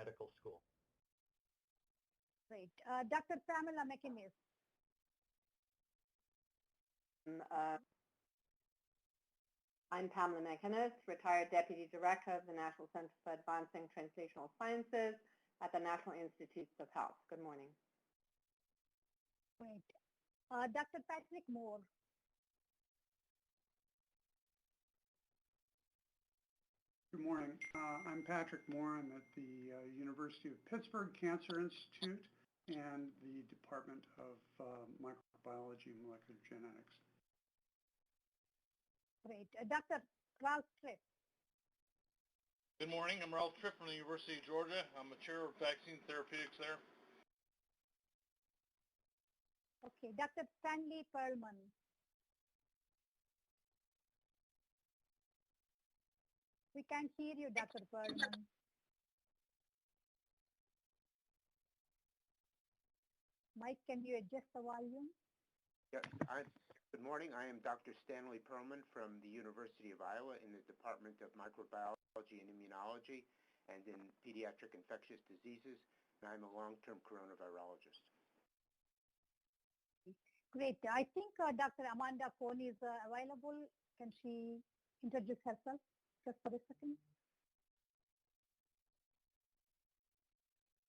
Medical School. Great. Dr. Pamela McInnes. I'm Pamela McInnes, retired Deputy Director of the National Center for Advancing Translational Sciences at the National Institutes of Health. Good morning. Great. Dr. Patrick Moore. Good morning. I'm Patrick Moore. I'm at the University of Pittsburgh Cancer Institute and the Department of Microbiology and Molecular Genetics. Great. Dr. Ralph Tripp. Good morning. I'm Ralph Tripp from the University of Georgia. I'm a chair of vaccine therapeutics there. Okay. Dr. Stanley Perlman. We can't hear you, Dr. Perlman. Mike, can you adjust the volume? Yes, good morning. I am Dr. Stanley Perlman from the University of Iowa in the Department of Microbiology and Immunology and in Pediatric Infectious Diseases, and I'm a long-term coronavirologist. Great. I think Dr. Amanda Cohn is available. Can she introduce herself just for a second?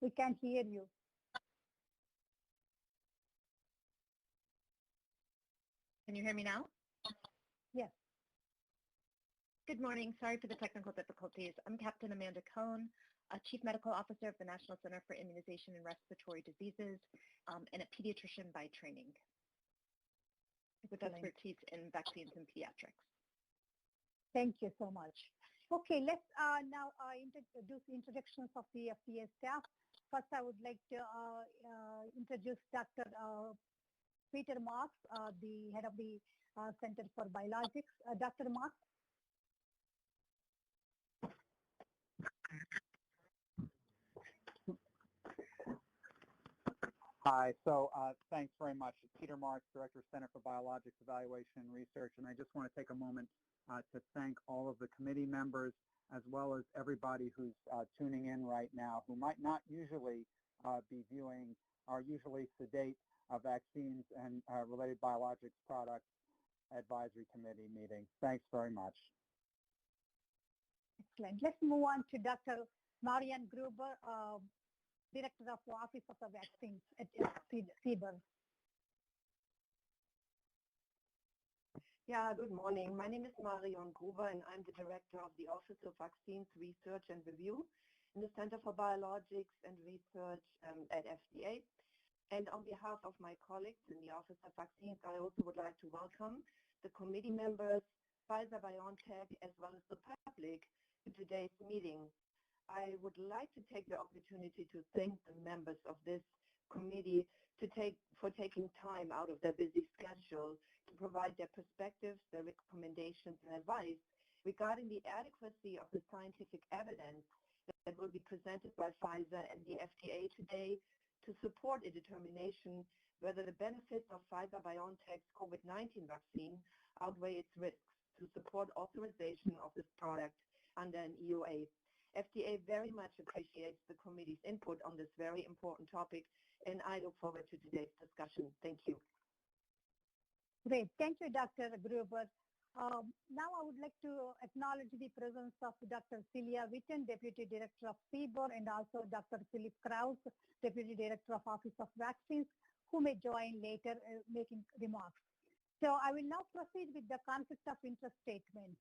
We can't hear you. Can you hear me now? Yes. Good morning. Sorry for the technical difficulties. I'm Captain Amanda Cohn, Chief Medical Officer of the National Center for Immunization and Respiratory Diseases, and a pediatrician by training with expertise in vaccines and pediatrics. Thank you so much. Okay, let's now introduce introductions of the FDA staff. First, I would like to introduce Dr. Peter Marks, the head of the Center for Biologics. Dr. Marks. Hi, so thanks very much. Peter Marks, Director, Center for Biologics Evaluation and Research, and I just want to take a moment to thank all of the committee members as well as everybody who's tuning in right now who might not usually be viewing our usually sedate vaccines and related biologics products advisory committee meeting. Thanks very much. Excellent. Let's move on to Dr. Marianne Gruber, Director of the Office of the Vaccines at CBER. Yeah, good morning. My name is Marion Gruber, and I'm the Director of the Office of Vaccines Research and Review in the Center for Biologics and Research at FDA. And on behalf of my colleagues in the Office of Vaccines, I also would like to welcome the committee members, Pfizer-BioNTech, as well as the public to today's meeting. I would like to take the opportunity to thank the members of this committee for taking time out of their busy schedule to provide their perspectives, their recommendations, and advice regarding the adequacy of the scientific evidence that will be presented by Pfizer and the FDA today to support a determination whether the benefits of Pfizer-BioNTech's COVID-19 vaccine outweigh its risks to support authorization of this product under an EUA. FDA very much appreciates the committee's input on this very important topic, and I look forward to today's discussion. Thank you. Great. Thank you, Dr. Gruber. Now I would like to acknowledge the presence of Dr. Celia Witten, Deputy Director of CBER, and also Dr. Philip Krause, Deputy Director of Office of Vaccines, who may join later making remarks. So I will now proceed with the conflict of interest statement.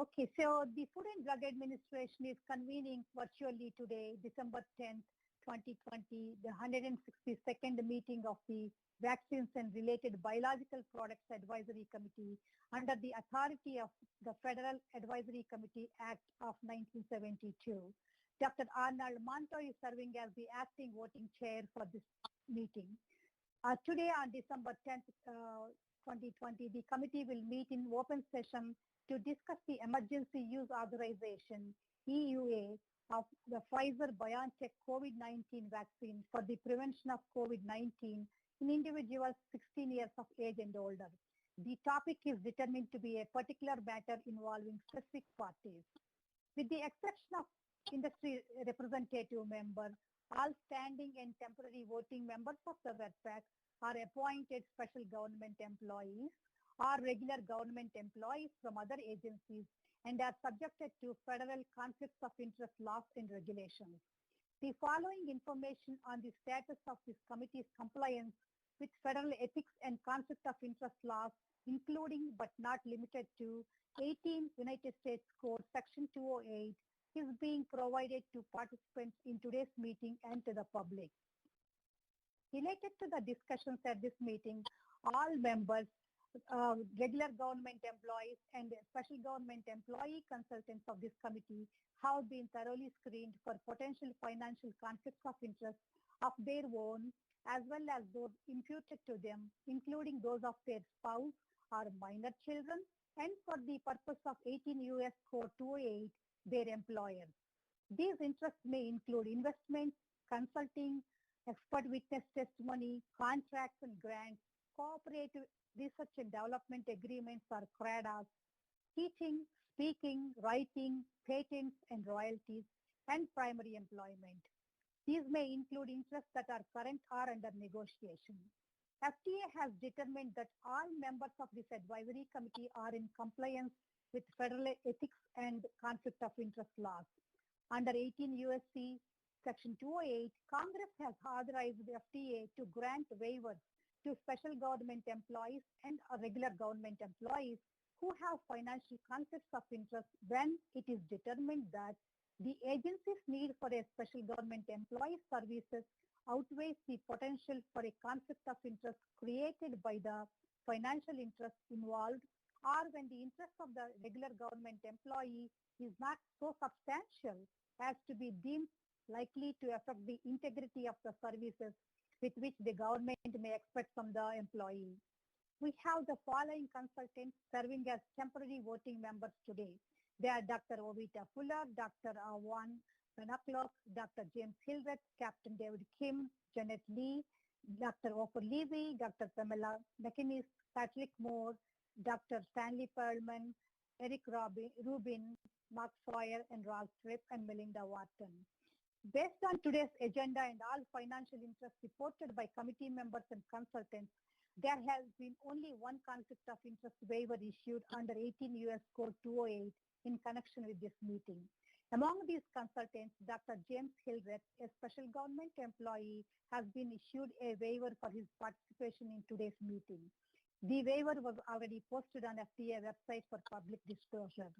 Okay, so the Food and Drug Administration is convening virtually today, December 10th, 2020, the 162nd meeting of the Vaccines and Related Biological Products Advisory Committee under the authority of the Federal Advisory Committee Act of 1972. Dr. Arnold Manto is serving as the acting voting chair for this meeting. Today on December 10th, 2020, the committee will meet in open session to discuss the emergency use authorization, EUA, of the Pfizer-BioNTech COVID-19 vaccine for the prevention of COVID-19 in individuals 16 years of age and older. the topic is determined to be a particular matter involving specific parties. With the exception of industry representative members, all standing and temporary voting members of the WERPAC are appointed special government employees or regular government employees from other agencies and are subjected to federal conflicts of interest laws and regulations. The following information on the status of this committee's compliance with federal ethics and conflict of interest laws, including but not limited to 18 United States Code Section 208, is being provided to participants in today's meeting and to the public. Related to the discussions at this meeting, all members, regular government employees and special government employee consultants of this committee have been thoroughly screened for potential financial conflicts of interest of their own as well as those imputed to them, including those of their spouse or minor children, and for the purpose of 18 U.S. Code 208, their employers. These interests may include investments, consulting, expert witness testimony, contracts and grants, cooperative research and development agreements or CRADAs, teaching, speaking, writing, patents and royalties, and primary employment. These may include interests that are current or under negotiation. FDA has determined that all members of this advisory committee are in compliance with federal ethics and conflict of interest laws. Under 18 U.S.C. Section 208, Congress has authorized the FDA to grant waivers to special government employees and regular government employees who have financial conflicts of interest when it is determined that the agency's need for a special government employee services outweighs the potential for a conflict of interest created by the financial interest involved, or when the interest of the regular government employee is not so substantial as to be deemed likely to affect the integrity of the services with which the government may expect from the employee. We have the following consultants serving as temporary voting members today. They are Dr. Ovita Fuller, Dr. Awan Penaclock, Dr. James Hildreth, Captain David Kim, Janet Lee, Dr. Ofer Levy, Dr. Pamela McInnes, Patrick Moore, Dr. Stanley Perlman, Eric Rubin, Mark Sawyer, and Ralph Tripp, and Melinda Wharton. Based on today's agenda and all financial interests reported by committee members and consultants, there has been only one conflict of interest waiver issued under 18 U.S. Code 208 in connection with this meeting. Among these consultants, Dr. James Hildreth, a special government employee, has been issued a waiver for his participation in today's meeting. The waiver was already posted on FDA website for public disclosure.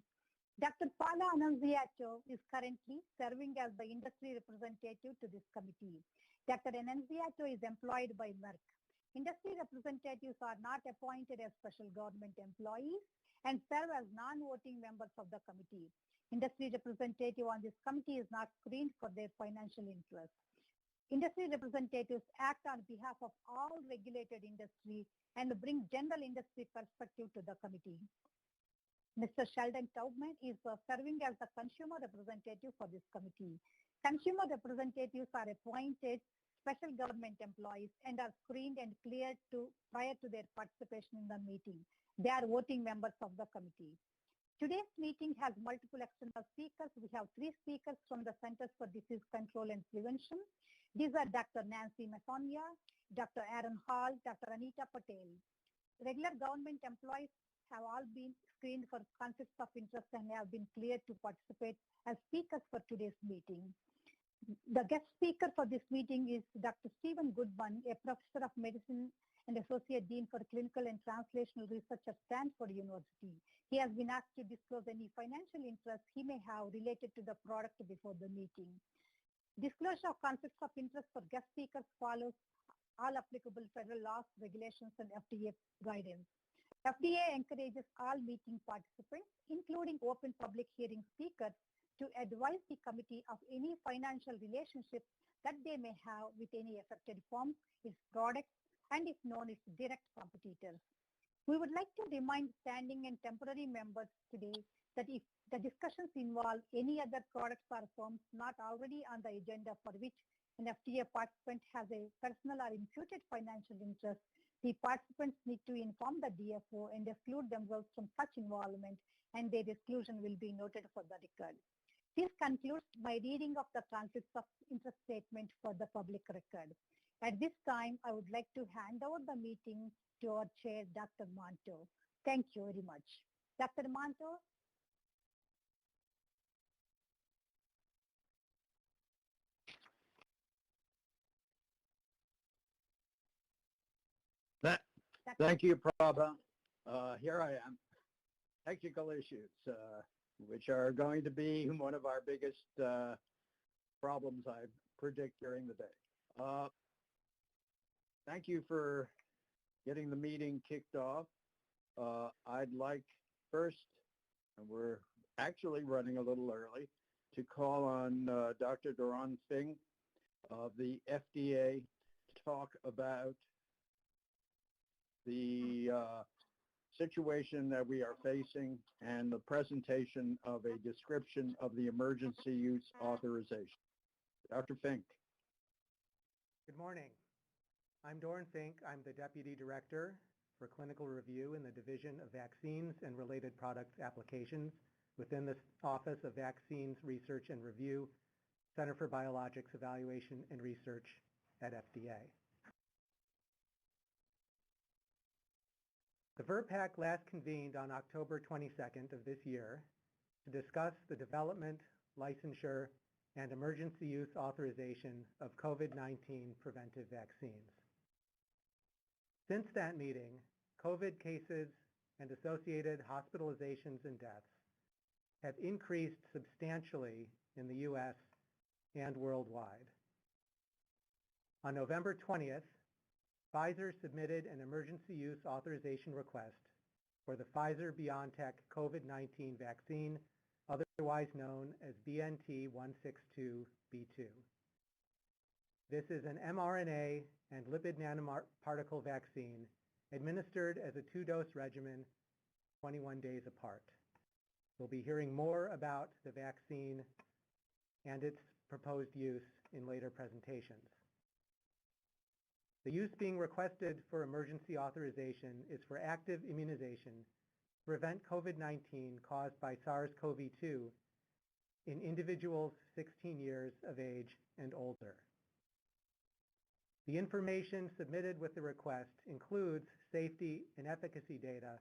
Dr. Paula Annunziato is currently serving as the industry representative to this committee. Dr. Annunziato is employed by Merck. Industry representatives are not appointed as special government employees and serve as non-voting members of the committee. Industry representative on this committee is not screened for their financial interests. Industry representatives act on behalf of all regulated industry and bring general industry perspective to the committee. Mr. Sheldon Taubman is serving as the consumer representative for this committee. Consumer representatives are appointed special government employees and are screened and cleared prior to their participation in the meeting. They are voting members of the committee. Today's meeting has multiple external speakers. We have 3 speakers from the Centers for Disease Control and Prevention. These are Dr. Nancy Masonia, Dr. Aaron Hall, Dr. Anita Patel. Regular government employees have all been screened for conflicts of interest and have been cleared to participate as speakers for today's meeting. The guest speaker for this meeting is Dr. Stephen Goodman, a professor of medicine and Associate Dean for Clinical and Translational Research at Stanford University. He has been asked to disclose any financial interest he may have related to the product before the meeting. Disclosure of conflicts of interest for guest speakers follows all applicable federal laws, regulations, and FDA guidance. FDA encourages all meeting participants, including open public hearing speakers, to advise the committee of any financial relationships that they may have with any affected firm, its products, and if known, its direct competitors. We would like to remind standing and temporary members today that if the discussions involve any other products or firms not already on the agenda for which an FDA participant has a personal or imputed financial interest, The participants need to inform the DFO and exclude themselves from such involvement, and their exclusion will be noted for the record. This concludes my reading of the conflicts of interest statement for the public record. At this time, I would like to hand over the meeting to our chair, Dr. Manto. Thank you very much. Dr. Manto? Thank you, Prabha. Here I am. Technical issues, which are going to be one of our biggest problems I predict during the day. Thank you for getting the meeting kicked off. I'd like first, and we're actually running a little early, to call on Dr. Doron Singh of the FDA to talk about the situation that we are facing and the presentation of a description of the emergency use authorization. Dr. Fink. Good morning. I'm Doron Fink. I'm the Deputy Director for Clinical Review in the Division of Vaccines and Related Products Applications within the Office of Vaccines Research and Review, Center for Biologics Evaluation and Research at FDA. The VRBPAC last convened on October 22nd of this year to discuss the development, licensure, and emergency use authorization of COVID-19 preventive vaccines. Since that meeting, COVID cases and associated hospitalizations and deaths have increased substantially in the U.S. and worldwide. On November 20th, Pfizer submitted an emergency use authorization request for the Pfizer-BioNTech COVID-19 vaccine, otherwise known as BNT162b2. This is an mRNA and lipid nanoparticle vaccine administered as a 2-dose regimen 21 days apart. We'll be hearing more about the vaccine and its proposed use in later presentations. The use being requested for emergency authorization is for active immunization to prevent COVID-19 caused by SARS-CoV-2 in individuals 16 years of age and older. The information submitted with the request includes safety and efficacy data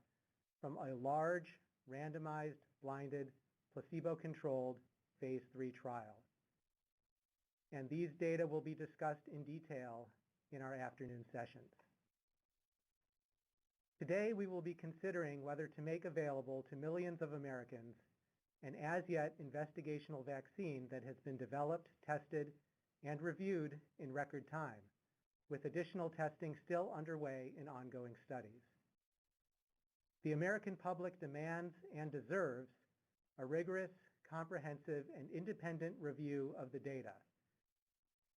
from a large, randomized, blinded, placebo-controlled phase 3 trial. And these data will be discussed in detail in our afternoon sessions. Today, we will be considering whether to make available to millions of Americans an as-yet investigational vaccine that has been developed, tested, and reviewed in record time, with additional testing still underway in ongoing studies. The American public demands and deserves a rigorous, comprehensive, and independent review of the data.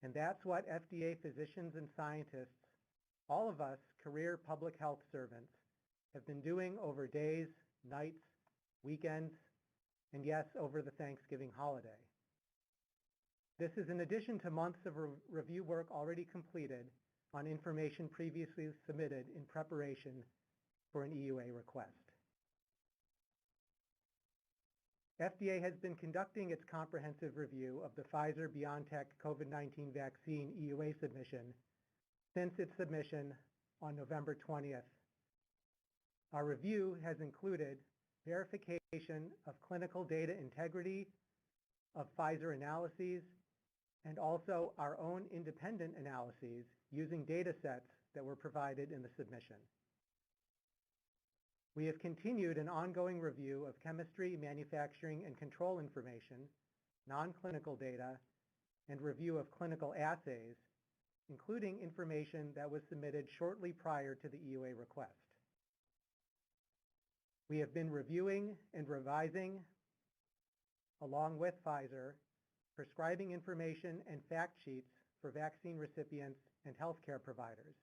And that's what FDA physicians and scientists, all of us career public health servants, have been doing over days, nights, weekends, and yes, over the Thanksgiving holiday. This is in addition to months of review work already completed on information previously submitted in preparation for an EUA request. FDA has been conducting its comprehensive review of the Pfizer-BioNTech COVID-19 vaccine EUA submission since its submission on November 20th. Our review has included verification of clinical data integrity of Pfizer analyses and also our own independent analyses using data sets that were provided in the submission. We have continued an ongoing review of chemistry, manufacturing, and control information, non-clinical data, and review of clinical assays, including information that was submitted shortly prior to the EUA request. We have been reviewing and revising, along with Pfizer, prescribing information and fact sheets for vaccine recipients and healthcare providers.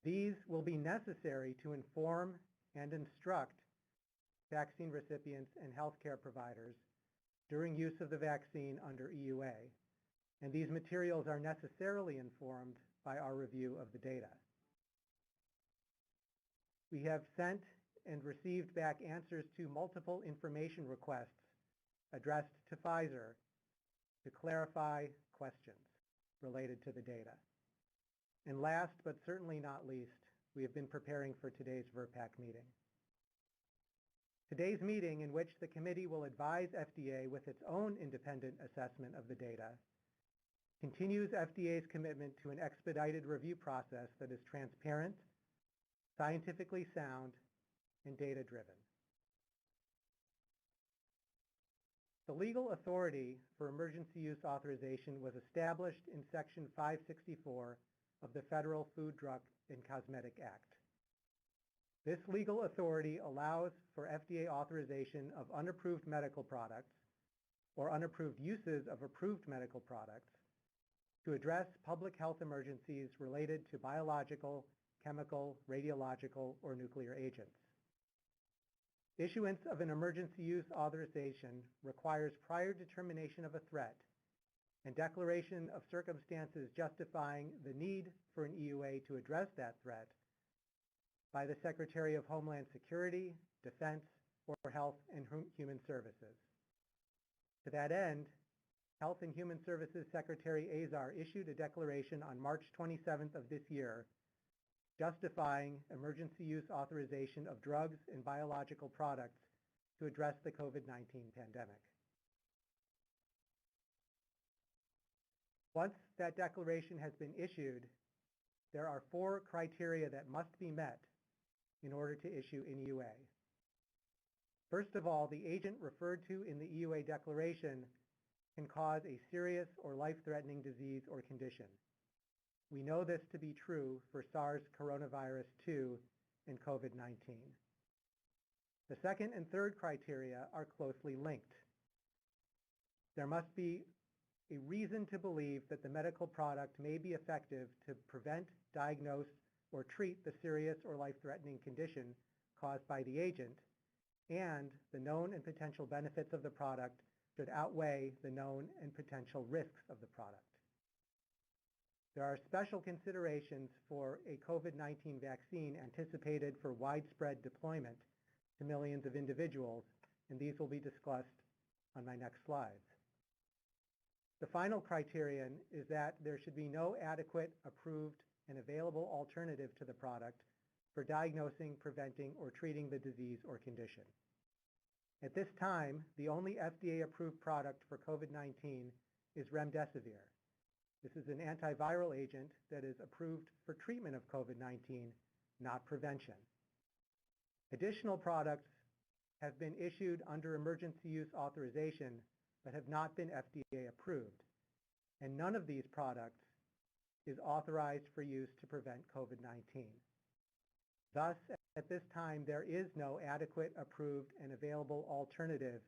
These will be necessary to inform and instruct vaccine recipients and healthcare providers during use of the vaccine under EUA, and these materials are necessarily informed by our review of the data. We have sent and received back answers to multiple information requests addressed to Pfizer to clarify questions related to the data. And last but certainly not least, we have been preparing for today's VRBPAC meeting. Today's meeting, in which the committee will advise FDA with its own independent assessment of the data, continues FDA's commitment to an expedited review process that is transparent, scientifically sound, and data-driven. The legal authority for emergency use authorization was established in Section 564 of the Federal Food, Drug, and Cosmetic Act. This legal authority allows for FDA authorization of unapproved medical products or unapproved uses of approved medical products to address public health emergencies related to biological, chemical, radiological, or nuclear agents. Issuance of an emergency use authorization requires prior determination of a threat and declaration of circumstances justifying the need for an EUA to address that threat by the Secretary of Homeland Security, Defense, or Health and Human Services. To that end, Health and Human Services Secretary Azar issued a declaration on March 27th of this year justifying emergency use authorization of drugs and biological products to address the COVID-19 pandemic. Once that declaration has been issued, there are 4 criteria that must be met in order to issue an EUA. First of all, the agent referred to in the EUA declaration can cause a serious or life-threatening disease or condition. We know this to be true for SARS coronavirus 2 and COVID-19. The second and third criteria are closely linked. There must be a reason to believe that the medical product may be effective to prevent, diagnose, or treat the serious or life-threatening condition caused by the agent, and the known and potential benefits of the product should outweigh the known and potential risks of the product. There are special considerations for a COVID-19 vaccine anticipated for widespread deployment to millions of individuals, and these will be discussed on my next slides. The final criterion is that there should be no adequate, approved, and available alternative to the product for diagnosing, preventing, or treating the disease or condition. At this time, the only FDA-approved product for COVID-19 is remdesivir. This is an antiviral agent that is approved for treatment of COVID-19, not prevention. Additional products have been issued under emergency use authorization but have not been FDA approved, and none of these products is authorized for use to prevent COVID-19. Thus, at this time, there is no adequate, approved, and available alternative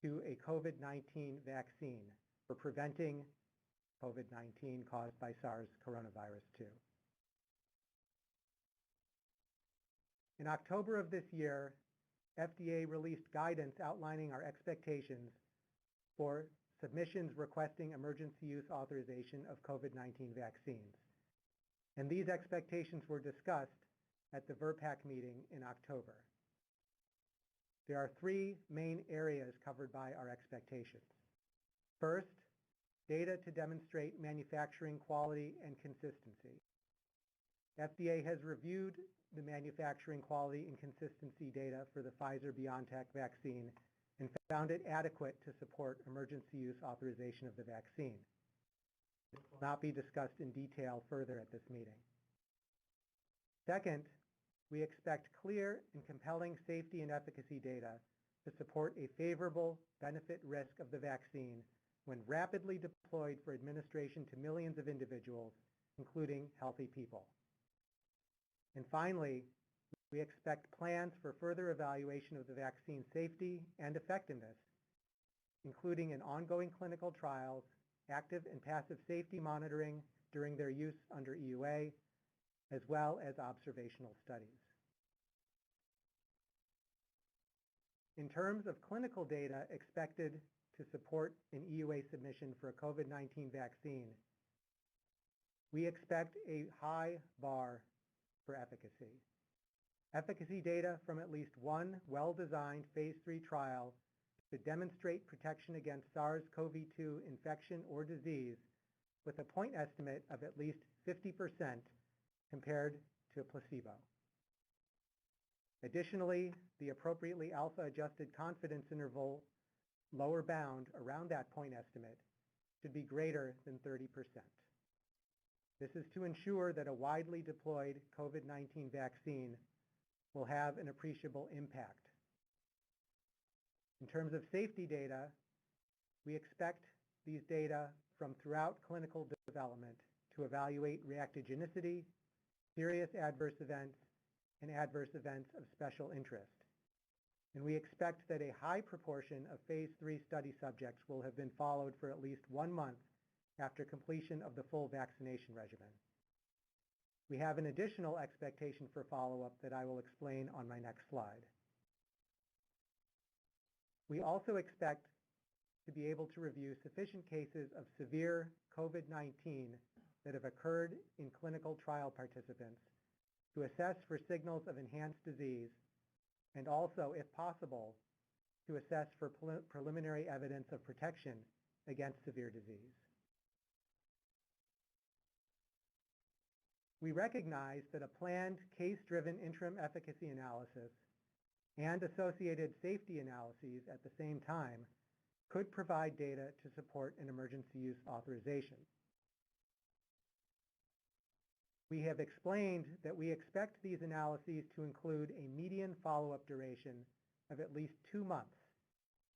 to a COVID-19 vaccine for preventing COVID-19 caused by SARS coronavirus 2. In October of this year, FDA released guidance outlining our expectations for submissions requesting emergency use authorization of COVID-19 vaccines. And these expectations were discussed at the VRBPAC meeting in October. There are 3 main areas covered by our expectations. First, data to demonstrate manufacturing quality and consistency. FDA has reviewed the manufacturing quality and consistency data for the Pfizer-BioNTech vaccine and found it adequate to support emergency use authorization of the vaccine. This will not be discussed in detail further at this meeting. Second, we expect clear and compelling safety and efficacy data to support a favorable benefit-risk of the vaccine when rapidly deployed for administration to millions of individuals, including healthy people. And finally, we expect plans for further evaluation of the vaccine safety and effectiveness, including in ongoing clinical trials, active and passive safety monitoring during their use under EUA, as well as observational studies. In terms of clinical data expected to support an EUA submission for a COVID-19 vaccine, we expect a high bar for efficacy. Efficacy data from at least one well-designed phase 3 trial should demonstrate protection against SARS-CoV-2 infection or disease with a point estimate of at least 50% compared to a placebo. Additionally, the appropriately alpha-adjusted confidence interval lower bound around that point estimate should be greater than 30%. This is to ensure that a widely deployed COVID-19 vaccine will have an appreciable impact. In terms of safety data, we expect these data from throughout clinical development to evaluate reactogenicity, serious adverse events, and adverse events of special interest. And we expect that a high proportion of phase 3 study subjects will have been followed for at least 1 month after completion of the full vaccination regimen. We have an additional expectation for follow-up that I will explain on my next slide. We also expect to be able to review sufficient cases of severe COVID-19 that have occurred in clinical trial participants to assess for signals of enhanced disease, and also, if possible, to assess for preliminary evidence of protection against severe disease. We recognize that a planned case-driven interim efficacy analysis and associated safety analyses at the same time could provide data to support an emergency use authorization. We have explained that we expect these analyses to include a median follow-up duration of at least 2 months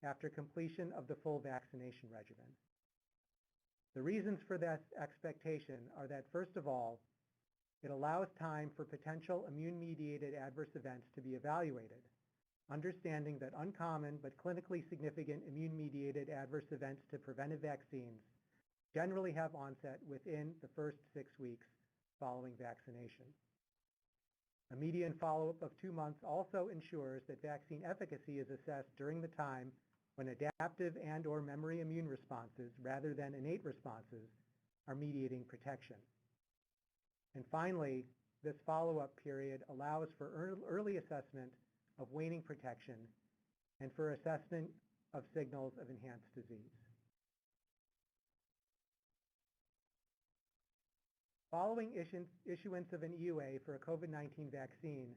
after completion of the full vaccination regimen. The reasons for this expectation are that, first of all, it allows time for potential immune-mediated adverse events to be evaluated, understanding that uncommon but clinically significant immune-mediated adverse events to preventive vaccines generally have onset within the first 6 weeks following vaccination. A median follow-up of 2 months also ensures that vaccine efficacy is assessed during the time when adaptive and/or memory immune responses, rather than innate responses, are mediating protection. And finally, this follow-up period allows for early assessment of waning protection and for assessment of signals of enhanced disease. Following issuance of an EUA for a COVID-19 vaccine,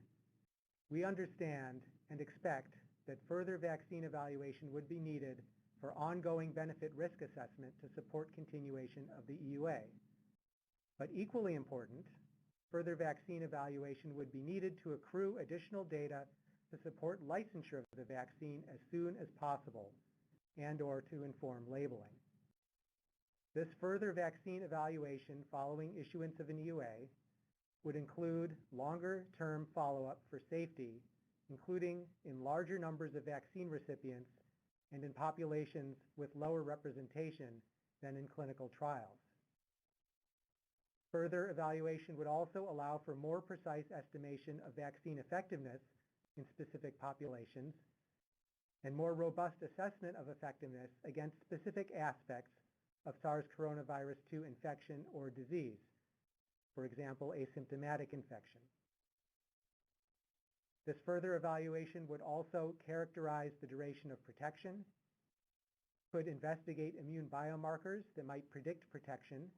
we understand and expect that further vaccine evaluation would be needed for ongoing benefit-risk assessment to support continuation of the EUA. But equally important, further vaccine evaluation would be needed to accrue additional data to support licensure of the vaccine as soon as possible and/or to inform labeling. This further vaccine evaluation following issuance of an EUA would include longer-term follow-up for safety, including in larger numbers of vaccine recipients and in populations with lower representation than in clinical trials. Further evaluation would also allow for more precise estimation of vaccine effectiveness in specific populations and more robust assessment of effectiveness against specific aspects of SARS coronavirus 2 infection or disease, for example, asymptomatic infection. This further evaluation would also characterize the duration of protection, could investigate immune biomarkers that might predict protection,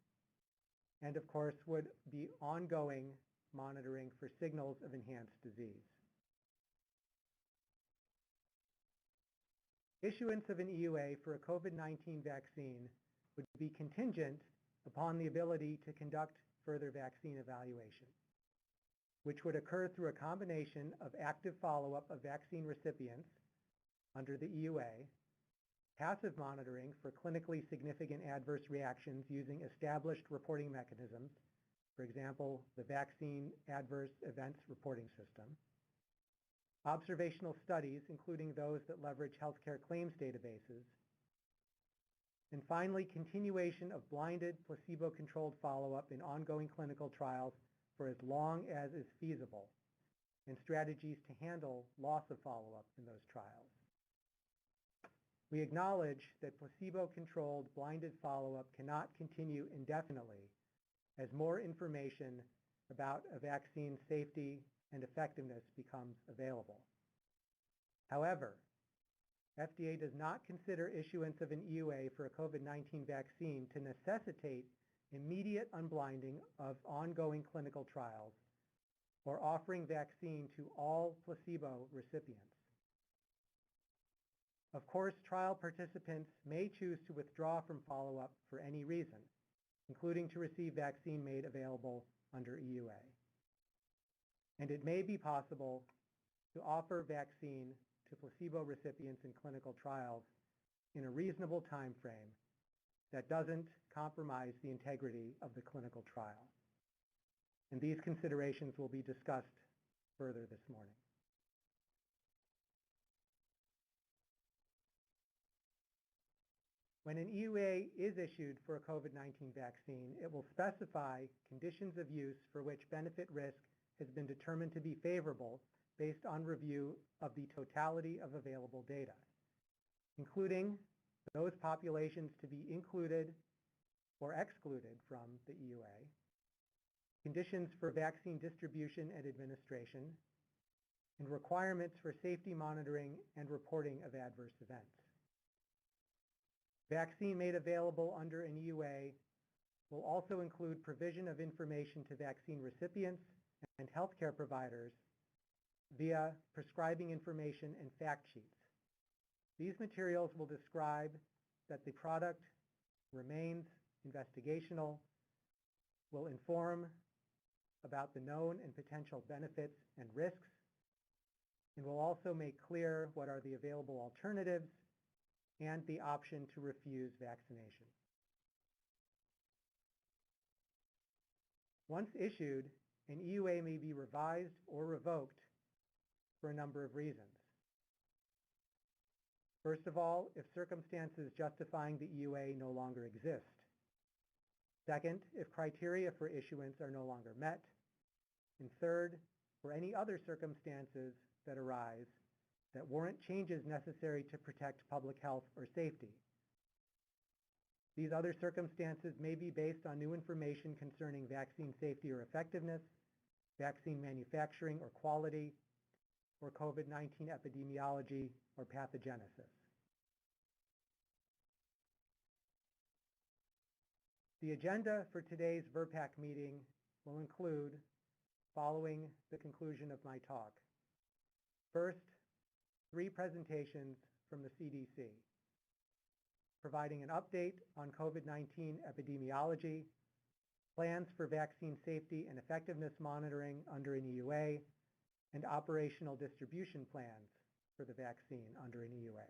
and of course would be ongoing monitoring for signals of enhanced disease. Issuance of an EUA for a COVID-19 vaccine would be contingent upon the ability to conduct further vaccine evaluation, which would occur through a combination of active follow-up of vaccine recipients under the EUA, passive monitoring for clinically significant adverse reactions using established reporting mechanisms, for example, the Vaccine Adverse Events Reporting System, observational studies, including those that leverage healthcare claims databases, and finally, continuation of blinded placebo-controlled follow-up in ongoing clinical trials for as long as is feasible, and strategies to handle loss of follow-up in those trials. We acknowledge that placebo-controlled blinded follow-up cannot continue indefinitely, as more information about a vaccine's safety and effectiveness becomes available. However, FDA does not consider issuance of an EUA for a COVID-19 vaccine to necessitate immediate unblinding of ongoing clinical trials or offering vaccine to all placebo recipients. Of course, trial participants may choose to withdraw from follow-up for any reason, including to receive vaccine made available under EUA. And it may be possible to offer vaccine to placebo recipients in clinical trials in a reasonable time frame that doesn't compromise the integrity of the clinical trial. And these considerations will be discussed further this morning. When an EUA is issued for a COVID-19 vaccine, it will specify conditions of use for which benefit risk has been determined to be favorable based on review of the totality of available data, including those populations to be included or excluded from the EUA, conditions for vaccine distribution and administration, and requirements for safety monitoring and reporting of adverse events. Vaccine made available under an EUA will also include provision of information to vaccine recipients and healthcare providers via prescribing information and fact sheets. These materials will describe that the product remains investigational, will inform about the known and potential benefits and risks, and will also make clear what are the available alternatives and the option to refuse vaccination. Once issued, an EUA may be revised or revoked for a number of reasons. First of all, if circumstances justifying the EUA no longer exist. Second, if criteria for issuance are no longer met. And third, for any other circumstances that arise that warrant changes necessary to protect public health or safety. These other circumstances may be based on new information concerning vaccine safety or effectiveness, vaccine manufacturing or quality, or COVID-19 epidemiology or pathogenesis. The agenda for today's VRBPAC meeting will include, following the conclusion of my talk, first, 3 presentations from the CDC, providing an update on COVID-19 epidemiology, plans for vaccine safety and effectiveness monitoring under an EUA, and operational distribution plans for the vaccine under an EUA.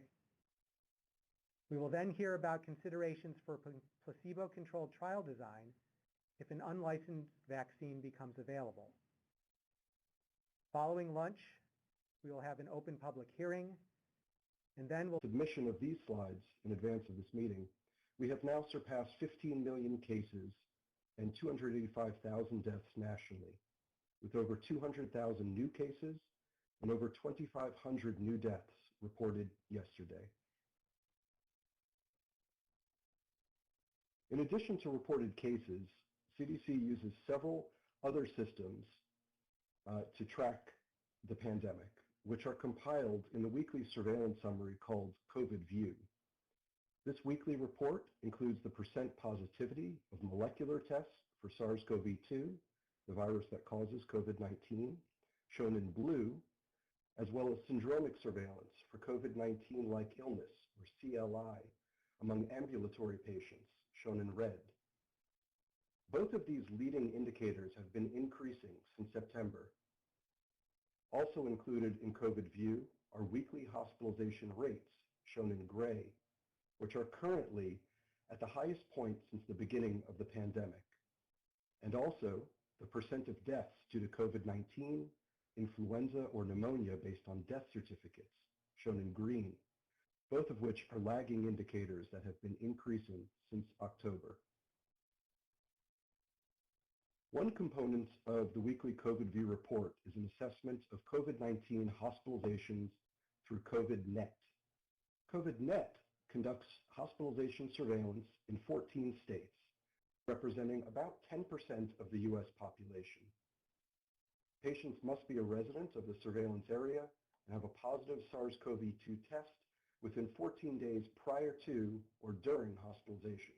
We will then hear about considerations for placebo-controlled trial design if an unlicensed vaccine becomes available. Following lunch, we will have an open public hearing, and then we'll submission of these slides in advance of this meeting, we have now surpassed 15 million cases and 285,000 deaths nationally, with over 200,000 new cases and over 2,500 new deaths reported yesterday. In addition to reported cases, CDC uses several other systems to track the pandemic, which are compiled in the weekly surveillance summary called COVID View. This weekly report includes the percent positivity of molecular tests for SARS-CoV-2, the virus that causes COVID-19, shown in blue, as well as syndromic surveillance for COVID-19-like illness, or CLI, among ambulatory patients, shown in red. Both of these leading indicators have been increasing since September. Also included in COVID View are weekly hospitalization rates, shown in gray, which are currently at the highest point since the beginning of the pandemic, and also the percent of deaths due to COVID-19, influenza, or pneumonia based on death certificates, shown in green, both of which are lagging indicators that have been increasing since October. One component of the weekly COVID View report is an assessment of COVID-19 hospitalizations through COVIDNet. COVIDNet conducts hospitalization surveillance in 14 states, representing about 10% of the U.S. population. Patients must be a resident of the surveillance area and have a positive SARS-CoV-2 test within 14 days prior to or during hospitalization.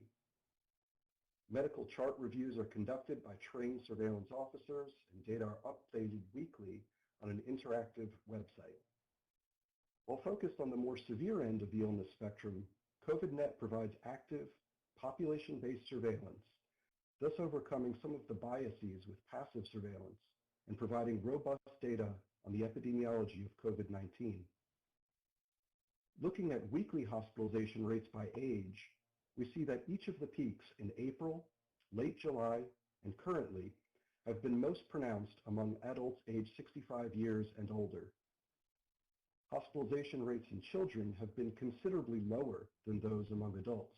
Medical chart reviews are conducted by trained surveillance officers, and data are updated weekly on an interactive website. While focused on the more severe end of the illness spectrum, COVIDNet provides active, population-based surveillance, thus overcoming some of the biases with passive surveillance and providing robust data on the epidemiology of COVID-19. Looking at weekly hospitalization rates by age, we see that each of the peaks in April, late July, and currently have been most pronounced among adults aged 65 years and older. Hospitalization rates in children have been considerably lower than those among adults,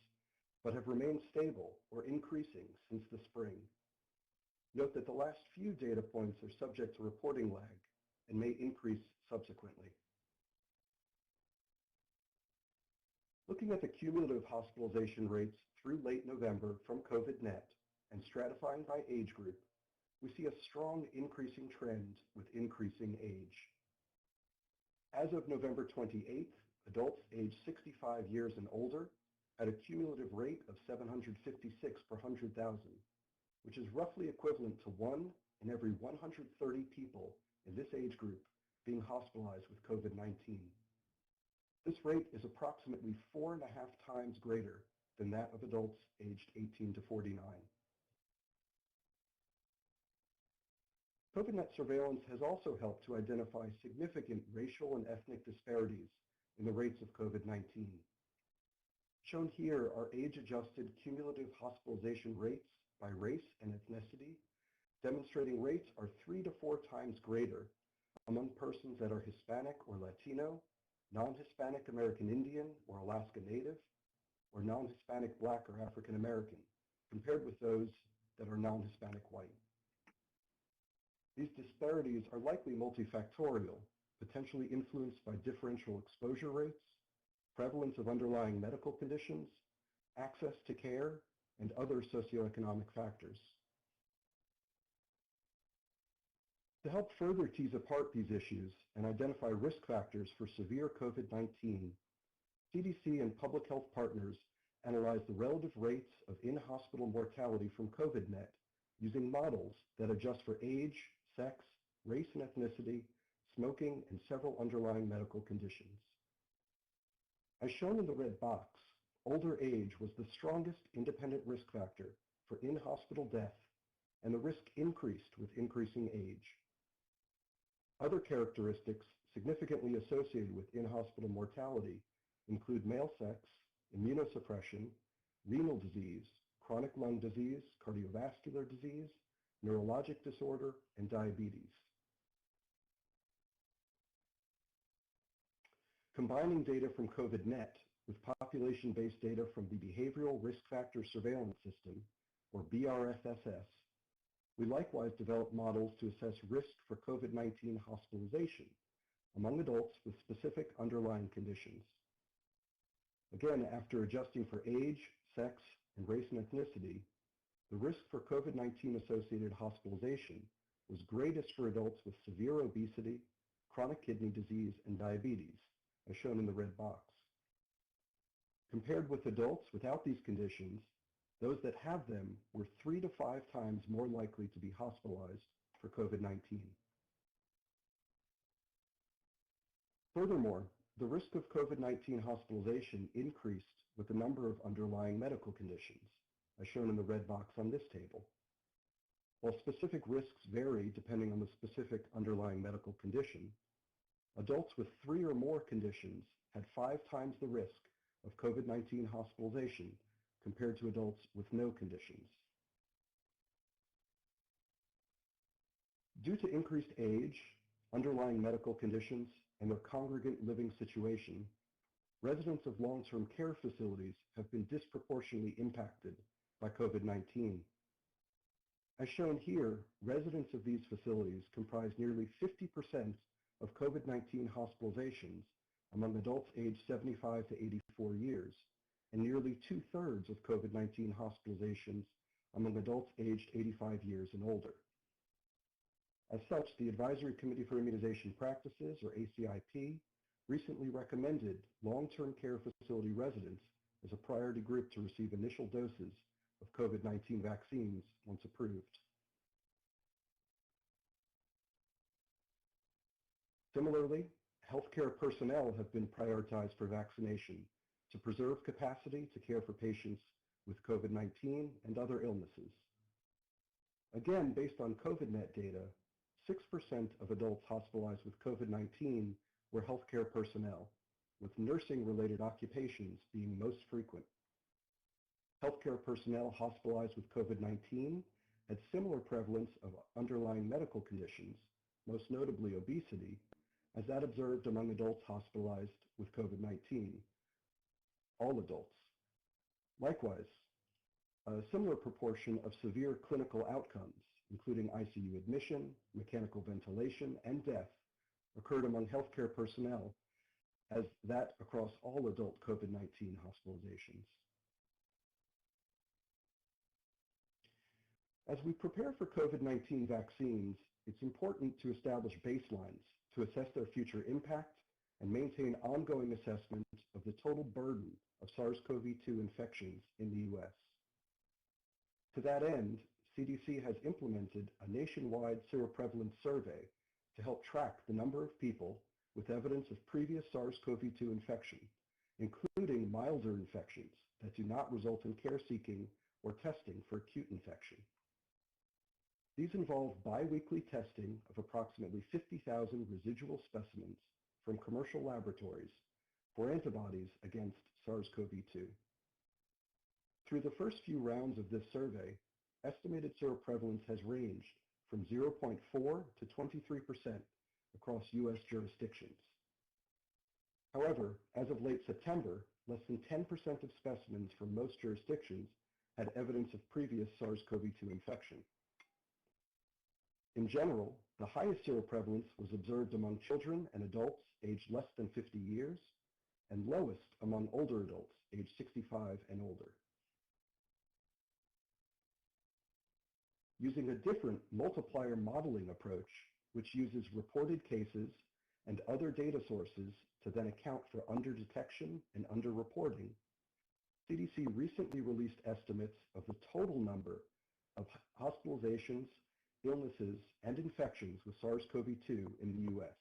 but have remained stable or increasing since the spring. Note that the last few data points are subject to reporting lag and may increase subsequently. Looking at the cumulative hospitalization rates through late November from COVIDNet and stratifying by age group, we see a strong increasing trend with increasing age. As of November 28th, adults aged 65 years and older had a cumulative rate of 756 per 100,000, which is roughly equivalent to 1 in every 130 people in this age group being hospitalized with COVID-19. This rate is approximately 4.5 times greater than that of adults aged 18 to 49. COVIDNet surveillance has also helped to identify significant racial and ethnic disparities in the rates of COVID-19. Shown here are age-adjusted cumulative hospitalization rates by race and ethnicity, demonstrating rates are 3 to 4 times greater among persons that are Hispanic or Latino, non-Hispanic American Indian or Alaska Native, or non-Hispanic Black or African American, compared with those that are non-Hispanic white. These disparities are likely multifactorial, potentially influenced by differential exposure rates, prevalence of underlying medical conditions, access to care, and other socioeconomic factors. To help further tease apart these issues and identify risk factors for severe COVID-19, CDC and public health partners analyzed the relative rates of in-hospital mortality from COVIDNet using models that adjust for age, sex, race and ethnicity, smoking, and several underlying medical conditions. As shown in the red box, older age was the strongest independent risk factor for in-hospital death, and the risk increased with increasing age. Other characteristics significantly associated with in-hospital mortality include male sex, immunosuppression, renal disease, chronic lung disease, cardiovascular disease, neurologic disorder, and diabetes. Combining data from COVIDNet with population-based data from the Behavioral Risk Factor Surveillance System, or BRFSS, we likewise developed models to assess risk for COVID-19 hospitalization among adults with specific underlying conditions. Again, after adjusting for age, sex, and race and ethnicity, the risk for COVID-19 associated hospitalization was greatest for adults with severe obesity, chronic kidney disease, and diabetes, as shown in the red box. Compared with adults without these conditions, those that have them were 3 to 5 times more likely to be hospitalized for COVID-19. Furthermore, the risk of COVID-19 hospitalization increased with the number of underlying medical conditions, as shown in the red box on this table. While specific risks vary depending on the specific underlying medical condition, adults with 3 or more conditions had 5 times the risk of COVID-19 hospitalization compared to adults with no conditions. Due to increased age, underlying medical conditions, and their congregate living situation, residents of long-term care facilities have been disproportionately impacted by COVID-19. As shown here, residents of these facilities comprise nearly 50% of COVID-19 hospitalizations among adults aged 75 to 84 years, and nearly 2/3 of COVID-19 hospitalizations among adults aged 85 years and older. As such, the Advisory Committee for Immunization Practices, or ACIP, recently recommended long-term care facility residents as a priority group to receive initial doses of COVID-19 vaccines once approved. Similarly, healthcare personnel have been prioritized for vaccination to preserve capacity to care for patients with COVID-19 and other illnesses. Again, based on COVIDNet data, 6% of adults hospitalized with COVID-19 were healthcare personnel, with nursing-related occupations being most frequent. Healthcare personnel hospitalized with COVID-19 had similar prevalence of underlying medical conditions, most notably obesity, as that observed among adults hospitalized with COVID-19, all adults. Likewise, a similar proportion of severe clinical outcomes, including ICU admission, mechanical ventilation, and death, occurred among healthcare personnel as that across all adult COVID-19 hospitalizations. As we prepare for COVID-19 vaccines, it's important to establish baselines to assess their future impact and maintain ongoing assessment of the total burden of SARS-CoV-2 infections in the U.S. To that end, CDC has implemented a nationwide seroprevalence survey to help track the number of people with evidence of previous SARS-CoV-2 infection, including milder infections that do not result in care-seeking or testing for acute infection. These involve biweekly testing of approximately 50,000 residual specimens from commercial laboratories for antibodies against SARS-CoV-2. Through the first few rounds of this survey, estimated seroprevalence has ranged from 0.4 to 23% across U.S. jurisdictions. However, as of late September, less than 10% of specimens from most jurisdictions had evidence of previous SARS-CoV-2 infection. In general, the highest seroprevalence was observed among children and adults aged less than 50 years, and lowest among older adults aged 65 and older. Using a different multiplier modeling approach, which uses reported cases and other data sources to then account for underdetection and underreporting, CDC recently released estimates of the total number of hospitalizations, illnesses, and infections with SARS-CoV-2 in the U.S.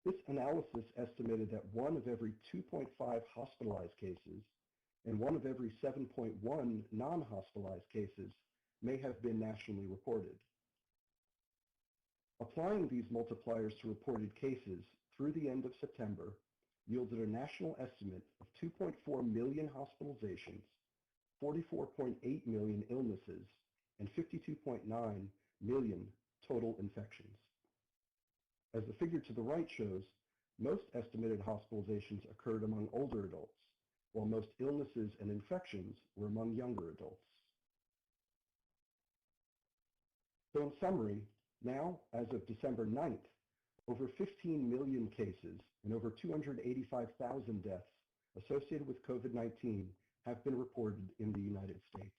This analysis estimated that 1 of every 2.5 hospitalized cases and 1 of every 7.1 non-hospitalized cases may have been nationally reported. Applying these multipliers to reported cases through the end of September yielded a national estimate of 2.4 million hospitalizations, 44.8 million illnesses, and 52.9 million total infections. As the figure to the right shows, most estimated hospitalizations occurred among older adults, while most illnesses and infections were among younger adults. So in summary, now, as of December 9th, over 15 million cases and over 285,000 deaths associated with COVID-19 have been reported in the United States.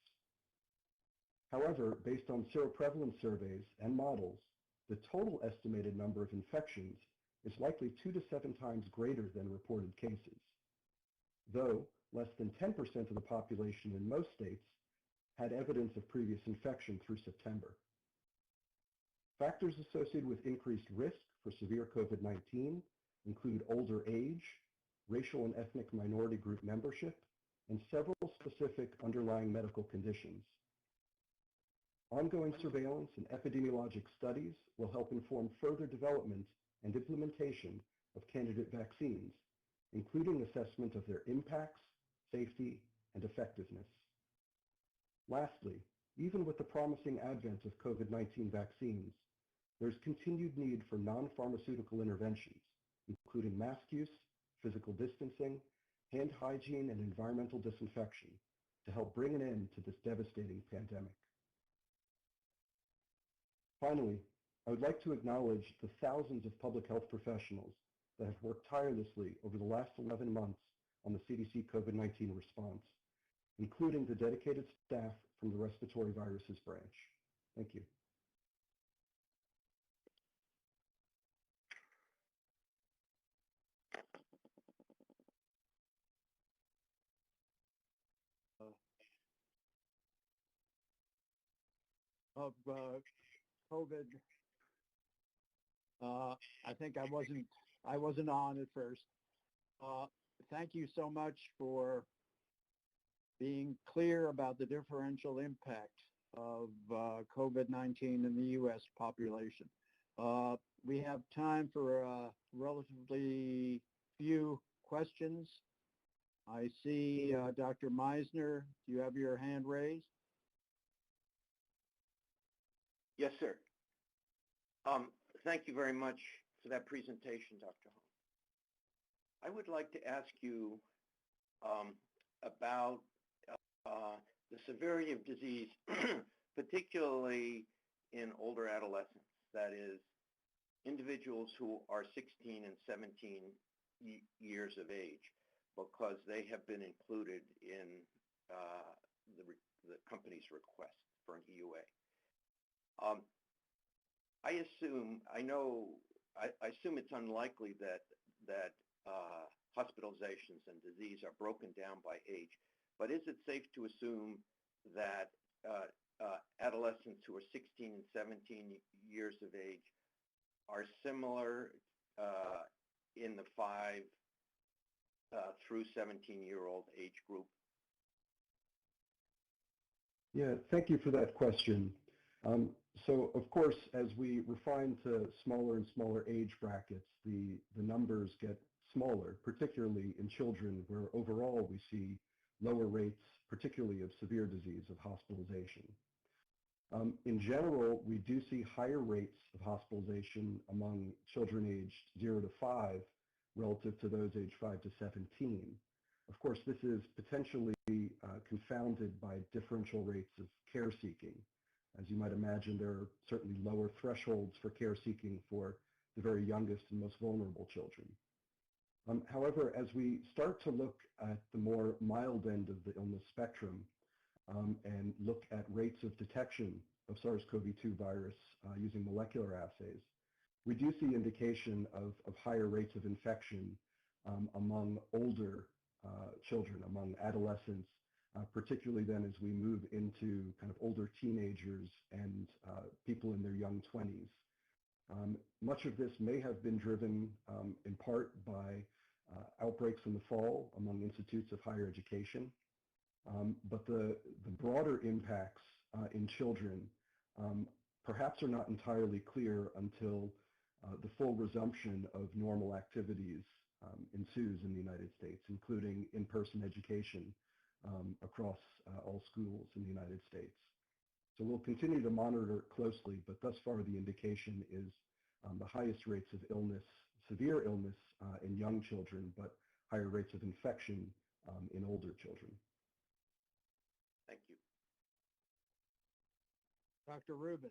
However, based on seroprevalence surveys and models, the total estimated number of infections is likely 2 to 7 times greater than reported cases, though less than 10% of the population in most states had evidence of previous infection through September. Factors associated with increased risk for severe COVID-19 include older age, racial and ethnic minority group membership, and several specific underlying medical conditions. Ongoing surveillance and epidemiologic studies will help inform further development and implementation of candidate vaccines, including assessment of their impacts, safety, and effectiveness. Lastly, even with the promising advent of COVID-19 vaccines, there's continued need for non-pharmaceutical interventions, including mask use, physical distancing, hand hygiene, and environmental disinfection to help bring an end to this devastating pandemic. Finally, I would like to acknowledge the thousands of public health professionals that have worked tirelessly over the last 11 months on the CDC COVID-19 response, including the dedicated staff from the Respiratory Viruses Branch. Thank you. of COVID. I think I wasn't on at first. Thank you so much for being clear about the differential impact of COVID-19 in the U.S. population. We have time for relatively few questions. I see Dr. Meisner, do you have your hand raised? Yes, sir. Thank you very much for that presentation, Dr. Hong. I would like to ask you about the severity of disease, particularly in older adolescents, that is, individuals who are 16 and 17 years of age, because they have been included in the company's request for an EUA. I assume it's unlikely that hospitalizations and disease are broken down by age, but is it safe to assume that adolescents who are 16 and 17 years of age are similar in the 5 through 17-year-old age group? Yeah, thank you for that question. So, of course, as we refine to smaller and smaller age brackets, the numbers get smaller, particularly in children, where overall we see lower rates, particularly of severe disease, of hospitalization. In general, we do see higher rates of hospitalization among children aged 0 to 5 relative to those aged 5 to 17. Of course, this is potentially confounded by differential rates of care seeking. As you might imagine, there are certainly lower thresholds for care seeking for the very youngest and most vulnerable children. However, as we start to look at the more mild end of the illness spectrum and look at rates of detection of SARS-CoV-2 virus using molecular assays, we do see indication of higher rates of infection among older children, among adolescents, particularly then as we move into kind of older teenagers and people in their young 20s. Much of this may have been driven in part by outbreaks in the fall among institutes of higher education, but the broader impacts in children perhaps are not entirely clear until the full resumption of normal activities ensues in the United States, including in-person education across all schools in the United States. So we'll continue to monitor closely, but thus far the indication is the highest rates of illness, severe illness in young children, but higher rates of infection in older children. Thank you. Dr. Rubin.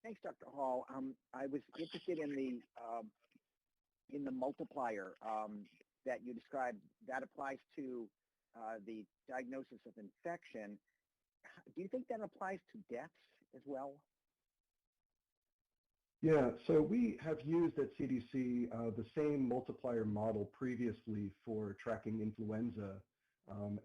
Thanks, Dr. Hall. I was interested in the multiplier that you described. That applies to the diagnosis of infection. Do you think that applies to deaths as well? Yeah, so we have used at CDC the same multiplier model previously for tracking influenza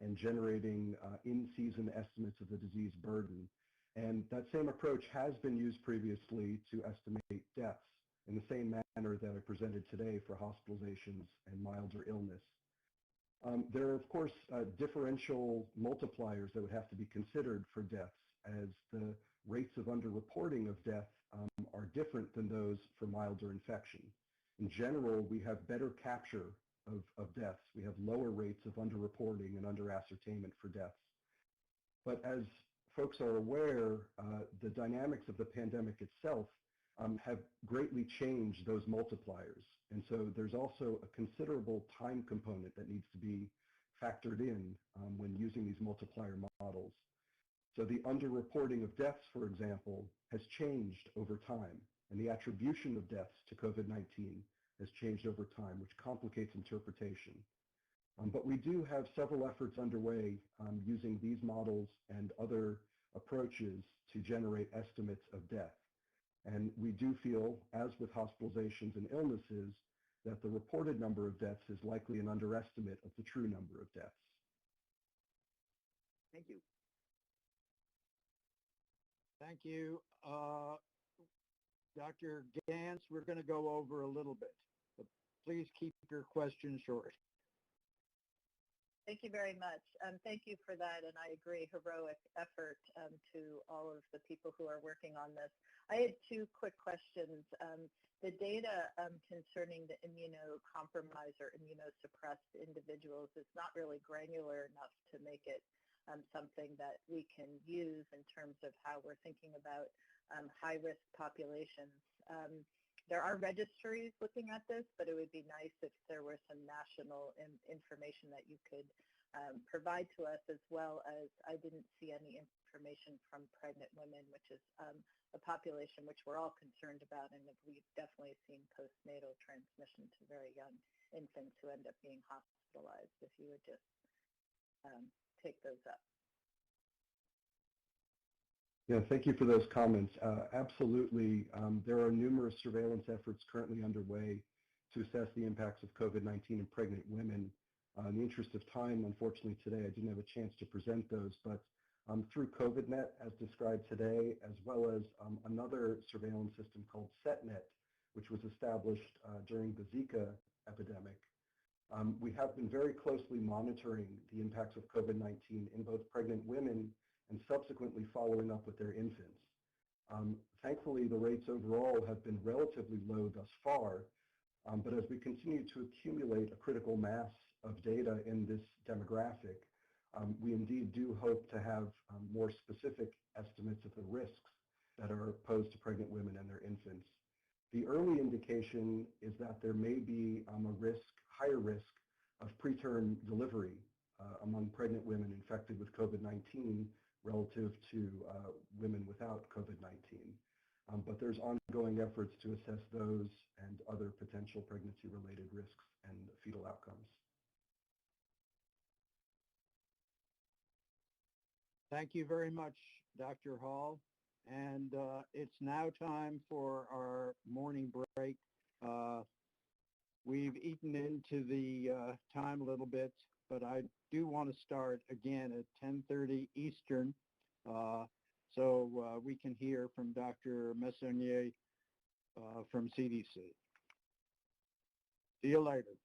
and generating in-season estimates of the disease burden. And that same approach has been used previously to estimate deaths in the same manner that I presented today for hospitalizations and milder illness. There are, of course, differential multipliers that would have to be considered for deaths, as the rates of underreporting of death are different than those for milder infection. In general, we have better capture of deaths. We have lower rates of underreporting and underascertainment for deaths. But as folks are aware, the dynamics of the pandemic itself have greatly changed those multipliers. And so there's also a considerable time component that needs to be factored in when using these multiplier models. So the underreporting of deaths, for example, has changed over time, and the attribution of deaths to COVID-19 has changed over time, which complicates interpretation. But we do have several efforts underway using these models and other approaches to generate estimates of death. And we do feel, as with hospitalizations and illnesses, that the reported number of deaths is likely an underestimate of the true number of deaths. Thank you. Thank you. Dr. Gantz, we're going to go over a little bit, but please keep your questions short. Thank you very much. Thank you for that, and I agree, heroic effort to all of the people who are working on this. I had two quick questions. The data concerning the immunocompromised or immunosuppressed individuals is not really granular enough to make it something that we can use in terms of how we're thinking about high-risk populations. There are registries looking at this, but it would be nice if there were some national information that you could provide to us, as well as I didn't see any information from pregnant women, which is a population which we're all concerned about, and we've definitely seen postnatal transmission to very young infants who end up being hospitalized. If you would just take those up. Yeah, thank you for those comments. Absolutely. There are numerous surveillance efforts currently underway to assess the impacts of COVID-19 in pregnant women. In the interest of time, unfortunately today, I didn't have a chance to present those, but through COVIDNet, as described today, as well as another surveillance system called SETNet, which was established during the Zika epidemic, we have been very closely monitoring the impacts of COVID-19 in both pregnant women and subsequently following up with their infants. Thankfully, the rates overall have been relatively low thus far, but as we continue to accumulate a critical mass of data in this demographic, we indeed do hope to have more specific estimates of the risks that are posed to pregnant women and their infants. The early indication is that there may be a higher risk of preterm delivery among pregnant women infected with COVID-19 relative to women without COVID-19. But there's ongoing efforts to assess those and other potential pregnancy-related risks and fetal outcomes. Thank you very much, Dr. Hall. And it's now time for our morning break. We've eaten into the time a little bit, but I do want to start again at 10:30 Eastern, so we can hear from Dr. Messonnier from CDC. See you later.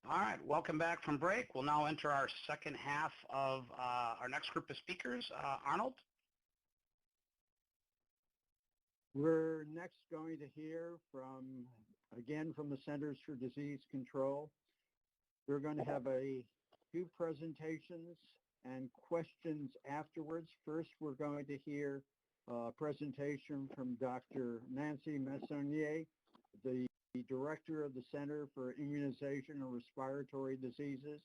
All right, welcome back from break. We'll now enter our second half of our next group of speakers. Arnold? We're next going to hear again from the Centers for Disease Control. We're going to have a few presentations and questions afterwards. First, we're going to hear a presentation from Dr. Nancy Messonnier, the Director of the Center for Immunization and Respiratory Diseases,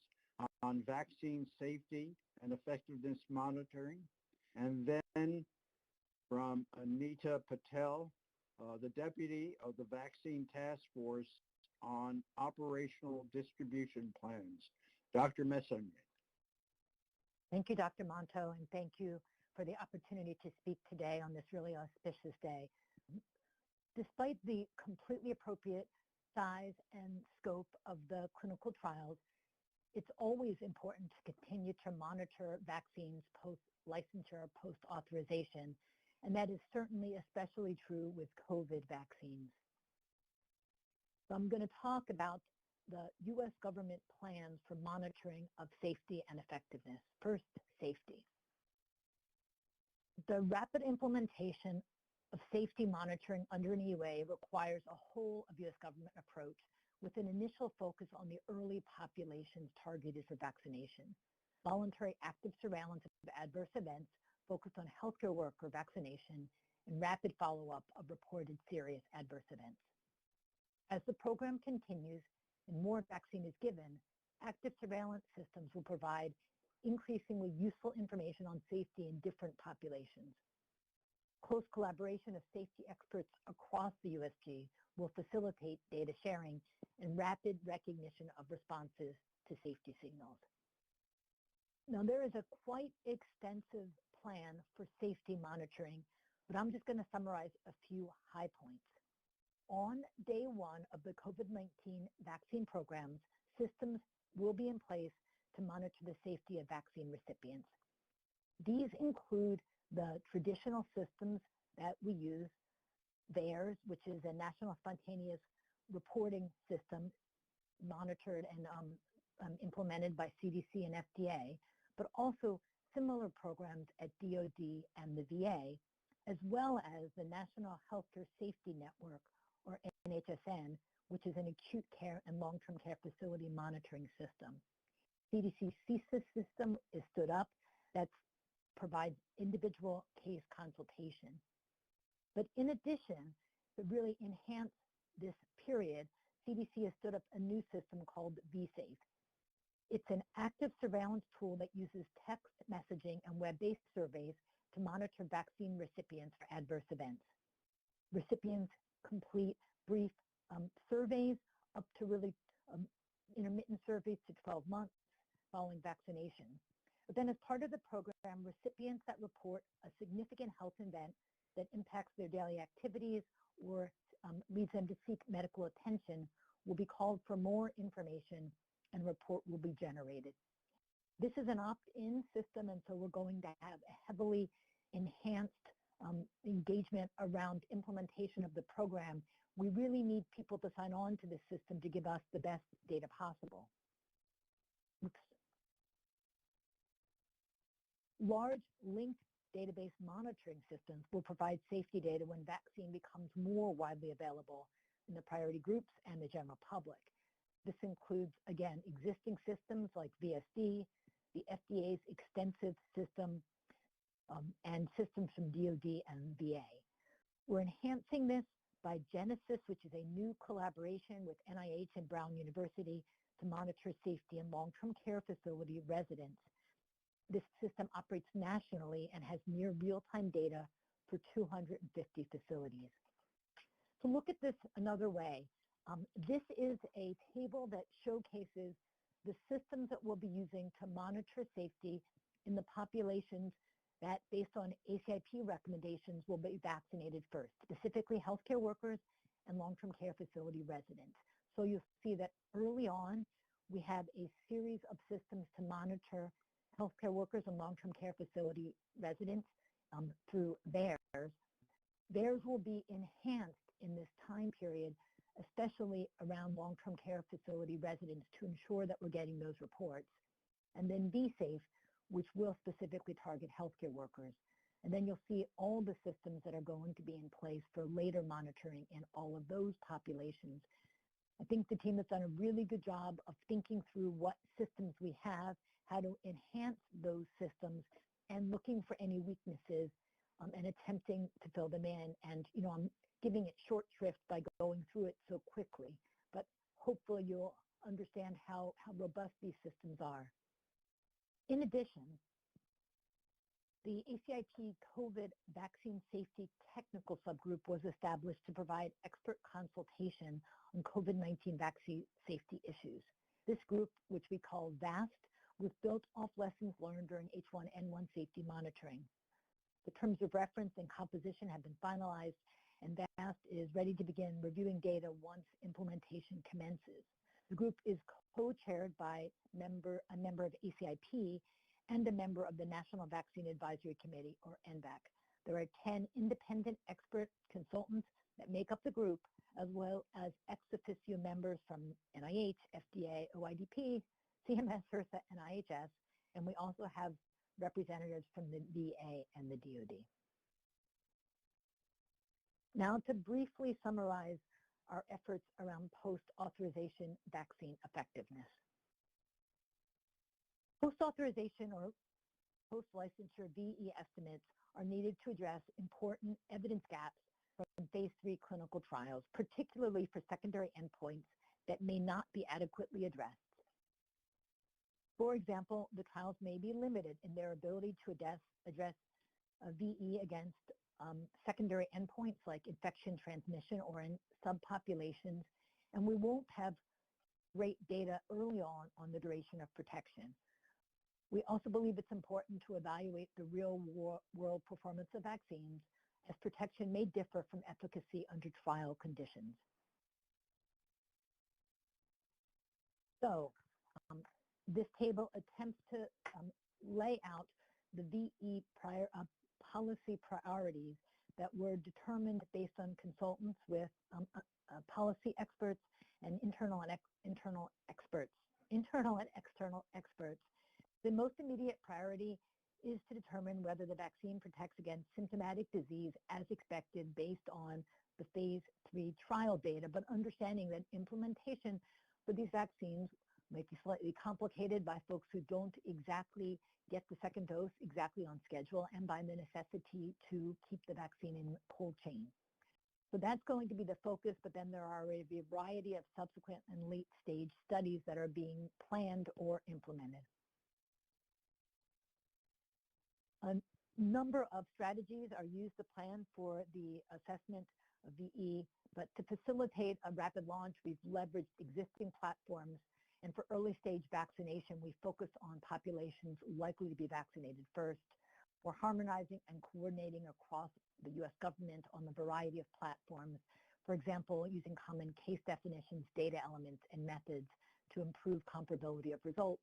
on vaccine safety and effectiveness monitoring. And then from Anita Patel, the Deputy of the Vaccine Task Force on Operational Distribution Plans. Dr. Messonnier. Thank you, Dr. Monto, and thank you for the opportunity to speak today on this really auspicious day. Despite the completely appropriate size and scope of the clinical trials, it's always important to continue to monitor vaccines post-licensure, post-authorization, and that is certainly especially true with COVID vaccines. So I'm going to talk about the U.S. government plans for monitoring of safety and effectiveness. First, safety. The rapid implementation of safety monitoring under an EUA requires a whole of U.S. government approach with an initial focus on the early populations targeted for vaccination. Voluntary active surveillance of adverse events focused on healthcare worker vaccination and rapid follow-up of reported serious adverse events. As the program continues and more vaccine is given, active surveillance systems will provide increasingly useful information on safety in different populations. Close collaboration of safety experts across the USG will facilitate data sharing and rapid recognition of responses to safety signals. Now, there is a quite extensive plan for safety monitoring, but I'm just going to summarize a few high points. On day one of the COVID-19 vaccine programs, systems will be in place to monitor the safety of vaccine recipients. These include the traditional systems that we use, VAERS, which is a National Spontaneous Reporting System monitored and implemented by CDC and FDA, but also similar programs at DoD and the VA, as well as the National Healthcare Safety Network, or NHSN, which is an acute care and long-term care facility monitoring system. CDC CSIS system is stood up that provides individual case consultation. But in addition, to really enhance this period, CDC has stood up a new system called vSafe. It's an active surveillance tool that uses text messaging and web-based surveys to monitor vaccine recipients for adverse events. Recipients complete brief surveys up to really intermittent surveys to 12 months following vaccination. But then as part of the program, recipients that report a significant health event that impacts their daily activities or leads them to seek medical attention will be called for more information and a report will be generated. This is an opt-in system, and so we're going to have a heavily enhanced engagement around implementation of the program. We really need people to sign on to this system to give us the best data possible. Oops. Large linked database monitoring systems will provide safety data when vaccine becomes more widely available in the priority groups and the general public. This includes, again, existing systems like VSD, the FDA's extensive system, and systems from DoD and VA. We're enhancing this by Genesis, which is a new collaboration with NIH and Brown University to monitor safety in long-term care facility residents. This system operates nationally and has near real-time data for 250 facilities. To look at this another way, this is a table that showcases the systems that we'll be using to monitor safety in the populations that, based on ACIP recommendations, will be vaccinated first, specifically healthcare workers and long-term care facility residents. So you'll see that early on, we have a series of systems to monitor healthcare workers and long-term care facility residents through VAERS. VAERS will be enhanced in this time period especially around long-term care facility residents, to ensure that we're getting those reports. And then Be Safe, which will specifically target healthcare workers. And then you'll see all the systems that are going to be in place for later monitoring in all of those populations. I think the team has done a really good job of thinking through what systems we have, how to enhance those systems, and looking for any weaknesses and attempting to fill them in. And, you know, I'm giving it short shrift by going through it so quickly, but hopefully you'll understand how robust these systems are. In addition, the ACIP COVID Vaccine Safety Technical Subgroup was established to provide expert consultation on COVID-19 vaccine safety issues. This group, which we call VAST, was built off lessons learned during H1N1 safety monitoring. The terms of reference and composition have been finalized, and VAST is ready to begin reviewing data once implementation commences. The group is co-chaired by a member of ACIP and a member of the National Vaccine Advisory Committee, or NVAC. There are 10 independent expert consultants that make up the group, as well as ex officio members from NIH, FDA, OIDP, CMS, HRSA, and IHS, and we also have representatives from the VA and the DoD. Now, to briefly summarize our efforts around post-authorization vaccine effectiveness. Post-authorization or post-licensure VE estimates are needed to address important evidence gaps from phase 3 clinical trials, particularly for secondary endpoints that may not be adequately addressed. For example, the trials may be limited in their ability to address VE against secondary endpoints like infection transmission or in subpopulations, and we won't have great data early on the duration of protection. We also believe it's important to evaluate the real-world performance of vaccines, as protection may differ from efficacy under trial conditions. So, this table attempts to lay out the VE policy priorities that were determined based on consultants with policy experts and internal and external experts. The most immediate priority is to determine whether the vaccine protects against symptomatic disease as expected based on the phase 3 trial data, but understanding that implementation for these vaccines might be slightly complicated by folks who don't exactly get the second dose exactly on schedule and by the necessity to keep the vaccine in cold chain. So that's going to be the focus, but then there are a variety of subsequent and late stage studies that are being planned or implemented. A number of strategies are used to plan for the assessment of VE, but to facilitate a rapid launch, we've leveraged existing platforms. And for early stage vaccination, we focus on populations likely to be vaccinated first. We're harmonizing and coordinating across the U.S. government on a variety of platforms, for example, using common case definitions, data elements, and methods to improve comparability of results.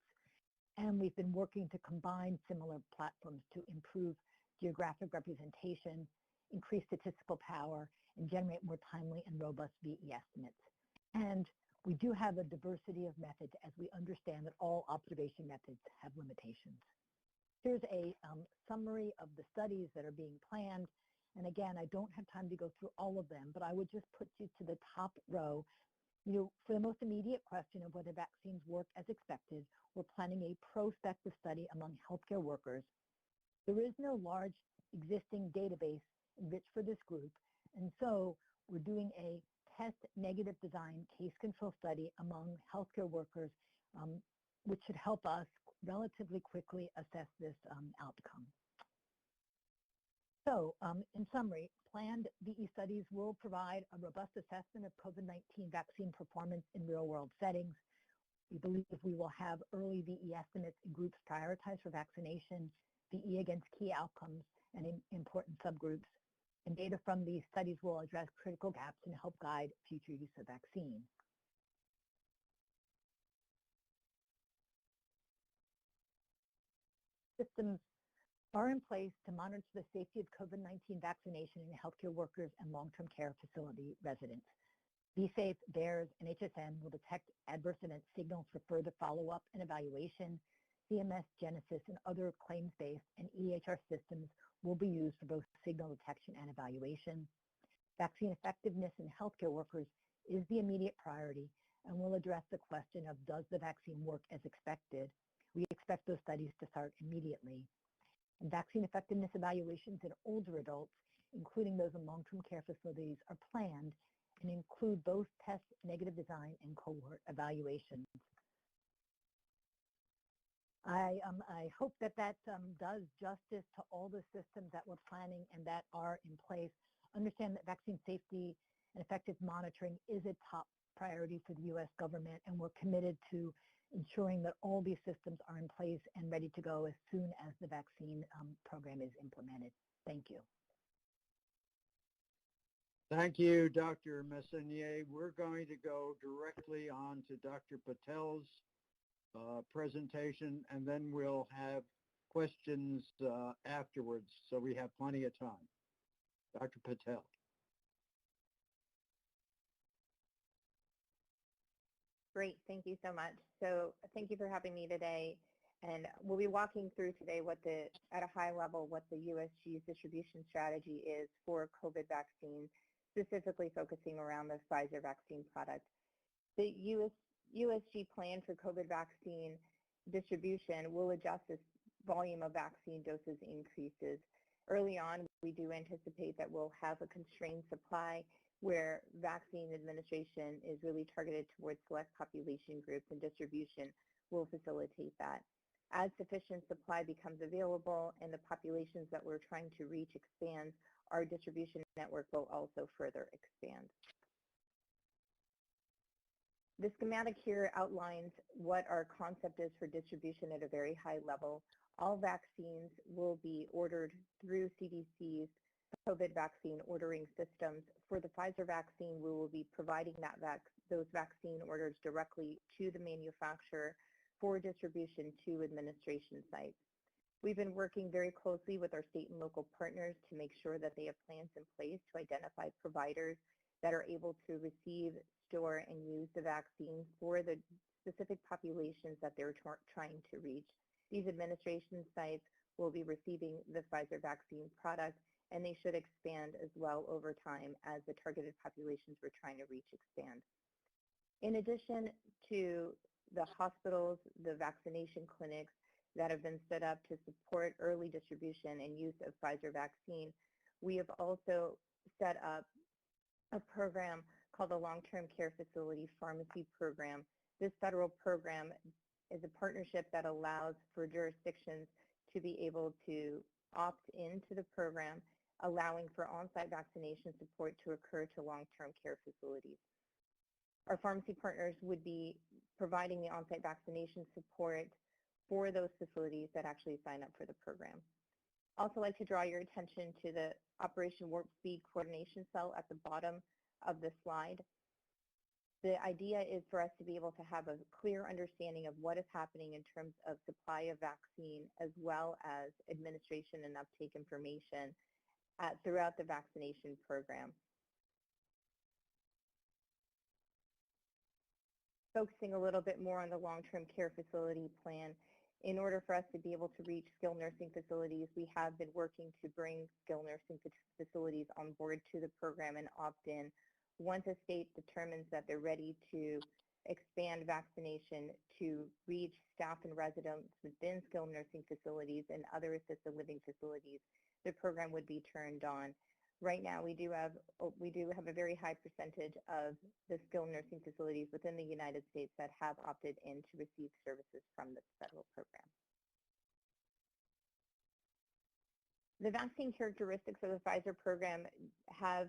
And we've been working to combine similar platforms to improve geographic representation, increase statistical power, and generate more timely and robust VE estimates. And we do have a diversity of methods as we understand that all observation methods have limitations. Here's a summary of the studies that are being planned. And again, I don't have time to go through all of them, but I would just put you to the top row. You know, for the most immediate question of whether vaccines work as expected, we're planning a prospective study among healthcare workers. There is no large existing database enriched for this group, and so we're doing a test negative design case control study among healthcare workers, which should help us relatively quickly assess this outcome. So in summary, planned VE studies will provide a robust assessment of COVID-19 vaccine performance in real-world settings. We believe we will have early VE estimates in groups prioritized for vaccination, VE against key outcomes, and important subgroups. And data from these studies will address critical gaps and help guide future use of vaccine. Systems are in place to monitor the safety of COVID-19 vaccination in healthcare workers and long-term care facility residents. BSAFE, VAERS, and HSN will detect adverse event signals for further follow-up and evaluation. CMS, Genesis, and other claims-based and EHR systems will be used for both signal detection and evaluation. Vaccine effectiveness in healthcare workers is the immediate priority and will address the question of does the vaccine work as expected. We expect those studies to start immediately. And vaccine effectiveness evaluations in older adults, including those in long-term care facilities, are planned and include both test negative design and cohort evaluations. I hope that does justice to all the systems that we're planning and that are in place. Understand that vaccine safety and effective monitoring is a top priority for the U.S. government, and we're committed to ensuring that all these systems are in place and ready to go as soon as the vaccine program is implemented. Thank you. Thank you, Dr. Messonnier. We're going to go directly on to Dr. Patel's presentation, and then we'll have questions afterwards, so we have plenty of time. Dr. Patel. Great, thank you so much. So thank you for having me today. And we'll be walking through today at a high level, what the USG's distribution strategy is for COVID vaccines, specifically focusing around the Pfizer vaccine product. The USG plan for COVID vaccine distribution will adjust as volume of vaccine doses increases. Early on, we do anticipate that we'll have a constrained supply where vaccine administration is really targeted towards select population groups, and distribution will facilitate that. As sufficient supply becomes available and the populations that we're trying to reach expands, our distribution network will also further expand. The schematic here outlines what our concept is for distribution at a very high level. All vaccines will be ordered through CDC's COVID vaccine ordering systems. For the Pfizer vaccine, we will be providing those vaccine orders directly to the manufacturer for distribution to administration sites. We've been working very closely with our state and local partners to make sure that they have plans in place to identify providers that are able to receive, store, and use the vaccine for the specific populations that they're trying to reach. These administration sites will be receiving the Pfizer vaccine product, and they should expand as well over time as the targeted populations we're trying to reach expand. In addition to the hospitals, the vaccination clinics that have been set up to support early distribution and use of Pfizer vaccine, we have also set up a program called the Long-Term Care Facility Pharmacy Program. This federal program is a partnership that allows for jurisdictions to be able to opt into the program, allowing for on-site vaccination support to occur to long-term care facilities. Our pharmacy partners would be providing the on-site vaccination support for those facilities that actually sign up for the program. Also like to draw your attention to the Operation Warp Speed Coordination Cell at the bottom of the slide. The idea is for us to be able to have a clear understanding of what is happening in terms of supply of vaccine, as well as administration and uptake information throughout the vaccination program. Focusing a little bit more on the long-term care facility plan, in order for us to be able to reach skilled nursing facilities, we have been working to bring skilled nursing facilities on board to the program and opt in. Once a state determines that they're ready to expand vaccination to reach staff and residents within skilled nursing facilities and other assisted living facilities, the program would be turned on. Right now, we do have a very high percentage of the skilled nursing facilities within the United States that have opted in to receive services from this federal program. The vaccine characteristics of the Pfizer program are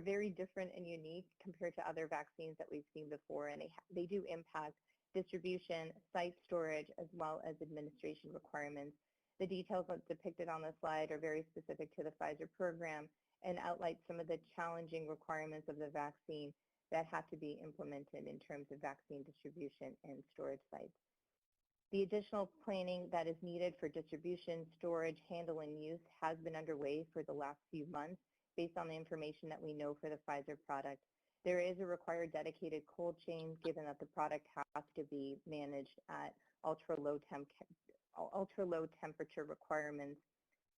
very different and unique compared to other vaccines that we've seen before, and they do impact distribution, site storage, as well as administration requirements. The details depicted on the slide are very specific to the Pfizer program and outline some of the challenging requirements of the vaccine that have to be implemented in terms of vaccine distribution and storage sites. The additional planning that is needed for distribution, storage, handle, and use has been underway for the last few months based on the information that we know for the Pfizer product. There is a required dedicated cold chain given that the product has to be managed at ultra-low temperature requirements.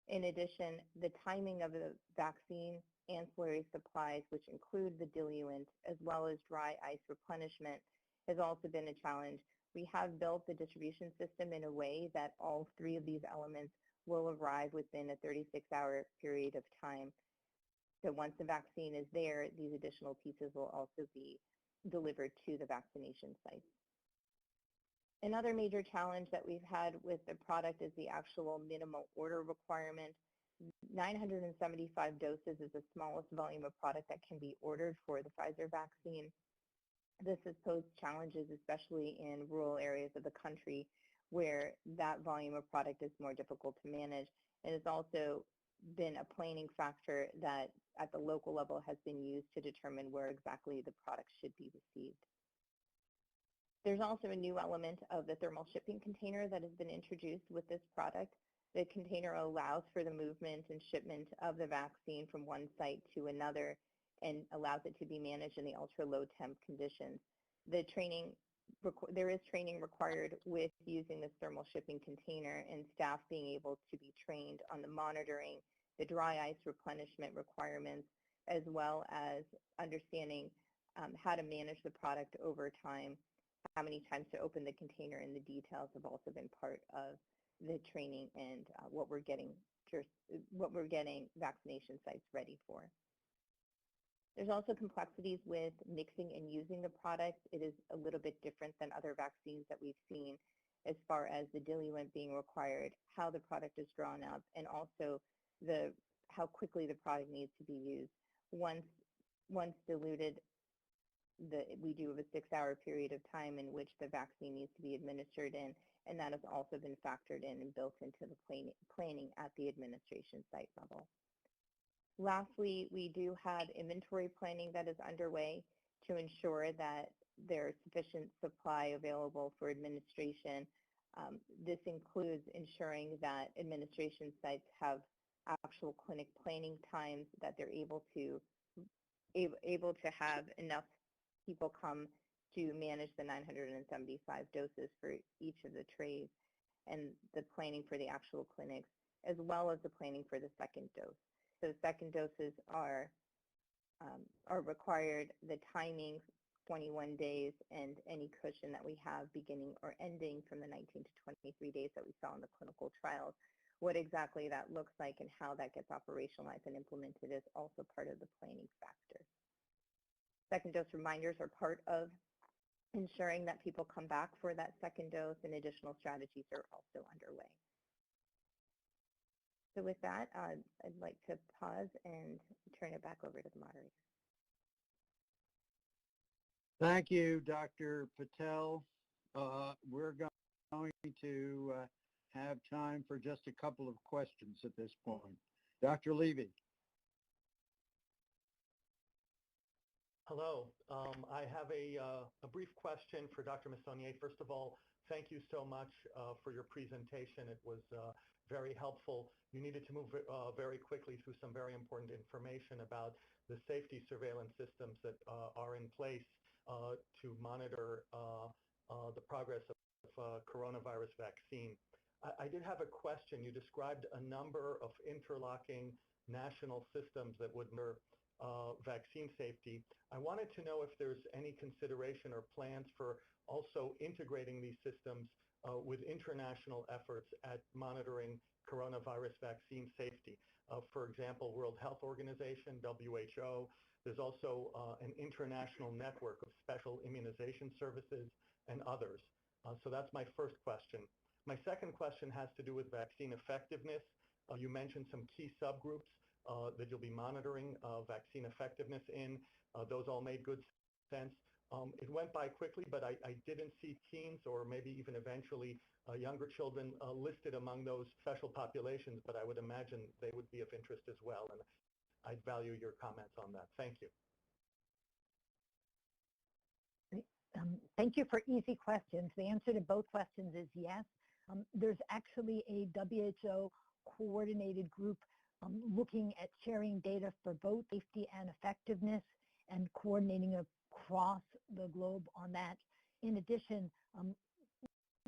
In addition, the timing of the vaccine ancillary supplies, which include the diluent as well as dry ice replenishment, has also been a challenge. We have built the distribution system in a way that all three of these elements will arrive within a 36-hour period of time. So once the vaccine is there, these additional pieces will also be delivered to the vaccination site. Another major challenge that we've had with the product is the actual minimal order requirement. 975 doses is the smallest volume of product that can be ordered for the Pfizer vaccine. This has posed challenges, especially in rural areas of the country where that volume of product is more difficult to manage. And it's also been a planning factor that at the local level has been used to determine where exactly the product should be received. There's also a new element of the thermal shipping container that has been introduced with this product. The container allows for the movement and shipment of the vaccine from one site to another and allows it to be managed in the ultra-low temp conditions. There is training required with using this thermal shipping container and staff being able to be trained on the monitoring, the dry ice replenishment requirements, as well as understanding how to manage the product over time, how many times to open the container, and the details have also been part of the training and what we're getting vaccination sites ready for. There's also complexities with mixing and using the product. It is a little bit different than other vaccines that we've seen as far as the diluent being required, how the product is drawn up, and also how quickly the product needs to be used. Once diluted, we do have a 6-hour period of time in which the vaccine needs to be administered in, and that has also been factored in and built into the planning at the administration site level. Lastly, we do have inventory planning that is underway to ensure that there's sufficient supply available for administration. This includes ensuring that administration sites have actual clinic planning times, that they're able to have enough people come to manage the 975 doses for each of the trays, and the planning for the actual clinics, as well as the planning for the second dose. So second doses are required, the timing, 21 days, and any cushion that we have beginning or ending from the 19 to 23 days that we saw in the clinical trials. What exactly that looks like and how that gets operationalized and implemented is also part of the planning factor. Second dose reminders are part of ensuring that people come back for that second dose, and additional strategies are also underway. So with that, I'd like to pause and turn it back over to the moderator. Thank you, Dr. Patel. We're going to have time for just a couple of questions at this point. Dr. Levy. Hello. I have a brief question for Dr. Messonnier. First of all, thank you so much for your presentation. It was very helpful. You needed to move very quickly through some very important information about the safety surveillance systems that are in place to monitor the progress of coronavirus vaccine. I did have a question. You described a number of interlocking national systems that would measure vaccine safety. I wanted to know if there's any consideration or plans for also integrating these systems with international efforts at monitoring coronavirus vaccine safety. For example, World Health Organization, WHO. There's also an international network of special immunization services and others. So that's my first question. My second question has to do with vaccine effectiveness. You mentioned some key subgroups that you'll be monitoring vaccine effectiveness in. Those all made good sense. It went by quickly, but I didn't see teens or maybe even eventually younger children listed among those special populations, but I would imagine they would be of interest as well, and I'd value your comments on that. Thank you. Thank you for easy questions. The answer to both questions is yes. There's actually a WHO coordinated group looking at sharing data for both safety and effectiveness and coordinating across the globe on that. In addition,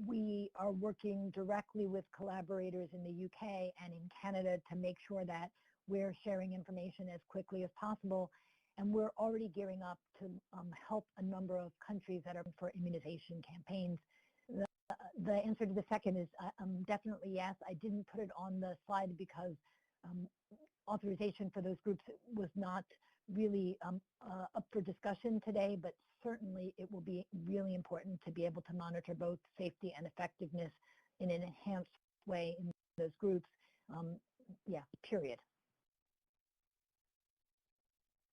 we are working directly with collaborators in the UK and in Canada to make sure that we're sharing information as quickly as possible. And we're already gearing up to help a number of countries that are for immunization campaigns. The answer to the second is definitely yes. I didn't put it on the slide because authorization for those groups was not really up for discussion today, but certainly it will be really important to be able to monitor both safety and effectiveness in an enhanced way in those groups. Yeah, period.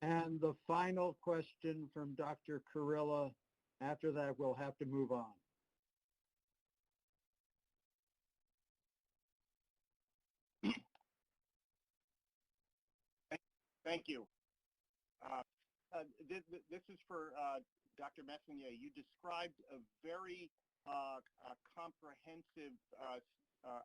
And the final question from Dr. Kurilla. After that, we'll have to move on. Thank you. This is for Dr. Messonnier. You described a very comprehensive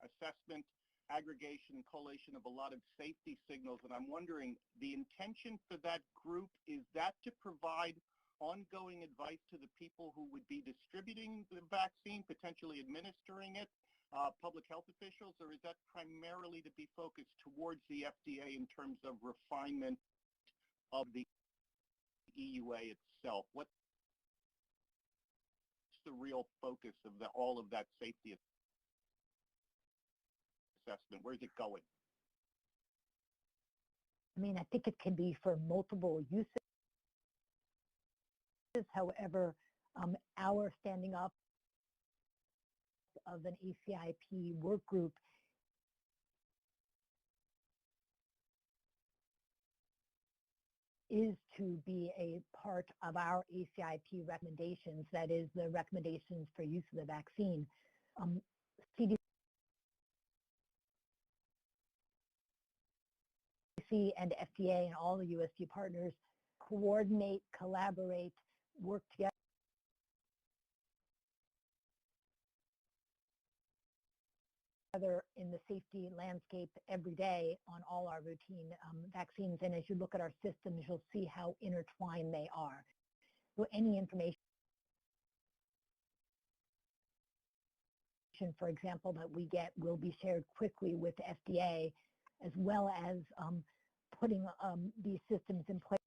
assessment, aggregation, and collation of a lot of safety signals, and I'm wondering, the intention for that group, is that to provide ongoing advice to the people who would be distributing the vaccine, potentially administering it, public health officials, or is that primarily to be focused towards the FDA in terms of refinement of the EUA itself? What's the real focus of all of that safety assessment? Where's it going? I mean, I think it can be for multiple uses. However, our standing up of an ACIP work group is to be a part of our ACIP recommendations, that is the recommendations for use of the vaccine. CDC and FDA and all the USG partners coordinate, collaborate, work together in the safety landscape every day on all our routine vaccines. And as you look at our systems, you'll see how intertwined they are. So any information, for example, that we get will be shared quickly with the FDA, as well as putting these systems in place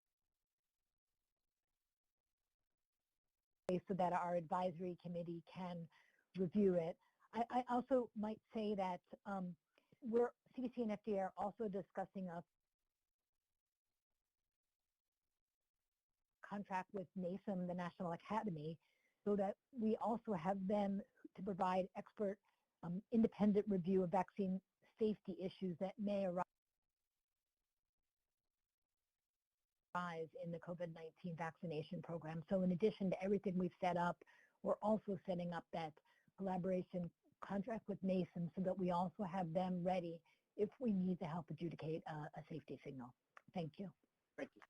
so that our advisory committee can review it. I also might say that CDC and FDA are also discussing a contract with NASEM, the National Academy, so that we also have them to provide expert independent review of vaccine safety issues that may arise in the COVID-19 vaccination program. So in addition to everything we've set up, we're also setting up that collaboration contract with NASEM so that we also have them ready if we need to help adjudicate a safety signal. Thank you. Thank you.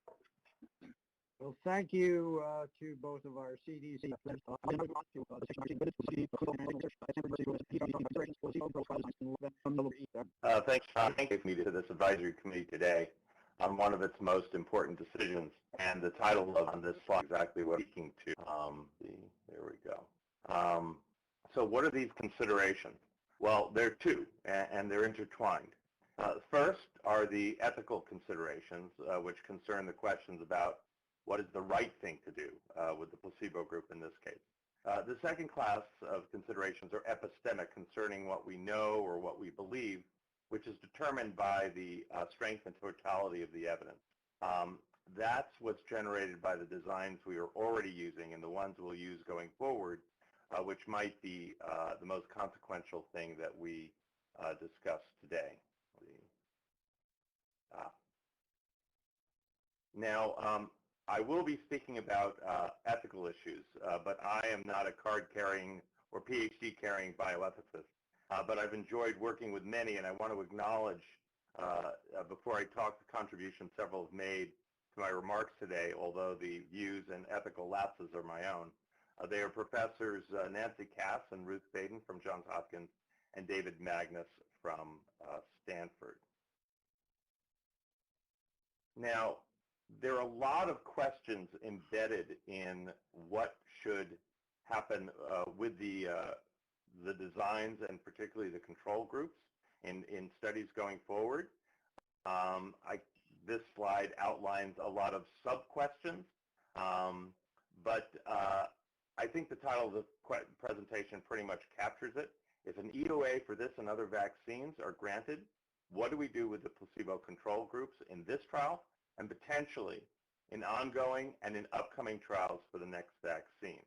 Well, thank you to both of our CDC. Thank you to this advisory committee today on one of its most important decisions, and the title of this slide is exactly what I'm speaking to. There we go. So what are these considerations? Well, there are two, and they're intertwined. First are the ethical considerations, which concern the questions about what is the right thing to do with the placebo group in this case. The second class of considerations are epistemic, concerning what we know or what we believe, which is determined by the strength and totality of the evidence. That's what's generated by the designs we are already using and the ones we'll use going forward, which might be the most consequential thing that we discuss today. Now, I will be speaking about ethical issues, but I am not a card-carrying or PhD-carrying bioethicist. But I've enjoyed working with many, and I want to acknowledge, before I talk, the contribution several have made to my remarks today, although the views and ethical lapses are my own. They are Professors Nancy Cass and Ruth Baden from Johns Hopkins and David Magnus from Stanford. Now, there are a lot of questions embedded in what should happen with the designs and particularly the control groups in studies going forward. This slide outlines a lot of sub-questions, but I think the title of the presentation pretty much captures it. If an EUA for this and other vaccines are granted, what do we do with the placebo control groups in this trial and potentially in ongoing and in upcoming trials for the next vaccine?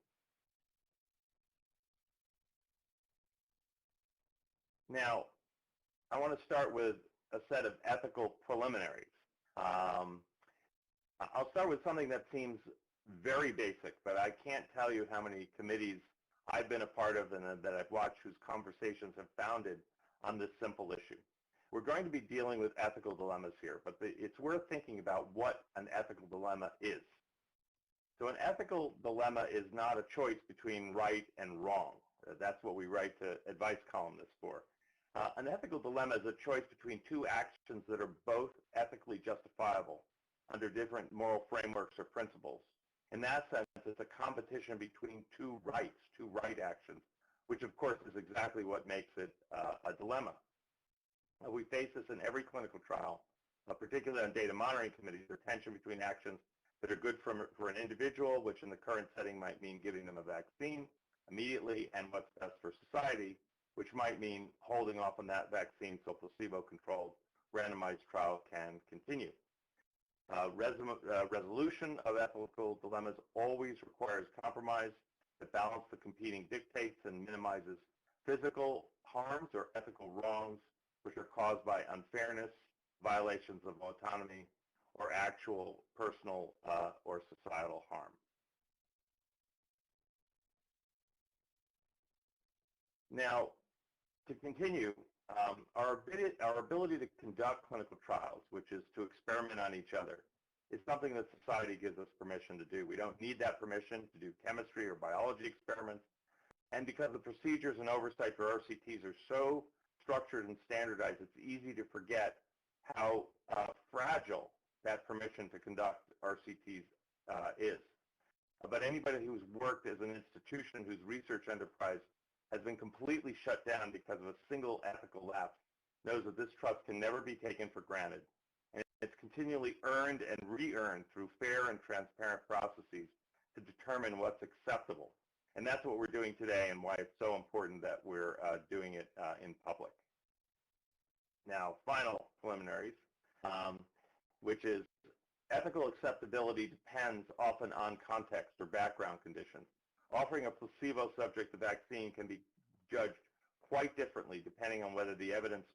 Now, I want to start with a set of ethical preliminaries. I'll start with something that seems very basic, but I can't tell you how many committees I've been a part of and that I've watched whose conversations have founded on this simple issue. We're going to be dealing with ethical dilemmas here, but it's worth thinking about what an ethical dilemma is. So an ethical dilemma is not a choice between right and wrong. That's what we write to advice columnists for. An ethical dilemma is a choice between two actions that are both ethically justifiable under different moral frameworks or principles. In that sense, it's a competition between two right actions, which of course is exactly what makes it a dilemma. We face this in every clinical trial, particularly on data monitoring committees, the tension between actions that are good for an individual, which in the current setting might mean giving them a vaccine immediately, and what's best for society, which might mean holding off on that vaccine so placebo-controlled randomized trial can continue. Resolution of ethical dilemmas always requires compromise that balances the competing dictates and minimizes physical harms or ethical wrongs which are caused by unfairness, violations of autonomy, or actual personal or societal harm. Now, to continue, our ability to conduct clinical trials, which is to experiment on each other, is something that society gives us permission to do. We don't need that permission to do chemistry or biology experiments. And because the procedures and oversight for RCTs are so structured and standardized, it's easy to forget how fragile that permission to conduct RCTs is. But anybody who's worked as an institution whose research enterprise has been completely shut down because of a single ethical lapse knows that this trust can never be taken for granted. And it's continually earned and re-earned through fair and transparent processes to determine what's acceptable. And that's what we're doing today and why it's so important that we're doing it in public. Now, final preliminaries, which is ethical acceptability depends often on context or background conditions. Offering a placebo subject the vaccine can be judged quite differently depending on whether the evidence,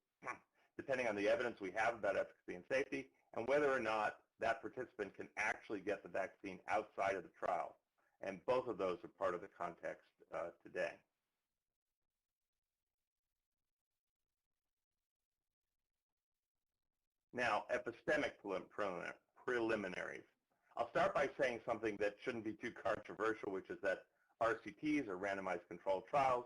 we have about efficacy and safety, and whether or not that participant can actually get the vaccine outside of the trial. And both of those are part of the context today. Now, epistemic preliminaries. I'll start by saying something that shouldn't be too controversial, which is that RCTs, or randomized controlled trials,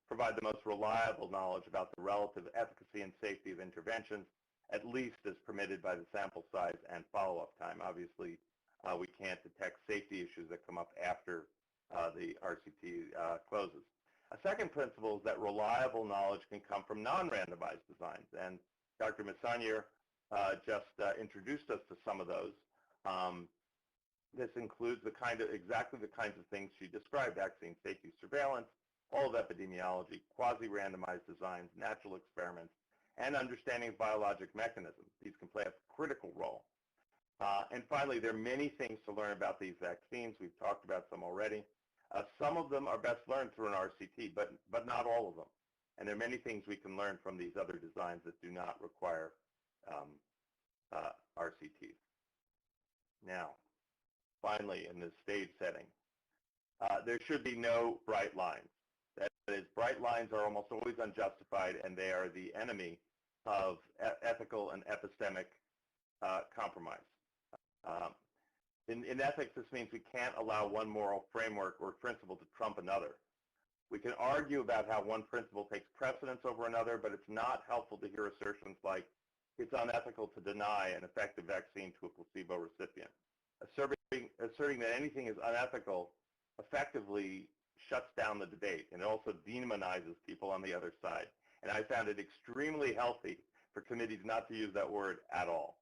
provide the most reliable knowledge about the relative efficacy and safety of interventions, at least as permitted by the sample size and follow-up time. Obviously, we can't detect safety issues that come up after the RCT closes. A second principle is that reliable knowledge can come from non-randomized designs, and Dr. Messonnier just introduced us to some of those. This includes exactly the kinds of things she described: vaccine safety surveillance, all of epidemiology, quasi-randomized designs, natural experiments, and understanding of biologic mechanisms. These can play a critical role. And finally, there are many things to learn about these vaccines. We've talked about some already. Some of them are best learned through an RCT, but not all of them. And there are many things we can learn from these other designs that do not require RCTs. Now, finally, in this stage setting, there should be no bright lines. That is, bright lines are almost always unjustified, and they are the enemy of ethical and epistemic compromise. In ethics, this means we can't allow one moral framework or principle to trump another. We can argue about how one principle takes precedence over another, but it's not helpful to hear assertions like, it's unethical to deny an effective vaccine to a placebo recipient. Asserting that anything is unethical effectively shuts down the debate and also demonizes people on the other side. And I found it extremely healthy for committees not to use that word at all.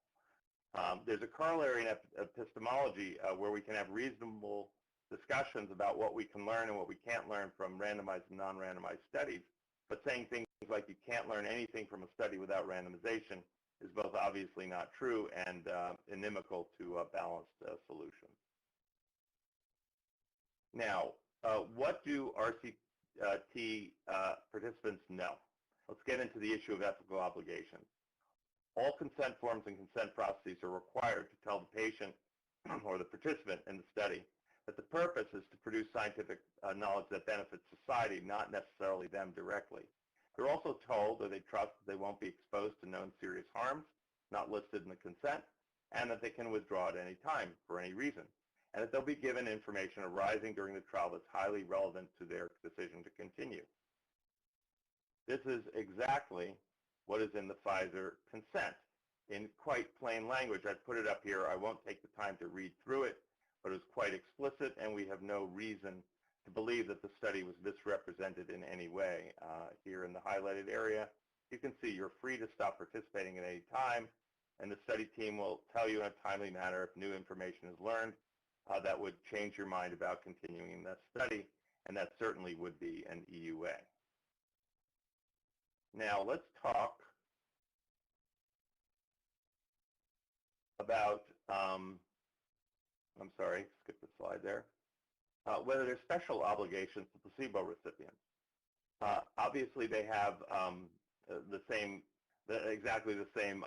There's a corollary in epistemology where we can have reasonable discussions about what we can learn and what we can't learn from randomized and non-randomized studies, but saying things like you can't learn anything from a study without randomization is both obviously not true and inimical to a balanced solution. Now, what do RCT participants know? Let's get into the issue of ethical obligation. All consent forms and consent processes are required to tell the patient or the participant in the study that the purpose is to produce scientific knowledge that benefits society, not necessarily them directly. They're also told that they trust that they won't be exposed to known serious harms not listed in the consent, and that they can withdraw at any time for any reason, and that they'll be given information arising during the trial that's highly relevant to their decision to continue. This is exactly what is in the Pfizer consent. In quite plain language, I've put it up here. I won't take the time to read through it, but it's quite explicit, and we have no reason to believe that the study was misrepresented in any way. Here in the highlighted area, you can see you're free to stop participating at any time, and the study team will tell you in a timely manner if new information is learned that would change your mind about continuing that study, and that certainly would be an EUA. Now let's talk about, I'm sorry, skip the slide there, whether there's special obligations to placebo recipients. Obviously they have exactly the same,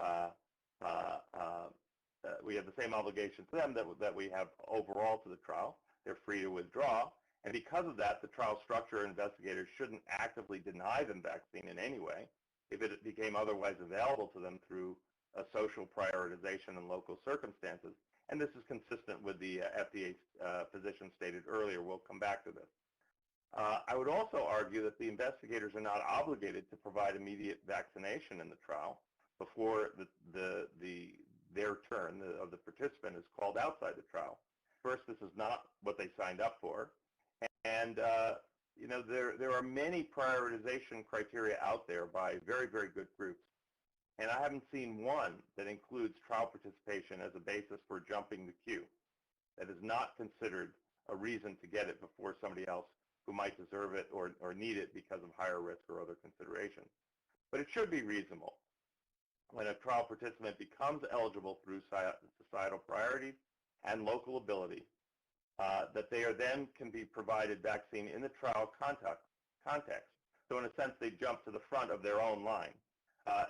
we have the same obligation to them that we have overall to the trial. They're free to withdraw, and because of that, the trial structure investigators shouldn't actively deny them vaccine in any way if it became otherwise available to them through a social prioritization and local circumstances. And this is consistent with the FDA position stated earlier. We'll come back to this. I would also argue that the investigators are not obligated to provide immediate vaccination in the trial before their turn of the participant is called outside the trial. First, this is not what they signed up for, and you know, there are many prioritization criteria out there by very, very good groups, and I haven't seen one that includes trial participation as a basis for jumping the queue. That is not considered a reason to get it before somebody else who might deserve it or need it because of higher risk or other considerations. But it should be reasonable when a trial participant becomes eligible through societal priorities and local ability, that they then can be provided vaccine in the trial context. So in a sense, they jump to the front of their own line.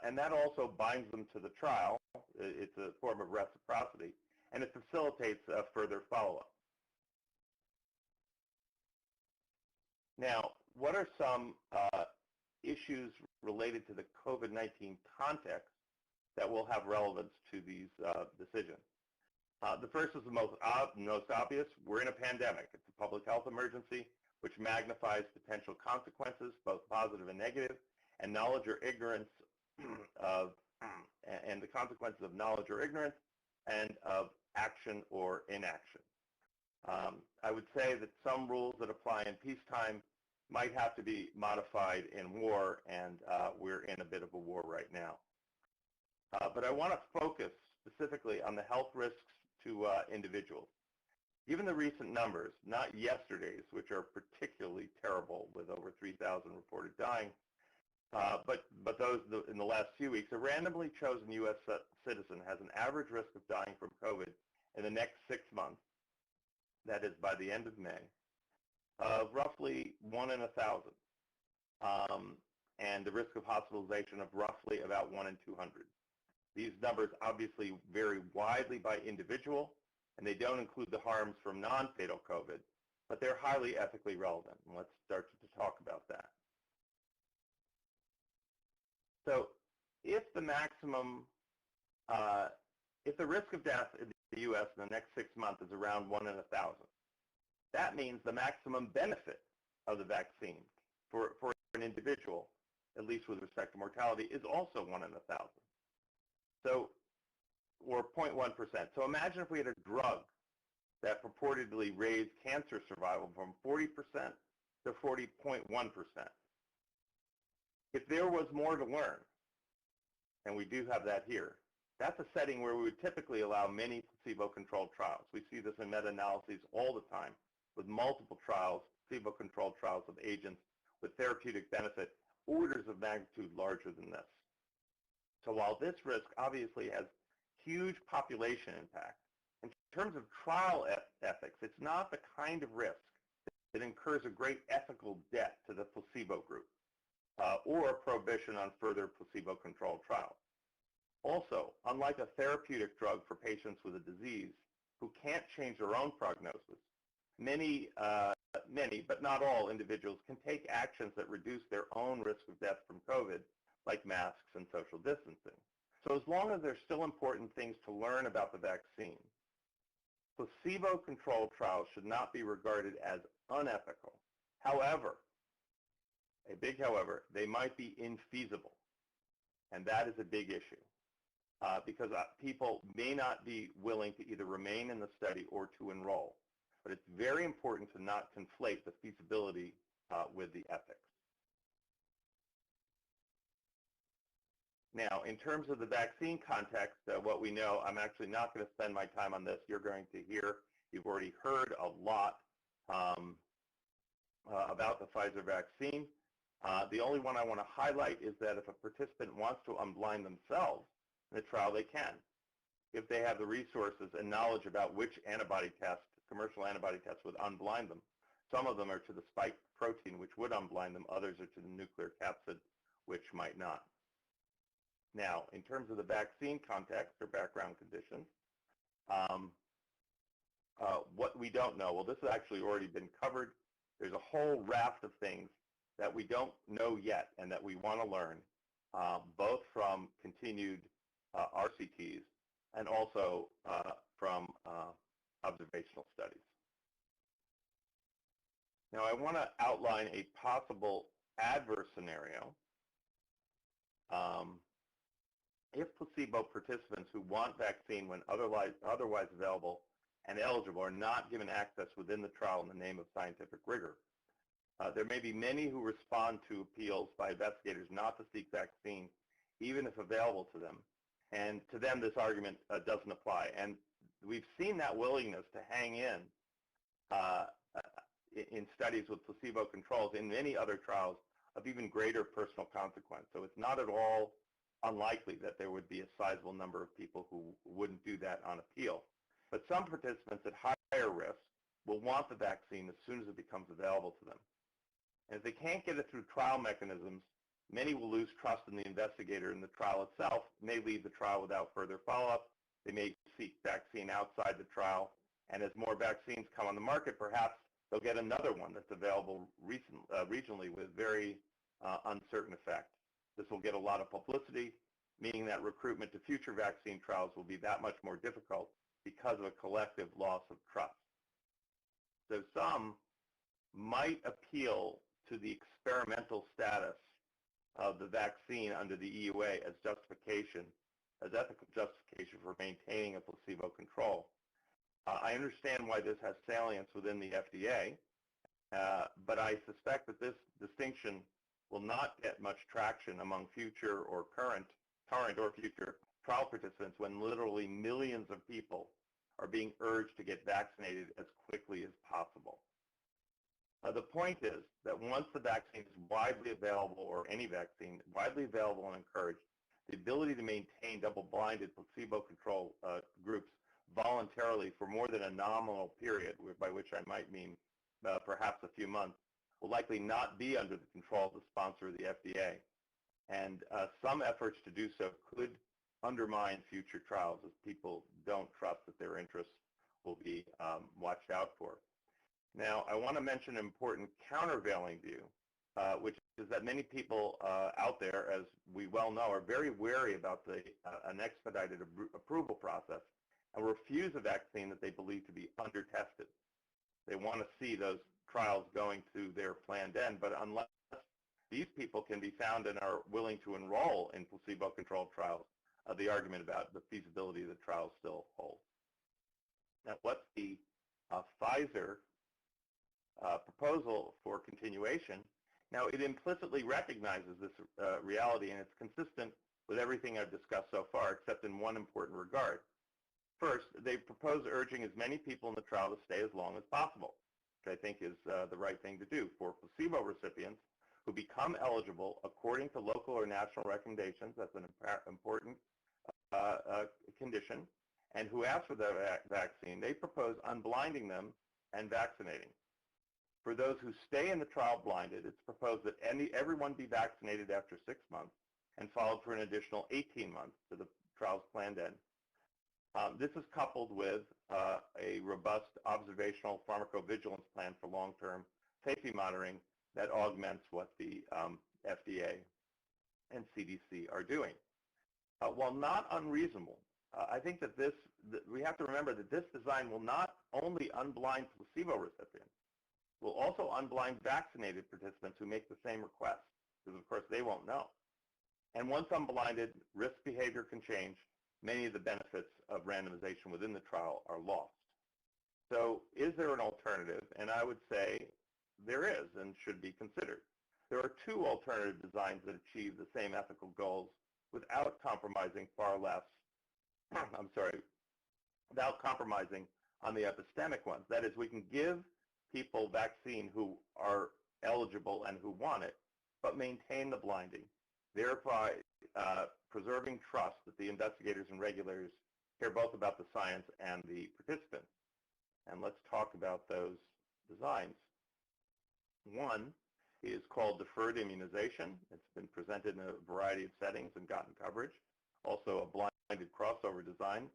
And that also binds them to the trial. It's a form of reciprocity, and it facilitates further follow-up. Now, what are some issues related to the COVID-19 context that will have relevance to these decisions? The first is the most obvious. We're in a pandemic. It's a public health emergency which magnifies potential consequences, both positive and negative, and knowledge or ignorance of, and the consequences of knowledge or ignorance and of action or inaction. I would say that some rules that apply in peacetime might have to be modified in war, and we're in a bit of a war right now. But I want to focus specifically on the health risks to individuals. Given the recent numbers, not yesterday's, which are particularly terrible with over 3,000 reported dying, but those in the last few weeks, a randomly chosen U.S. citizen has an average risk of dying from COVID in the next 6 months, that is by the end of May, of roughly 1 in 1,000, and the risk of hospitalization of roughly about 1 in 200. These numbers obviously vary widely by individual, and they don't include the harms from non-fatal COVID, but they're highly ethically relevant, and let's start to talk about that. So if the maximum, if the risk of death in the U.S. in the next 6 months is around 1 in 1,000, that means the maximum benefit of the vaccine for an individual, at least with respect to mortality, is also 1 in 1,000. So, or 0.1%. So imagine if we had a drug that purportedly raised cancer survival from 40% to 40.1%. If there was more to learn, and we do have that here, that's a setting where we would typically allow many placebo-controlled trials. We see this in meta-analyses all the time with multiple trials, placebo-controlled trials of agents with therapeutic benefit orders of magnitude larger than this. So while this risk obviously has huge population impact, in terms of trial ethics, it's not the kind of risk that incurs a great ethical debt to the placebo group or a prohibition on further placebo-controlled trials. Also, unlike a therapeutic drug for patients with a disease who can't change their own prognosis, many, but not all individuals can take actions that reduce their own risk of death from COVID, like masks and social distancing. So as long as there's still important things to learn about the vaccine, placebo-controlled trials should not be regarded as unethical. However, a big however, they might be infeasible, and that is a big issue because people may not be willing to either remain in the study or to enroll. But it's very important to not conflate the feasibility with the ethics. Now, in terms of the vaccine context, what we know, I'm actually not going to spend my time on this. You're going to hear, you've already heard a lot about the Pfizer vaccine. The only one I want to highlight is that if a participant wants to unblind themselves in the trial, they can, if they have the resources and knowledge about which antibody test, commercial antibody tests, would unblind them. Some of them are to the spike protein, which would unblind them. Others are to the nuclear capsid, which might not. Now, in terms of the vaccine context or background conditions, what we don't know, well, this has actually already been covered. There's a whole raft of things that we don't know yet and that we want to learn, both from continued RCTs and also from observational studies. Now, I want to outline a possible adverse scenario. If placebo participants who want vaccine when otherwise available and eligible are not given access within the trial in the name of scientific rigor, there may be many who respond to appeals by investigators not to seek vaccine, even if available to them. And to them, this argument doesn't apply. And we've seen that willingness to hang in studies with placebo controls in many other trials of even greater personal consequence. So it's not at all unlikely that there would be a sizable number of people who wouldn't do that on appeal. But some participants at higher risk will want the vaccine as soon as it becomes available to them. And if they can't get it through trial mechanisms, many will lose trust in the investigator in the trial itself, may leave the trial without further follow-up. They may seek vaccine outside the trial. And as more vaccines come on the market, perhaps they'll get another one that's available regionally with very uncertain effect. This will get a lot of publicity, meaning that recruitment to future vaccine trials will be that much more difficult because of a collective loss of trust. So some might appeal to the experimental status of the vaccine under the EUA as justification, as ethical justification for maintaining a placebo control. I understand why this has salience within the FDA, but I suspect that this distinction will not get much traction among future or current or future trial participants when literally millions of people are being urged to get vaccinated as quickly as possible. The point is that once the vaccine is widely available, or any vaccine, widely available and encouraged, the ability to maintain double-blinded placebo-controlled groups voluntarily for more than a nominal period, by which I might mean perhaps a few months, will likely not be under the control of the sponsor of the FDA. And some efforts to do so could undermine future trials as people don't trust that their interests will be watched out for. Now, I want to mention an important countervailing view, which is that many people out there, as we well know, are very wary about an expedited approval process and refuse a vaccine that they believe to be under-tested. They want to see those trials going to their planned end, but unless these people can be found and are willing to enroll in placebo-controlled trials, the argument about the feasibility of the trial still holds. Now, what's the Pfizer proposal for continuation? Now, it implicitly recognizes this reality, and it's consistent with everything I've discussed so far, except in one important regard. First, they propose urging as many people in the trial to stay as long as possible, which I think is the right thing to do. For placebo recipients who become eligible according to local or national recommendations, that's an important condition, and who ask for the vaccine, they propose unblinding them and vaccinating. For those who stay in the trial blinded, it's proposed that everyone be vaccinated after 6 months and followed for an additional 18 months to the trial's planned end. This is coupled with a robust observational pharmacovigilance plan for long-term safety monitoring that augments what the FDA and CDC are doing. While not unreasonable, I think that we have to remember that this design will not only unblind placebo recipients, will also unblind vaccinated participants who make the same request, because of course they won't know. And once unblinded, risk behavior can change. Many of the benefits of randomization within the trial are lost. So is there an alternative? And I would say there is and should be considered. There are two alternative designs that achieve the same ethical goals without compromising without compromising on the epistemic ones. That is, we can give people vaccine who are eligible and who want it, but maintain the blinding, thereby preserving trust that the investigators and regulators care both about the science and the participants. And let's talk about those designs. One is called deferred immunization. It's been presented in a variety of settings and gotten coverage. Also a blinded crossover design.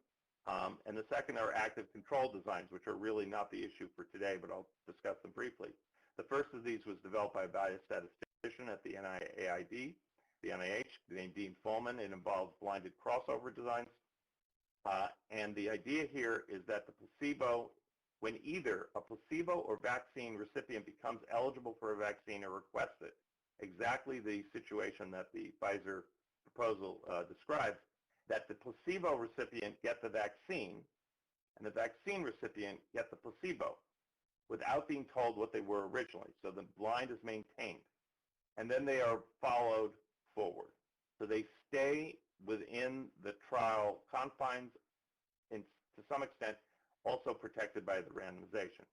And the second are active control designs, which are really not the issue for today, but I'll discuss them briefly. The first of these was developed by a biostatistician at the NIAID, the NIH, named Dean Follman. It involves blinded crossover designs. And the idea here is that the placebo, when either a placebo or vaccine recipient becomes eligible for a vaccine or requests it, exactly the situation that the Pfizer proposal describes, that the placebo recipient get the vaccine and the vaccine recipient get the placebo without being told what they were originally. So the blind is maintained. And then they are followed forward. So they stay within the trial confines and to some extent also protected by the randomization.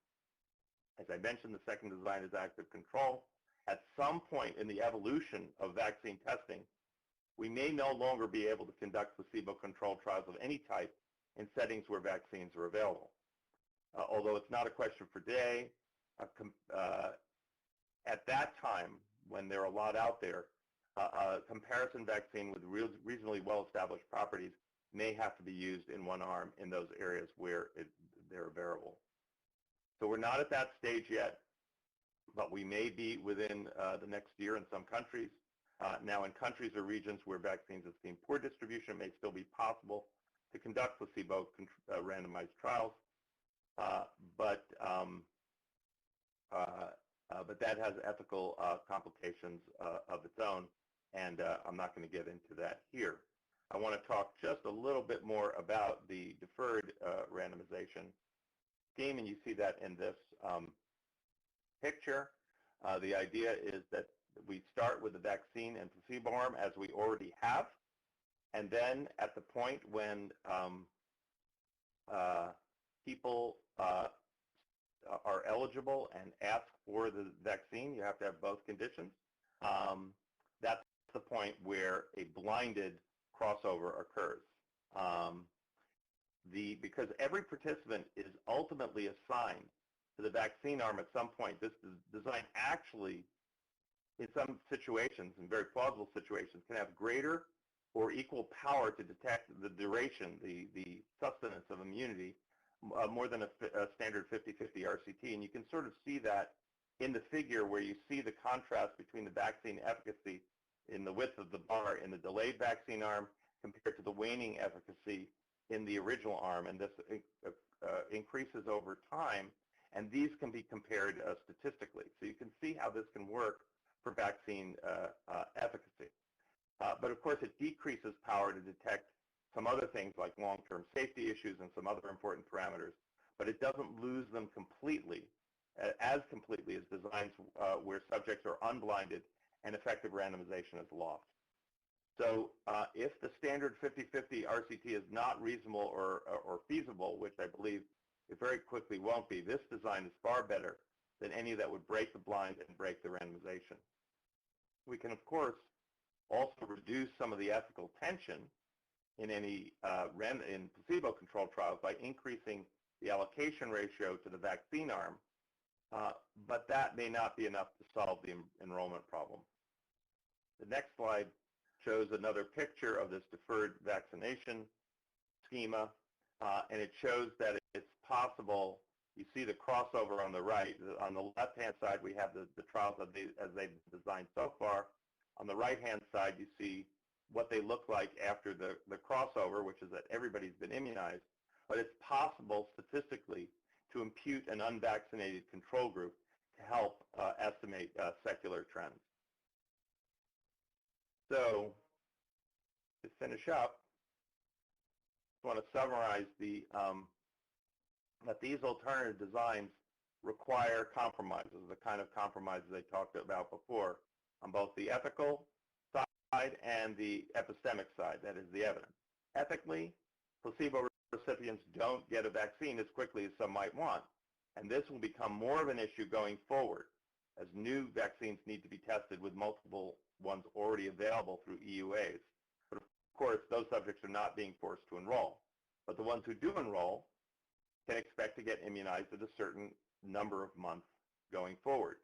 As I mentioned, the second design is active control. At some point in the evolution of vaccine testing, we may no longer be able to conduct placebo-controlled trials of any type in settings where vaccines are available. Although it's not a question for today, at that time, when there are a lot out there, a comparison vaccine with reasonably well-established properties may have to be used in one arm in those areas where they're available. So we're not at that stage yet, but we may be within the next year in some countries. Now, in countries or regions where vaccines have seen poor distribution, it may still be possible to conduct placebo randomized trials, but that has ethical complications of its own, and I'm not going to get into that here. I want to talk just a little bit more about the deferred randomization scheme, and you see that in this picture. The idea is that we start with the vaccine and placebo arm as we already have, and then at the point when people are eligible and ask for the vaccine, you have to have both conditions. That's the point where a blinded crossover occurs. Because every participant is ultimately assigned to the vaccine arm at some point, this design actually, in some situations, in very plausible situations, can have greater or equal power to detect the duration, the sustenance of immunity, more than a standard 50-50 RCT. And you can sort of see that in the figure where you see the contrast between the vaccine efficacy in the width of the bar in the delayed vaccine arm compared to the waning efficacy in the original arm. And this increases over time, and these can be compared statistically. So you can see how this can work for vaccine efficacy. But of course, it decreases power to detect some other things like long-term safety issues and some other important parameters, but it doesn't lose them completely, as completely as designs where subjects are unblinded and effective randomization is lost. So if the standard 50-50 RCT is not reasonable or feasible, which I believe it very quickly won't be, this design is far better than any that would break the blind and break the randomization. We can, of course, also reduce some of the ethical tension in any in placebo-controlled trials by increasing the allocation ratio to the vaccine arm, but that may not be enough to solve the enrollment problem. The next slide shows another picture of this deferred vaccination schema, and it shows that it's possible. You see the crossover on the right. On the left-hand side, we have the trials as they've designed so far. On the right-hand side, you see what they look like after the crossover, which is that everybody's been immunized. But it's possible statistically to impute an unvaccinated control group to help estimate secular trends. So to finish up, I want to summarize that these alternative designs require compromises, the kind of compromises I talked about before, on both the ethical side and the epistemic side, that is the evidence. Ethically, placebo recipients don't get a vaccine as quickly as some might want, and this will become more of an issue going forward as new vaccines need to be tested with multiple ones already available through EUAs. But of course, those subjects are not being forced to enroll. But the ones who do enroll can expect to get immunized at a certain number of months going forward.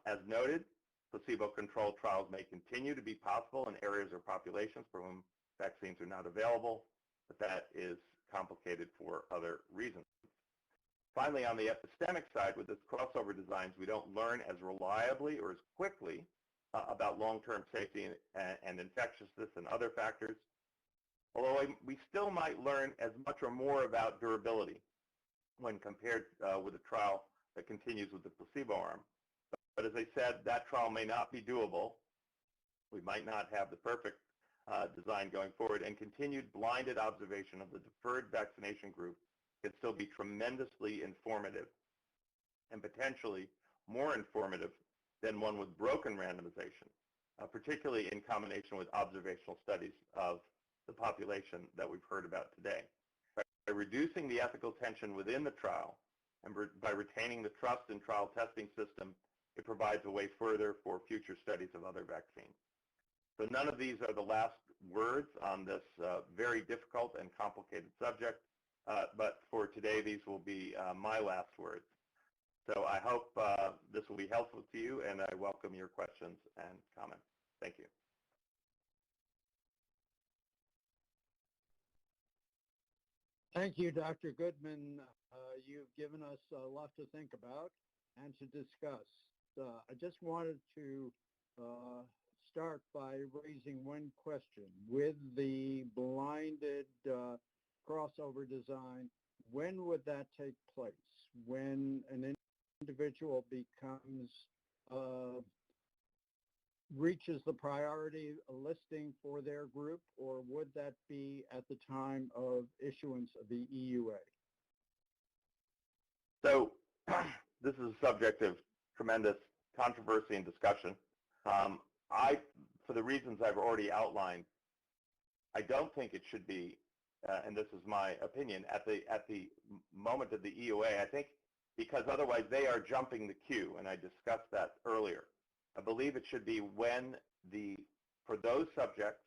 As noted, placebo-controlled trials may continue to be possible in areas or populations for whom vaccines are not available, but that is complicated for other reasons. Finally, on the epistemic side, with this crossover designs, we don't learn as reliably or as quickly about long-term safety and infectiousness and other factors, although we still might learn as much or more about durability when compared with a trial that continues with the placebo arm. But as I said, that trial may not be doable. We might not have the perfect design going forward, and continued blinded observation of the deferred vaccination group can still be tremendously informative and potentially more informative than one with broken randomization, particularly in combination with observational studies of the population that we've heard about today. By reducing the ethical tension within the trial and by retaining the trust in trial testing system, it provides a way further for future studies of other vaccines. So none of these are the last words on this very difficult and complicated subject, but for today, these will be my last words. So I hope this will be helpful to you, and I welcome your questions and comments. Thank you. Thank you, Dr. Goodman. You've given us a lot to think about and to discuss. I just wanted to start by raising one question. With the blinded crossover design, when would that take place? When an individual becomes reaches the priority listing for their group, or would that be at the time of issuance of the EUA? So this is a subject of tremendous controversy and discussion. For the reasons I've already outlined, I don't think it should be, and this is my opinion, at the moment of the EUA. I think because otherwise they are jumping the queue, and I discussed that earlier. I believe it should be when for those subjects,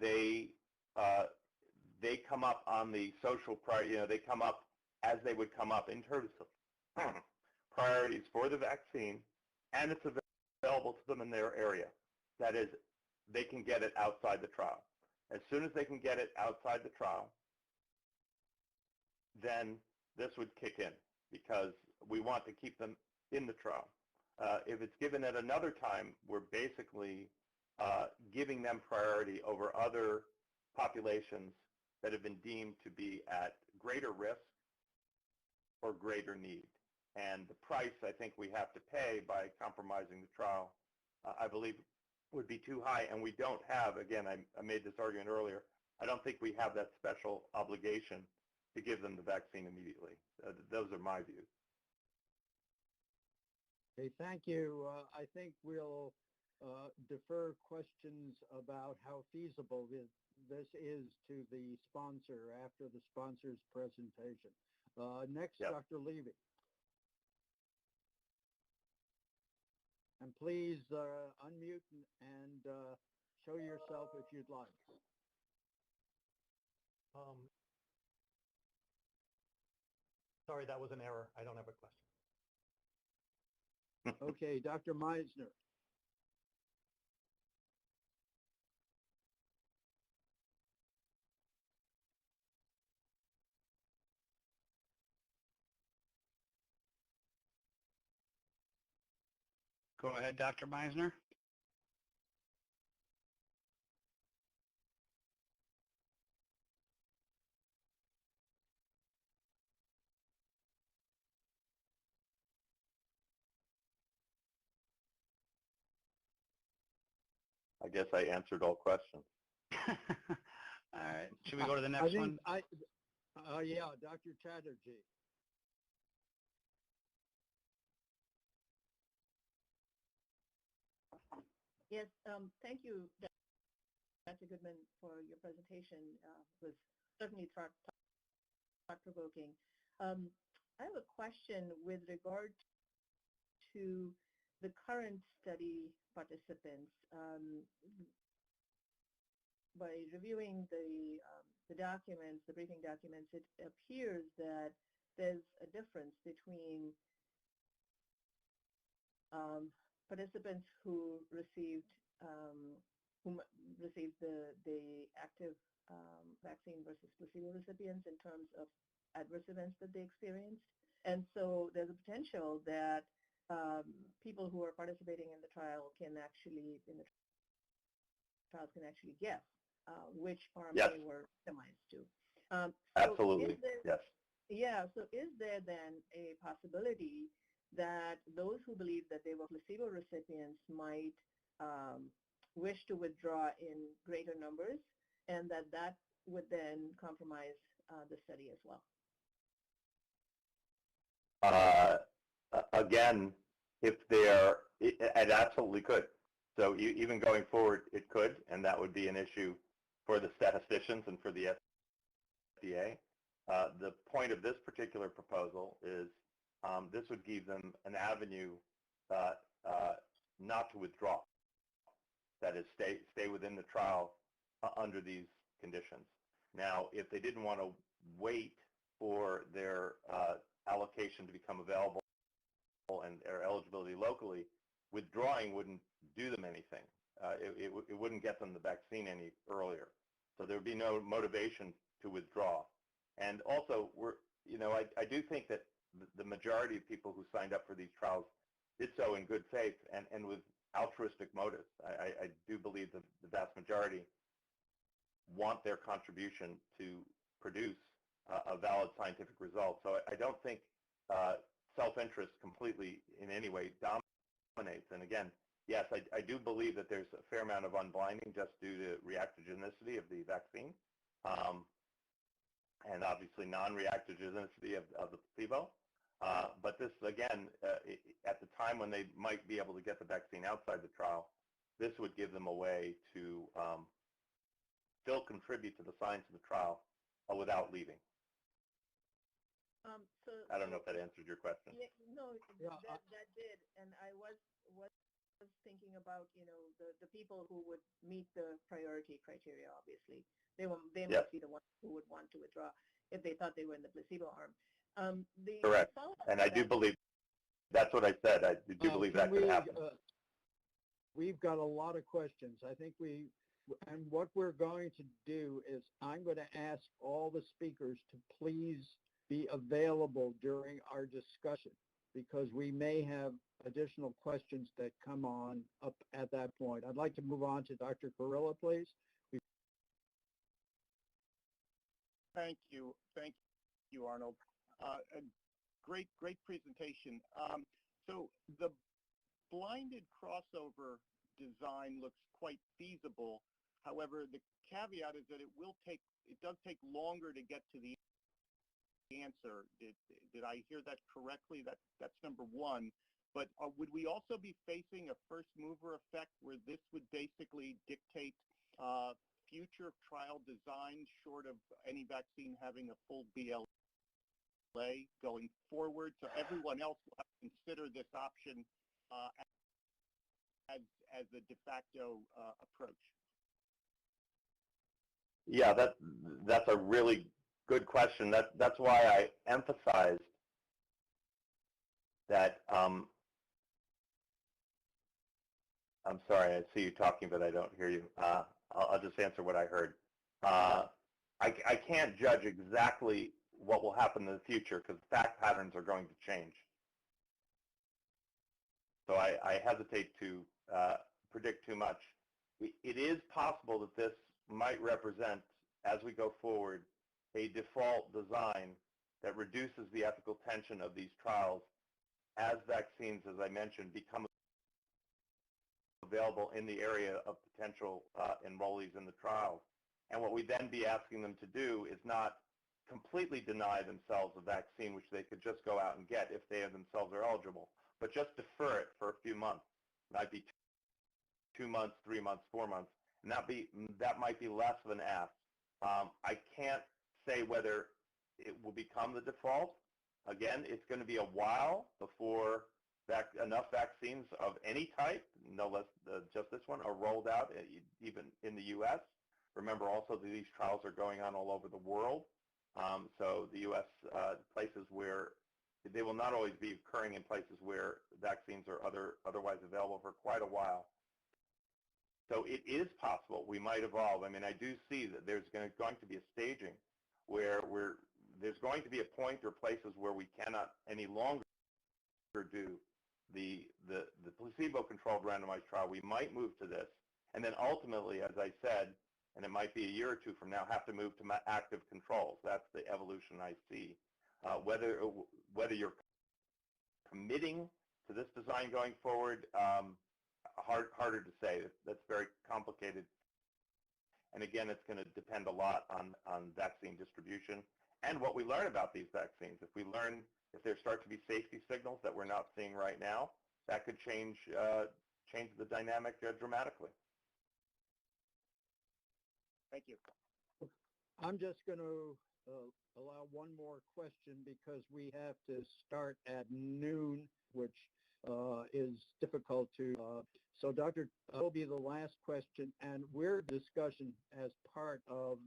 they come up on the social they come up as they would come up in terms of priorities for the vaccine, and it's available to them in their area. That is, they can get it outside the trial. As soon as they can get it outside the trial, then this would kick in, because we want to keep them in the trial. If it's given at another time, we're basically giving them priority over other populations that have been deemed to be at greater risk or greater need. And the price I think we have to pay by compromising the trial, I believe would be too high, and we don't have, again, I made this argument earlier, I don't think we have that special obligation to give them the vaccine immediately. Those are my views. Okay, thank you. I think we'll defer questions about how feasible this is to the sponsor after the sponsor's presentation. Next, Yep. Dr. Levy. And please unmute and show yourself if you'd like. Sorry, that was an error. I don't have a question. Okay, Dr. Meisner. Go ahead, Dr. Meisner. I guess I answered all questions. All right. Should we go to the next one? Yeah, Dr. Chatterjee. Yes, thank you, Dr. Goodman, for your presentation. It was certainly thought-provoking. I have a question with regard to the current study participants. By reviewing the documents, the briefing documents, it appears that there's a difference between participants who received the active vaccine versus placebo recipients in terms of adverse events that they experienced. And so there's a potential that people who are participating in the trial can actually, guess which arm Yes. they were randomized to. Absolutely, yes. Yeah, so is there then a possibility that those who believe that they were placebo recipients might wish to withdraw in greater numbers, and that would then compromise the study as well? Again, it absolutely could. So even going forward, it could, and that would be an issue for the statisticians and for the FDA. The point of this particular proposal is this would give them an avenue not to withdraw. That is, stay within the trial under these conditions. Now, if they didn't want to wait for their allocation to become available and their eligibility locally, withdrawing wouldn't do them anything. It wouldn't get them the vaccine any earlier. So there would be no motivation to withdraw. And also, I do think that the majority of people who signed up for these trials did so in good faith and with altruistic motives. I do believe that the vast majority want their contribution to produce a valid scientific result. So I don't think self-interest completely in any way dominates. And again, yes, I do believe that there's a fair amount of unblinding just due to reactogenicity of the vaccine, and obviously non-reactogenicity of the placebo. But this, again, at the time when they might be able to get the vaccine outside the trial, this would give them a way to still contribute to the science of the trial without leaving. I don't know if that answered your question. Yeah, no, that did. And I was thinking about, the people who would meet the priority criteria, obviously. They must be the ones who would want to withdraw if they thought they were in the placebo arm. Correct. And I do believe, that's what I said, I do believe that could happen. We've got a lot of questions. I think and what we're going to do is I'm going to ask all the speakers to please be available during our discussion, because we may have additional questions that come on up at that point. I'd like to move on to Dr. Kurilla, please. Thank you, Arnold. A great presentation. So the blinded crossover design looks quite feasible. However, the caveat is that it does take longer to get to the answer. Did I hear that correctly? That's number one. But would we also be facing a first mover effect where this would basically dictate future trial design short of any vaccine having a full BLA going forward? So everyone else will have to consider this option as a de facto approach. Yeah, that's a really good question. That's why I emphasized that. I'm sorry, I see you talking, but I don't hear you. I'll just answer what I heard. I can't judge exactly what will happen in the future because fact patterns are going to change. So I hesitate to predict too much. It is possible that this might represent, as we go forward, a default design that reduces the ethical tension of these trials as vaccines, as I mentioned, become available in the area of potential enrollees in the trials. And what we then be asking them to do is not completely deny themselves a vaccine which they could just go out and get if they themselves are eligible, but just defer it for a few months. It might be 2 months, 3 months, 4 months, and that might be less of an ask. I can't say whether it will become the default. Again, it's going to be a while before enough vaccines of any type, no less just this one, are rolled out even in the U.S. Remember also that these trials are going on all over the world. So the U.S. Places where they will not always be occurring in places where vaccines are otherwise available for quite a while. So it is possible we might evolve. I mean, I do see that there's going to be a staging where there's going to be a point or places where we cannot any longer do the placebo-controlled randomized trial. We might move to this, and then ultimately, as I said, and it might be a year or two from now, have to move to active controls. That's the evolution I see. Whether you're committing to this design going forward, harder to say. That's very complicated. And again, it's going to depend a lot on vaccine distribution and what we learn about these vaccines. If there start to be safety signals that we're not seeing right now, that could change the dynamic dramatically. Thank you. I'm just going to allow one more question because we have to start at noon, which is difficult to. So Dr. will be the last question, and we're discussion as part of,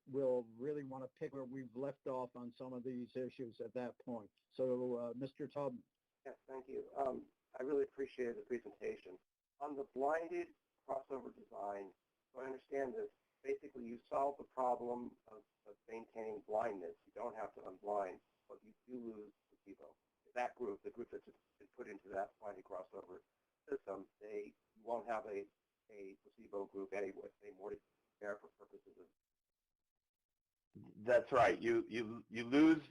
we'll really want to pick where we've left off on some of these issues at that point. So Mr. Tubman. Yes, thank you. I really appreciated the presentation. On the blinded crossover design, so I understand this, basically you solve the problem of maintaining blindness. You don't have to unblind, but you do lose placebo. That group, the group that's been put into that blinded crossover system, they won't have a placebo group anymore to compare for purposes of. That's right. You lose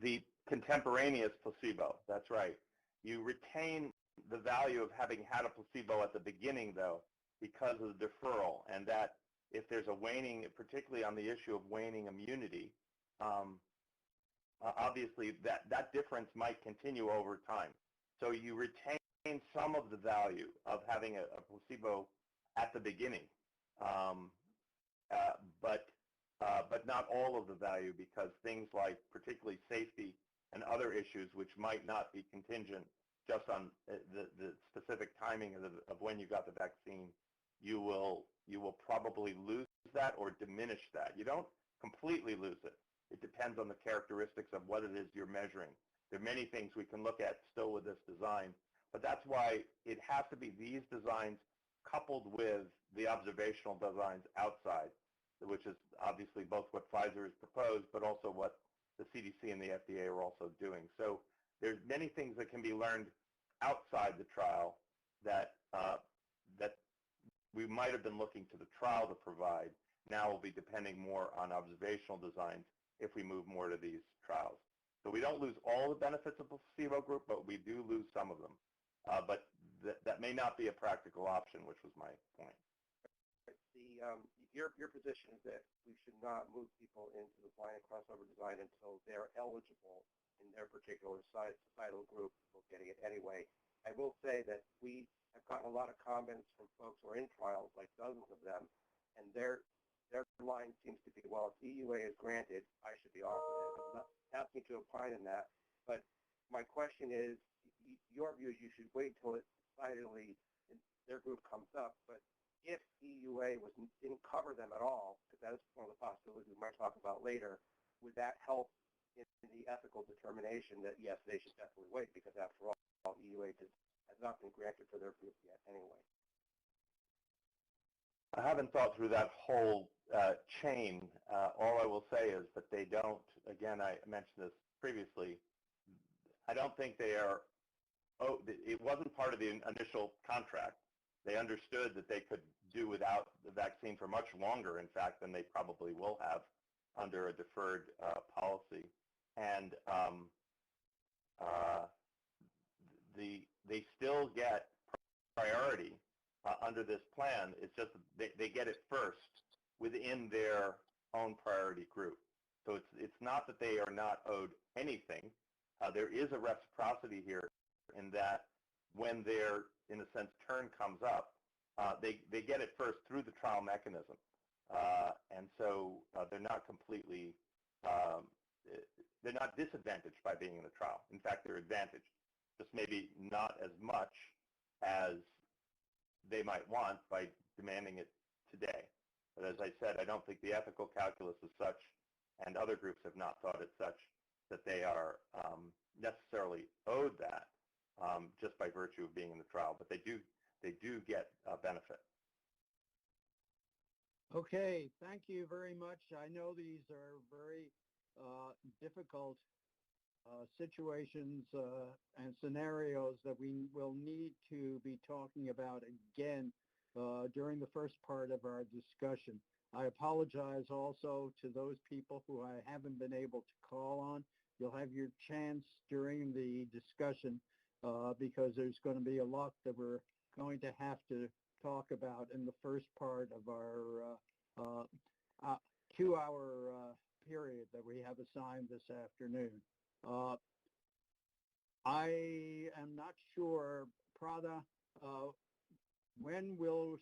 the contemporaneous placebo. That's right. You retain the value of having had a placebo at the beginning, though, because of the deferral, and that if there's a waning, particularly on the issue of waning immunity, obviously that difference might continue over time. So you retain some of the value of having a placebo at the beginning, but not all of the value, because things like particularly safety and other issues which might not be contingent just on the specific timing of when you got the vaccine, you will probably lose that or diminish that. You don't completely lose it. It depends on the characteristics of what it is you're measuring. There are many things we can look at still with this design, but that's why it has to be these designs coupled with the observational designs outside, which is obviously both what Pfizer has proposed, but also what the CDC and the FDA are also doing. So there's many things that can be learned outside the trial that we might have been looking to the trial to provide. Now will be depending more on observational designs if we move more to these trials. So we don't lose all the benefits of the placebo group, but we do lose some of them. But that may not be a practical option, which was my point. Your position is that we should not move people into the blind crossover design until they're eligible in their particular societal group for getting it anyway. I will say that we have gotten a lot of comments from folks who are in trials, like dozens of them, and their line seems to be, well, if EUA is granted, I should be offered it. I'm not asking to opine in that, but my question is, your view is you should wait till it decidedly their group comes up, but if EUA didn't cover them at all, because that is one of the possibilities we might talk about later, would that help in the ethical determination that, yes, they should definitely wait, because after all, EUA has not been granted for their group yet anyway? I haven't thought through that whole chain. All I will say is that they don't, again, I mentioned this previously, I don't think they are, it wasn't part of the initial contract. They understood that they could do without the vaccine for much longer, in fact, than they probably will have under a deferred policy. And they still get priority under this plan. It's just they get it first within their own priority group. So it's not that they are not owed anything. There is a reciprocity here in that when their, in a sense, turn comes up, they get it first through the trial mechanism. And so they're not completely, they're not disadvantaged by being in the trial. In fact, they're advantaged, just maybe not as much as they might want by demanding it today. But as I said, I don't think the ethical calculus is such, and other groups have not thought it such, that they are necessarily owed that just by virtue of being in the trial. But they do get a benefit. Okay, thank you very much. I know these are very difficult situations and scenarios that we will need to be talking about again during the first part of our discussion. I apologize also to those people who I haven't been able to call on. You'll have your chance during the discussion because there's going to be a lot that we're going to have to talk about in the first part of our 2-hour period that we have assigned this afternoon. I am not sure, Prada, when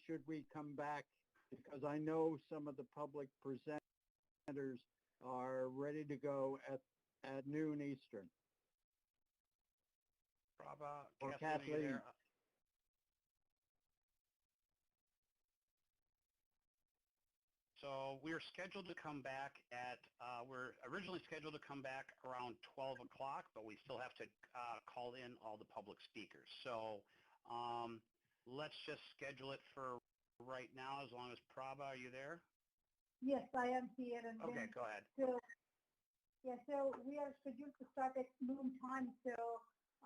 should we come back? Because I know some of the public presenters are ready to go at noon Eastern. Prabha, Or Kathleen, are you Kathleen. there? So we're scheduled to come back at, we're originally scheduled to come back around 12 o'clock, but we still have to call in all the public speakers. So let's just schedule it for right now, as long as Prabha, are you there? Yes, I am here. And Okay, then, go ahead. so we are scheduled to start at noon time. So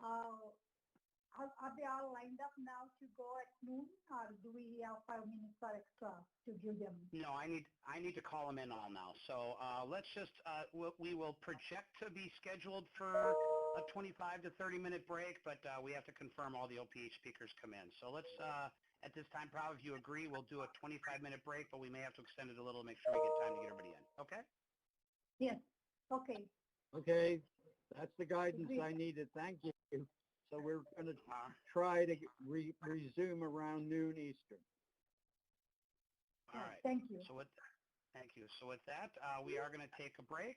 are they all lined up now to go at noon, or do we have 5 minutes or extra to give them? No, I need to call them in all now. So let's just, we will project to be scheduled for a 25 to 30-minute break, but we have to confirm all the OPH speakers come in. So let's, at this time, Prabha, if you agree, we'll do a 25-minute break, but we may have to extend it a little to make sure we get time to get everybody in. Okay? Yes. Okay. Okay, that's the guidance Agreed. I needed. Thank you. So we're going to try to resume around noon Eastern. All right. Thank you. So thank you. So with that, we are going to take a break.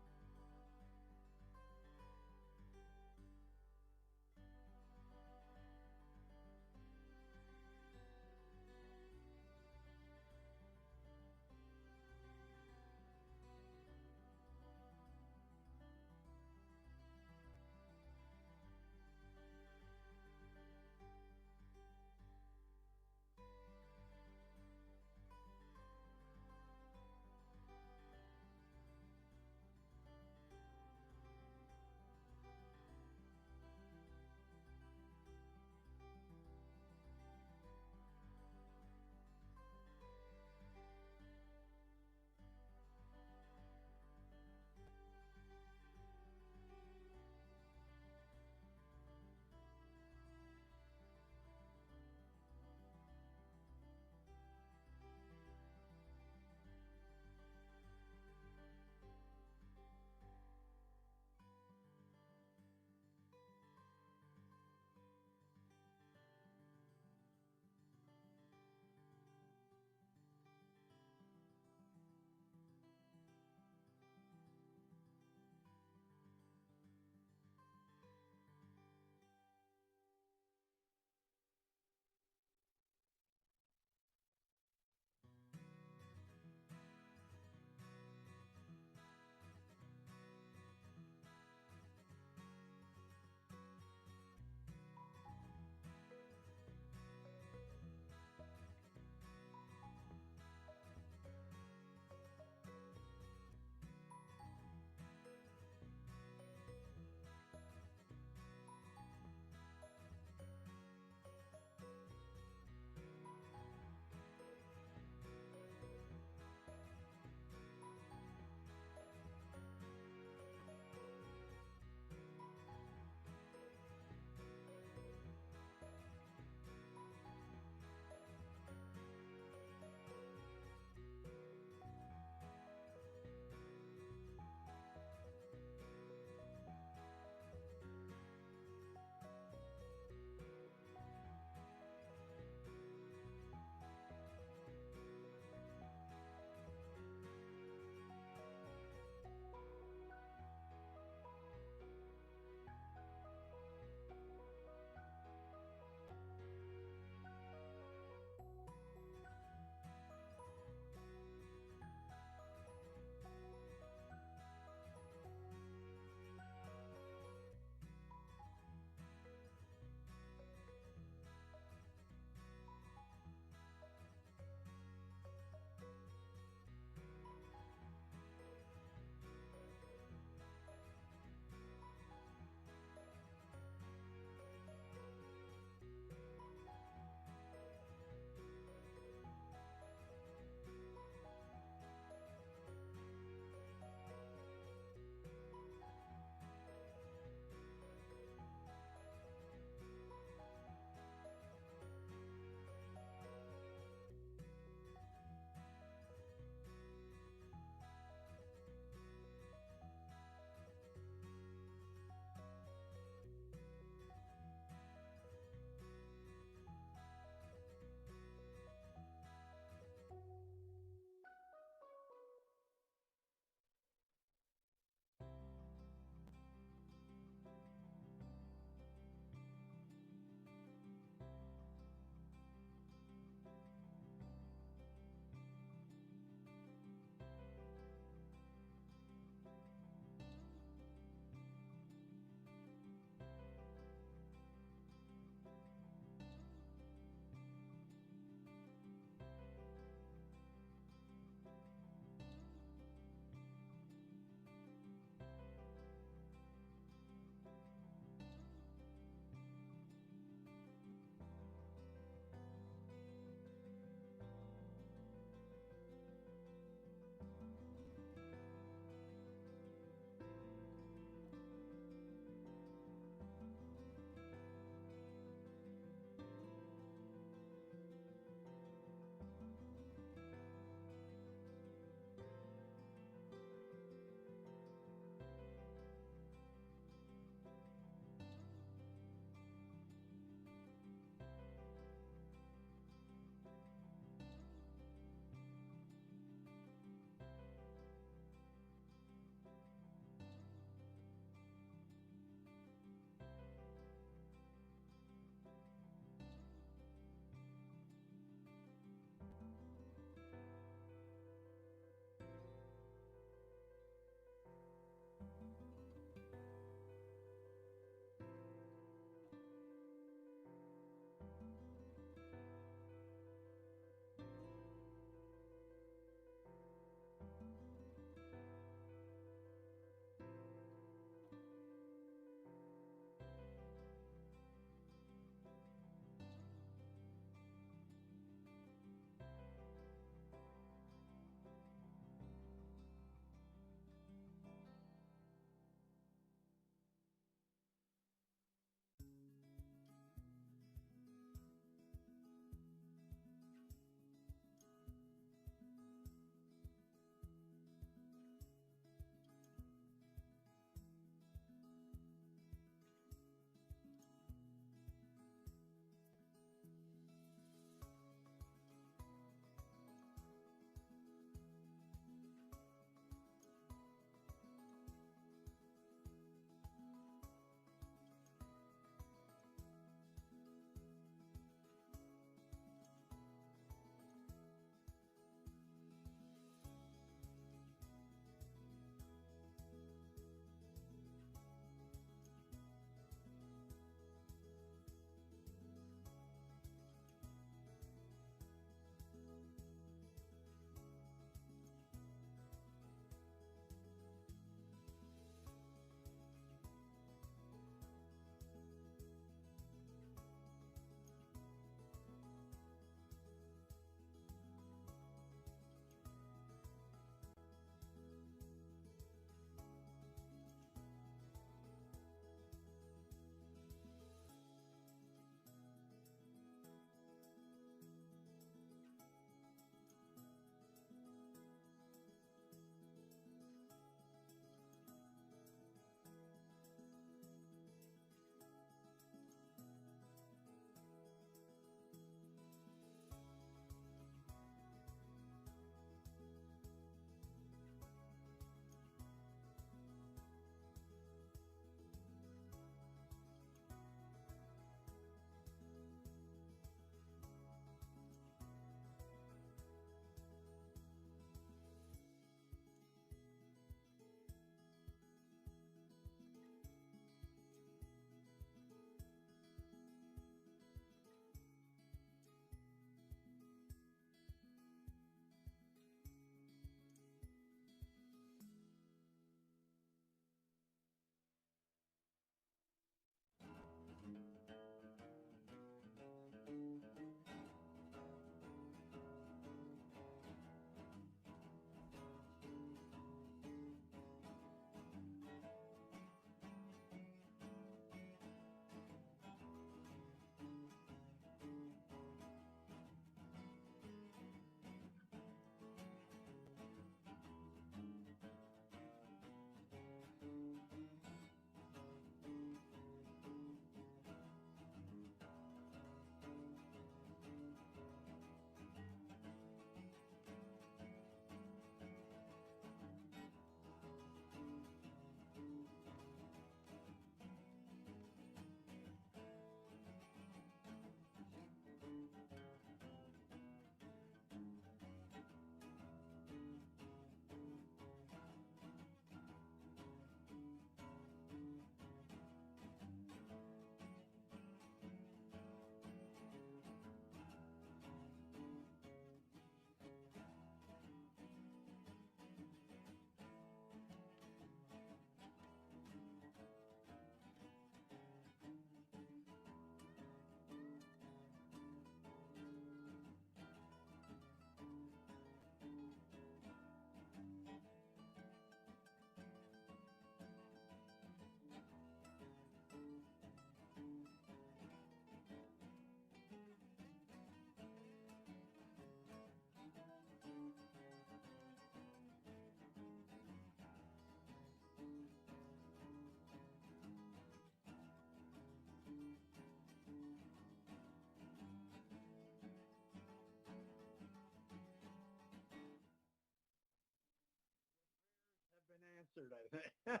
answered, I think.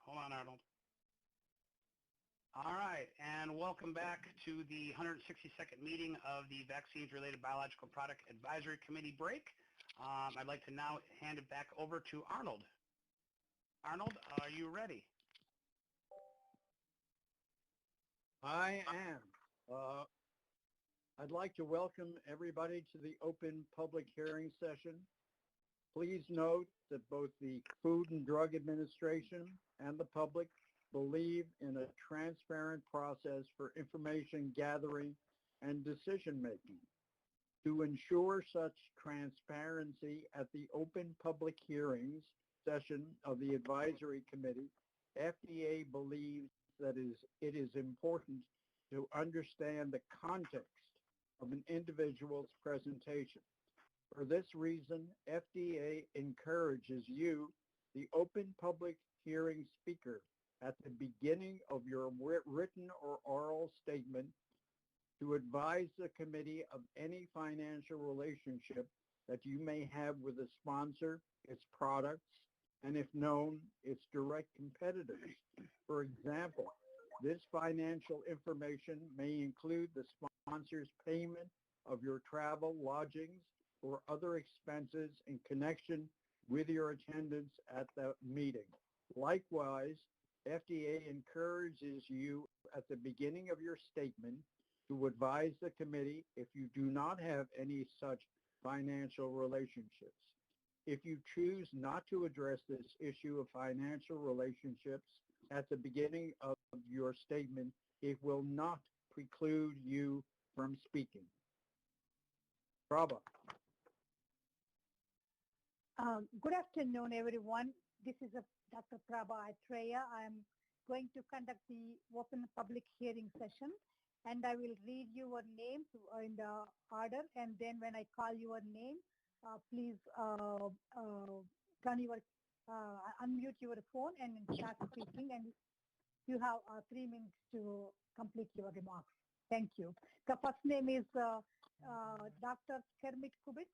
Hold on, Arnold. All right, and welcome back to the 162nd meeting of the Vaccines-Related Biological Product Advisory Committee break. I'd like to now hand it back over to Arnold. Arnold, are you ready? I am. I'd like to welcome everybody to the open public hearing session. Please note that both the Food and Drug Administration and the public believe in a transparent process for information gathering and decision making. To ensure such transparency at the open public hearings session of the advisory committee, FDA believes that it is important to understand the context of an individual's presentation. For this reason, FDA encourages you, the open public hearing speaker, at the beginning of your written or oral statement to advise the committee of any financial relationship that you may have with the sponsor, its products, and if known, its direct competitors. For example, this financial information may include the sponsor's payment of your travel, lodgings, or other expenses in connection with your attendance at the meeting. Likewise, FDA encourages you at the beginning of your statement to advise the committee if you do not have any such financial relationships. If you choose not to address this issue of financial relationships at the beginning of your statement, it will not preclude you from speaking. Prabha. Good afternoon, everyone. This is Dr. Prabha Atreya. I am going to conduct the open public hearing session, and I will read your names in the order, and then when I call your name, please unmute your phone and start speaking, and you have 3 minutes to complete your remarks. Thank you. The first name is Dr. Kermit Kubitz.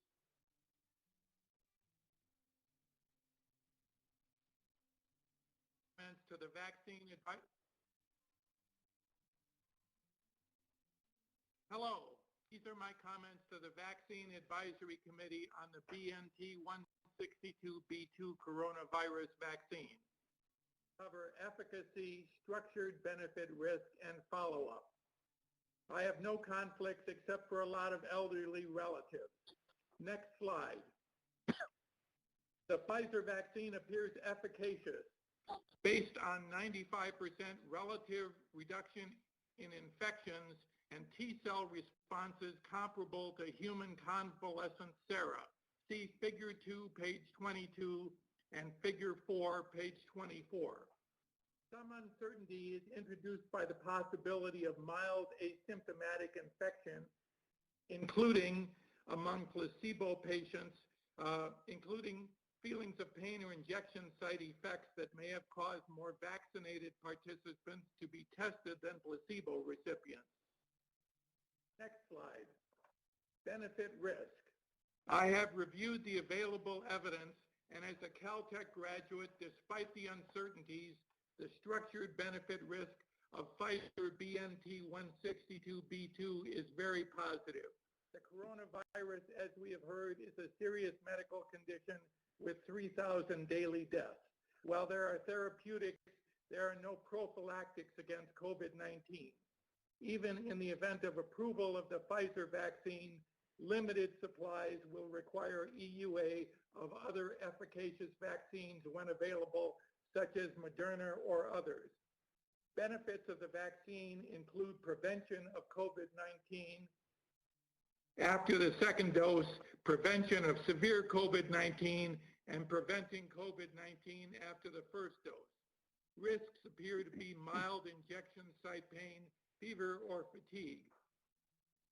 To the vaccine advice. Hello, these are my comments to the Vaccine Advisory Committee on the BNT 162b2 coronavirus vaccine. Cover efficacy, structured benefit, risk, and follow-up. I have no conflicts except for a lot of elderly relatives. Next slide. The Pfizer vaccine appears efficacious, based on 95% relative reduction in infections and T-cell responses comparable to human convalescent sera. See Figure 2, page 22, and Figure 4, page 24. Some uncertainty is introduced by the possibility of mild asymptomatic infection, including among placebo patients, including feelings of pain or injection site effects that may have caused more vaccinated participants to be tested than placebo recipients. Next slide. Benefit risk. I have reviewed the available evidence, and as a Caltech graduate, despite the uncertainties, the structured benefit risk of Pfizer BNT 162b2 is very positive. The coronavirus, as we have heard, is a serious medical condition with 3,000 daily deaths. While there are therapeutics, there are no prophylactics against COVID-19. Even in the event of approval of the Pfizer vaccine, limited supplies will require EUA of other efficacious vaccines when available, such as Moderna or others. Benefits of the vaccine include prevention of COVID-19, after the second dose, prevention of severe COVID-19, and preventing COVID-19 after the first dose. Risks appear to be mild injection site pain, fever, or fatigue.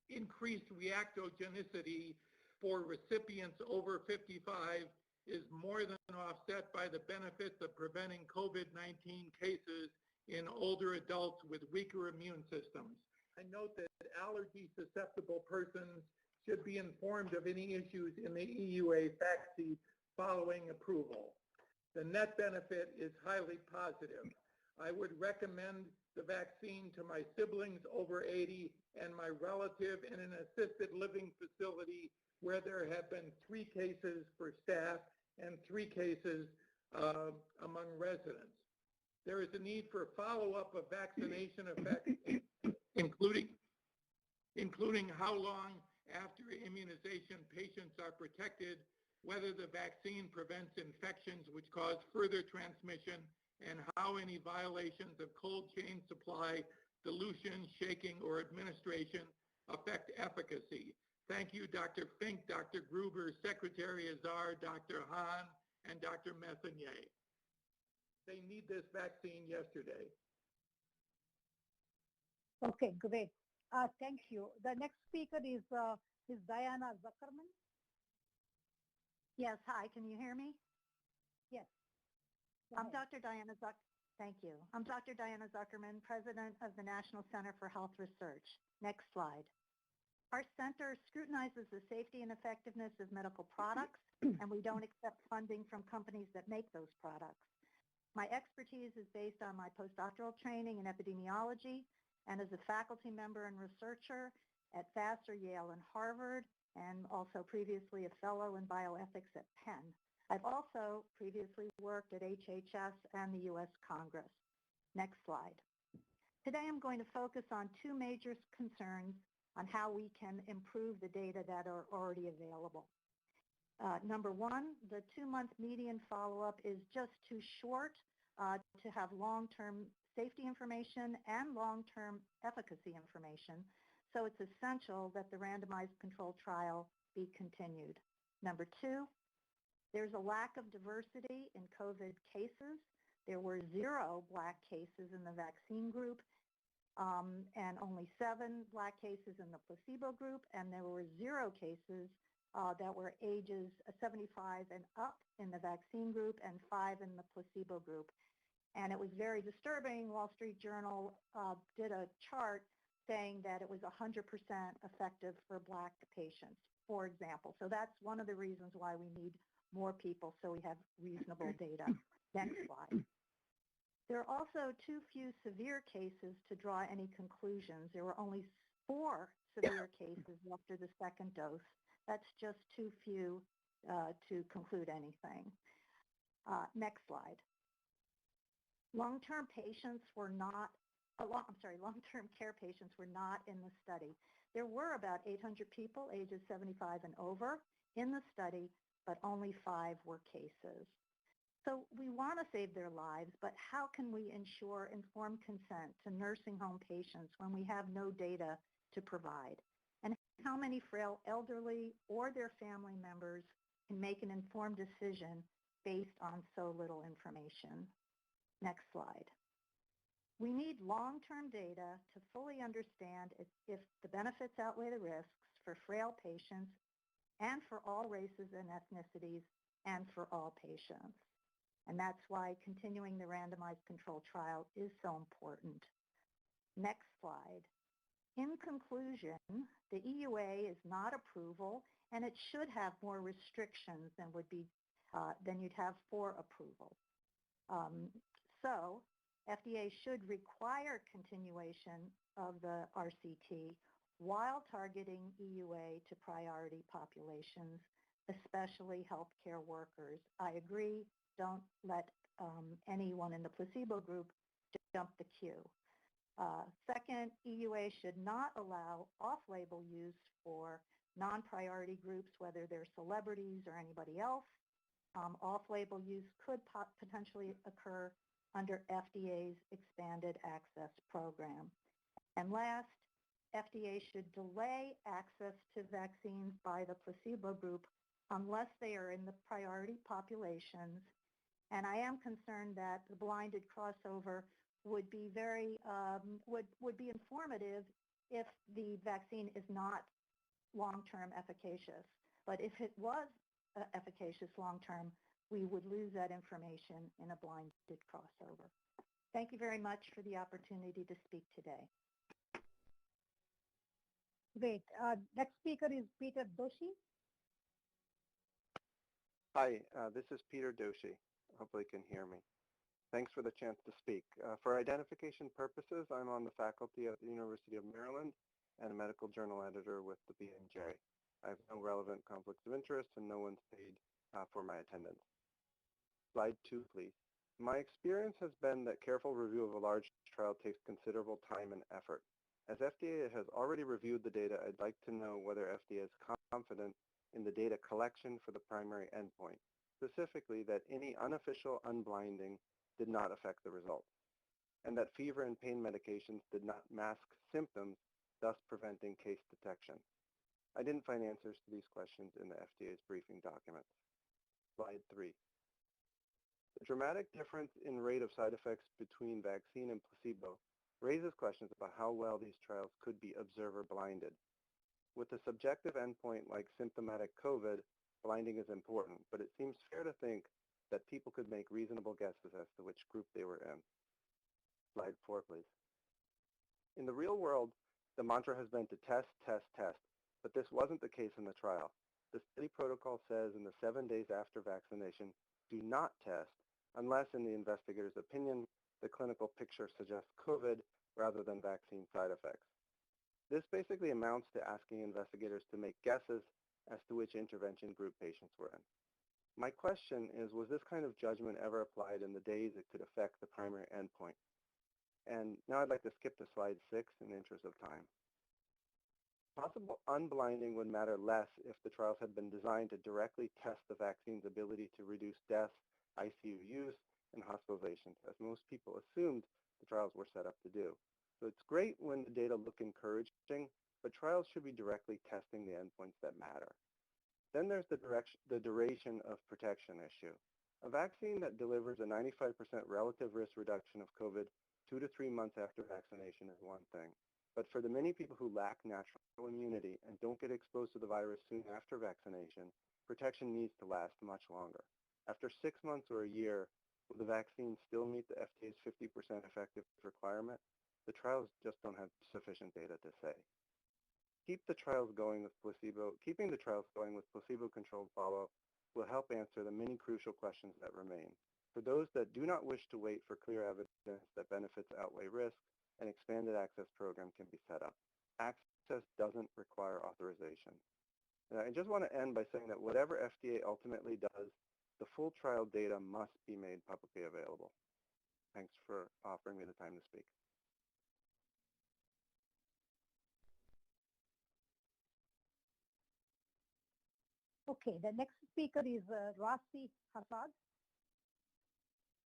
Increased reactogenicity for recipients over 55 is more than offset by the benefits of preventing COVID-19 cases in older adults with weaker immune systems. I note that allergy-susceptible persons should be informed of any issues in the EUA fact sheet following approval. The net benefit is highly positive. I would recommend the vaccine to my siblings over 80 and my relative in an assisted living facility where there have been 3 cases for staff and 3 cases among residents. There is a need for follow-up of vaccination effects, including how long after immunization patients are protected, whether the vaccine prevents infections which cause further transmission, and how any violations of cold chain supply, dilution, shaking, or administration affect efficacy. Thank you, Dr. Fink, Dr. Gruber, Secretary Azar, Dr. Hahn, and Dr. Messonnier. They need this vaccine yesterday. Okay, great. Thank you. The next speaker is Diana Zuckerman. Yes, hi, can you hear me? Yes. I'm Dr. Diana Thank you. I'm Dr. Diana Zuckerman, President of the National Center for Health Research. Next slide. Our center scrutinizes the safety and effectiveness of medical products, and we don't accept funding from companies that make those products. My expertise is based on my postdoctoral training in epidemiology and as a faculty member and researcher at Vassar, Yale, and Harvard, and also previously a fellow in bioethics at Penn. I've also previously worked at HHS and the U.S. Congress. Next slide. Today I'm going to focus on 2 major concerns on how we can improve the data that are already available. Number 1, the 2-month median follow-up is just too short to have long-term safety information and long-term efficacy information, so it's essential that the randomized controlled trial be continued. Number 2, there's a lack of diversity in COVID cases. There were 0 Black cases in the vaccine group and only 7 Black cases in the placebo group, and there were 0 cases that were ages 75 and up in the vaccine group and 5 in the placebo group. And it was very disturbing. Wall Street Journal did a chart saying that it was 100% effective for Black patients, for example. So that's one of the reasons why we need more people so we have reasonable data. Next slide. There are also too few severe cases to draw any conclusions. There were only 4 severe cases after the 2nd dose. That's just too few to conclude anything. Next slide. Long-term patients were not, long-term care patients were not in the study. There were about 800 people ages 75 and over in the study, but only 5 were cases. So we want to save their lives, but how can we ensure informed consent to nursing home patients when we have no data to provide? And how many frail elderly or their family members can make an informed decision based on so little information? Next slide. We need long-term data to fully understand if the benefits outweigh the risks for frail patients and for all races and ethnicities and for all patients. And that's why continuing the randomized controlled trial is so important. Next slide. In conclusion, the EUA is not approval, and it should have more restrictions than you'd have for approval. So FDA should require continuation of the RCT while targeting EUA to priority populations, especially healthcare workers. I agree, don't let anyone in the placebo group jump the queue. Second, EUA should not allow off-label use for non-priority groups, whether they're celebrities or anybody else. Off-label use could potentially occur under FDA's expanded access program. And last, FDA should delay access to vaccines by the placebo group unless they are in the priority populations. And I am concerned that the blinded crossover would be would be informative if the vaccine is not long-term efficacious. But if it was efficacious long-term, we would lose that information in a blinded crossover. Thank you very much for the opportunity to speak today. Great. Next speaker is Peter Doshi. Hi, this is Peter Doshi. hopefully can hear me. Thanks for the chance to speak. For identification purposes, I'm on the faculty at the University of Maryland and a medical journal editor with the BMJ. I have no relevant conflicts of interest and no one's paid for my attendance. Slide 2, please. My experience has been that careful review of a large trial takes considerable time and effort. As FDA has already reviewed the data, I'd like to know whether FDA is confident in the data collection for the primary endpoint, specifically that any unofficial unblinding did not affect the results, and that fever and pain medications did not mask symptoms, thus preventing case detection. I didn't find answers to these questions in the FDA's briefing documents. Slide 3. The dramatic difference in rate of side effects between vaccine and placebo raises questions about how well these trials could be observer blinded. With a subjective endpoint like symptomatic COVID, blinding is important, but it seems fair to think that people could make reasonable guesses as to which group they were in. Slide 4, please. In the real world, the mantra has been to test, test, test, but this wasn't the case in the trial. The study protocol says in the 7 days after vaccination, do not test unless, in the investigator's opinion, the clinical picture suggests COVID rather than vaccine side effects. This basically amounts to asking investigators to make guesses as to which intervention group patients were in. My question is, was this kind of judgment ever applied in the days it could affect the primary endpoint? And now I'd like to skip to slide 6 in the interest of time. Possible unblinding would matter less if the trials had been designed to directly test the vaccine's ability to reduce deaths, ICU use, and hospitalizations, as most people assumed the trials were set up to do. So it's great when the data look encouraging, but trials should be directly testing the endpoints that matter. Then there's the duration of protection issue. A vaccine that delivers a 95% relative risk reduction of COVID 2 to 3 months after vaccination is one thing. But for the many people who lack natural immunity and don't get exposed to the virus soon after vaccination, protection needs to last much longer. After 6 months or a year, will the vaccine still meet the FDA's 50% effective requirement? The trials just don't have sufficient data to say. Keeping the trials going with placebo-controlled follow-up will help answer the many crucial questions that remain. For those that do not wish to wait for clear evidence that benefits outweigh risk, an expanded access program can be set up. Access doesn't require authorization. And I just want to end by saying that whatever FDA ultimately does, the full trial data must be made publicly available. Thanks for offering me the time to speak. Okay, the next speaker is Rasi Hassad.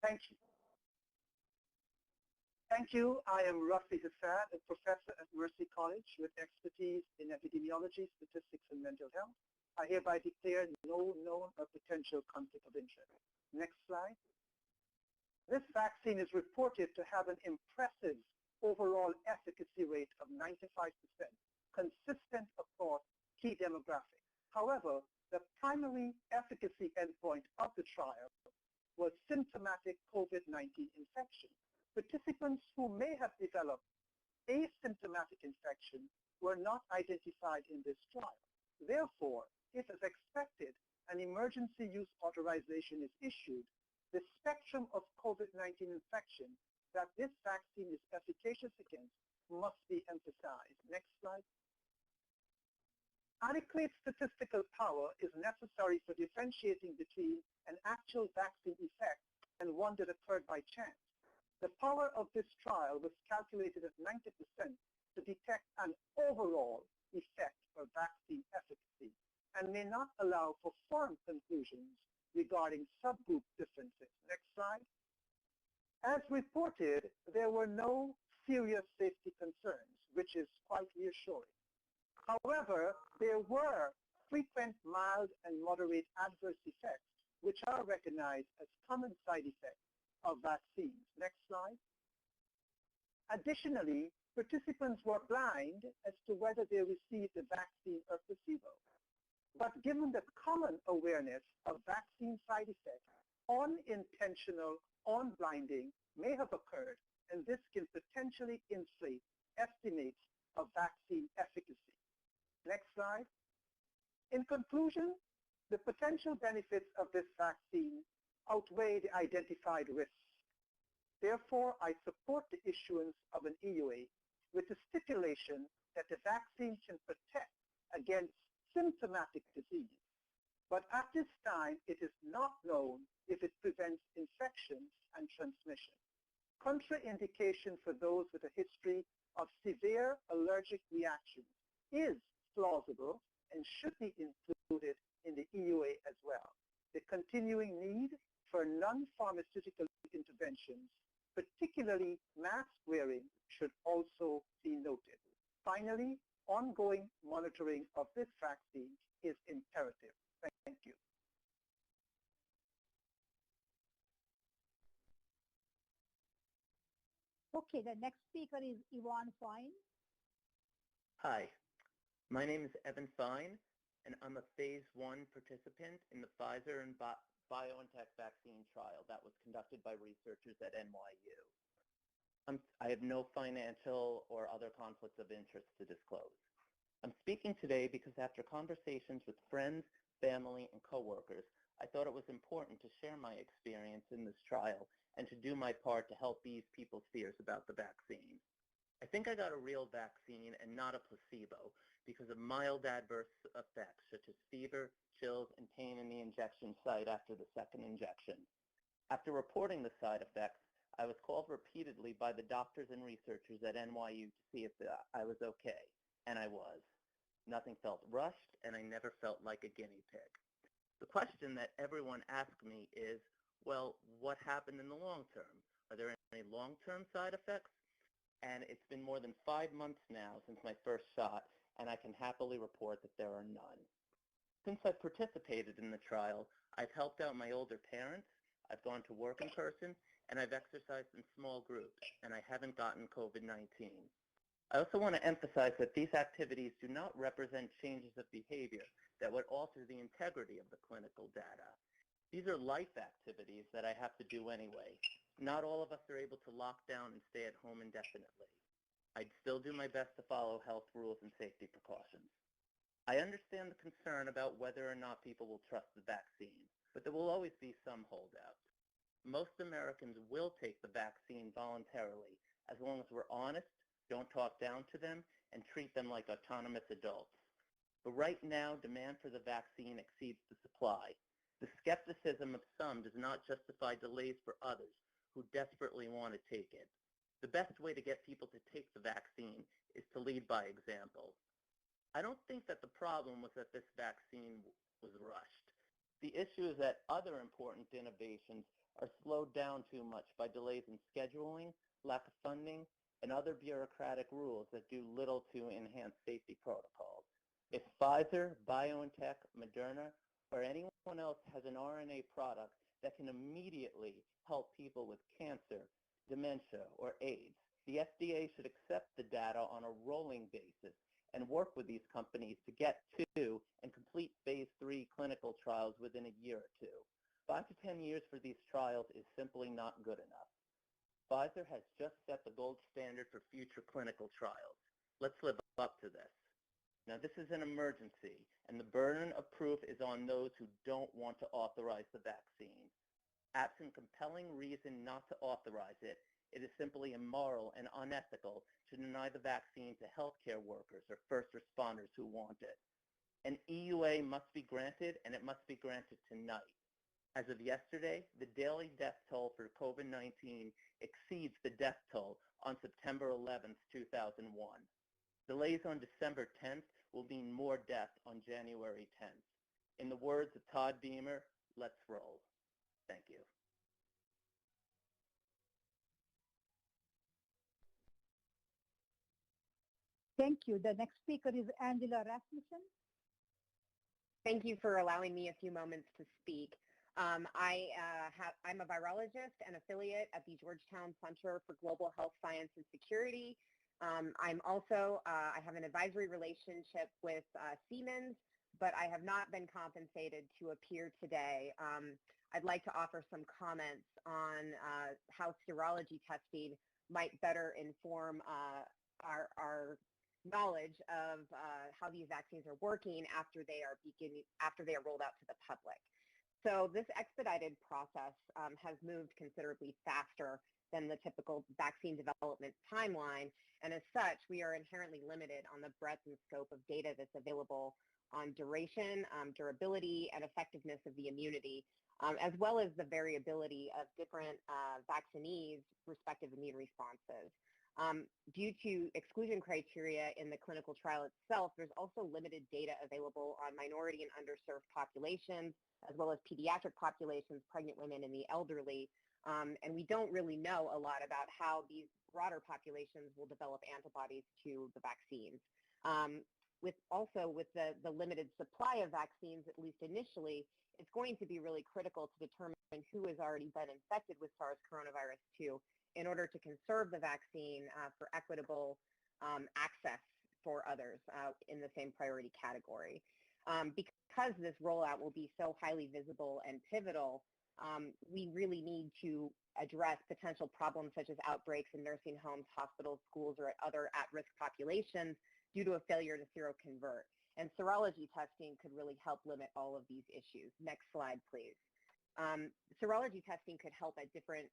Thank you. Thank you. I am Rafi Hassad, a professor at Mercy College with expertise in epidemiology, statistics, and mental health. I hereby declare no known or potential conflict of interest. Next slide. This vaccine is reported to have an impressive overall efficacy rate of 95%, consistent across key demographics. However, the primary efficacy endpoint of the trial was symptomatic COVID-19 infection. Participants who may have developed asymptomatic infection were not identified in this trial. Therefore, if as expected, an emergency use authorization is issued, the spectrum of COVID-19 infection that this vaccine is efficacious against must be emphasized. Next slide. Adequate statistical power is necessary for differentiating between an actual vaccine effect and one that occurred by chance. The power of this trial was calculated at 90% to detect an overall effect for vaccine efficacy and may not allow for firm conclusions regarding subgroup differences. Next slide. As reported, there were no serious safety concerns, which is quite reassuring. However, there were frequent mild and moderate adverse effects, which are recognized as common side effects of vaccines. Next slide. Additionally, participants were blind as to whether they received the vaccine or placebo. But given the common awareness of vaccine side effects, unintentional unblinding may have occurred, and this can potentially inflate estimates of vaccine efficacy. Next slide. In conclusion, the potential benefits of this vaccine outweigh the identified risks. Therefore, I support the issuance of an EUA with the stipulation that the vaccine can protect against symptomatic disease. But at this time, it is not known if it prevents infection and transmission. Contraindication for those with a history of severe allergic reactions is plausible and should be included in the EUA as well. The continuing need for non-pharmaceutical interventions, particularly mask wearing, should also be noted. Finally, ongoing monitoring of this vaccine is imperative. Thank you. Okay, the next speaker is Yvonne Fine. Hi, my name is Evan Fine, and I'm a phase 1 participant in the Pfizer and BioNTech vaccine trial that was conducted by researchers at NYU. I have no financial or other conflicts of interest to disclose. I'm speaking today because after conversations with friends, family, and coworkers, I thought it was important to share my experience in this trial and to do my part to help ease people's fears about the vaccine. I think I got a real vaccine and not a placebo because of mild adverse effects such as fever, chills, and pain in the injection site after the second injection. After reporting the side effects, I was called repeatedly by the doctors and researchers at NYU to see if I was okay, and I was. Nothing felt rushed, and I never felt like a guinea pig. The question that everyone asks me is, well, what happened in the long term? Are there any long-term side effects? And it's been more than 5 months now since my first shot, and I can happily report that there are none. Since I've participated in the trial, I've helped out my older parents, I've gone to work in person, and I've exercised in small groups, and I haven't gotten COVID-19. I also want to emphasize that these activities do not represent changes of behavior that would alter the integrity of the clinical data. These are life activities that I have to do anyway. Not all of us are able to lock down and stay at home indefinitely. I'd still do my best to follow health rules and safety precautions. I understand the concern about whether or not people will trust the vaccine, but there will always be some holdouts. Most Americans will take the vaccine voluntarily as long as we're honest, don't talk down to them, and treat them like autonomous adults. But right now, demand for the vaccine exceeds the supply. The skepticism of some does not justify delays for others who desperately want to take it. The best way to get people to take the vaccine is to lead by example. I don't think that the problem was that this vaccine was rushed. The issue is that other important innovations are slowed down too much by delays in scheduling, lack of funding, and other bureaucratic rules that do little to enhance safety protocols. If Pfizer, BioNTech, Moderna, or anyone else has an RNA product that can immediately help people with cancer, dementia, or AIDS, the FDA should accept the data on a rolling basis and work with these companies to get to and complete phase 3 clinical trials within a year or two. 5 to 10 years for these trials is simply not good enough. Pfizer has just set the gold standard for future clinical trials. Let's live up to this. Now, this is an emergency, and the burden of proof is on those who don't want to authorize the vaccine. Absent compelling reason not to authorize it, it is simply immoral and unethical to deny the vaccine to healthcare workers or first responders who want it. An EUA must be granted, and it must be granted tonight. As of yesterday, the daily death toll for COVID-19 exceeds the death toll on September 11th, 2001. Delays on December 10th will mean more death on January 10th. In the words of Todd Beamer, let's roll. Thank you. Thank you. The next speaker is Angela Rasmussen. Thank you for allowing me a few moments to speak. I'm a virologist and affiliate at the Georgetown Center for Global Health Science and Security. I'm also, I have an advisory relationship with Siemens, but I have not been compensated to appear today. I'd like to offer some comments on how serology testing might better inform our knowledge of how these vaccines are working after they are rolled out to the public. So this expedited process has moved considerably faster than the typical vaccine development timeline, and as such, we are inherently limited on the breadth and scope of data that's available on duration, durability, and effectiveness of the immunity, as well as the variability of different vaccinees' respective immune responses. Due to exclusion criteria in the clinical trial itself, there's also limited data available on minority and underserved populations, as well as pediatric populations, pregnant women, and the elderly. And we don't really know a lot about how these broader populations will develop antibodies to the vaccines. With the limited supply of vaccines, at least initially, it's going to be really critical to determine who has already been infected with SARS coronavirus 2 in order to conserve the vaccine for equitable access for others in the same priority category. Because this rollout will be so highly visible and pivotal, we really need to address potential problems such as outbreaks in nursing homes, hospitals, schools, or other at-risk populations due to a failure to seroconvert. And serology testing could really help limit all of these issues. Next slide, please. Serology testing could help at different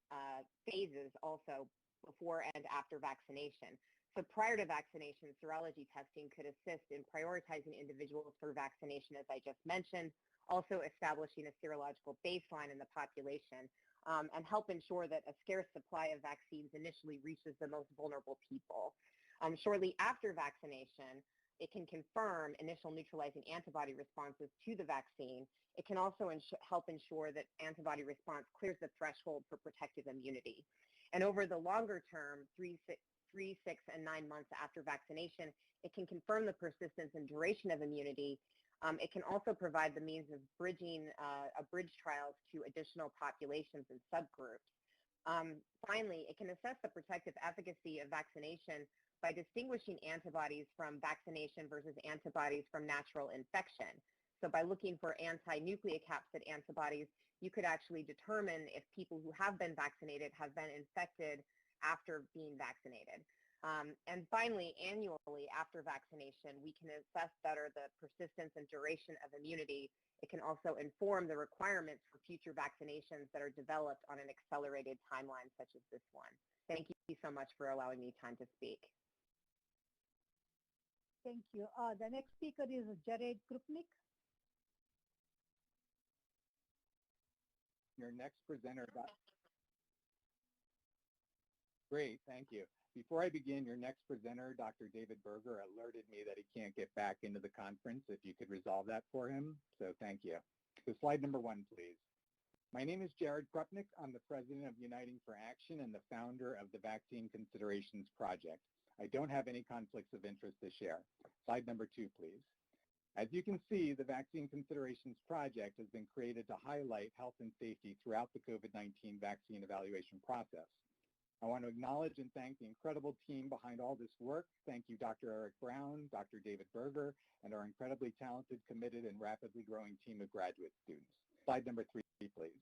phases also before and after vaccination. So prior to vaccination, serology testing could assist in prioritizing individuals for vaccination, as I just mentioned, also establishing a serological baseline in the population, and help ensure that a scarce supply of vaccines initially reaches the most vulnerable people. Shortly after vaccination, it can confirm initial neutralizing antibody responses to the vaccine. It can also help ensure that antibody response clears the threshold for protective immunity. And over the longer term, 3, 6, and 9 months after vaccination, it can confirm the persistence and duration of immunity. It can also provide the means of bridging bridge trials to additional populations and subgroups. Finally, it can assess the protective efficacy of vaccination by distinguishing antibodies from vaccination versus antibodies from natural infection. So by looking for anti-nucleocapsid antibodies, you could actually determine if people who have been vaccinated have been infected after being vaccinated. And finally, annually after vaccination, we can assess better the persistence and duration of immunity. It can also inform the requirements for future vaccinations that are developed on an accelerated timeline such as this one. Thank you so much for allowing me time to speak. Thank you. The next speaker is Jared Krupnik. Your next presenter. Great, thank you. Before I begin, your next presenter, Dr. David Berger, alerted me that he can't get back into the conference. If you could resolve that for him, so thank you. So slide number 1, please. My name is Jared Krupnik. I'm the president of Uniting for Action and the founder of the Vaccine Considerations Project. I don't have any conflicts of interest to share. Slide number 2, please. As you can see, the Vaccine Considerations Project has been created to highlight health and safety throughout the COVID-19 vaccine evaluation process. I want to acknowledge and thank the incredible team behind all this work. Thank you, Dr. Eric Brown, Dr. David Berger, and our incredibly talented, committed, and rapidly growing team of graduate students. Slide number 3, please.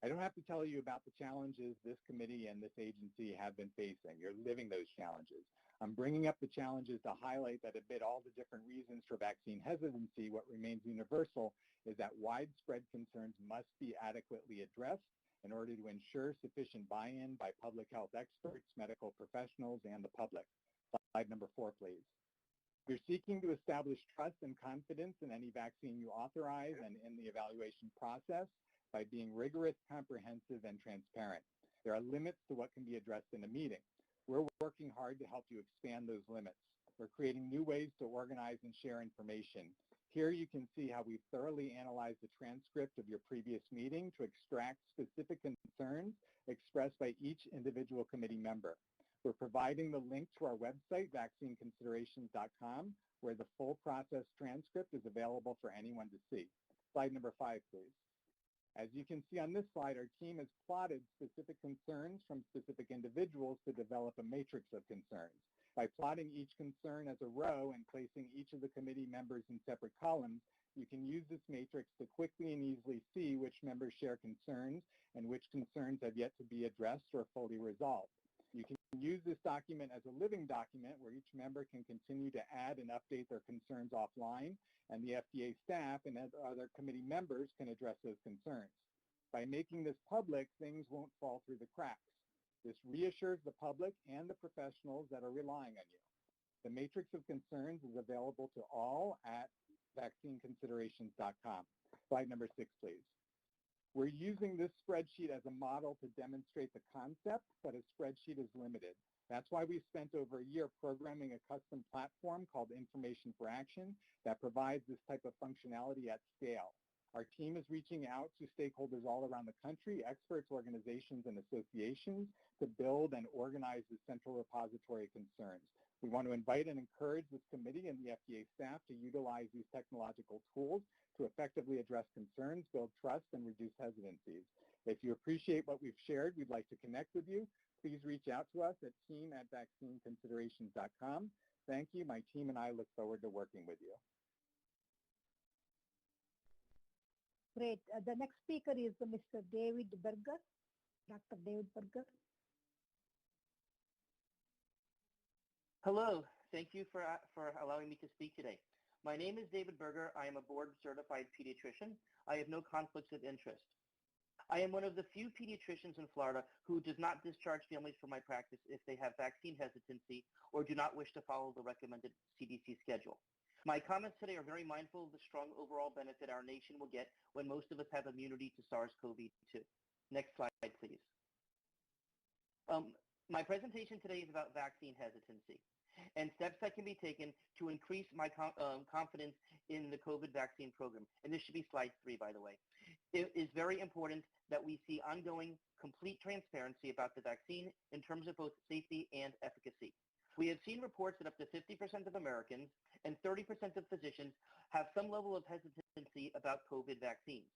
I don't have to tell you about the challenges this committee and this agency have been facing. You're living those challenges. I'm bringing up the challenges to highlight that amid all the different reasons for vaccine hesitancy, what remains universal is that widespread concerns must be adequately addressed in order to ensure sufficient buy-in by public health experts, medical professionals, and the public. Slide number 4, please. You're seeking to establish trust and confidence in any vaccine you authorize and in the evaluation process by being rigorous, comprehensive, and transparent. There are limits to what can be addressed in a meeting. We're working hard to help you expand those limits. We're creating new ways to organize and share information. Here you can see how we've thoroughly analyzed the transcript of your previous meeting to extract specific concerns expressed by each individual committee member. We're providing the link to our website, vaccineconsiderations.com, where the full process transcript is available for anyone to see. Slide number 5, please. As you can see on this slide, our team has plotted specific concerns from specific individuals to develop a matrix of concerns. By plotting each concern as a row and placing each of the committee members in separate columns, you can use this matrix to quickly and easily see which members share concerns and which concerns have yet to be addressed or fully resolved. You can use this document as a living document where each member can continue to add and update their concerns offline, and the FDA staff and other committee members can address those concerns. By making this public, things won't fall through the cracks. This reassures the public and the professionals that are relying on you. The matrix of concerns is available to all at vaccineconsiderations.com. Slide number 6, please. We're using this spreadsheet as a model to demonstrate the concept, but a spreadsheet is limited. That's why we've spent over a year programming a custom platform called Information for Action that provides this type of functionality at scale. Our team is reaching out to stakeholders all around the country, experts, organizations, and associations to build and organize the central repository of concerns. We want to invite and encourage this committee and the FDA staff to utilize these technological tools to effectively address concerns, build trust, and reduce hesitancies. If you appreciate what we've shared, we'd like to connect with you. Please reach out to us at team@vaccineconsiderations.com. Thank you. My team and I look forward to working with you. Great. The next speaker is Mr. David Berger, Dr. David Berger. Hello. Thank you for allowing me to speak today. My name is David Berger. I am a board-certified pediatrician. I have no conflicts of interest. I am one of the few pediatricians in Florida who does not discharge families from my practice if they have vaccine hesitancy or do not wish to follow the recommended CDC schedule. My comments today are very mindful of the strong overall benefit our nation will get when most of us have immunity to SARS-CoV-2. Next slide, please. My presentation today is about vaccine hesitancy and steps that can be taken to increase my confidence in the COVID vaccine program. And this should be slide 3, by the way. It is very important that we see ongoing complete transparency about the vaccine in terms of both safety and efficacy. We have seen reports that up to 50% of Americans and 30% of physicians have some level of hesitancy about COVID vaccines.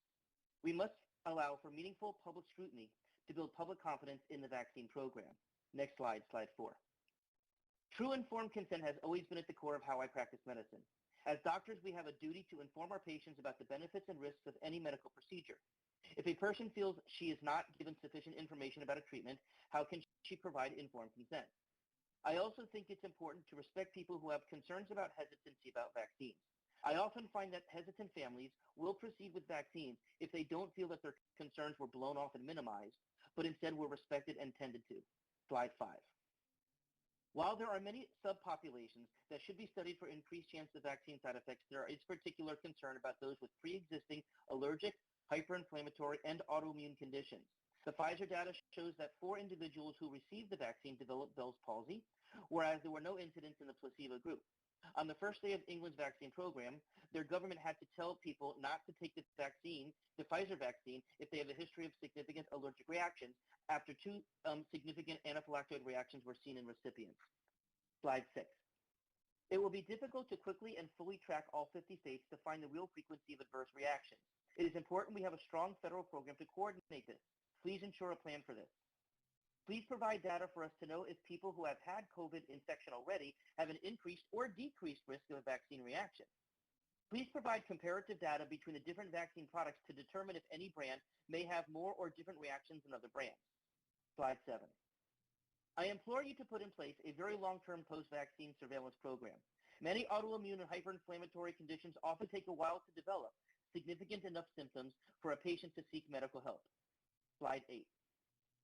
We must allow for meaningful public scrutiny to build public confidence in the vaccine program. Next slide, slide 4. True informed consent has always been at the core of how I practice medicine. As doctors, we have a duty to inform our patients about the benefits and risks of any medical procedure. If a person feels she is not given sufficient information about a treatment, how can she provide informed consent? I also think it's important to respect people who have concerns about hesitancy about vaccines. I often find that hesitant families will proceed with vaccines if they don't feel that their concerns were blown off and minimized, but instead were respected and tended to. Slide 5. While there are many subpopulations that should be studied for increased chance of vaccine side effects, there is particular concern about those with pre-existing allergic, hyperinflammatory, and autoimmune conditions. The Pfizer data shows that 4 individuals who received the vaccine developed Bell's palsy, whereas there were no incidents in the placebo group. On the first day of England's vaccine program, their government had to tell people not to take the vaccine, the Pfizer vaccine, if they have a history of significant allergic reactions after 2 significant anaphylactoid reactions were seen in recipients. Slide 6. It will be difficult to quickly and fully track all 50 states to find the real frequency of adverse reactions. It is important we have a strong federal program to coordinate this. Please ensure a plan for this. Please provide data for us to know if people who have had COVID infection already have an increased or decreased risk of a vaccine reaction. Please provide comparative data between the different vaccine products to determine if any brand may have more or different reactions than other brands. Slide 7. I implore you to put in place a very long-term post-vaccine surveillance program. Many autoimmune and hyperinflammatory conditions often take a while to develop significant enough symptoms for a patient to seek medical help. Slide 8.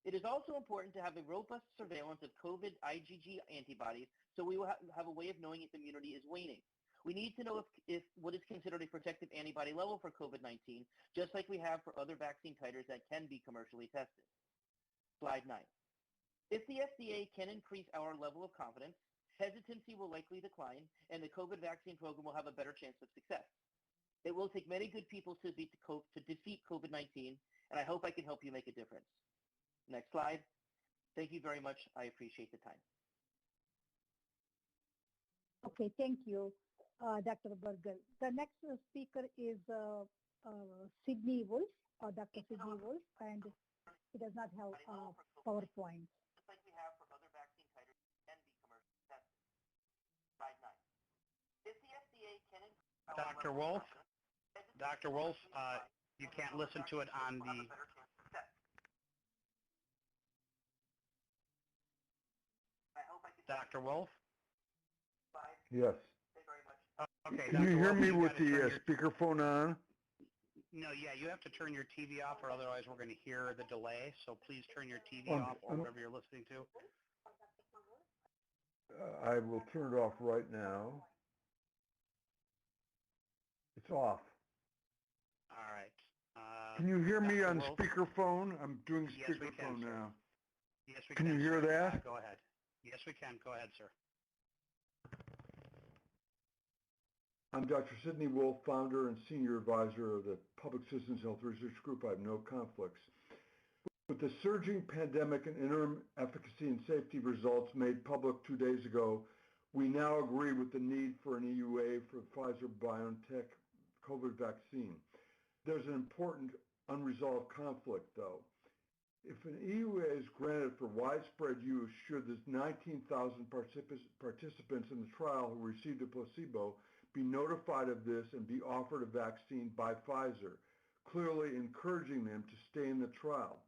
It is also important to have a robust surveillance of COVID IgG antibodies so we will have a way of knowing if immunity is waning. We need to know if what is considered a protective antibody level for COVID-19, just like we have for other vaccine titers that can be commercially tested. Slide 9. If the FDA can increase our level of confidence, hesitancy will likely decline, and the COVID vaccine program will have a better chance of success. It will take many good people to defeat COVID-19, and I hope I can help you make a difference. Next slide. Thank you very much. I appreciate the time. Okay, thank you, Dr. Berger. The next speaker is Sydney Wolf, Dr. Sydney Wolf, and he does not have PowerPoint. Just like we have for other vaccine titers can be commercially tested. Slide 9. If the FDA can Dr. Wolf, you can't listen to it on the... Dr. Wolf? Yes. Okay, Can you Dr. hear Wolf, me you with gotta turn the your- speakerphone on? No, yeah, you have to turn your TV off, or otherwise we're going to hear the delay. So please turn your TV off or whatever you're listening to. I will turn it off right now. It's off. All right. Can you hear me Dr. on Wolf? speakerphone? I'm doing Yes, we can, speakerphone sir. now. Yes, we Can can. you hear sir. that? Go ahead. Yes, we can. Go ahead, sir. I'm Dr. Sidney Wolf, founder and senior advisor of the Public Citizens Health Research Group. I have no conflicts. With the surging pandemic and interim efficacy and safety results made public 2 days ago, we now agree with the need for an EUA for Pfizer-BioNTech COVID vaccine. There's an important unresolved conflict, though. If an EUA is granted for widespread use, should the 19,000 participants in the trial who received a placebo be notified of this and be offered a vaccine by Pfizer, clearly encouraging them to stay in the trial?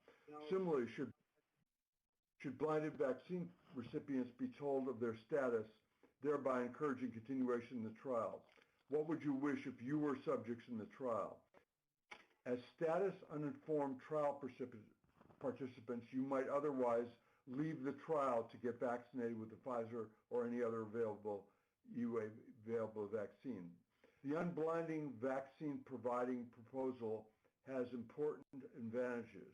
Similarly, should blinded vaccine recipients be told of their status, thereby encouraging continuation in the trial? What would you wish if you were subjects in the trial? As status uninformed trial participants, you might otherwise leave the trial to get vaccinated with the Pfizer or any other available EUA available vaccine. The unblinding vaccine providing proposal has important advantages.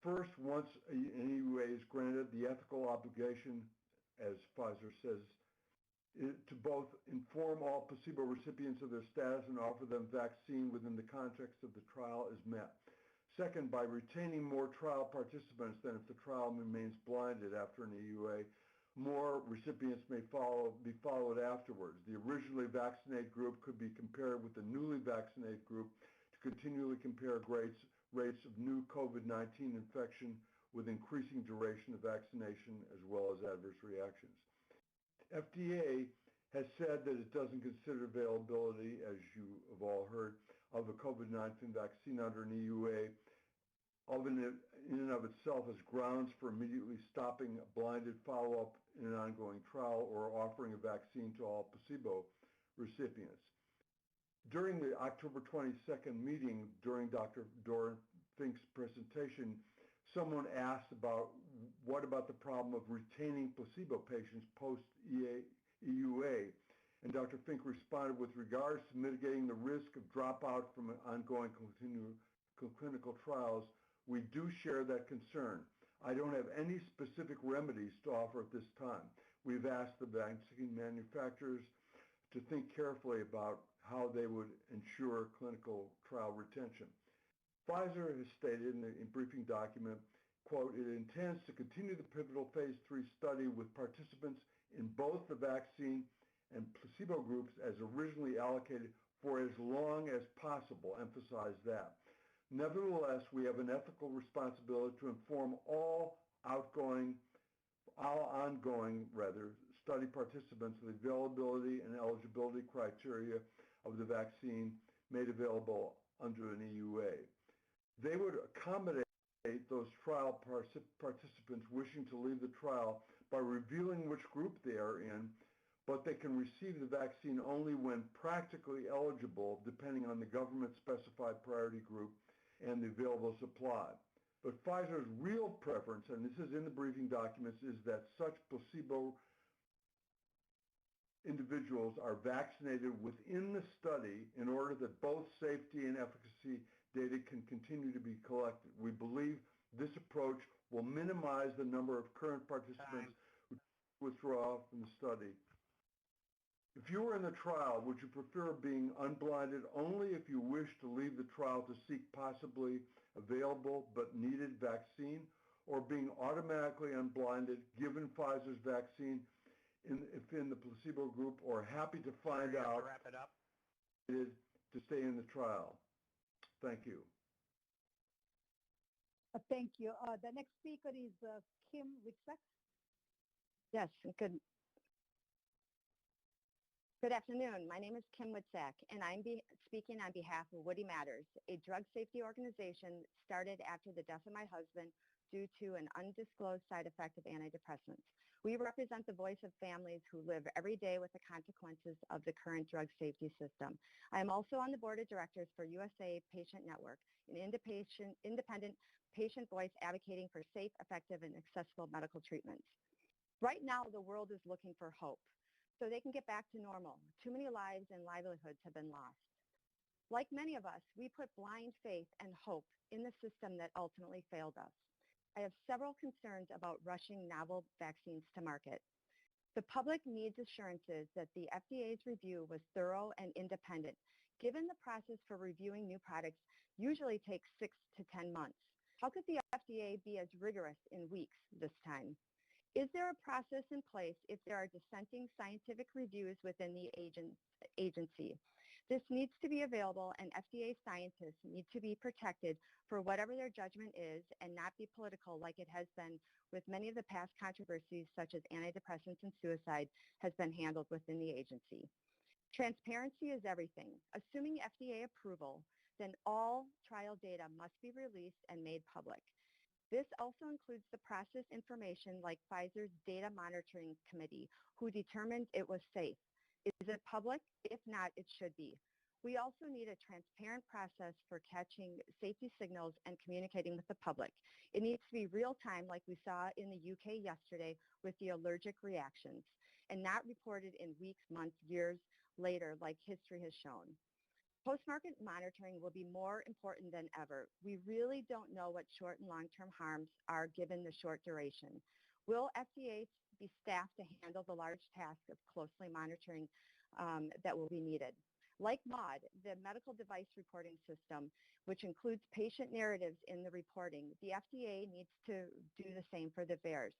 First, once an EUA is granted, the ethical obligation, as Pfizer says, to both inform all placebo recipients of their status and offer them vaccine within the context of the trial is met. Second, by retaining more trial participants than if the trial remains blinded after an EUA, more recipients may be followed afterwards. The originally vaccinated group could be compared with the newly vaccinated group to continually compare rates of new COVID-19 infection with increasing duration of vaccination as well as adverse reactions. FDA has said that it doesn't consider availability, as you have all heard, of a COVID-19 vaccine under an EUA in and of itself as grounds for immediately stopping blinded follow-up in an ongoing trial or offering a vaccine to all placebo recipients. During the October 22nd meeting, during Dr. Doran Fink's presentation, someone asked about what about the problem of retaining placebo patients post-EUA, and Dr. Fink responded, with regards to mitigating the risk of dropout from ongoing clinical trials, we do share that concern. I don't have any specific remedies to offer at this time. We've asked the vaccine manufacturers to think carefully about how they would ensure clinical trial retention. Pfizer has stated in the briefing document, quote, it intends to continue the pivotal phase 3 study with participants in both the vaccine and placebo groups as originally allocated for as long as possible, emphasize that. Nevertheless, we have an ethical responsibility to inform all ongoing study participants of the availability and eligibility criteria of the vaccine made available under an EUA. They would accommodate those trial participants wishing to leave the trial by revealing which group they are in, but they can receive the vaccine only when practically eligible, depending on the government-specified priority group and the available supply. But Pfizer's real preference, and this is in the briefing documents, is that such placebo individuals are vaccinated within the study in order that both safety and efficacy data can continue to be collected. We believe this approach will minimize the number of current participants who withdraw from the study. If you were in the trial, would you prefer being unblinded only if you wish to leave the trial to seek possibly available but needed vaccine, or being automatically unblinded given Pfizer's vaccine if in the placebo group, or happy to find out wrap it up. To stay in the trial? Thank you. Thank you. The next speaker is Kim Witzek. Yes, Good afternoon. My name is Kim Witzek, and I'm speaking on behalf of Woody Matters, a drug safety organization started after the death of my husband due to an undisclosed side effect of antidepressants. We represent the voice of families who live every day with the consequences of the current drug safety system. I am also on the board of directors for USA Patient Network, an independent patient voice advocating for safe, effective, and accessible medical treatments. Right now, the world is looking for hope so they can get back to normal. Too many lives and livelihoods have been lost. Like many of us, we put blind faith and hope in the system that ultimately failed us. I have several concerns about rushing novel vaccines to market. The public needs assurances that the FDA's review was thorough and independent, given the process for reviewing new products usually takes 6 to 10 months. How could the FDA be as rigorous in weeks this time? Is there a process in place if there are dissenting scientific reviews within the agency? This needs to be available, and FDA scientists need to be protected for whatever their judgment is and not be political like it has been with many of the past controversies such as antidepressants and suicide has been handled within the agency. Transparency is everything. Assuming FDA approval, then all trial data must be released and made public. This also includes the process information like Pfizer's Data Monitoring Committee, who determined it was safe. Is it public? If not, it should be. We also need a transparent process for catching safety signals and communicating with the public. It needs to be real time like we saw in the UK yesterday with the allergic reactions, and not reported in weeks, months, years later like history has shown. Post-market monitoring will be more important than ever. We really don't know what short and long-term harms are given the short duration. Will FDA be staffed to handle the large task of closely monitoring that will be needed? Like MAUDE, the medical device reporting system, which includes patient narratives in the reporting, the FDA needs to do the same for the VAERS.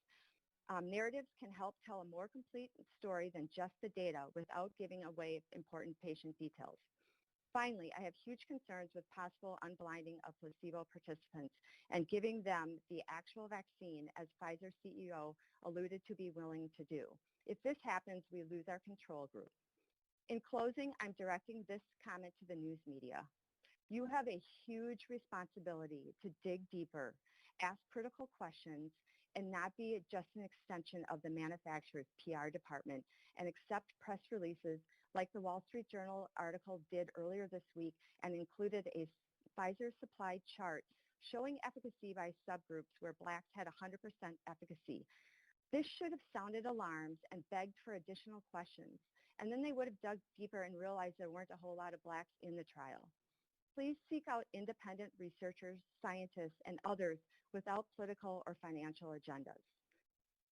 Narratives can help tell a more complete story than just the data without giving away important patient details. Finally, I have huge concerns with possible unblinding of placebo participants and giving them the actual vaccine, as Pfizer CEO alluded to be willing to do. If this happens, we lose our control group. In closing, I'm directing this comment to the news media. You have a huge responsibility to dig deeper, ask critical questions, and not be just an extension of the manufacturer's PR department and accept press releases like the Wall Street Journal article did earlier this week and included a Pfizer supplied chart showing efficacy by subgroups where blacks had 100% efficacy. This should have sounded alarms and begged for additional questions, and then they would have dug deeper and realized there weren't a whole lot of blacks in the trial. Please seek out independent researchers, scientists, and others without political or financial agendas.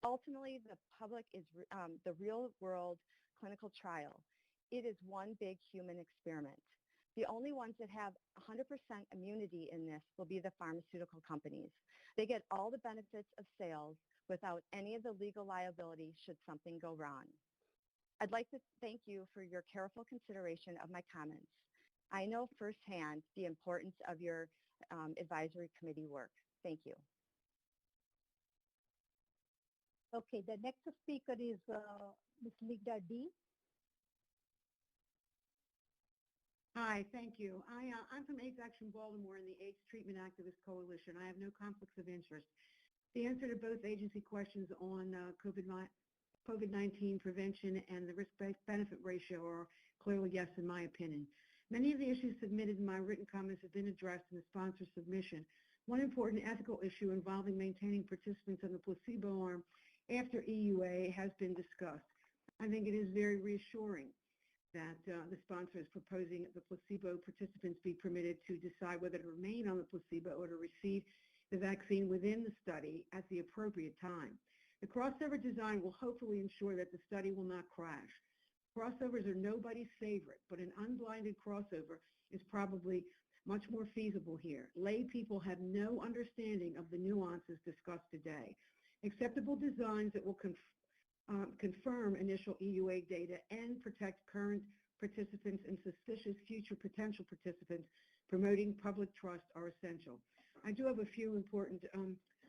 Ultimately, the public is the real-world clinical trial. It is one big human experiment. The only ones that have 100% immunity in this will be the pharmaceutical companies. They get all the benefits of sales without any of the legal liability should something go wrong. I'd like to thank you for your careful consideration of my comments. I know firsthand the importance of your advisory committee work. Thank you. Okay, the next speaker is Ms. Ligda D. Hi, thank you. I'm from AIDS Action Baltimore and the AIDS Treatment Activist Coalition. I have no conflicts of interest. The answer to both agency questions on COVID-19 prevention and the risk-benefit ratio are clearly yes, in my opinion. Many of the issues submitted in my written comments have been addressed in the sponsor's submission. One important ethical issue involving maintaining participants on the placebo arm after EUA has been discussed. I think it is very reassuring that the sponsor is proposing that the placebo participants be permitted to decide whether to remain on the placebo or to receive the vaccine within the study at the appropriate time. The crossover design will hopefully ensure that the study will not crash. Crossovers are nobody's favorite, but an unblinded crossover is probably much more feasible here. Lay people have no understanding of the nuances discussed today. Acceptable designs that will confirm initial EUA data and protect current participants and suspicious future potential participants promoting public trust are essential. I do have a few important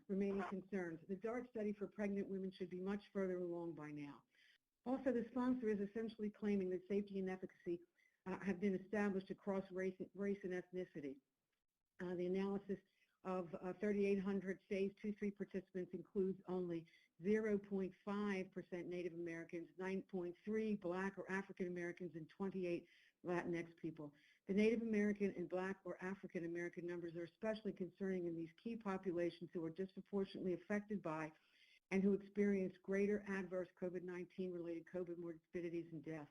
remaining concerns. The DART study for pregnant women should be much further along by now. Also, the sponsor is essentially claiming that safety and efficacy have been established across race and ethnicity. The analysis of 3,800 phase 2-3 participants includes only 0.5% Native Americans, 9.3% Black or African Americans, and 28% Latinx people. The Native American and Black or African American numbers are especially concerning in these key populations who are disproportionately affected by and who experience greater adverse COVID-19 related comorbidities and death.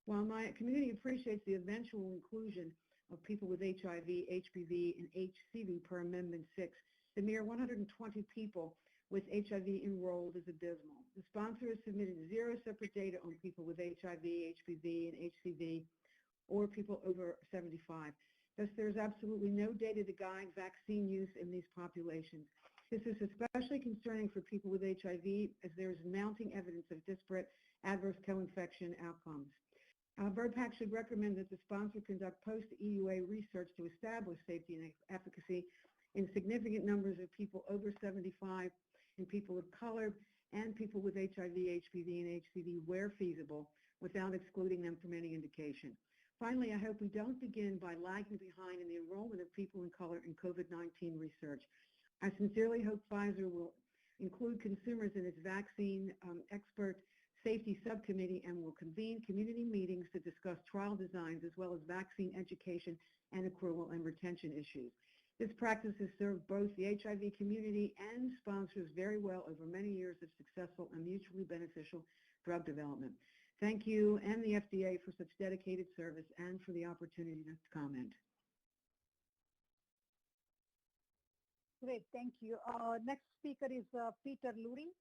While my community appreciates the eventual inclusion of people with HIV, HPV, and HCV per Amendment 6, the mere 120 people with HIV enrolled is abysmal. The sponsor has submitted 0 separate data on people with HIV, HPV, and HCV, or people over 75. Thus, there's absolutely no data to guide vaccine use in these populations. This is especially concerning for people with HIV, as there is mounting evidence of disparate adverse co-infection outcomes. VRBPAC should recommend that the sponsor conduct post-EUA research to establish safety and efficacy in significant numbers of people over 75 and people of color and people with HIV, HPV, and HCV where feasible without excluding them from any indication. Finally, I hope we don't begin by lagging behind in the enrollment of people in color in COVID-19 research. I sincerely hope Pfizer will include consumers in its vaccine expert safety subcommittee and will convene community meetings to discuss trial designs as well as vaccine education and accrual and retention issues. This practice has served both the HIV community and sponsors very well over many years of successful and mutually beneficial drug development. Thank you and the FDA for such dedicated service and for the opportunity to comment. Great, thank you. Next speaker is Peter Lurie.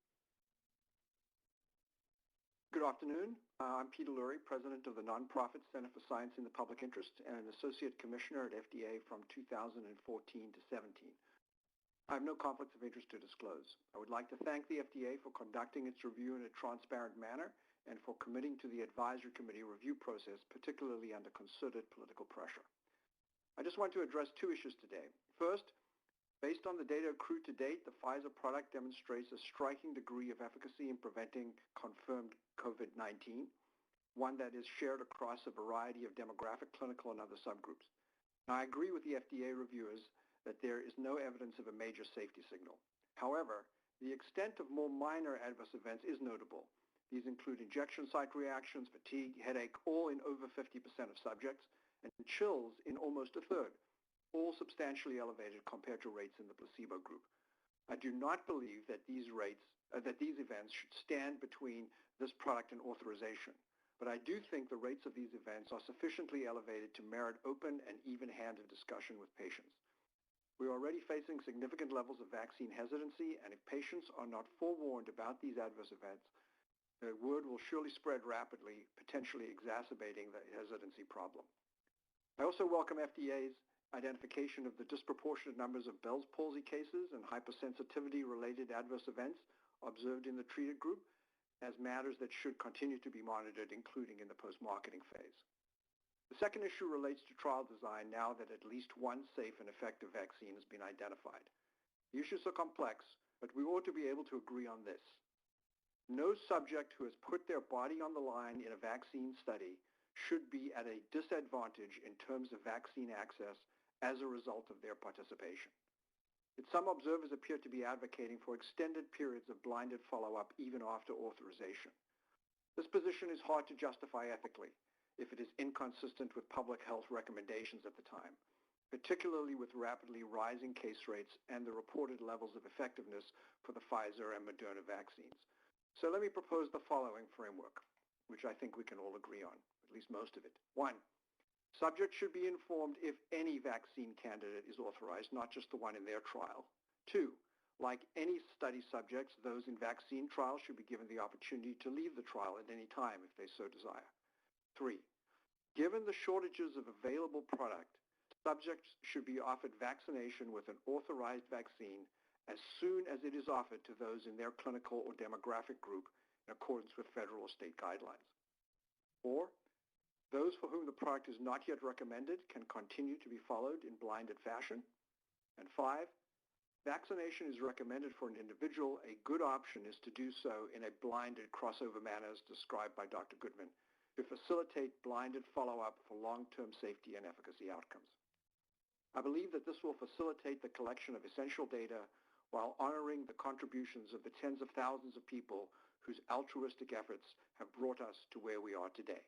Good afternoon. I'm Peter Lurie, President of the Nonprofit Center for Science in the Public Interest and an Associate Commissioner at FDA from 2014 to 17. I have no conflicts of interest to disclose. I would like to thank the FDA for conducting its review in a transparent manner and for committing to the Advisory Committee review process, particularly under concerted political pressure. I just want to address 2 issues today. First, based on the data accrued to date, the Pfizer product demonstrates a striking degree of efficacy in preventing confirmed COVID-19, one that is shared across a variety of demographic, clinical, and other subgroups. Now, I agree with the FDA reviewers that there is no evidence of a major safety signal. However, the extent of more minor adverse events is notable. These include injection site reactions, fatigue, headache, all in over 50% of subjects, and chills in almost a third, all substantially elevated compared to rates in the placebo group. I do not believe that these events should stand between this product and authorization, but I do think the rates of these events are sufficiently elevated to merit open and even-handed discussion with patients. We are already facing significant levels of vaccine hesitancy, and if patients are not forewarned about these adverse events, the word will surely spread rapidly, potentially exacerbating the hesitancy problem. I also welcome FDA's identification of the disproportionate numbers of Bell's palsy cases and hypersensitivity-related adverse events observed in the treated group as matters that should continue to be monitored, including in the post-marketing phase. The second issue relates to trial design now that at least one safe and effective vaccine has been identified. The issues are complex, but we ought to be able to agree on this. No subject who has put their body on the line in a vaccine study should be at a disadvantage in terms of vaccine access as a result of their participation. Yet some observers appear to be advocating for extended periods of blinded follow-up even after authorization. This position is hard to justify ethically if it is inconsistent with public health recommendations at the time, particularly with rapidly rising case rates and the reported levels of effectiveness for the Pfizer and Moderna vaccines. So let me propose the following framework, which I think we can all agree on, at least most of it. 1, subjects should be informed if any vaccine candidate is authorized, not just the one in their trial. 2, like any study subjects, those in vaccine trials should be given the opportunity to leave the trial at any time if they so desire. 3, given the shortages of available product, subjects should be offered vaccination with an authorized vaccine as soon as it is offered to those in their clinical or demographic group in accordance with federal or state guidelines. 4, those for whom the product is not yet recommended can continue to be followed in blinded fashion. And 5, vaccination is recommended for an individual. A good option is to do so in a blinded crossover manner as described by Dr. Goodman to facilitate blinded follow-up for long-term safety and efficacy outcomes. I believe that this will facilitate the collection of essential data while honoring the contributions of the tens of thousands of people whose altruistic efforts have brought us to where we are today.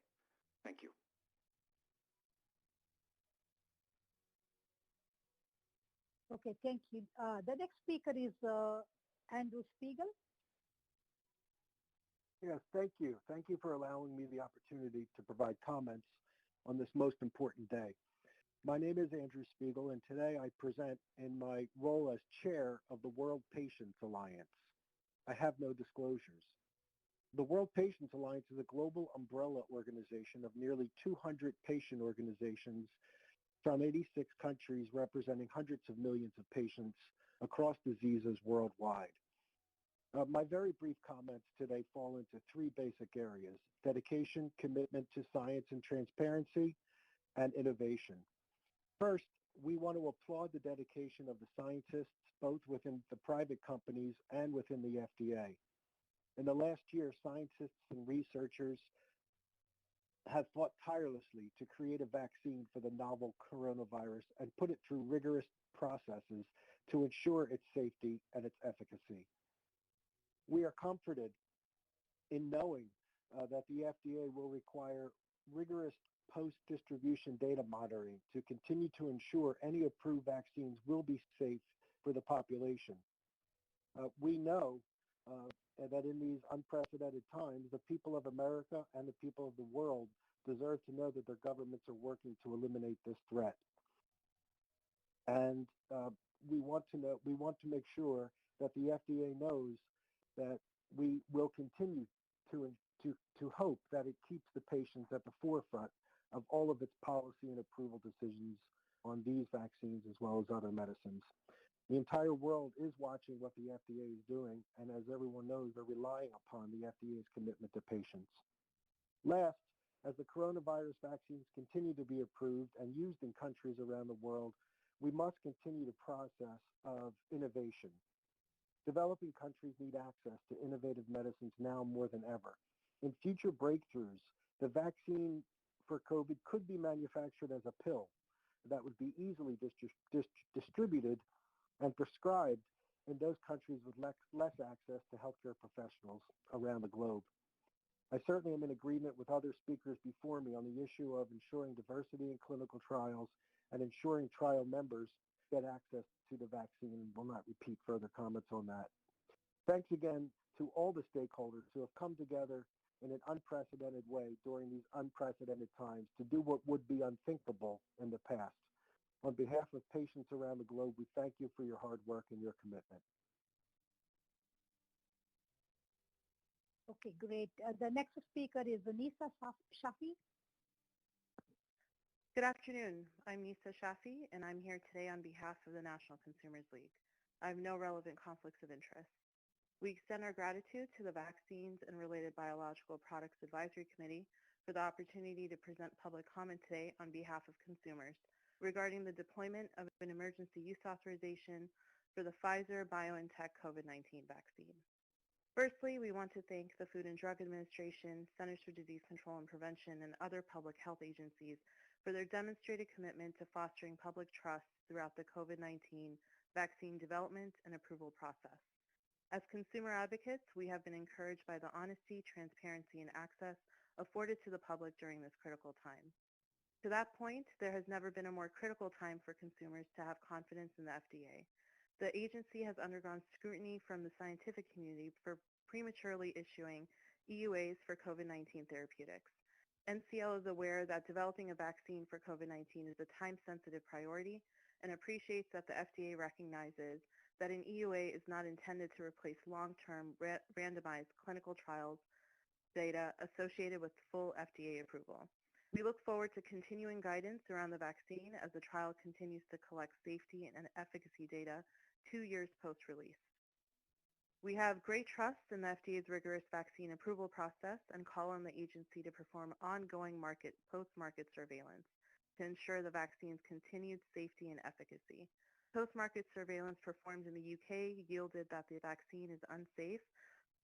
Thank you. Okay, thank you. The next speaker is Andrew Spiegel. Yes, thank you. Thank you for allowing me the opportunity to provide comments on this most important day. My name is Andrew Spiegel, and today I present in my role as chair of the World Patients Alliance. I have no disclosures. The World Patients Alliance is a global umbrella organization of nearly 200 patient organizations from 86 countries representing hundreds of millions of patients across diseases worldwide. My very brief comments today fall into three basic areas: dedication, commitment to science and transparency, and innovation. First, we want to applaud the dedication of the scientists, both within the private companies and within the FDA. In the last year, scientists and researchers have fought tirelessly to create a vaccine for the novel coronavirus and put it through rigorous processes to ensure its safety and its efficacy. We are comforted in knowing that the FDA will require rigorous post-distribution data monitoring to continue to ensure any approved vaccines will be safe for the population. We know that in these unprecedented times, the people of America and the people of the world deserve to know that their governments are working to eliminate this threat. And we want to make sure that the FDA knows that we will continue to hope that it keeps the patients at the forefront of all of its policy and approval decisions on these vaccines as well as other medicines. The entire world is watching what the FDA is doing, and as everyone knows, they're relying upon the FDA's commitment to patients. Last, as the coronavirus vaccines continue to be approved and used in countries around the world, we must continue the process of innovation. Developing countries need access to innovative medicines now more than ever. In future breakthroughs, the vaccine for COVID could be manufactured as a pill that would be easily distributed and prescribed in those countries with less access to healthcare professionals around the globe. I certainly am in agreement with other speakers before me on the issue of ensuring diversity in clinical trials and ensuring trial members get access to the vaccine, and will not repeat further comments on that. Thanks again to all the stakeholders who have come together in an unprecedented way during these unprecedented times to do what would be unthinkable in the past. On behalf of patients around the globe, we thank you for your hard work and your commitment. Okay, great. The next speaker is Nisa Shafi. Good afternoon. I'm Nisa Shafi, and I'm here today on behalf of the National Consumers League. I have no relevant conflicts of interest. We extend our gratitude to the Vaccines and Related Biological Products Advisory Committee for the opportunity to present public comment today on behalf of consumers regarding the deployment of an emergency use authorization for the Pfizer-BioNTech COVID-19 vaccine. Firstly, we want to thank the Food and Drug Administration, Centers for Disease Control and Prevention, and other public health agencies for their demonstrated commitment to fostering public trust throughout the COVID-19 vaccine development and approval process. As consumer advocates, we have been encouraged by the honesty, transparency, and access afforded to the public during this critical time. To that point, there has never been a more critical time for consumers to have confidence in the FDA. The agency has undergone scrutiny from the scientific community for prematurely issuing EUAs for COVID-19 therapeutics. NCL is aware that developing a vaccine for COVID-19 is a time-sensitive priority and appreciates that the FDA recognizes that an EUA is not intended to replace long-term randomized clinical trials data associated with full FDA approval. We look forward to continuing guidance around the vaccine as the trial continues to collect safety and efficacy data 2 years post-release. We have great trust in the FDA's rigorous vaccine approval process and call on the agency to perform ongoing post-market surveillance to ensure the vaccine's continued safety and efficacy. Post-market surveillance performed in the UK yielded that the vaccine is unsafe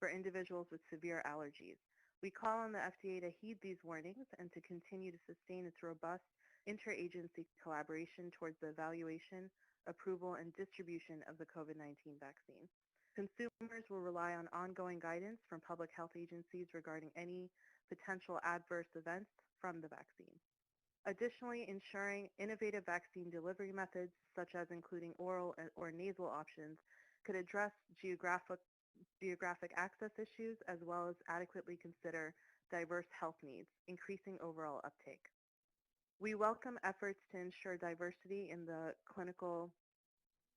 for individuals with severe allergies. We call on the FDA to heed these warnings and to continue to sustain its robust interagency collaboration towards the evaluation, approval, and distribution of the COVID-19 vaccine. Consumers will rely on ongoing guidance from public health agencies regarding any potential adverse events from the vaccine. Additionally, ensuring innovative vaccine delivery methods, such as including oral or nasal options, could address geographic access issues as well as adequately consider diverse health needs, increasing overall uptake. We welcome efforts to ensure diversity in the clinical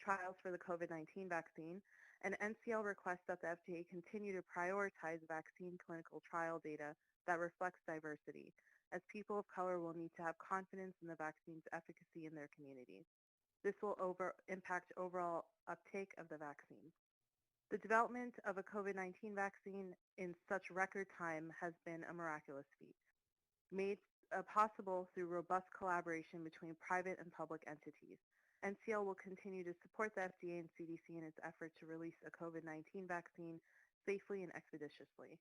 trials for the COVID-19 vaccine, and NCL requests that the FDA continue to prioritize vaccine clinical trial data that reflects diversity, as people of color will need to have confidence in the vaccine's efficacy in their communities. This will impact overall uptake of the vaccine. The development of a COVID-19 vaccine in such record time has been a miraculous feat, made possible through robust collaboration between private and public entities. NCL will continue to support the FDA and CDC in its effort to release a COVID-19 vaccine safely and expeditiously.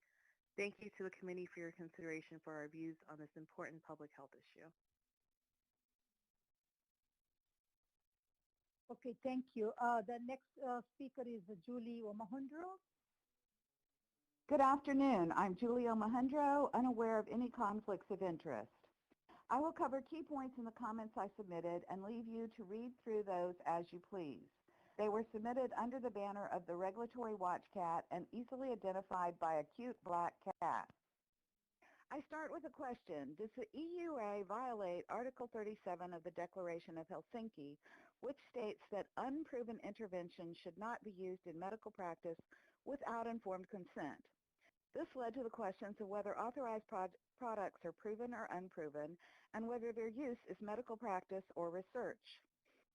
Thank you to the committee for your consideration for our views on this important public health issue. Okay, thank you. The next speaker is Julie Omahundro. Good afternoon. I'm Julie Omahundro, unaware of any conflicts of interest. I will cover key points in the comments I submitted and leave you to read through those as you please. They were submitted under the banner of the Regulatory Watch Cat and easily identified by a cute black cat. I start with a question. Does the EUA violate Article 37 of the Declaration of Helsinki, which states that unproven intervention should not be used in medical practice without informed consent? This led to the questions of whether authorized products are proven or unproven, and whether their use is medical practice or research.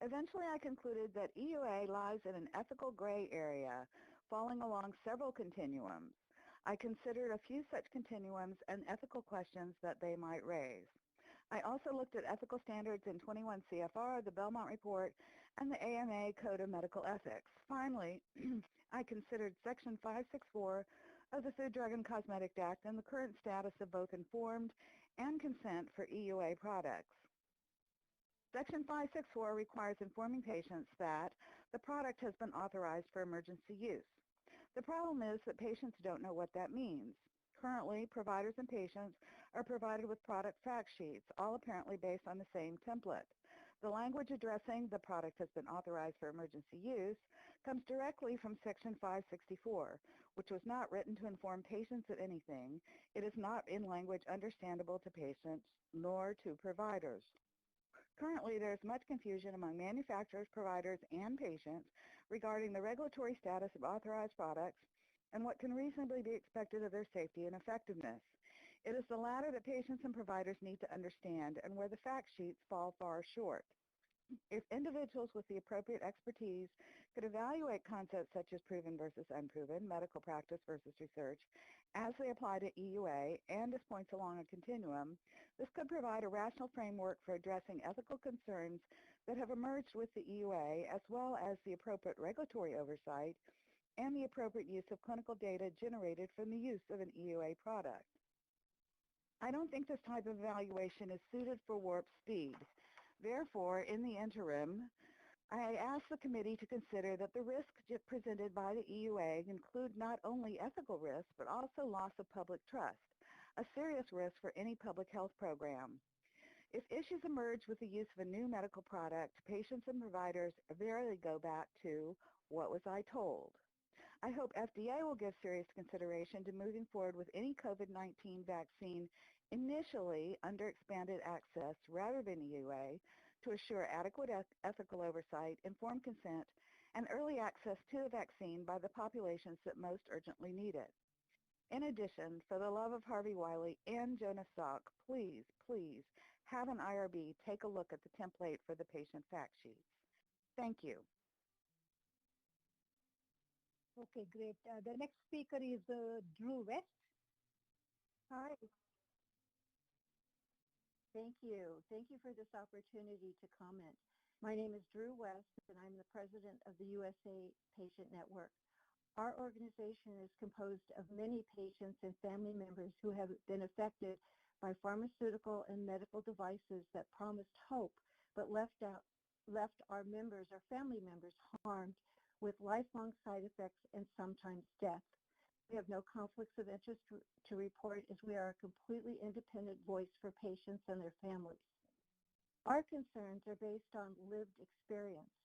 Eventually, I concluded that EUA lies in an ethical gray area, falling along several continuums. I considered a few such continuums and ethical questions that they might raise. I also looked at ethical standards in 21 CFR, the Belmont Report, and the AMA Code of Medical Ethics. Finally, I considered Section 564 of the Food, Drug, and Cosmetic Act and the current status of both informed and consent for EUA products. Section 564 requires informing patients that the product has been authorized for emergency use. The problem is that patients don't know what that means. Currently, providers and patients are provided with product fact sheets, all apparently based on the same template. The language addressing the product has been authorized for emergency use comes directly from Section 564, which was not written to inform patients of anything. It is not in language understandable to patients nor to providers. Currently, there is much confusion among manufacturers, providers, and patients regarding the regulatory status of authorized products and what can reasonably be expected of their safety and effectiveness. It is the latter that patients and providers need to understand and where the fact sheets fall far short. If individuals with the appropriate expertise could evaluate concepts such as proven versus unproven, medical practice versus research, as they apply to EUA and as points along a continuum, this could provide a rational framework for addressing ethical concerns that have emerged with the EUA, as well as the appropriate regulatory oversight and the appropriate use of clinical data generated from the use of an EUA product. I don't think this type of evaluation is suited for warp speed. Therefore, in the interim, I ask the committee to consider that the risks presented by the EUA include not only ethical risks, but also loss of public trust, a serious risk for any public health program. If issues emerge with the use of a new medical product, patients and providers rarely go back to, what was I told? I hope FDA will give serious consideration to moving forward with any COVID-19 vaccine initially under expanded access rather than EUA to assure adequate ethical oversight, informed consent, and early access to the vaccine by the populations that most urgently need it. In addition, for the love of Harvey Wiley and Jonas Salk, please, please have an IRB take a look at the template for the patient fact sheets. Thank you. Okay, great. The next speaker is Drew West. Hi. Thank you. Thank you for this opportunity to comment. My name is Drew West, and I'm the president of the USA Patient Network. Our organization is composed of many patients and family members who have been affected by pharmaceutical and medical devices that promised hope but left our members or family members harmed with lifelong side effects and sometimes death. We have no conflicts of interest to report as we are a completely independent voice for patients and their families. Our concerns are based on lived experience.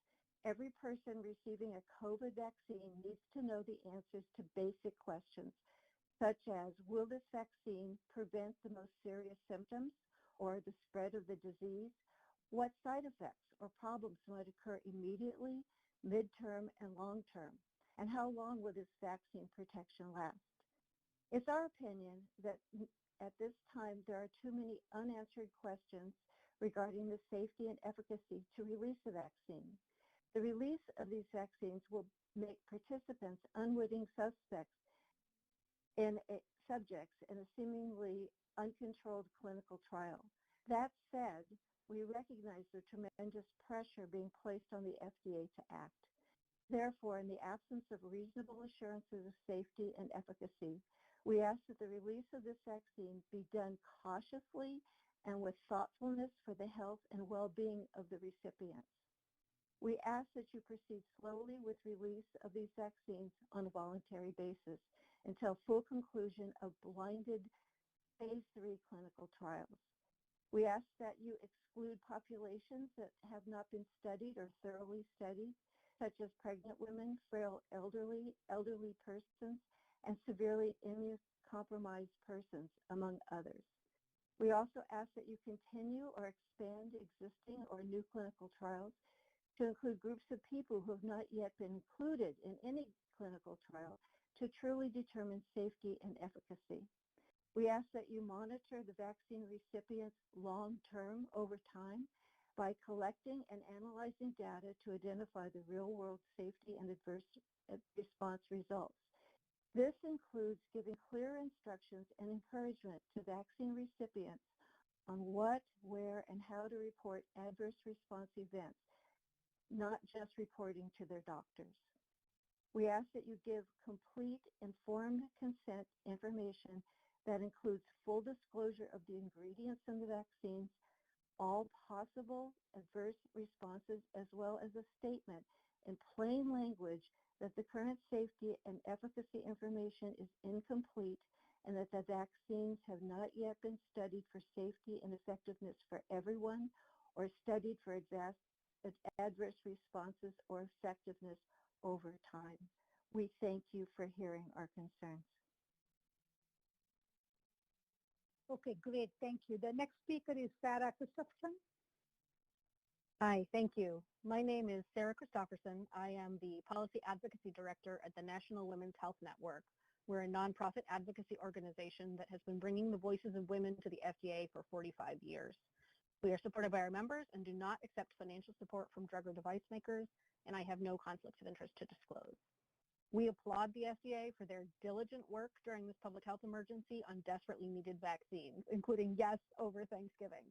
Every person receiving a COVID vaccine needs to know the answers to basic questions, such as, will this vaccine prevent the most serious symptoms or the spread of the disease? What side effects or problems might occur immediately, midterm, and long term? And how long will this vaccine protection last? It's our opinion that at this time there are too many unanswered questions regarding the safety and efficacy to release a vaccine. The release of these vaccines will make participants unwitting subjects in a seemingly uncontrolled clinical trial. That said, we recognize the tremendous pressure being placed on the FDA to act. Therefore, in the absence of reasonable assurances of safety and efficacy, we ask that the release of this vaccine be done cautiously and with thoughtfulness for the health and well-being of the recipients. We ask that you proceed slowly with release of these vaccines on a voluntary basis until full conclusion of blinded phase 3 clinical trials. We ask that you exclude populations that have not been studied or thoroughly studied, such as pregnant women, frail elderly persons, and severely immunocompromised persons, among others. We also ask that you continue or expand existing or new clinical trials to include groups of people who have not yet been included in any clinical trial to truly determine safety and efficacy. We ask that you monitor the vaccine recipients long-term over time by collecting and analyzing data to identify the real-world safety and adverse response results. This includes giving clear instructions and encouragement to vaccine recipients on what, where, and how to report adverse response events, not just reporting to their doctors. We ask that you give complete, informed consent information that includes full disclosure of the ingredients in the vaccines, all possible adverse responses, as well as a statement in plain language that the current safety and efficacy information is incomplete and that the vaccines have not yet been studied for safety and effectiveness for everyone or studied for adverse responses or effectiveness over time. We thank you for hearing our concerns. Okay, great. Thank you. The next speaker is Sarah Christopherson. Hi, thank you. My name is Sarah Christopherson. I am the Policy Advocacy Director at the National Women's Health Network. We're a nonprofit advocacy organization that has been bringing the voices of women to the FDA for 45 years. We are supported by our members and do not accept financial support from drug or device makers, and I have no conflicts of interest to disclose. We applaud the FDA for their diligent work during this public health emergency on desperately needed vaccines, including, yes, over Thanksgiving.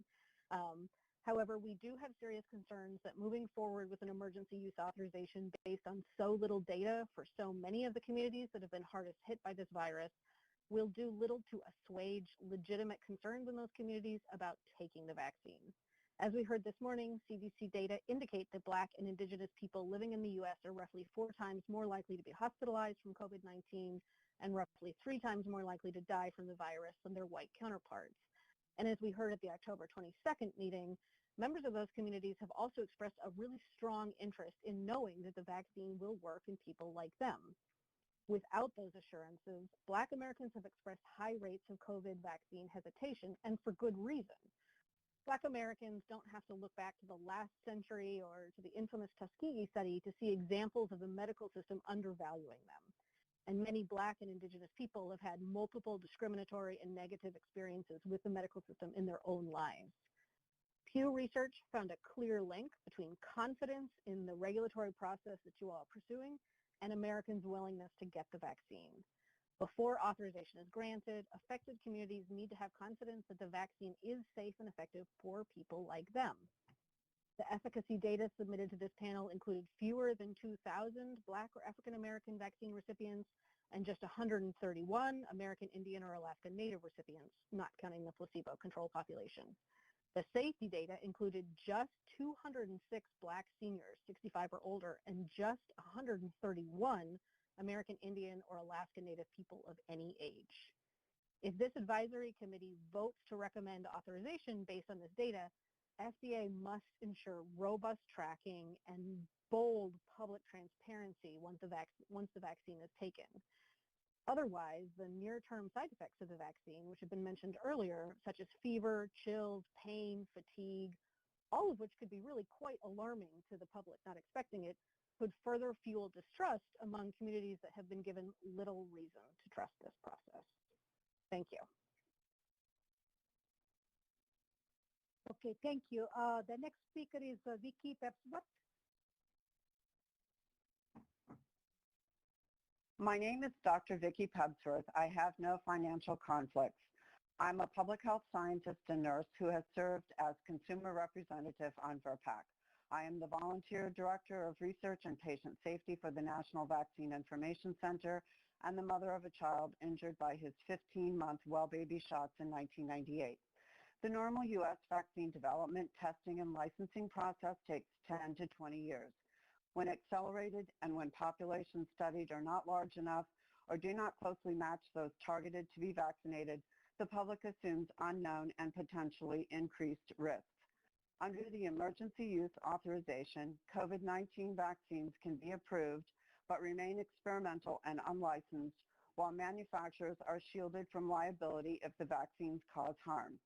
However, we do have serious concerns that moving forward with an emergency use authorization based on so little data for so many of the communities that have been hardest hit by this virus will do little to assuage legitimate concerns in those communities about taking the vaccine. As we heard this morning, CDC data indicate that Black and Indigenous people living in the U.S. are roughly 4 times more likely to be hospitalized from COVID-19 and roughly 3 times more likely to die from the virus than their white counterparts. And as we heard at the October 22nd meeting, members of those communities have also expressed a really strong interest in knowing that the vaccine will work in people like them. Without those assurances, Black Americans have expressed high rates of COVID vaccine hesitation, and for good reason. Black Americans don't have to look back to the last century or to the infamous Tuskegee study to see examples of the medical system undervaluing them. And many Black and Indigenous people have had multiple discriminatory and negative experiences with the medical system in their own lives. Pew Research found a clear link between confidence in the regulatory process that you all are pursuing and Americans' willingness to get the vaccine. Before authorization is granted, affected communities need to have confidence that the vaccine is safe and effective for people like them. The efficacy data submitted to this panel included fewer than 2,000 Black or African American vaccine recipients, and just 131 American Indian or Alaska Native recipients, not counting the placebo control population. The safety data included just 206 Black seniors, 65 or older, and just 131 American Indian or Alaska Native people of any age. If this advisory committee votes to recommend authorization based on this data, FDA must ensure robust tracking and bold public transparency once the vaccine is taken. Otherwise, the near-term side effects of the vaccine, which have been mentioned earlier, such as fever, chills, pain, fatigue, all of which could be really quite alarming to the public not expecting it, could further fuel distrust among communities that have been given little reason to trust this process. Thank you. Okay, thank you. The next speaker is Vicky Pepsworth. My name is Dr. Vicki Pebsworth. I have no financial conflicts. I'm a public health scientist and nurse who has served as consumer representative on VRBPAC. I am the volunteer director of research and patient safety for the National Vaccine Information Center and the mother of a child injured by his 15-month well baby shots in 1998. The normal U.S. vaccine development, testing, and licensing process takes 10 to 20 years. When accelerated and when populations studied are not large enough or do not closely match those targeted to be vaccinated, the public assumes unknown and potentially increased risks. Under the emergency use authorization, COVID-19 vaccines can be approved but remain experimental and unlicensed, while manufacturers are shielded from liability if the vaccines cause harm.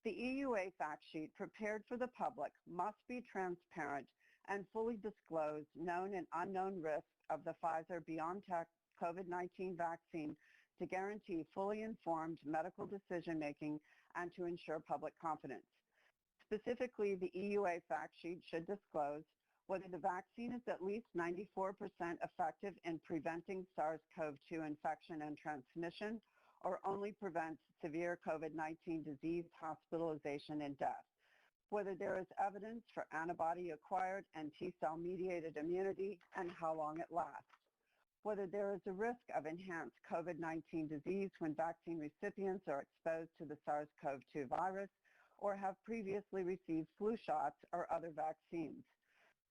The EUA fact sheet prepared for the public must be transparent and fully disclose known and unknown risks of the Pfizer-BioNTech COVID-19 vaccine to guarantee fully informed medical decision-making and to ensure public confidence. Specifically, the EUA fact sheet should disclose whether the vaccine is at least 94% effective in preventing SARS-CoV-2 infection and transmission, or only prevents severe COVID-19 disease, hospitalization, and death. Whether there is evidence for antibody-acquired and T-cell mediated immunity and how long it lasts. Whether there is a risk of enhanced COVID-19 disease when vaccine recipients are exposed to the SARS-CoV-2 virus or have previously received flu shots or other vaccines.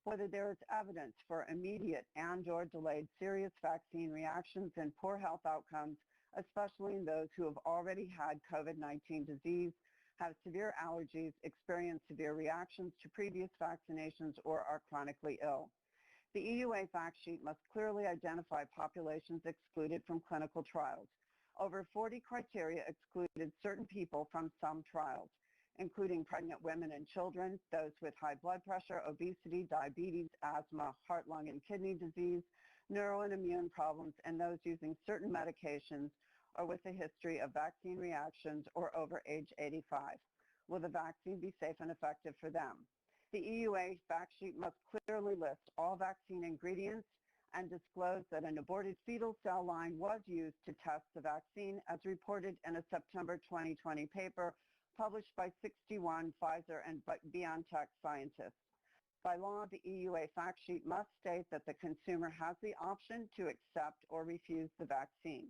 Whether there is evidence for immediate and/or delayed serious vaccine reactions and poor health outcomes, especially in those who have already had COVID-19 disease, have severe allergies, experience severe reactions to previous vaccinations, or are chronically ill. The EUA fact sheet must clearly identify populations excluded from clinical trials. Over 40 criteria excluded certain people from some trials, including pregnant women and children, those with high blood pressure, obesity, diabetes, asthma, heart, lung, and kidney disease, neuro and immune problems, and those using certain medications or with a history of vaccine reactions or over age 85. Will the vaccine be safe and effective for them? The EUA fact sheet must clearly list all vaccine ingredients and disclose that an aborted fetal cell line was used to test the vaccine, as reported in a September 2020 paper published by 61 Pfizer and BioNTech scientists. By law, the EUA fact sheet must state that the consumer has the option to accept or refuse the vaccine.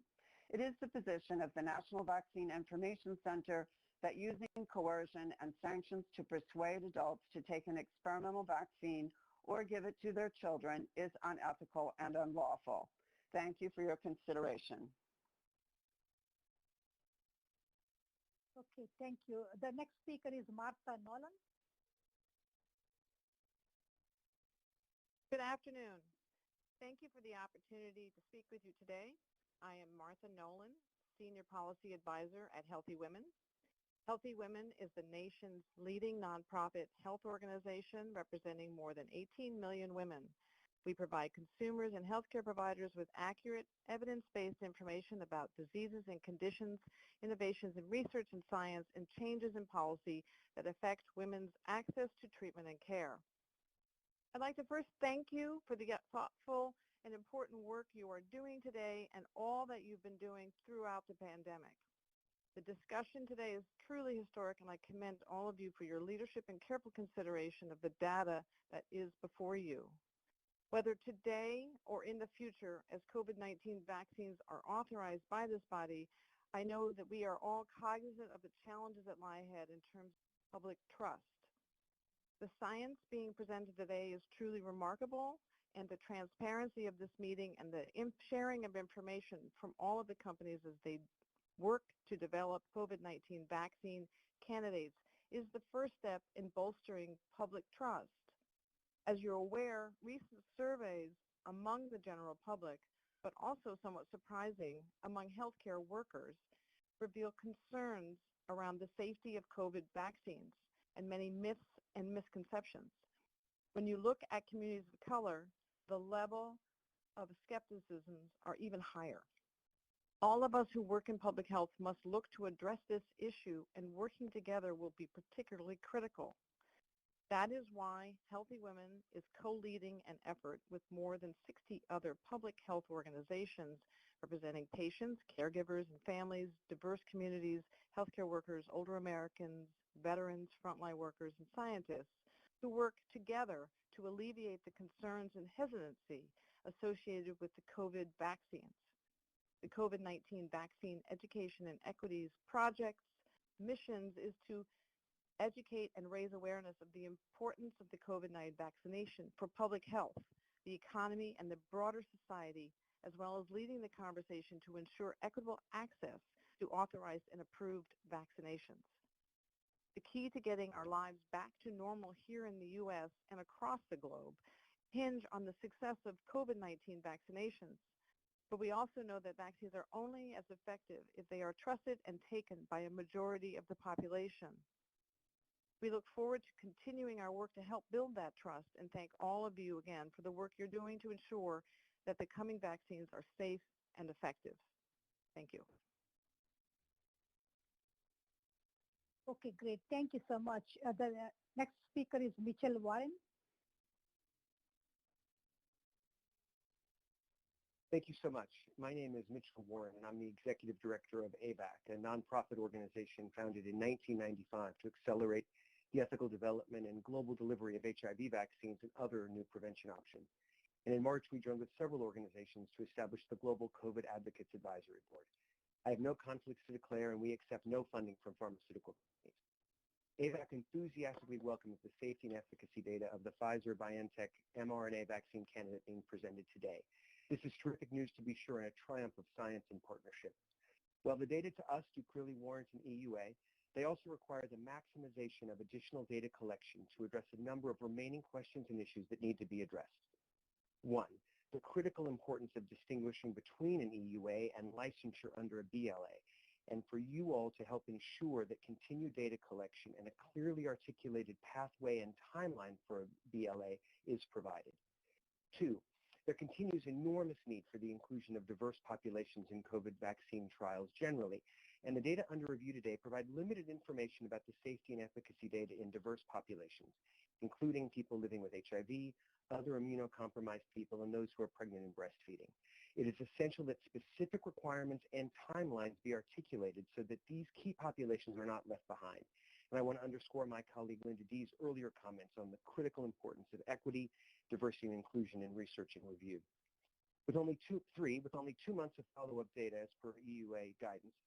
It is the position of the National Vaccine Information Center that using coercion and sanctions to persuade adults to take an experimental vaccine or give it to their children is unethical and unlawful. Thank you for your consideration. Okay, thank you. The next speaker is Martha Nolan. Good afternoon. Thank you for the opportunity to speak with you today. I am Martha Nolan, Senior Policy Advisor at Healthy Women. Healthy Women is the nation's leading nonprofit health organization representing more than 18 million women. We provide consumers and healthcare providers with accurate, evidence-based information about diseases and conditions, innovations in research and science, and changes in policy that affect women's access to treatment and care. I'd like to first thank you for the thoughtful and important work you are doing today and all that you've been doing throughout the pandemic. The discussion today is truly historic, and I commend all of you for your leadership and careful consideration of the data that is before you. Whether today or in the future, as COVID-19 vaccines are authorized by this body, I know that we are all cognizant of the challenges that lie ahead in terms of public trust. The science being presented today is truly remarkable, and the transparency of this meeting and the sharing of information from all of the companies as they work to develop COVID-19 vaccine candidates is the first step in bolstering public trust. As you're aware, recent surveys among the general public, but also somewhat surprising among healthcare workers, reveal concerns around the safety of COVID vaccines and many myths and misconceptions. When you look at communities of color, the level of skepticism are even higher. All of us who work in public health must look to address this issue, and working together will be particularly critical. That is why Healthy Women is co-leading an effort with more than 60 other public health organizations representing patients, caregivers, and families, diverse communities, healthcare workers, older Americans, veterans, frontline workers, and scientists who work together to alleviate the concerns and hesitancy associated with the COVID vaccines. The COVID-19 Vaccine Education and Equities Project's missions is to educate and raise awareness of the importance of the COVID-19 vaccination for public health, the economy, and the broader society, as well as leading the conversation to ensure equitable access to authorized and approved vaccinations. The key to getting our lives back to normal here in the U.S. and across the globe hinge on the success of COVID-19 vaccinations. But we also know that vaccines are only as effective if they are trusted and taken by a majority of the population. We look forward to continuing our work to help build that trust and thank all of you again for the work you're doing to ensure that the coming vaccines are safe and effective. Thank you. Okay, great. Thank you so much. The next speaker is Mitchell Warren. Thank you so much. My name is Mitchell Warren, and I'm the Executive Director of AVAC, a nonprofit organization founded in 1995 to accelerate the ethical development and global delivery of HIV vaccines and other new prevention options. And in March, we joined with several organizations to establish the Global COVID Advocates Advisory Board. I have no conflicts to declare, and we accept no funding from pharmaceutical companies. AVAC enthusiastically welcomes the safety and efficacy data of the Pfizer-BioNTech mRNA vaccine candidate being presented today. This is terrific news, to be sure, and a triumph of science and partnership. While the data to us do clearly warrant an EUA, they also require the maximization of additional data collection to address a number of remaining questions and issues that need to be addressed. One, the critical importance of distinguishing between an EUA and licensure under a BLA, and for you all to help ensure that continued data collection and a clearly articulated pathway and timeline for a BLA is provided. Two, there continues enormous need for the inclusion of diverse populations in COVID vaccine trials generally, and the data under review today provide limited information about the safety and efficacy data in diverse populations, including people living with HIV, other immunocompromised people, and those who are pregnant and breastfeeding. It is essential that specific requirements and timelines be articulated so that these key populations are not left behind. And I want to underscore my colleague Linda D's earlier comments on the critical importance of equity, diversity, and inclusion in research and review. With only 2 months of follow-up data as per EUA guidance,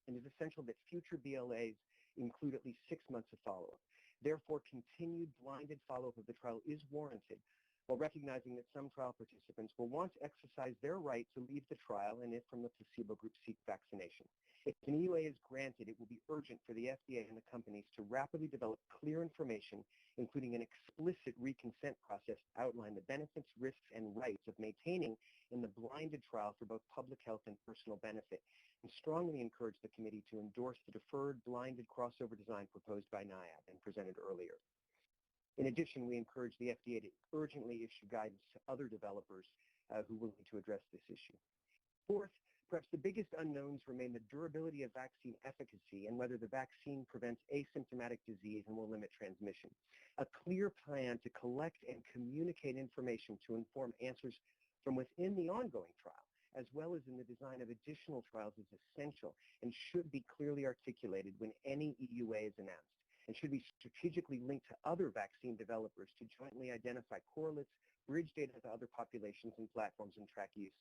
it is essential that future BLAs include at least 6 months of follow-up. Therefore, continued blinded follow-up of the trial is warranted, while recognizing that some trial participants will want to exercise their right to leave the trial and if from the placebo group seek vaccination. If an EUA is granted, it will be urgent for the FDA and the companies to rapidly develop clear information, including an explicit reconsent process to outline the benefits, risks, and rights of maintaining in the blinded trial for both public health and personal benefit, and strongly encourage the committee to endorse the deferred blinded crossover design proposed by NIAID and presented earlier. In addition, we encourage the FDA to urgently issue guidance to other developers who will need to address this issue. Fourth, perhaps the biggest unknowns remain the durability of vaccine efficacy and whether the vaccine prevents asymptomatic disease and will limit transmission. A clear plan to collect and communicate information to inform answers from within the ongoing trial, as well as in the design of additional trials, is essential and should be clearly articulated when any EUA is announced. and should be strategically linked to other vaccine developers to jointly identify correlates, bridge data to other populations and platforms, and track use.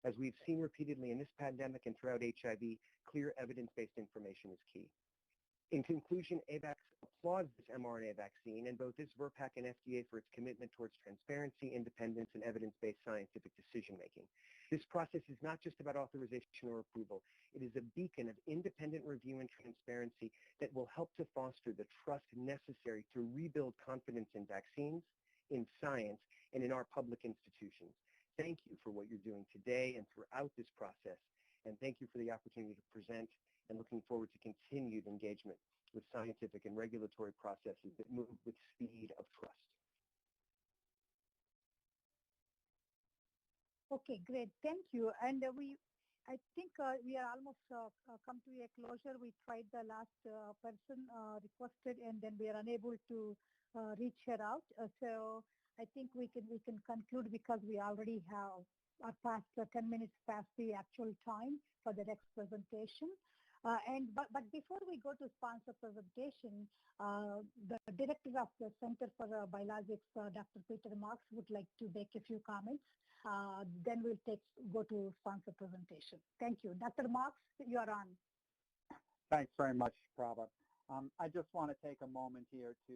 As we've seen repeatedly in this pandemic and throughout HIV, clear evidence-based information is key. In conclusion, AVAX applauds this mRNA vaccine and both this VRBPAC and FDA for its commitment towards transparency, independence, and evidence-based scientific decision-making. This process is not just about authorization or approval. It is a beacon of independent review and transparency that will help to foster the trust necessary to rebuild confidence in vaccines, in science, and in our public institutions. Thank you for what you're doing today and throughout this process, and thank you for the opportunity to present, and looking forward to continued engagement with scientific and regulatory processes that move with speed of trust. Okay, great. Thank you. And I think we are almost come to a closure. We tried the last person requested, and then we are unable to reach her out. So I think we can conclude because we already have past 10 minutes past the actual time for the next presentation. But before we go to sponsor presentation, the director of the Center for Biologics, Dr. Peter Marks, would like to make a few comments. Then we'll go to sponsor presentation. Thank you. Dr. Marks, you are on. Thanks very much, Prabha. I just want to take a moment here to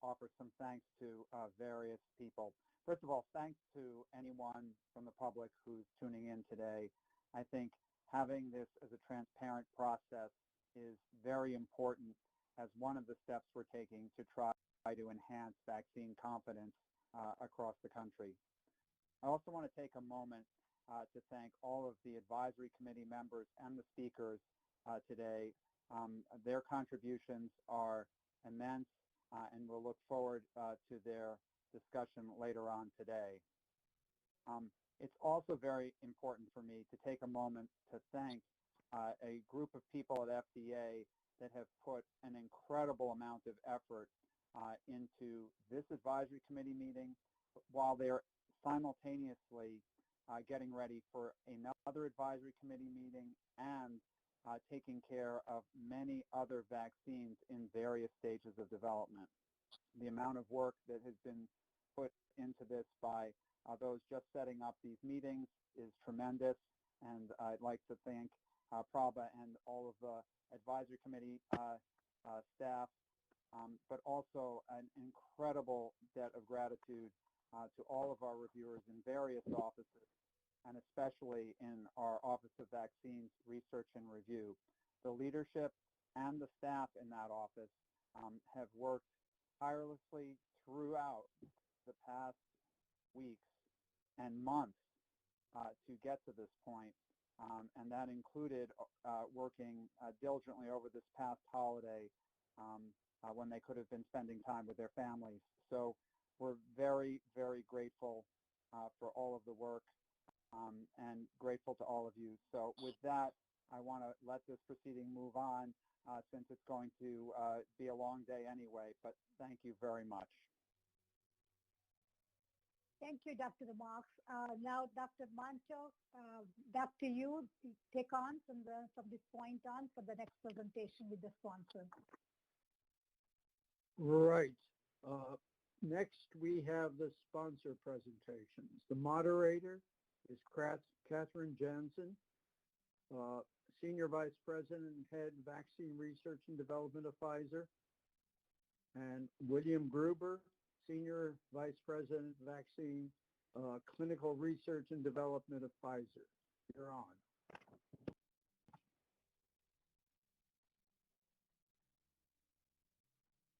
offer some thanks to various people. First of all, thanks to anyone from the public who's tuning in today. I think having this as a transparent process is very important as one of the steps we're taking to try to enhance vaccine confidence across the country. I also want to take a moment to thank all of the advisory committee members and the speakers today. Their contributions are immense, and we'll look forward to their discussion later on today. It's also very important for me to take a moment to thank a group of people at FDA that have put an incredible amount of effort into this advisory committee meeting while they're simultaneously getting ready for another advisory committee meeting and taking care of many other vaccines in various stages of development. The amount of work that has been put into this by those just setting up these meetings is tremendous, and I'd like to thank Prabha and all of the advisory committee staff, but also an incredible debt of gratitude to all of our reviewers in various offices, and especially in our Office of Vaccines Research and Review. The leadership and the staff in that office have worked tirelessly throughout the past weeks and months to get to this point, and that included working diligently over this past holiday when they could have been spending time with their families. So we're very, very grateful for all of the work and grateful to all of you. So with that, I want to let this proceeding move on since it's going to be a long day anyway, but thank you very much. Thank you, Dr. Marks. Now, Dr. Mancho, back to you. Take on from this point on for the next presentation with the sponsor. Right. Next, we have the sponsor presentations. The moderator is Catherine Jansen, Senior Vice President and Head Vaccine Research and Development of Pfizer, and William Gruber, Senior Vice President, Vaccine Clinical Research and Development of Pfizer. You're on.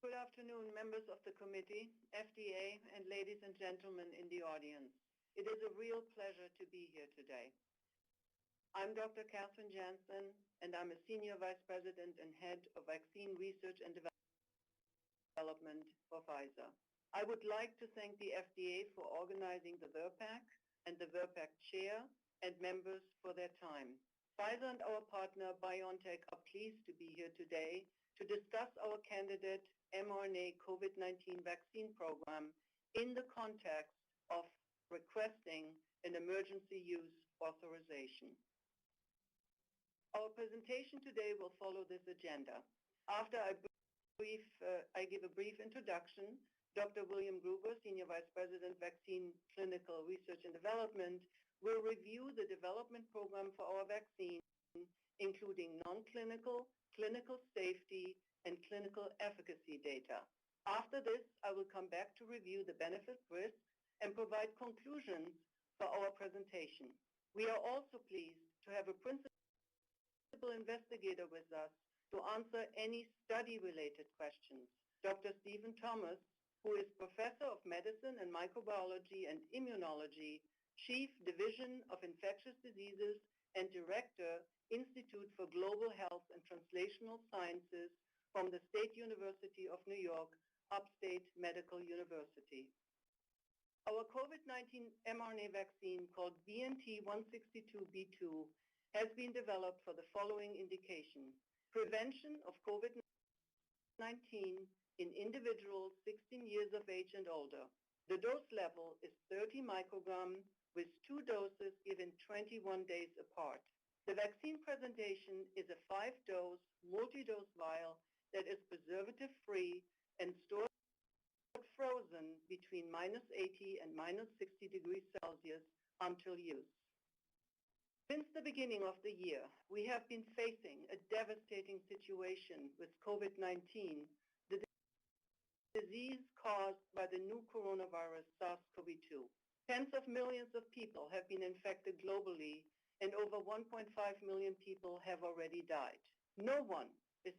Good afternoon, members of the committee, FDA, and ladies and gentlemen in the audience. It is a real pleasure to be here today. I'm Dr. Catherine Jansen, and I'm a Senior Vice President and Head of Vaccine Research and Development for Pfizer. I would like to thank the FDA for organizing the VRBPAC and the VRBPAC chair and members for their time. Pfizer and our partner BioNTech are pleased to be here today to discuss our candidate mRNA COVID-19 vaccine program in the context of requesting an emergency use authorization. Our presentation today will follow this agenda. After I I give a brief introduction. Dr. William Gruber, Senior Vice President, Vaccine Clinical Research and Development, will review the development program for our vaccine, including non-clinical, clinical safety, and clinical efficacy data. After this, I will come back to review the benefits, risks, and provide conclusions for our presentation. We are also pleased to have a principal investigator with us to answer any study-related questions. Dr. Stephen Thomas, who is Professor of Medicine and Microbiology and Immunology, Chief Division of Infectious Diseases, and Director, Institute for Global Health and Translational Sciences from the State University of New York, Upstate Medical University. Our COVID-19 mRNA vaccine, called BNT162b2, has been developed for the following indications: prevention of COVID-19 in individuals 16 years of age and older. The dose level is 30 micrograms with 2 doses given 21 days apart. The vaccine presentation is a 5-dose, multi-dose vial that is preservative-free and stored frozen between -80 and -60 degrees Celsius until use. Since the beginning of the year, we have been facing a devastating situation with COVID-19, the disease caused by the new coronavirus SARS-CoV-2. Tens of millions of people have been infected globally, and over 1.5 million people have already died. No one is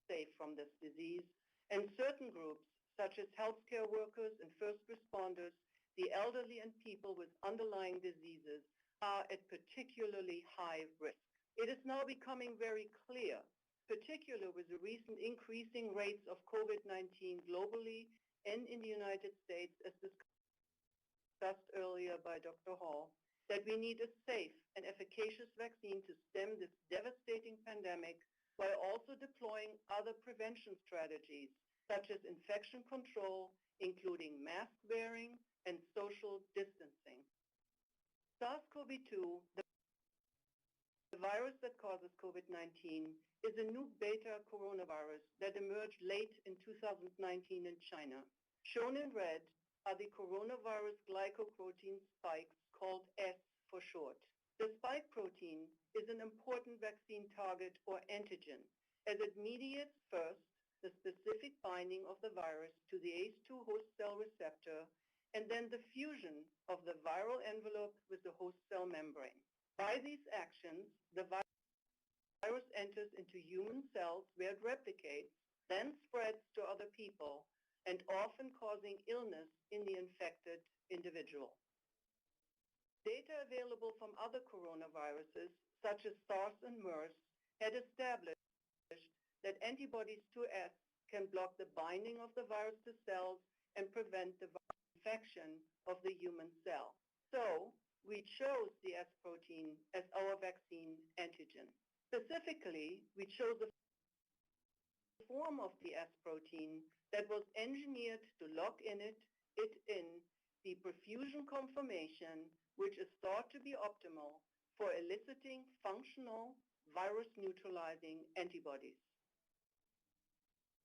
safe from this disease, and certain groups, such as healthcare workers and first responders, the elderly, and people with underlying diseases, are at particularly high risk. It is now becoming very clear, particularly with the recent increasing rates of COVID-19 globally and in the United States, as discussed earlier by Dr. Hall, that we need a safe and efficacious vaccine to stem this devastating pandemic while also deploying other prevention strategies, such as infection control, including mask wearing and social distancing. SARS-CoV-2, the virus that causes COVID-19, is a new beta coronavirus that emerged late in 2019 in China. Shown in red are the coronavirus glycoprotein spikes, called S for short. The spike protein is an important vaccine target or antigen, as it mediates first the specific binding of the virus to the ACE2 host cell receptor, and then the fusion of the viral envelope with the host cell membrane. By these actions, the virus enters into human cells where it replicates, then spreads to other people, and often causing illness in the infected individual. Data available from other coronaviruses, such as SARS and MERS, had established that antibodies to S can block the binding of the virus to cells and prevent the infection of the human cell. So we chose the S protein as our vaccine antigen. Specifically, we chose the form of the S protein that was engineered to lock in the perfusion conformation, which is thought to be optimal for eliciting functional virus-neutralizing antibodies.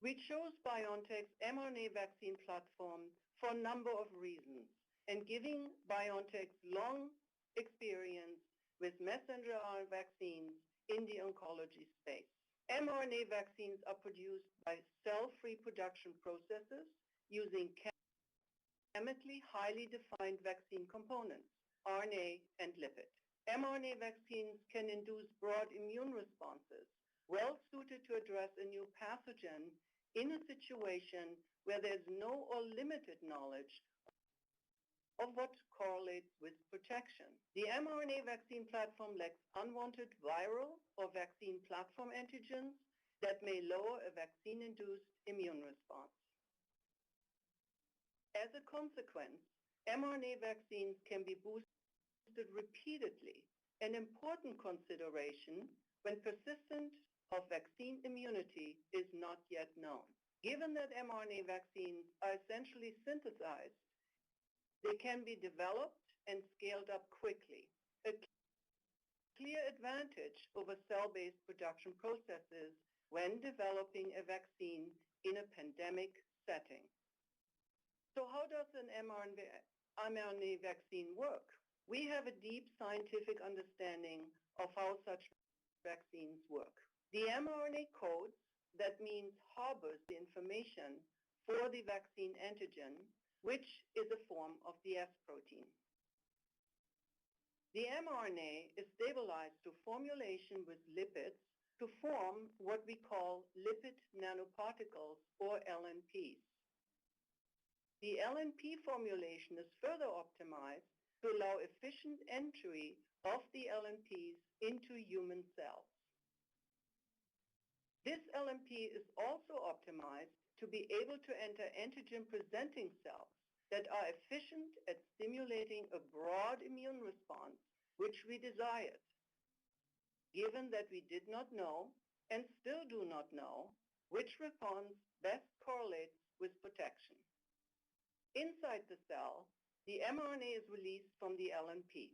We chose BioNTech's mRNA vaccine platform for a number of reasons, and given BioNTech's long experience with messenger RNA vaccines in the oncology space. mRNA vaccines are produced by cell-free production processes using chemically highly defined vaccine components, RNA and lipid. mRNA vaccines can induce broad immune responses, well suited to address a new pathogen in a situation where there's no or limited knowledge of what correlates with protection. The mRNA vaccine platform lacks unwanted viral or vaccine platform antigens that may lower a vaccine-induced immune response. As a consequence, mRNA vaccines can be boosted repeatedly, an important consideration when persistence of vaccine immunity is not yet known. Given that mRNA vaccines are essentially synthesized, they can be developed and scaled up quickly. A clear advantage over cell-based production processes when developing a vaccine in a pandemic setting. So how does an mRNA vaccine work? We have a deep scientific understanding of how such vaccines work. The mRNA codes, that means harbors the information for the vaccine antigen, which is a form of the S protein. The mRNA is stabilized to formulation with lipids to form what we call lipid nanoparticles, or LNPs. The LNP formulation is further optimized to allow efficient entry of the LNPs into human cells. This LNP is also optimized to be able to enter antigen-presenting cells that are efficient at stimulating a broad immune response, which we desired, given that we did not know and still do not know which response best correlates with protection. Inside the cell, the mRNA is released from the LNP.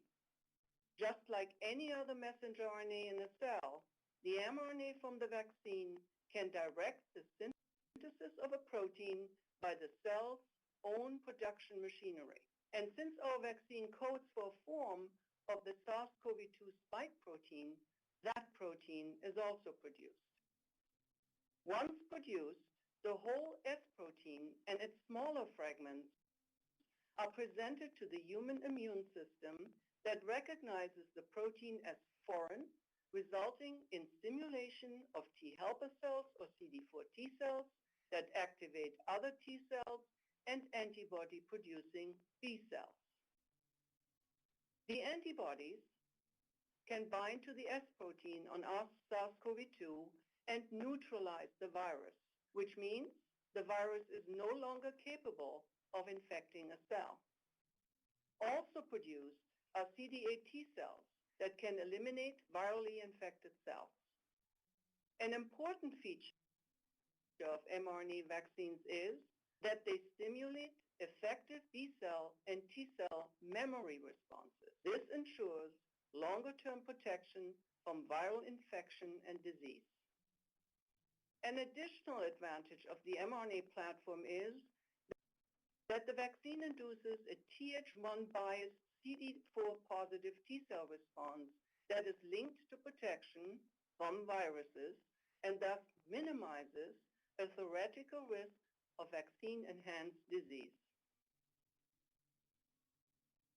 Just like any other messenger RNA in a cell, the mRNA from the vaccine can direct the synthesis of a protein by the cell's own production machinery. And since our vaccine codes for a form of the SARS-CoV-2 spike protein, that protein is also produced. Once produced, the whole S protein and its smaller fragments are presented to the human immune system that recognizes the protein as foreign, resulting in stimulation of T helper cells or CD4 T cells that activate other T cells and antibody-producing B cells. The antibodies can bind to the S protein on our SARS-CoV-2 and neutralize the virus, which means the virus is no longer capable of infecting a cell. Also produced are CD8 T cells that can eliminate virally infected cells. An important feature of mRNA vaccines is that they stimulate effective B cell and T cell memory responses. This ensures longer-term protection from viral infection and disease. An additional advantage of the mRNA platform is that the vaccine induces a Th1-biased CD4 positive T cell response that is linked to protection from viruses and thus minimizes a theoretical risk of vaccine-enhanced disease.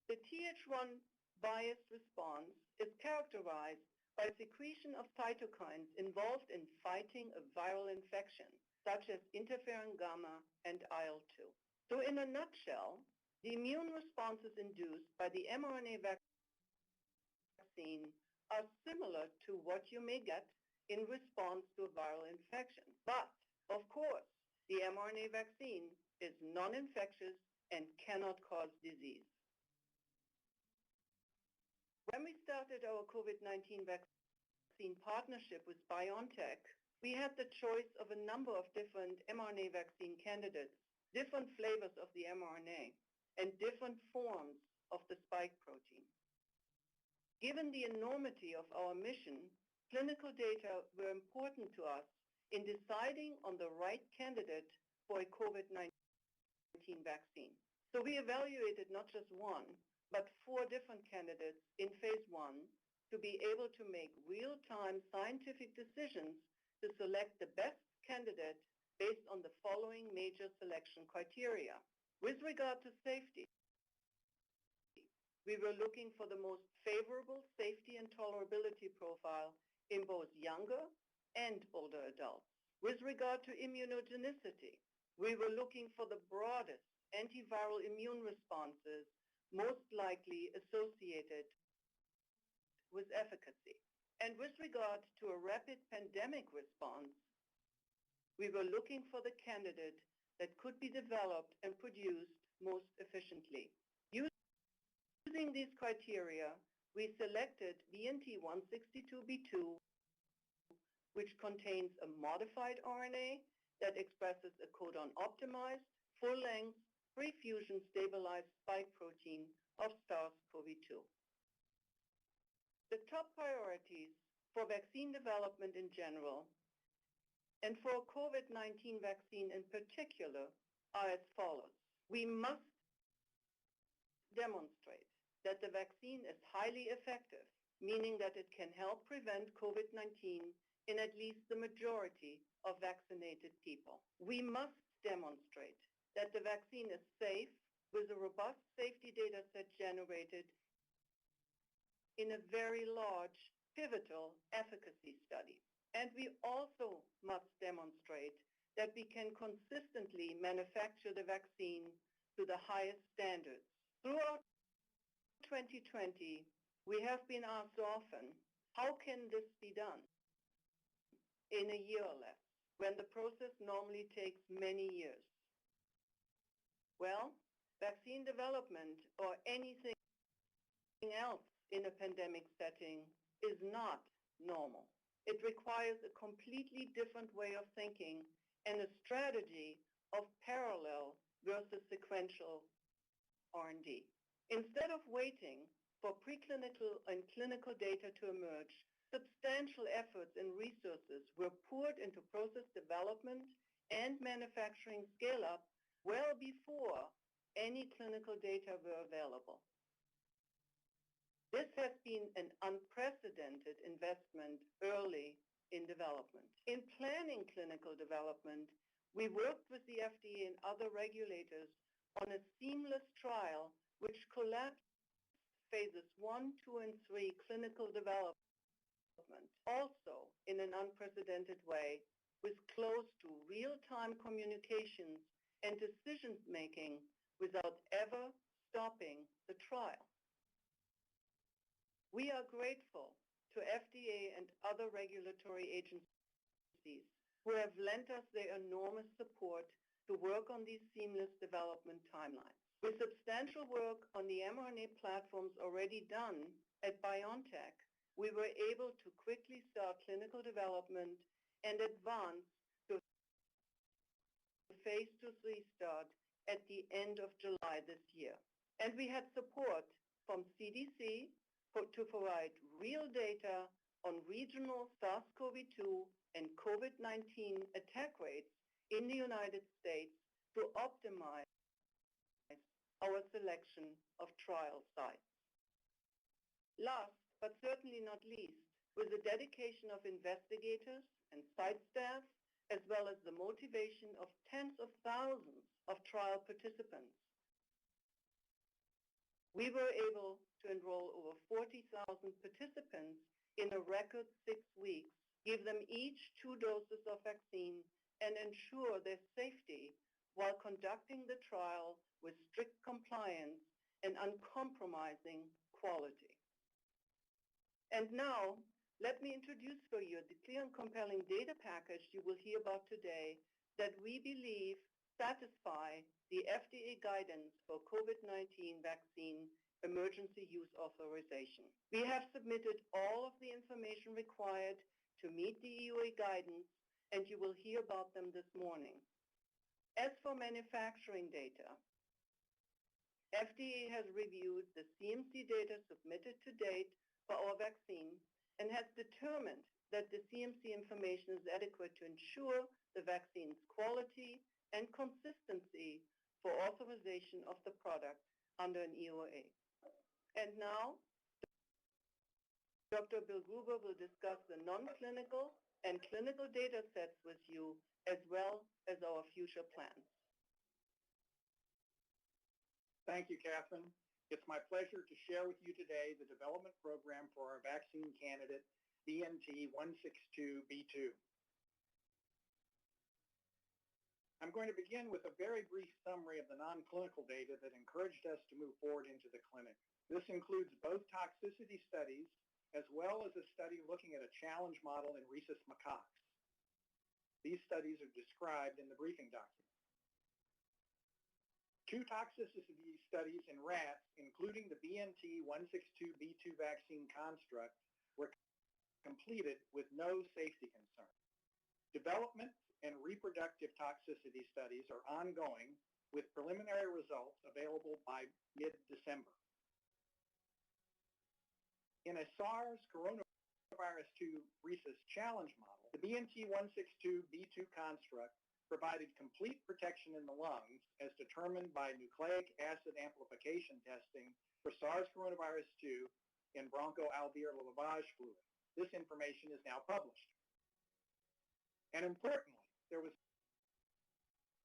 The Th1 biased response is characterized by secretion of cytokines involved in fighting a viral infection, such as interferon gamma and IL-2. So in a nutshell, the immune responses induced by the mRNA vaccine are similar to what you may get in response to a viral infection. But, of course, the mRNA vaccine is non-infectious and cannot cause disease. When we started our COVID-19 vaccine partnership with BioNTech, we had the choice of a number of different mRNA vaccine candidates, different flavors of the mRNA, and different forms of the spike protein. Given the enormity of our mission, clinical data were important to us in deciding on the right candidate for a COVID-19 vaccine. So we evaluated not just one, but 4 different candidates in phase 1 to be able to make real-time scientific decisions to select the best candidate based on the following major selection criteria. With regard to safety, we were looking for the most favorable safety and tolerability profile in both younger and older adults. With regard to immunogenicity, we were looking for the broadest antiviral immune responses most likely associated with efficacy. And with regard to a rapid pandemic response, we were looking for the candidate that could be developed and produced most efficiently. Using these criteria, we selected BNT162b2, which contains a modified RNA that expresses a codon-optimized, full-length, pre-fusion stabilized spike protein of SARS-CoV-2. The top priorities for vaccine development in general and for a COVID-19 vaccine in particular are as follows. We must demonstrate that the vaccine is highly effective, meaning that it can help prevent COVID-19 in at least the majority of vaccinated people. We must demonstrate that the vaccine is safe with a robust safety data set generated in a very large pivotal efficacy study. And we also must demonstrate that we can consistently manufacture the vaccine to the highest standards. Throughout 2020, we have been asked often, how can this be done in a year or less, when the process normally takes many years? Well, vaccine development or anything else in a pandemic setting is not normal. It requires a completely different way of thinking and a strategy of parallel versus sequential R&D. Instead of waiting for preclinical and clinical data to emerge, substantial efforts and resources were poured into process development and manufacturing scale-up well before any clinical data were available. This has been an unprecedented investment early in development. In planning clinical development, we worked with the FDA and other regulators on a seamless trial which collapsed phases 1, 2, and 3 clinical development, also in an unprecedented way, with close to real-time communications and decision-making without ever stopping the trial. We are grateful to FDA and other regulatory agencies who have lent us their enormous support to work on these seamless development timelines. With substantial work on the mRNA platforms already done at BioNTech, we were able to quickly start clinical development and advance to phase 2/3 start at the end of July this year. And we had support from CDC to provide real data on regional SARS-CoV-2 and COVID-19 attack rates in the United States to optimize our selection of trial sites. Last, but certainly not least, with the dedication of investigators and site staff, as well as the motivation of tens of thousands of trial participants, we were able to enroll over 40,000 participants in a record 6 weeks, give them each 2 doses of vaccine, and ensure their safety while conducting the trial with strict compliance and uncompromising quality. And now, let me introduce for you the clear and compelling data package you will hear about today that we believe satisfy the FDA guidance for COVID-19 vaccine emergency use authorization. We have submitted all of the information required to meet the EUA guidance, and you will hear about them this morning. As for manufacturing data, FDA has reviewed the CMC data submitted to date for our vaccine and has determined that the CMC information is adequate to ensure the vaccine's quality and consistency for authorization of the product under an EUA. And now, Dr. Bill Gruber will discuss the non-clinical and clinical data sets with you, as well as our future plans. Thank you, Catherine. It's my pleasure to share with you today the development program for our vaccine candidate, BNT162b2. I'm going to begin with a very brief summary of the non-clinical data that encouraged us to move forward into the clinic. This includes both toxicity studies as well as a study looking at a challenge model in rhesus macaques. These studies are described in the briefing document. 2 toxicity studies in rats, including the BNT162b2 vaccine construct, were completed with no safety concern. Development and reproductive toxicity studies are ongoing, with preliminary results available by mid-December. In a SARS coronavirus coronavirus 2 rhesus challenge model, the BNT162b2 construct provided complete protection in the lungs as determined by nucleic acid amplification testing for SARS coronavirus 2 in bronchoalveolar lavage fluid. This information is now published. And importantly, there was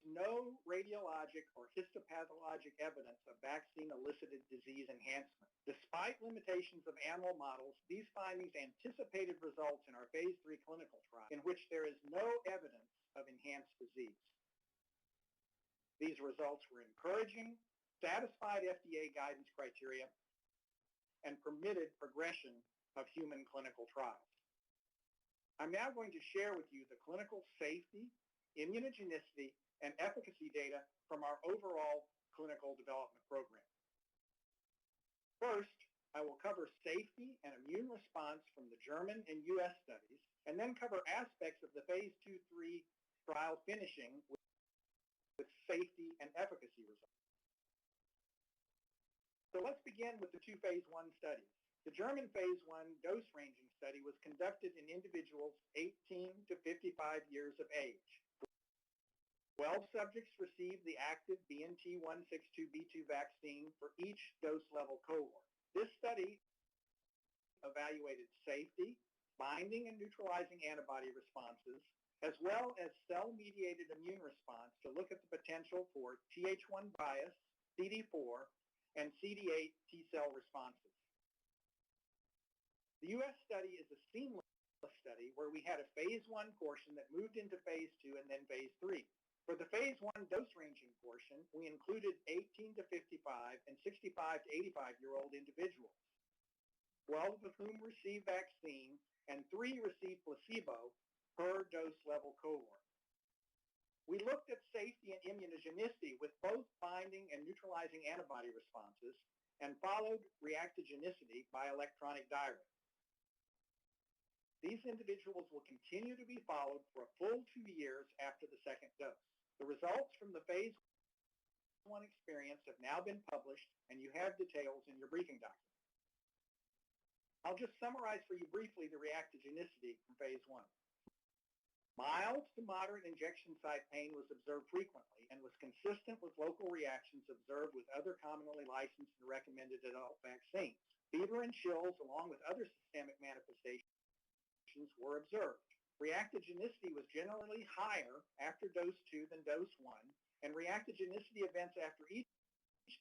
no radiologic or histopathologic evidence of vaccine-elicited disease enhancement. Despite limitations of animal models, these findings anticipated results in our phase 3 clinical trial in which there is no evidence of enhanced disease. These results were encouraging, satisfied FDA guidance criteria, and permitted progression of human clinical trials. I'm now going to share with you the clinical safety, immunogenicity, and efficacy data from our overall clinical development program. First, I will cover safety and immune response from the German and U.S. studies, and then cover aspects of the phase 2-3 trial finishing with safety and efficacy results. So let's begin with the two phase 1 studies. The German phase 1 dose-ranging study was conducted in individuals 18 to 55 years of age. 12 subjects received the active BNT162b2 vaccine for each dose level cohort. This study evaluated safety, binding and neutralizing antibody responses, as well as cell-mediated immune response to look at the potential for Th1 bias, CD4, and CD8 T-cell responses. The U.S. study is a seamless study where we had a phase 1 portion that moved into phase 2 and then phase 3. For the phase 1 dose-ranging portion, we included 18 to 55 and 65 to 85-year-old individuals, 12 of whom received vaccine and 3 received placebo per dose level cohort. We looked at safety and immunogenicity with both binding and neutralizing antibody responses and followed reactogenicity by electronic diary. These individuals will continue to be followed for a full 2 years after the second dose. The results from the phase 1 experience have now been published, and you have details in your briefing document. I'll just summarize for you briefly the reactogenicity from phase 1. Mild to moderate injection site pain was observed frequently and was consistent with local reactions observed with other commonly licensed and recommended adult vaccines. Fever and chills, along with other systemic manifestations, were observed. Reactogenicity was generally higher after dose 2 than dose 1, and reactogenicity events after each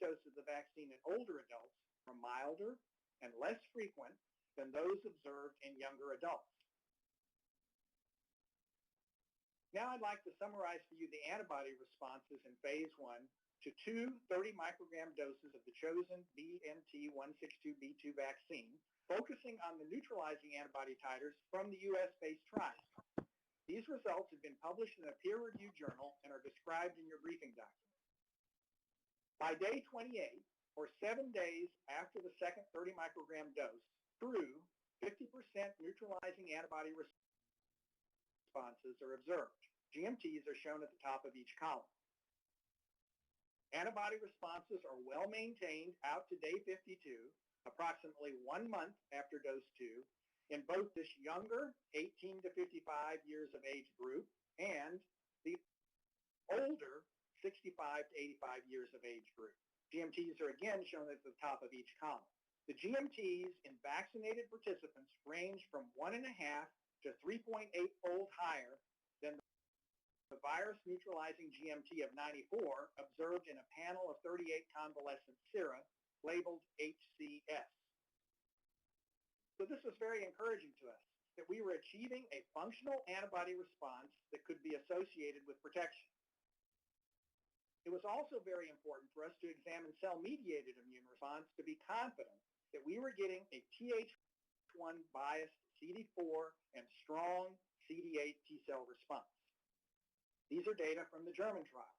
dose of the vaccine in older adults were milder and less frequent than those observed in younger adults. Now I'd like to summarize for you the antibody responses in phase 1 to 2 30 microgram doses of the chosen BNT162b2 vaccine, focusing on the neutralizing antibody titers from the U.S.-based trial. These results have been published in a peer-reviewed journal and are described in your briefing document. By day 28, or 7 days after the second 30 microgram dose, through 50% neutralizing antibody responses are observed. GMTs are shown at the top of each column. Antibody responses are well maintained out to day 52, approximately 1 month after dose 2, in both this younger 18 to 55 years of age group and the older 65 to 85 years of age group. GMTs are again shown at the top of each column. The GMTs in vaccinated participants range from 1.5 to 3.8-fold higher than the virus-neutralizing GMT of 94 observed in a panel of 38 convalescent sera labeled HCS. So this was very encouraging to us, that we were achieving a functional antibody response that could be associated with protection. It was also very important for us to examine cell-mediated immune response to be confident that we were getting a Th1 biased CD4 and strong CD8 T-cell response. These are data from the German trial.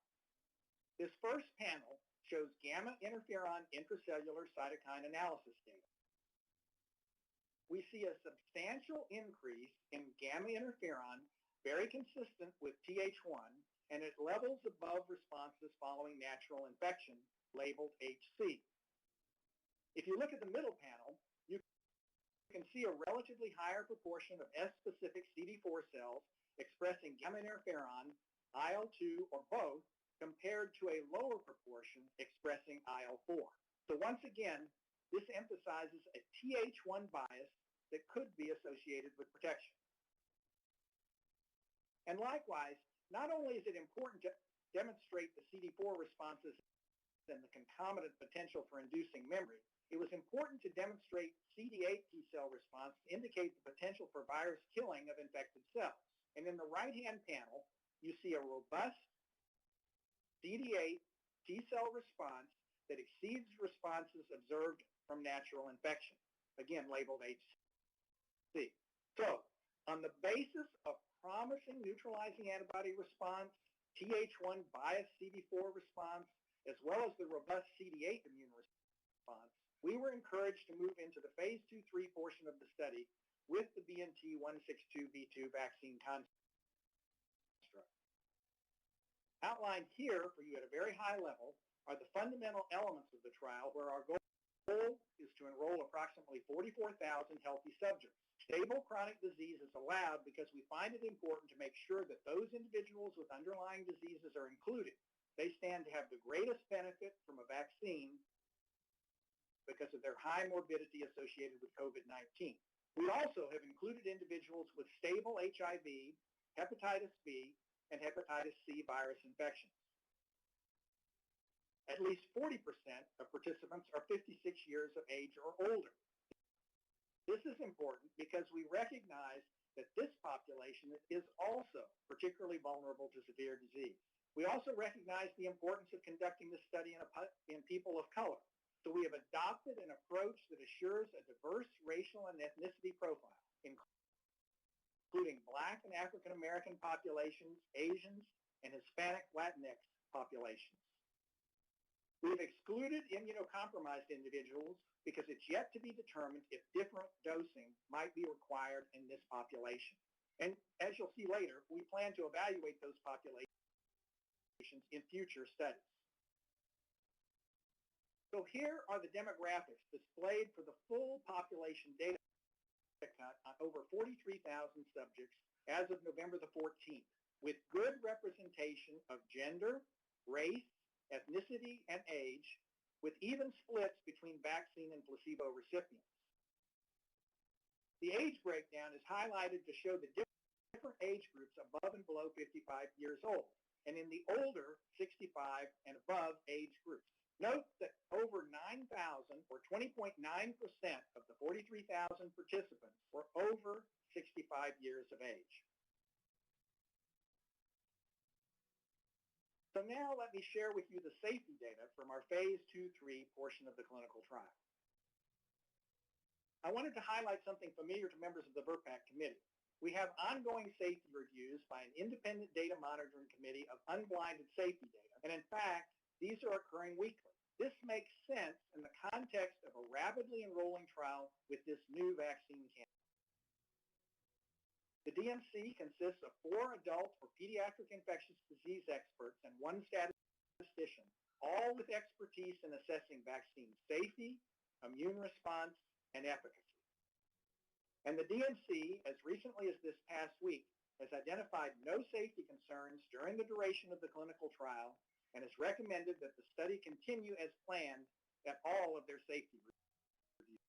This first panel shows gamma interferon intracellular cytokine analysis data. We see a substantial increase in gamma interferon, very consistent with Th1, and at levels above responses following natural infection, labeled HC. If you look at the middle panel, you can see a relatively higher proportion of S-specific CD4 cells expressing gamma interferon, IL-2, or both, compared to a lower proportion expressing IL-4. So once again, this emphasizes a Th1 bias that could be associated with protection. And likewise, not only is it important to demonstrate the CD4 responses and the concomitant potential for inducing memory, it was important to demonstrate CD8 T cell response to indicate the potential for virus killing of infected cells. And in the right-hand panel, you see a robust CD8 T cell response that exceeds responses observed from natural infection, again labeled HC. So, on the basis of promising neutralizing antibody response, Th1 biased CD4 response, as well as the robust CD8 immune response, we were encouraged to move into the phase 2-3 portion of the study with the BNT162b2 vaccine construct. Outlined here for you at a very high level are the fundamental elements of the trial, where our goal is to enroll approximately 44,000 healthy subjects. Stable chronic disease is allowed because we find it important to make sure that those individuals with underlying diseases are included. They stand to have the greatest benefit from a vaccine because of their high morbidity associated with COVID-19. We also have included individuals with stable HIV, hepatitis B, and hepatitis C virus infections. At least 40% of participants are 56 years of age or older. This is important because we recognize that this population is also particularly vulnerable to severe disease. We also recognize the importance of conducting this study in people of color. So we have adopted an approach that assures a diverse racial and ethnicity profile, including Black and African American populations, Asians, and Hispanic Latinx populations. We've excluded immunocompromised individuals because it's yet to be determined if different dosing might be required in this population. And as you'll see later, we plan to evaluate those populations in future studies. So here are the demographics displayed for the full population data cut on over 43,000 subjects as of November the 14th, with good representation of gender, race, ethnicity, and age, with even splits between vaccine and placebo recipients. The age breakdown is highlighted to show the different age groups above and below 55 years old, and in the older 65 and above age groups. Note that over 9,000, or 20.9% of the 43,000 participants were over 65 years of age. So now let me share with you the safety data from our phase 2-3 portion of the clinical trial. I wanted to highlight something familiar to members of the VRBPAC committee. We have ongoing safety reviews by an independent data monitoring committee of unblinded safety data, and in fact, these are occurring weekly. This makes sense in the context of a rapidly enrolling trial with this new vaccine candidate. The DMC consists of 4 adult or pediatric infectious disease experts and 1 statistician, all with expertise in assessing vaccine safety, immune response, and efficacy. And the DMC, as recently as this past week, has identified no safety concerns during the duration of the clinical trial and has recommended that the study continue as planned at all of their safety reviews.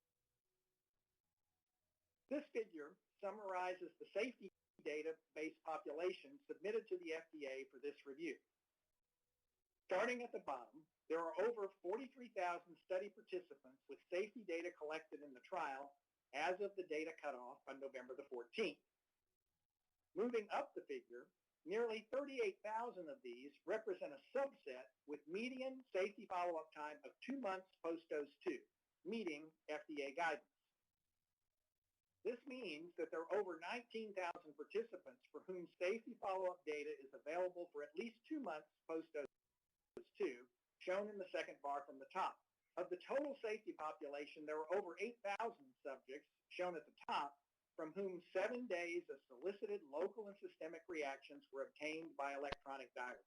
This figure summarizes the safety database population submitted to the FDA for this review. Starting at the bottom, there are over 43,000 study participants with safety data collected in the trial as of the data cutoff on November the 14th. Moving up the figure, nearly 38,000 of these represent a subset with median safety follow-up time of 2 months post-dose 2, meeting FDA guidance. This means that there are over 19,000 participants for whom safety follow-up data is available for at least 2 months post-dose 2, shown in the second bar from the top. Of the total safety population, there were over 8,000 subjects, shown at the top, from whom 7 days of solicited local and systemic reactions were obtained by electronic diary.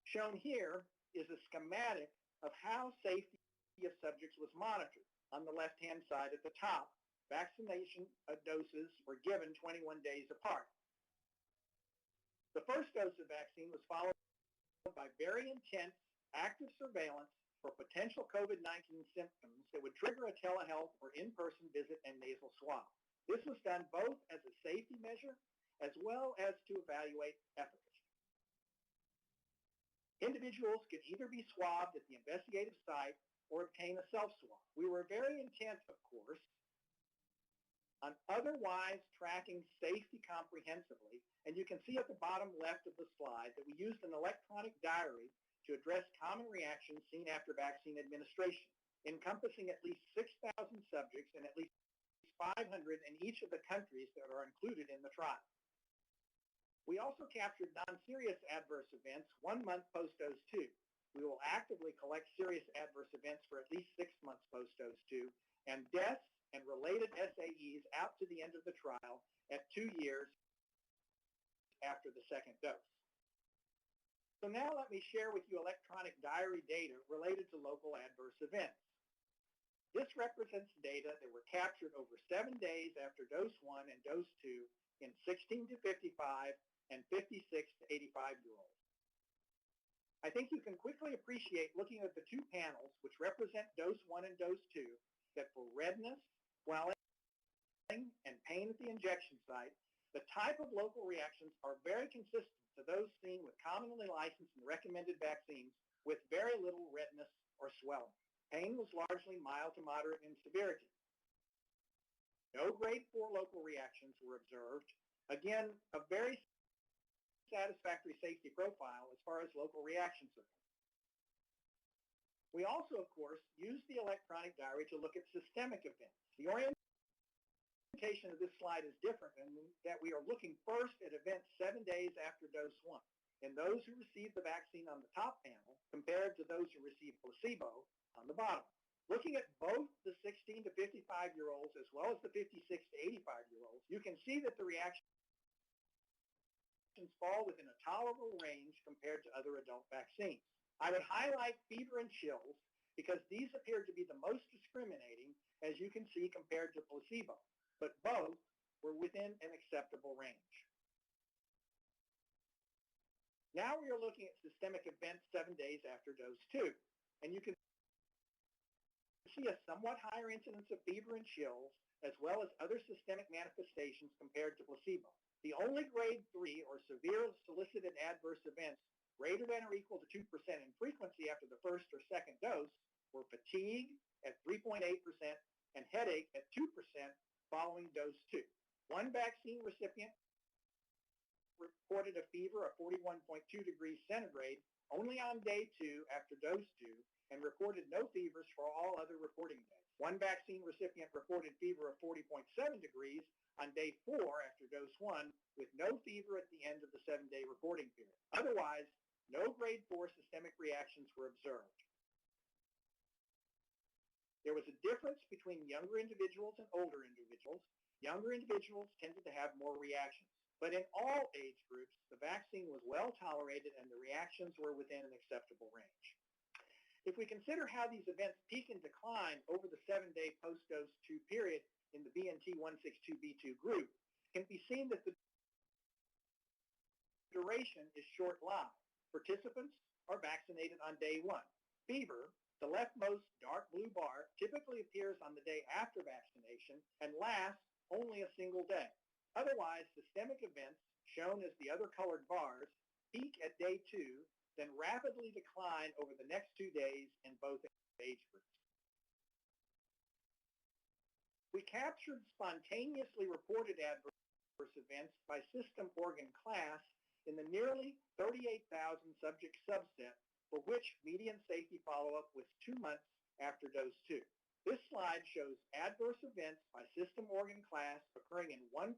Shown here is a schematic of how safety of subjects was monitored. On the left-hand side at the top, vaccination doses were given 21 days apart. The first dose of vaccine was followed by very intense active surveillance for potential COVID-19 symptoms that would trigger a telehealth or in-person visit and nasal swab. This was done both as a safety measure as well as to evaluate efficacy. Individuals could either be swabbed at the investigative site or obtain a self-swab. We were very intent, of course, on otherwise tracking safety comprehensively, and you can see at the bottom left of the slide that we used an electronic diary to address common reactions seen after vaccine administration, encompassing at least 6,000 subjects and at least 500 in each of the countries that are included in the trial. We also captured non-serious adverse events 1 month post-dose 2. We will actively collect serious adverse events for at least 6 months post-dose 2, and deaths and related SAEs out to the end of the trial at 2 years after the second dose. So now let me share with you electronic diary data related to local adverse events. This represents data that were captured over 7 days after dose 1 and dose 2 in 16 to 55 and 56 to 85-year-olds. I think you can quickly appreciate looking at the two panels, which represent dose 1 and dose 2, that for redness, swelling, and pain at the injection site, the type of local reactions are very consistent to those seen with commonly licensed and recommended vaccines with very little redness or swelling. Pain was largely mild to moderate in severity. No grade 4 local reactions were observed. Again, a very satisfactory safety profile as far as local reactions are concerned. We also, of course, used the electronic diary to look at systemic events. The orientation of this slide is different in that we are looking first at events 7 days after dose 1. In those who received the vaccine on the top panel compared to those who received placebo on the bottom. Looking at both the 16 to 55-year-olds as well as the 56 to 85-year-olds, you can see that the reactions fall within a tolerable range compared to other adult vaccines. I would highlight fever and chills because these appear to be the most discriminating, as you can see, compared to placebo, but both were within an acceptable range. Now we are looking at systemic events 7 days after dose 2, and you can see a somewhat higher incidence of fever and chills, as well as other systemic manifestations compared to placebo. The only grade 3 or severe solicited adverse events greater than or equal to 2% in frequency after the first or second dose were fatigue at 3.8% and headache at 2% following dose 2. One vaccine recipient reported a fever of 41.2 degrees centigrade only on day 2 after dose 2 and reported no fevers for all other reporting days. One vaccine recipient reported fever of 40.7 degrees on day 4 after dose 1 with no fever at the end of the 7-day reporting period. Otherwise, no grade 4 systemic reactions were observed. There was a difference between younger individuals and older individuals. Younger individuals tended to have more reactions. But in all age groups, the vaccine was well tolerated and the reactions were within an acceptable range. If we consider how these events peak and decline over the 7-day post-dose 2 period in the BNT162b2 group, it can be seen that the duration is short-lived. Participants are vaccinated on day 1. Fever, the leftmost dark blue bar, typically appears on the day after vaccination and lasts only a single day. Otherwise, systemic events, shown as the other colored bars, peak at day 2, then rapidly decline over the next 2 days in both age groups. We captured spontaneously reported adverse events by system organ class in the nearly 38,000 subject subset for which median safety follow-up was 2 months after dose 2. This slide shows adverse events by system organ class occurring in 1%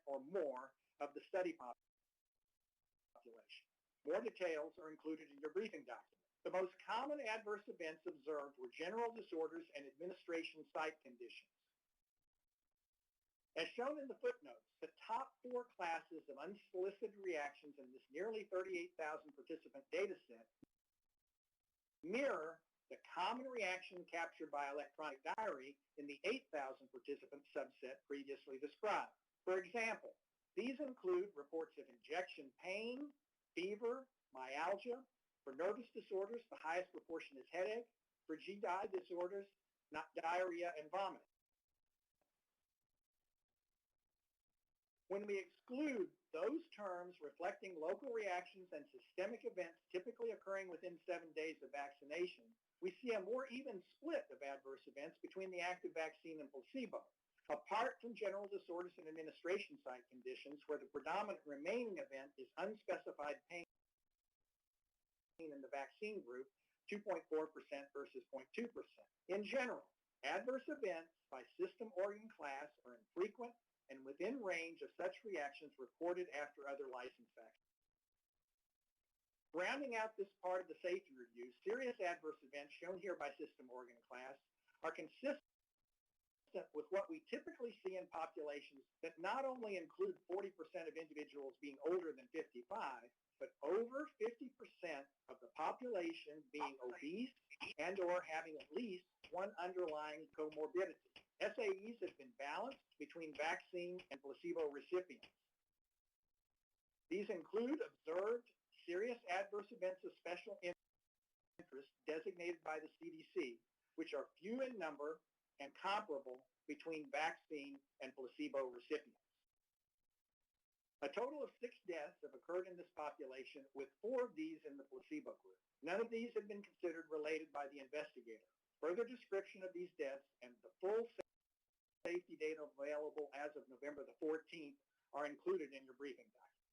or more of the study population. More details are included in your briefing document. The most common adverse events observed were general disorders and administration site conditions. As shown in the footnotes, the top 4 classes of unsolicited reactions in this nearly 38,000 participant data set mirror the common reaction captured by electronic diary in the 8,000 participant subset previously described. For example, these include reports of injection pain, fever, myalgia. For nervous disorders, the highest proportion is headache. For GI disorders, not diarrhea and vomiting. When we exclude those terms reflecting local reactions and systemic events typically occurring within 7 days of vaccination, we see a more even split of adverse events between the active vaccine and placebo. Apart from general disorders and administration site conditions where the predominant remaining event is unspecified pain in the vaccine group, 2.4% versus 0.2%. In general, adverse events by system organ class are infrequent and within range of such reactions reported after other license vaccines. Rounding out this part of the safety review, serious adverse events shown here by system organ class are consistent with what we typically see in populations that not only include 40% of individuals being older than 55, but over 50% of the population being obese and or having at least one underlying comorbidity. SAEs have been balanced between vaccine and placebo recipients. These include observed serious adverse events of special interest designated by the CDC, which are few in number and comparable between vaccine and placebo recipients. A total of 6 deaths have occurred in this population, with 4 of these in the placebo group. None of these have been considered related by the investigator. Further description of these deaths and the full safety data available as of November the 14th are included in your briefing document.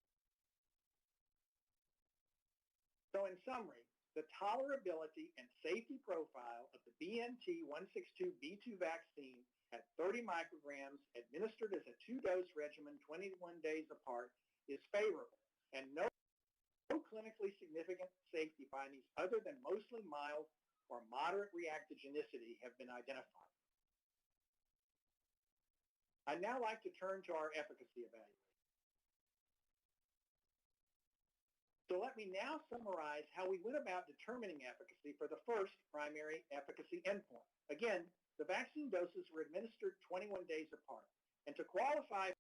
So in summary, the tolerability and safety profile of the BNT162b2 vaccine at 30 micrograms administered as a 2-dose regimen 21 days apart is favorable, and no clinically significant safety findings other than mostly mild or moderate reactogenicity have been identified. I'd now like to turn to our efficacy evaluation. So let me now summarize how we went about determining efficacy for the first primary efficacy endpoint. Again, the vaccine doses were administered 21 days apart. And to qualify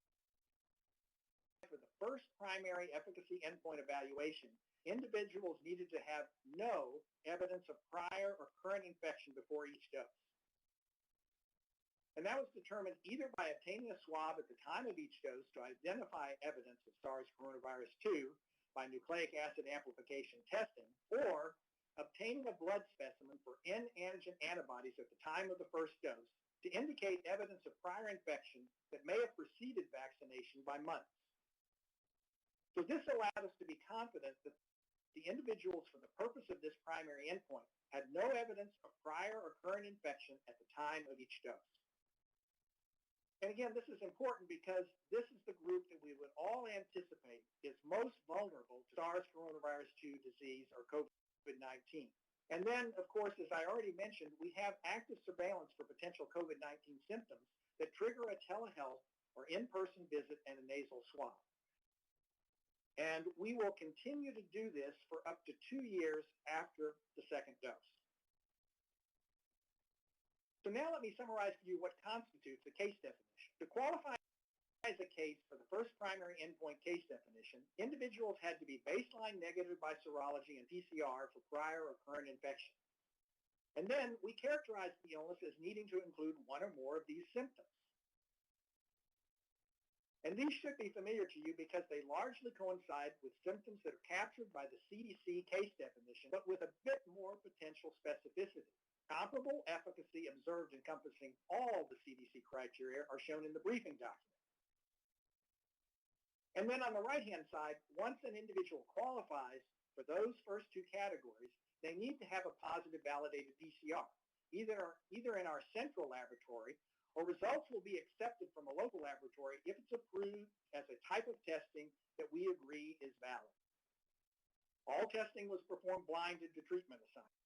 for the first primary efficacy endpoint evaluation, individuals needed to have no evidence of prior or current infection before each dose. And that was determined either by obtaining a swab at the time of each dose to identify evidence of SARS coronavirus 2 by nucleic acid amplification testing, or obtaining a blood specimen for N-antigen antibodies at the time of the first dose to indicate evidence of prior infection that may have preceded vaccination by months. So this allowed us to be confident that the individuals for the purpose of this primary endpoint had no evidence of prior or current infection at the time of each dose. And again, this is important because this is the group that we would all anticipate is most vulnerable to SARS coronavirus 2 disease or COVID-19. And then, of course, as I already mentioned, we have active surveillance for potential COVID-19 symptoms that trigger a telehealth or in-person visit and a nasal swab. And we will continue to do this for up to 2 years after the second dose. So now let me summarize for you what constitutes a case definition. To qualify as a case for the first primary endpoint case definition, individuals had to be baseline negative by serology and PCR for prior or current infection. And then we characterized the illness as needing to include one or more of these symptoms. And these should be familiar to you because they largely coincide with symptoms that are captured by the CDC case definition, but with a bit more potential specificity. Comparable efficacy observed encompassing all the CDC criteria are shown in the briefing document. And then on the right-hand side, once an individual qualifies for those first 2 categories, they need to have a positive validated PCR, either in our central laboratory, or results will be accepted from a local laboratory if it's approved as a type of testing that we agree is valid. All testing was performed blinded to treatment assignment.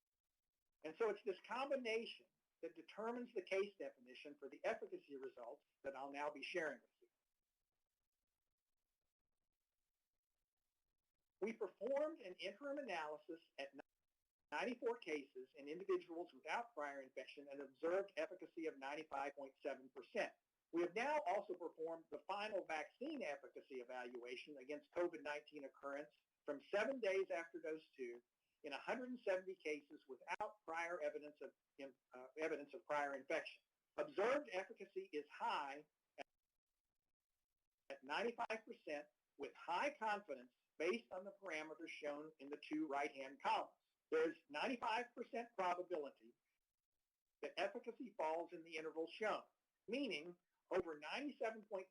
And so it's this combination that determines the case definition for the efficacy results that I'll now be sharing with you. We performed an interim analysis at 94 cases in individuals without prior infection and observed efficacy of 95.7%. We have now also performed the final vaccine efficacy evaluation against COVID-19 occurrence from 7 days after dose 2 in 170 cases without prior evidence of prior infection. Observed efficacy is high at 95% with high confidence based on the parameters shown in the two right-hand columns. There's 95% probability that efficacy falls in the interval shown, meaning over 97.5%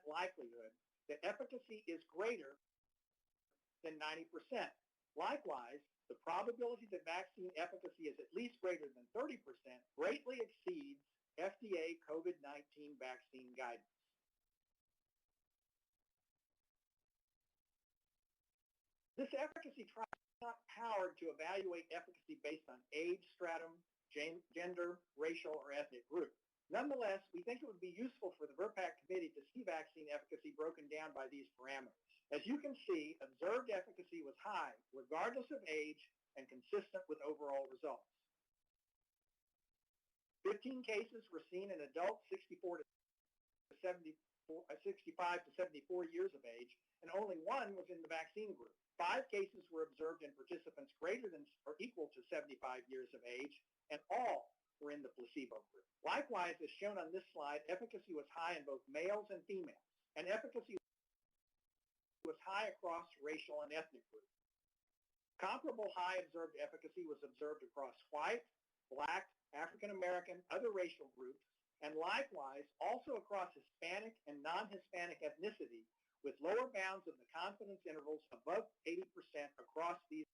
likelihood that efficacy is greater than 90%. Likewise, the probability that vaccine efficacy is at least greater than 30% greatly exceeds FDA COVID-19 vaccine guidance. This efficacy trial is not powered to evaluate efficacy based on age, stratum, gender, racial, or ethnic group. Nonetheless, we think it would be useful for the VRBPAC committee to see vaccine efficacy broken down by these parameters. As you can see, observed efficacy was high, regardless of age, and consistent with overall results. 15 cases were seen in adults 65 to 74 years of age, and only one was in the vaccine group. 5 cases were observed in participants greater than or equal to 75 years of age, and all were in the placebo group. Likewise, as shown on this slide, efficacy was high in both males and females, and efficacy was high across racial and ethnic groups. Comparable high observed efficacy was observed across white, black, African American, other racial groups, and likewise also across Hispanic and non-Hispanic ethnicity, with lower bounds of the confidence intervals above 80% across these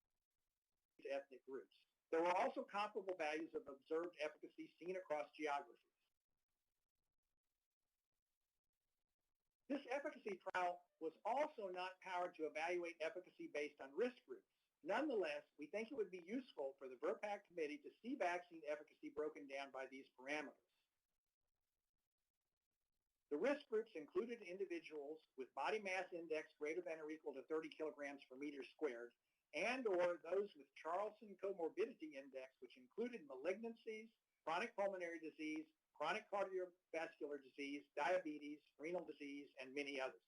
ethnic groups. There were also comparable values of observed efficacy seen across geographies. This efficacy trial was also not powered to evaluate efficacy based on risk groups. Nonetheless, we think it would be useful for the VRBPAC committee to see vaccine efficacy broken down by these parameters. The risk groups included individuals with body mass index greater than or equal to 30 kilograms per meter squared, and or those with Charlson comorbidity index, which included malignancies, chronic pulmonary disease, chronic cardiovascular disease, diabetes, renal disease, and many others.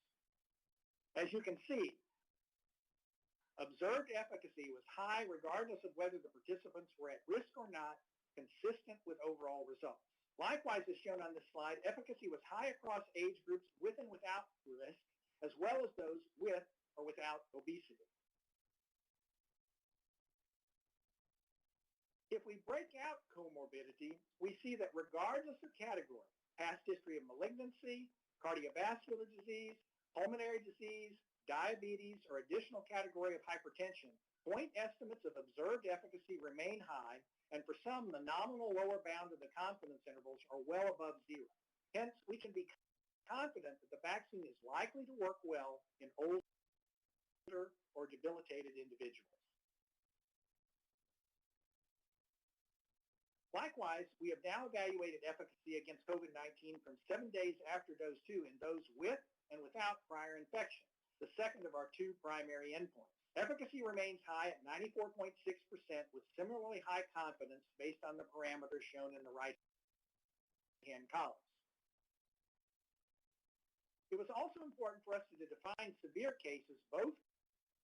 As you can see, observed efficacy was high regardless of whether the participants were at risk or not, consistent with overall results. Likewise, as shown on this slide, efficacy was high across age groups with and without risk, as well as those with or without obesity. If we break out comorbidity, we see that regardless of category, past history of malignancy, cardiovascular disease, pulmonary disease, diabetes, or additional category of hypertension, point estimates of observed efficacy remain high, and for some, the nominal lower bound of the confidence intervals are well above zero. Hence, we can be confident that the vaccine is likely to work well in older or debilitated individuals. Likewise, we have now evaluated efficacy against COVID-19 from 7 days after dose 2 in those with and without prior infection, the second of our 2 primary endpoints. Efficacy remains high at 94.6% with similarly high confidence based on the parameters shown in the right-hand columns. It was also important for us to define severe cases both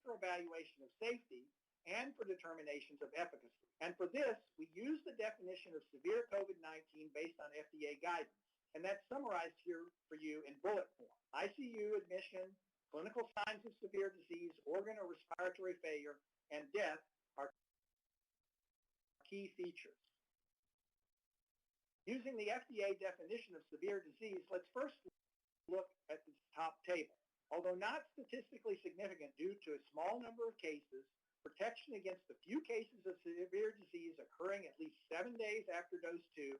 for evaluation of safety and for determinations of efficacy. And for this, we use the definition of severe COVID-19 based on FDA guidance, and that's summarized here for you in bullet form. ICU admission, clinical signs of severe disease, organ or respiratory failure, and death are key features. Using the FDA definition of severe disease, let's first look at the top table. Although not statistically significant due to a small number of cases, protection against the few cases of severe disease occurring at least 7 days after dose 2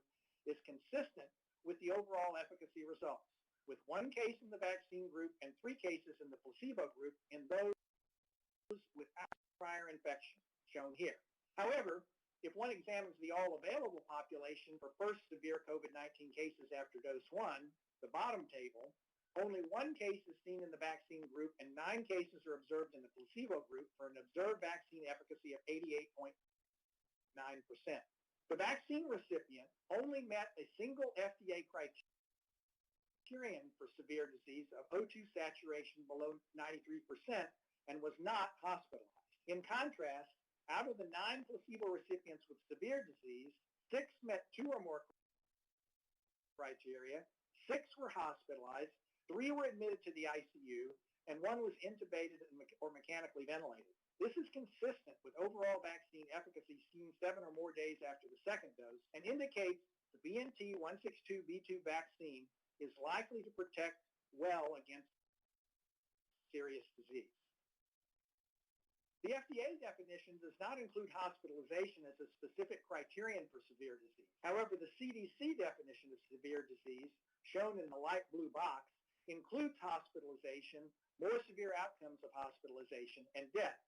is consistent with the overall efficacy results, with 1 case in the vaccine group and 3 cases in the placebo group in those without prior infection, shown here. However, if one examines the all-available population for first severe COVID-19 cases after dose 1, the bottom table, only 1 case is seen in the vaccine group and 9 cases are observed in the placebo group for an observed vaccine efficacy of 88.5%. The vaccine recipient only met a single FDA criterion for severe disease of O2 saturation below 93% and was not hospitalized. In contrast, out of the 9 placebo recipients with severe disease, 6 met 2 or more criteria, 6 were hospitalized, 3 were admitted to the ICU, and 1 was intubated or mechanically ventilated. This is consistent with overall vaccine efficacy seen 7 or more days after the second dose and indicates the BNT162b2 vaccine is likely to protect well against serious disease. The FDA definition does not include hospitalization as a specific criterion for severe disease. However, the CDC definition of severe disease, shown in the light blue box, includes hospitalization, more severe outcomes of hospitalization, and death.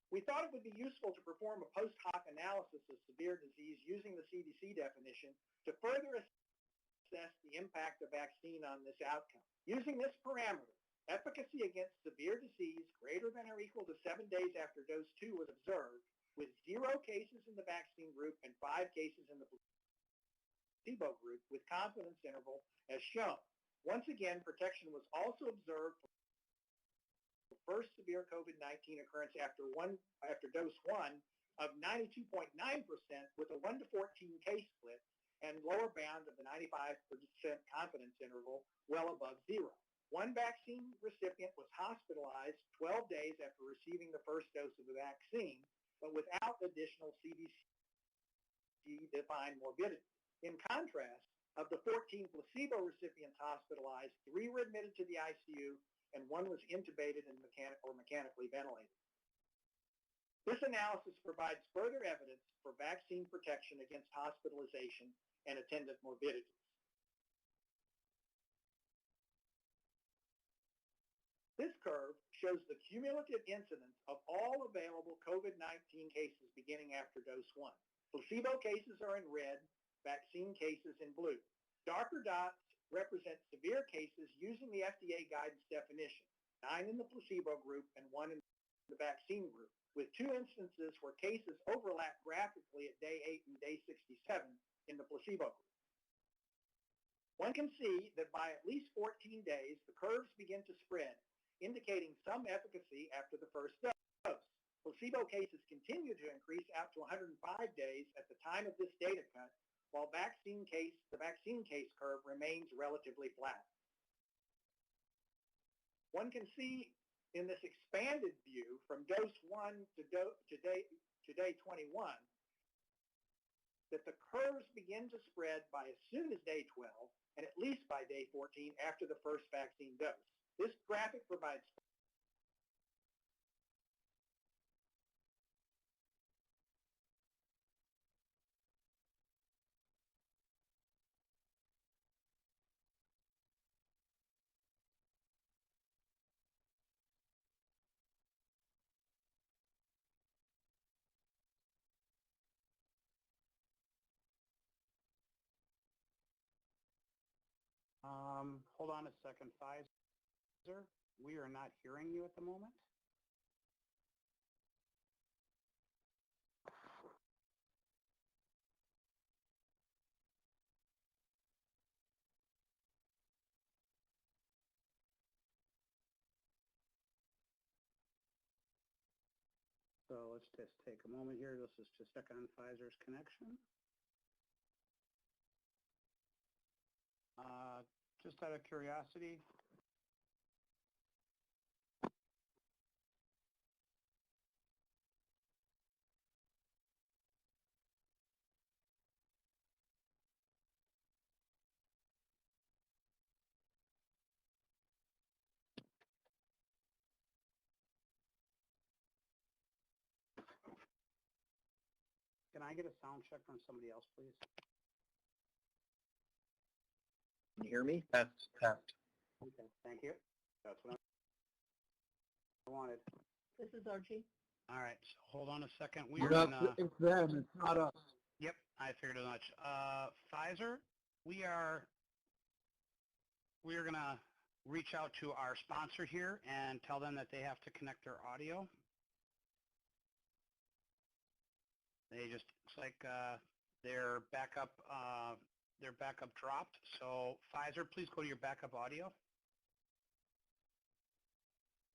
We thought it would be useful to perform a post hoc analysis of severe disease using the CDC definition to further assess the impact of vaccine on this outcome. Using this parameter, efficacy against severe disease greater than or equal to 7 days after dose 2 was observed, with 0 cases in the vaccine group and 5 cases in the placebo group, with confidence interval as shown. Once again, protection was also observed for first severe COVID-19 occurrence after dose 1 of 92.9% with a 1 to 14 case split and lower bound of the 95% confidence interval well above 0. 1 vaccine recipient was hospitalized 12 days after receiving the first dose of the vaccine, but without additional CDC-defined morbidity. In contrast, of the 14 placebo recipients hospitalized, 3 were admitted to the ICU and 1 was intubated and mechanically ventilated. This analysis provides further evidence for vaccine protection against hospitalization and attendant morbidities. This curve shows the cumulative incidence of all available COVID-19 cases beginning after dose 1. Placebo cases are in red, vaccine cases in blue. Darker dots represent severe cases using the FDA guidance definition, 9 in the placebo group and 1 in the vaccine group, with 2 instances where cases overlap graphically at day 8 and day 67 in the placebo group. One can see that by at least 14 days, the curves begin to spread, indicating some efficacy after the first dose. Placebo cases continue to increase out to 105 days at the time of this data cut, while the vaccine case curve remains relatively flat. One can see in this expanded view from dose 1 to day 21 that the curves begin to spread by as soon as day 12 and at least by day 14 after the first vaccine dose. This graphic provides Hold on a second, Pfizer. We are not hearing you at the moment. So let's just take a moment here. Let's just check on Pfizer's connection. Just out of curiosity, can I get a sound check from somebody else, please? Can you hear me? Test. Okay, thank you. That's what I wanted. This is Archie. All right, so hold on a second. It's them, it's not us. Yep, I figured as much. Pfizer, we are going to reach out to our sponsor here and tell them that they have to connect their audio. They just, it's like their backup dropped. So Pfizer, please go to your backup audio.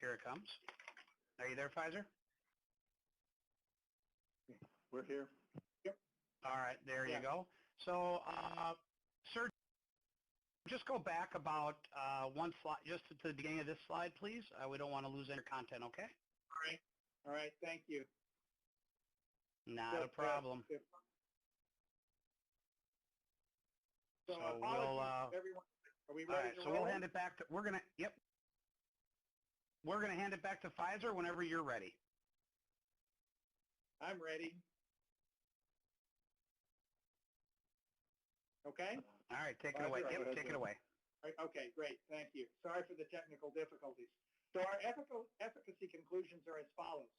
Here it comes. Are you there, Pfizer? We're here. Yep. All right, there you go. So, sir, just go back about one slide, just to the beginning of this slide, please. We don't want to lose any content, okay? All right, thank you. Not a problem. So apologies, everyone. Are we ready to roll? So we'll hand it back to, we're going to hand it back to Pfizer whenever you're ready. I'm ready. Okay? All right, take it away. Yep, take it away. Okay, great. Thank you. Sorry for the technical difficulties. So our efficacy conclusions are as follows.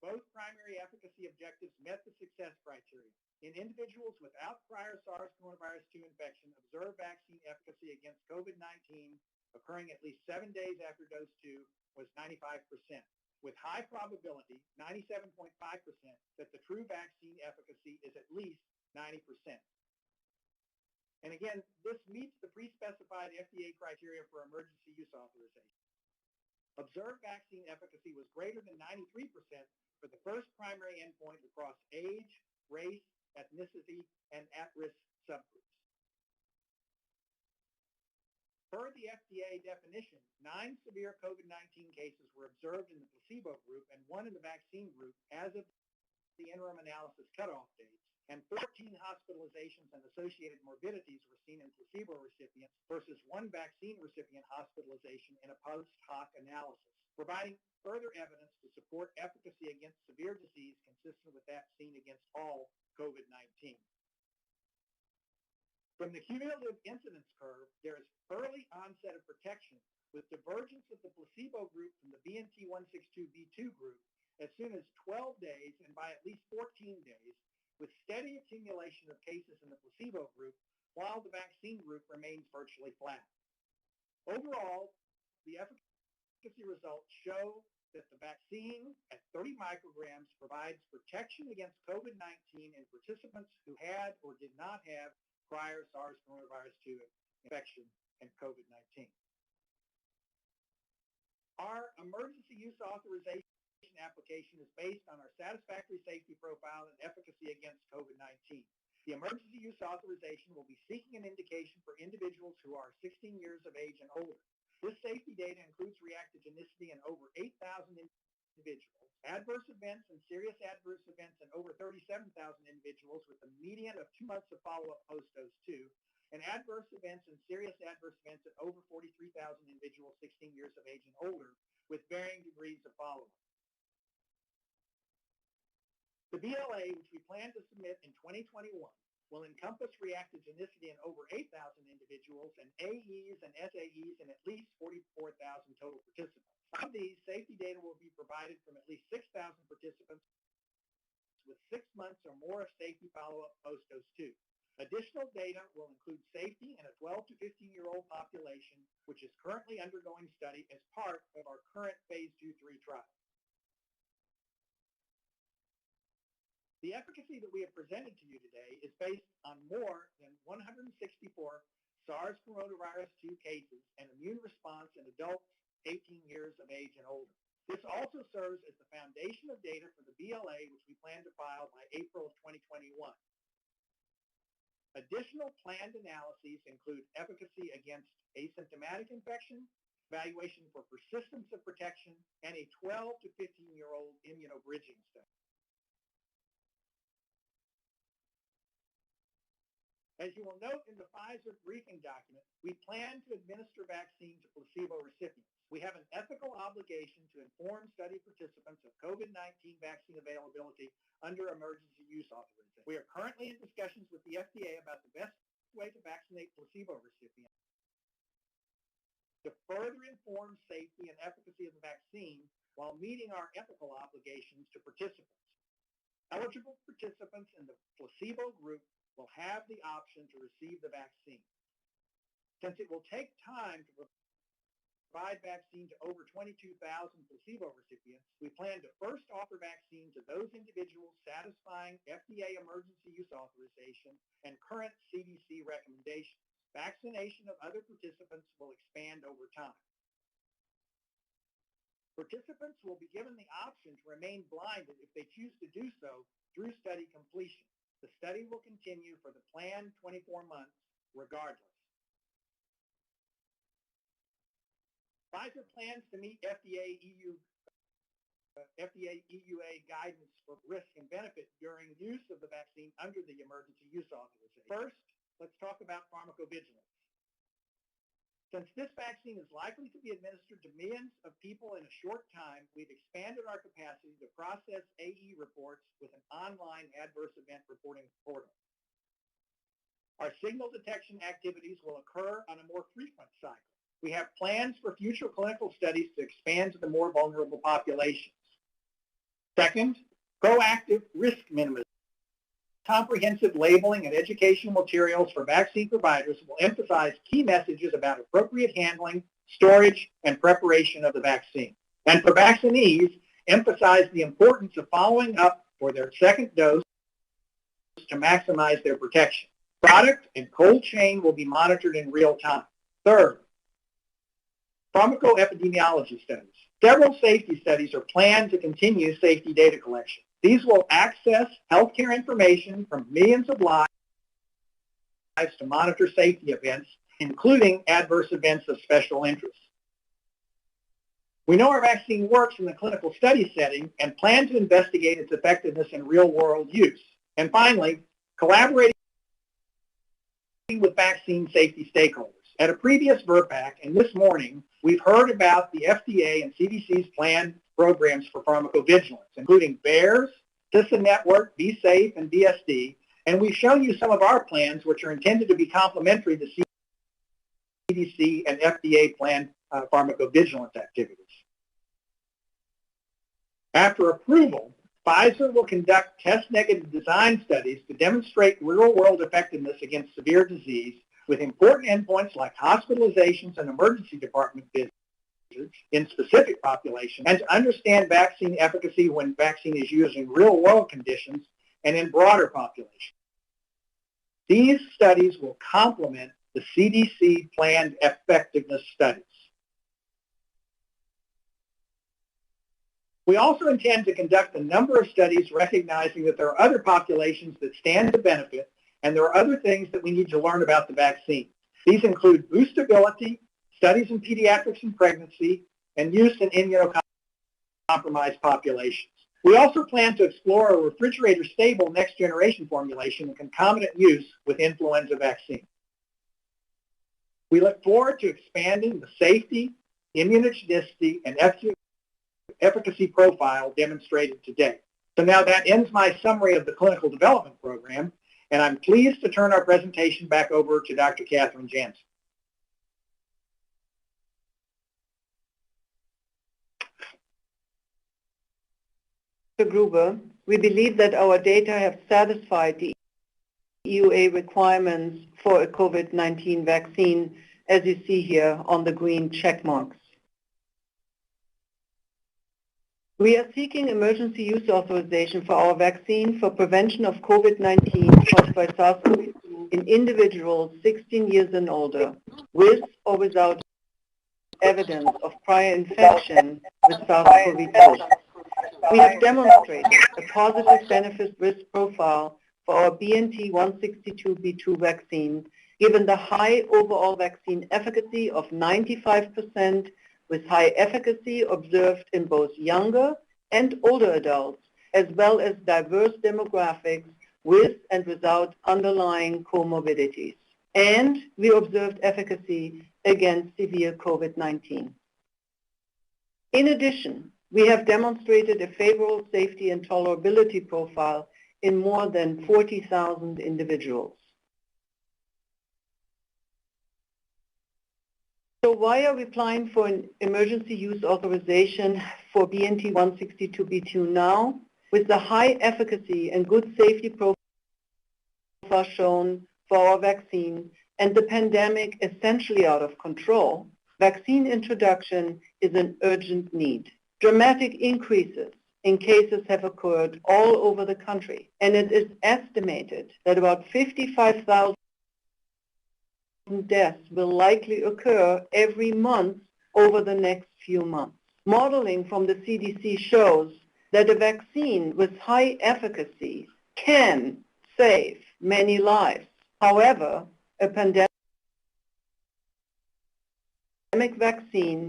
Both primary efficacy objectives met the success criteria. In individuals without prior SARS coronavirus 2 infection, observed vaccine efficacy against COVID-19 occurring at least 7 days after dose 2 was 95%, with high probability, 97.5%, that the true vaccine efficacy is at least 90%. And again, this meets the pre-specified FDA criteria for emergency use authorization. Observed vaccine efficacy was greater than 93% for the first primary endpoint across age, race, ethnicity, and at-risk subgroups. Per the FDA definition, 9 severe COVID-19 cases were observed in the placebo group and 1 in the vaccine group as of the interim analysis cutoff dates, and 14 hospitalizations and associated morbidities were seen in placebo recipients versus 1 vaccine recipient hospitalization in a post-hoc analysis, providing further evidence to support efficacy against severe disease consistent with that seen against all COVID-19. From the cumulative incidence curve, there is early onset of protection with divergence of the placebo group from the BNT162b2 group as soon as 12 days and by at least 14 days, with steady accumulation of cases in the placebo group while the vaccine group remains virtually flat. Overall, the efficacy results show that the vaccine at 30 micrograms provides protection against COVID-19 in participants who had or did not have prior SARS coronavirus 2 infection and COVID-19. Our emergency use authorization application is based on our satisfactory safety profile and efficacy against COVID-19. The emergency use authorization will be seeking an indication for individuals who are 16 years of age and older. This safety data includes reactogenicity in over 8,000 individuals, adverse events and serious adverse events in over 37,000 individuals with a median of 2 months of follow-up post-dose 2, and adverse events and serious adverse events in over 43,000 individuals 16 years of age and older with varying degrees of follow-up. The BLA, which we plan to submit in 2021, will encompass reactogenicity in over 8,000 individuals and AEs and SAEs in at least 44,000 total participants. Of these, safety data will be provided from at least 6,000 participants with 6 months or more of safety follow-up post-dose 2. Additional data will include safety in a 12 to 15-year-old population, which is currently undergoing study as part of our current phase 2-3 trial. The efficacy that we have presented to you today is based on more than 164 SARS coronavirus 2 cases and immune response in adults 18 years of age and older. This also serves as the foundation of data for the BLA, which we plan to file by April of 2021. Additional planned analyses include efficacy against asymptomatic infection, evaluation for persistence of protection, and a 12 to 15-year-old immunobridging study. As you will note in the Pfizer briefing document, we plan to administer vaccine to placebo recipients. We have an ethical obligation to inform study participants of COVID-19 vaccine availability under emergency use authorization. We are currently in discussions with the FDA about the best way to vaccinate placebo recipients to further inform safety and efficacy of the vaccine while meeting our ethical obligations to participants. Eligible participants in the placebo group will have the option to receive the vaccine. Since it will take time to provide vaccine to over 22,000 placebo recipients, we plan to first offer vaccine to those individuals satisfying FDA emergency use authorization and current CDC recommendations. Vaccination of other participants will expand over time. Participants will be given the option to remain blinded if they choose to do so through study completion. The study will continue for the planned 24 months regardless. Pfizer plans to meet FDA EUA guidance for risk and benefit during use of the vaccine under the emergency use authorization. First, let's talk about pharmacovigilance. Since this vaccine is likely to be administered to millions of people in a short time, we've expanded our capacity to process AE reports with an online adverse event reporting portal. Our signal detection activities will occur on a more frequent cycle. We have plans for future clinical studies to expand to the more vulnerable populations. Second, proactive risk minimization. Comprehensive labeling and educational materials for vaccine providers will emphasize key messages about appropriate handling, storage, and preparation of the vaccine. And for vaccinees, emphasize the importance of following up for their second dose to maximize their protection. Product and cold chain will be monitored in real time. Third, pharmacoepidemiology studies. Several safety studies are planned to continue safety data collection. These will access healthcare information from millions of lives to monitor safety events, including adverse events of special interest. We know our vaccine works in the clinical study setting and plan to investigate its effectiveness in real-world use. And finally, collaborating with vaccine safety stakeholders. At a previous VRBPAC and this morning, we've heard about the FDA and CDC's planned programs for pharmacovigilance, including VAERS, CISA Network, Be Safe, and BSD, and we've shown you some of our plans, which are intended to be complementary to CDC and FDA planned pharmacovigilance activities. After approval, Pfizer will conduct test-negative design studies to demonstrate real-world effectiveness against severe disease with important endpoints like hospitalizations and emergency department visits in specific populations, and to understand vaccine efficacy when vaccine is used in real-world conditions and in broader populations. These studies will complement the CDC planned effectiveness studies. We also intend to conduct a number of studies recognizing that there are other populations that stand to benefit, and there are other things that we need to learn about the vaccine. These include boostability, studies in pediatrics and pregnancy, and use in immunocompromised populations. We also plan to explore a refrigerator-stable next-generation formulation and concomitant use with influenza vaccine. We look forward to expanding the safety, immunogenicity, and efficacy profile demonstrated today. So now that ends my summary of the clinical development program, and I'm pleased to turn our presentation back over to Dr. Catherine Jansen. Dr. Gruber, we believe that our data have satisfied the EUA requirements for a COVID-19 vaccine, as you see here on the green check marks. We are seeking emergency use authorization for our vaccine for prevention of COVID-19 caused by SARS-CoV-2 in individuals 16 years and older, with or without evidence of prior infection with SARS-CoV-2. We have demonstrated a positive benefit-risk profile for our BNT162b2 vaccine, given the high overall vaccine efficacy of 95%, with high efficacy observed in both younger and older adults, as well as diverse demographics with and without underlying comorbidities. And we observed efficacy against severe COVID-19. In addition, we have demonstrated a favorable safety and tolerability profile in more than 40,000 individuals. So why are we applying for an emergency use authorization for BNT162b2 now? With the high efficacy and good safety profile shown for our vaccine and the pandemic essentially out of control, vaccine introduction is an urgent need. Dramatic increases in cases have occurred all over the country, and it is estimated that about 55,000 deaths will likely occur every month over the next few months. Modeling from the CDC shows that a vaccine with high efficacy can save many lives. However, a pandemic vaccine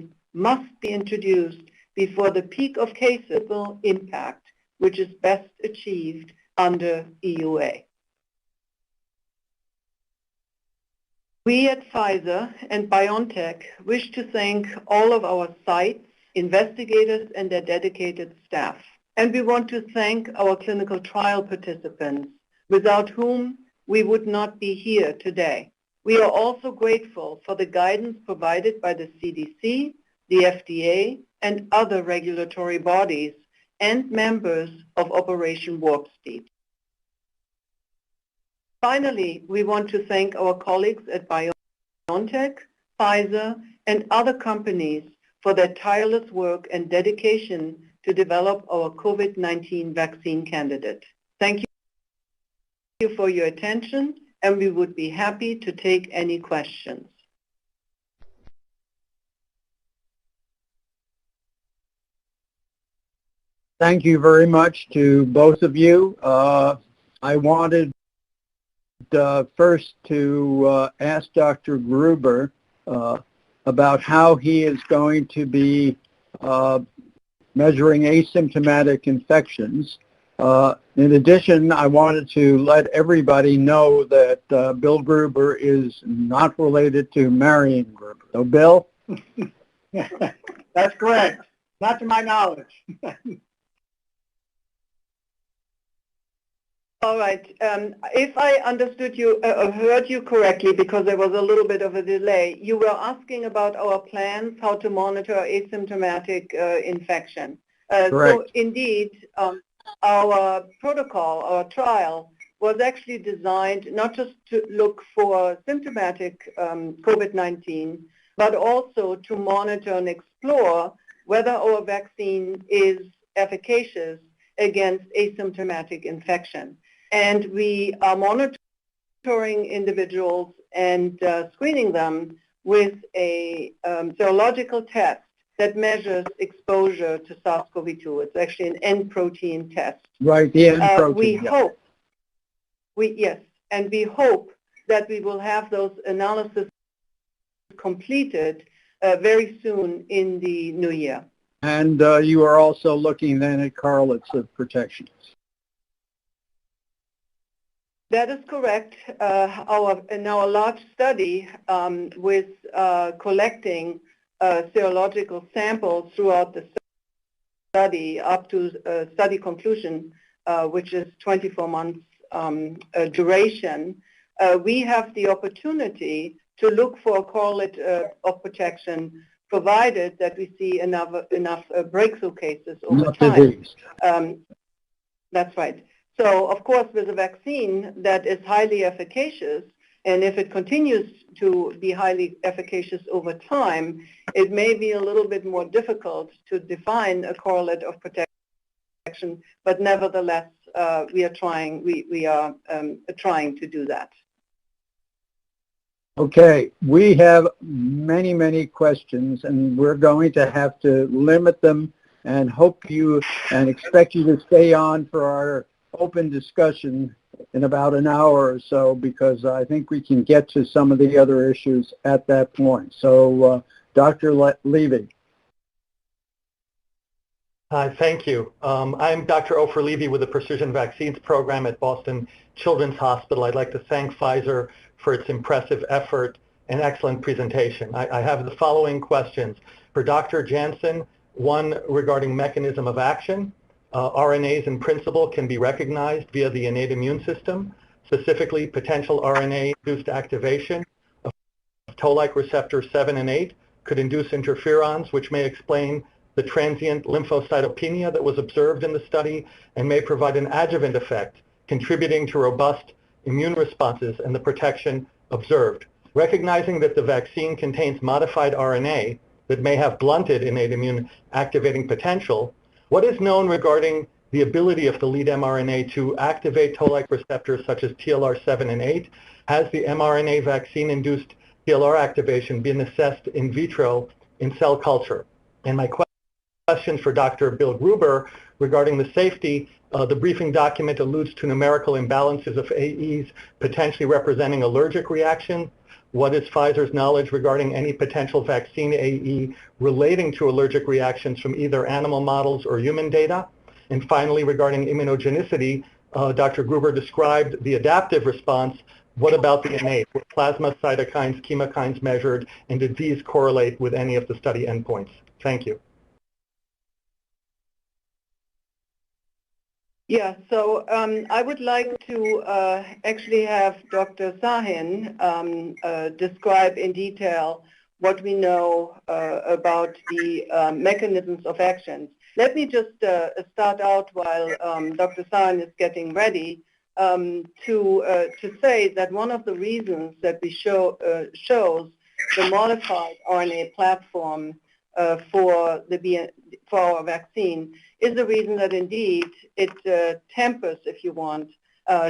must be introduced before the peak of cases will impact, which is best achieved under EUA. We at Pfizer and BioNTech wish to thank all of our sites, investigators, and their dedicated staff. And we want to thank our clinical trial participants, without whom we would not be here today. We are also grateful for the guidance provided by the CDC, the FDA, and other regulatory bodies and members of Operation Warp Speed. Finally, we want to thank our colleagues at BioNTech, Pfizer, and other companies for their tireless work and dedication to develop our COVID-19 vaccine candidate. Thank you for your attention, and we would be happy to take any questions. Thank you very much to both of you. I wanted first to ask Dr. Gruber about how he is going to be measuring asymptomatic infections. In addition, I wanted to let everybody know that Bill Gruber is not related to Marion Gruber. So, Bill? That's correct. Not to my knowledge. All right. If I understood you, heard you correctly, because there was a little bit of a delay, you were asking about our plans, how to monitor asymptomatic infection. Correct. So indeed, our protocol, our trial, was actually designed not just to look for symptomatic COVID-19, but also to monitor and explore whether our vaccine is efficacious against asymptomatic infection. And we are monitoring individuals and screening them with a serological test that measures exposure to SARS-CoV-2. It's actually an N protein test. Right, the N protein. We hope, and we hope that we will have those analyses completed very soon in the new year. And you are also looking then at correlates of protection. That is correct. In our large study with collecting serological samples throughout the study up to study conclusion, which is 24 months duration, we have the opportunity to look for a correlate of protection, provided that we see enough breakthrough cases over time. That's right. So, of course, with a vaccine that is highly efficacious, and if it continues to be highly efficacious over time, it may be a little bit more difficult to define a correlate of protection, but nevertheless, we are trying to do that. Okay, we have many, many questions, and we're going to have to limit them and hope you and expect you to stay on for our open discussion in about an hour or so, because I think we can get to some of the other issues at that point. So, Dr. Levy. Hi, thank you. I'm Dr. Ofer Levy with the Precision Vaccines Program at Boston Children's Hospital. I'd like to thank Pfizer for its impressive effort and excellent presentation. I have the following questions. For Dr. Jansen, one regarding mechanism of action. RNAs in principle can be recognized via the innate immune system, specifically potential RNA-induced activation of toll-like receptors 7 and 8 could induce interferons, which may explain the transient lymphocytopenia that was observed in the study and may provide an adjuvant effect, contributing to robust immune responses and the protection observed. Recognizing that the vaccine contains modified RNA that may have blunted innate immune activating potential, what is known regarding the ability of the lead mRNA to activate toll-like receptors such as TLR7 and 8? Has the mRNA vaccine-induced TLR activation been assessed in vitro in cell culture? And my question for Dr. Bill Gruber regarding the safety, the briefing document alludes to numerical imbalances of AEs potentially representing allergic reaction. What is Pfizer's knowledge regarding any potential vaccine AE relating to allergic reactions from either animal models or human data? And finally, regarding immunogenicity, Dr. Gruber described the adaptive response. What about the innate? Were plasma cytokines, chemokines measured, and did these correlate with any of the study endpoints? Thank you. Yeah, so I would like to actually have Dr. Sahin describe in detail what we know about the mechanisms of action. Let me just start out while Dr. Sahin is getting ready to say that one of the reasons that we shows the modified RNA platform for our vaccine is the reason that indeed it tempers, if you want,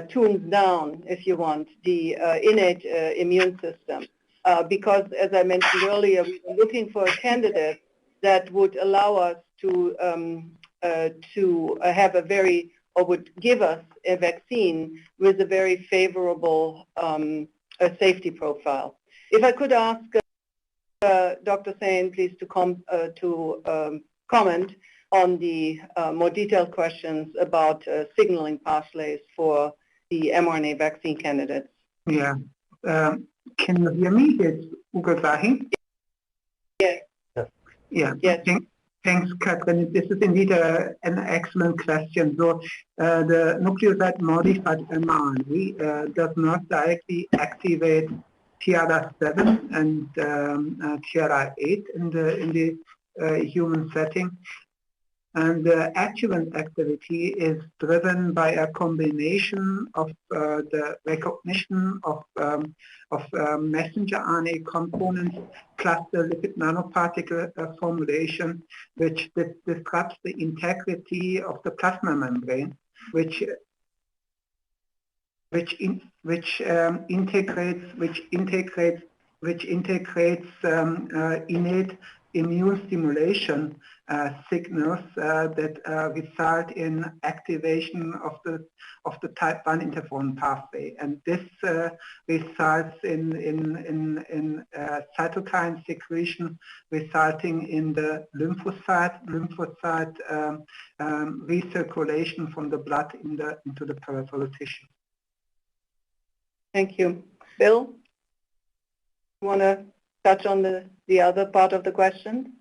tunes down, if you want, the innate immune system. Because, as I mentioned earlier, we were looking for a candidate that would allow us to have a very, or would give us a vaccine with a very favorable safety profile. If I could ask Dr. Sahin, please, to comment on the more detailed questions about signaling pathways for the mRNA vaccine candidates. Yeah. Can you hear me? It's Ugo Sahin. Yes. Yeah. Yes. Thanks, Catherine. This is indeed an excellent question. So the nucleoside modified mRNA does not directly activate TLR7 and TLR8 in the human setting. And the adjuvant activity is driven by a combination of the recognition of messenger RNA components plus the lipid nanoparticle formulation, which disrupts the integrity of the plasma membrane, which integrates innate immune stimulation signals that result in activation of the type 1 interferon pathway, and this results in cytokine secretion, resulting in the lymphocyte recirculation from the blood into the peripheral tissue. Thank you. Bill, you want to touch on the other part of the question?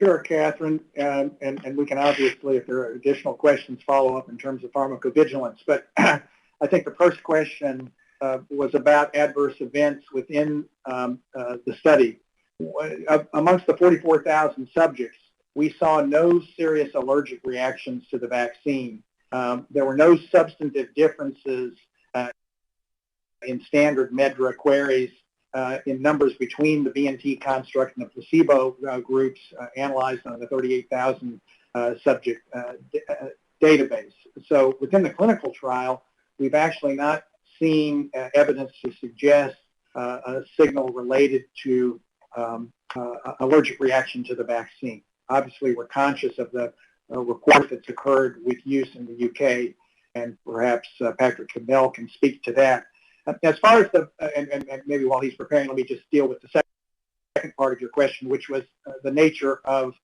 Sure, Catherine, and we can obviously, if there are additional questions, follow up in terms of pharmacovigilance. But I think the first question was about adverse events within the study. Amongst the 44,000 subjects, we saw no serious allergic reactions to the vaccine. There were no substantive differences in standard MEDRA queries in numbers between the BNT construct and the placebo groups analyzed on the 38,000 subject database. So within the clinical trial, we've actually not seen evidence to suggest a signal related to allergic reaction to the vaccine. Obviously, we're conscious of the report that's occurred with use in the UK, and perhaps Patrick Cabell can speak to that. As far as and maybe while he's preparing, let me just deal with the second part of your question, which was the nature of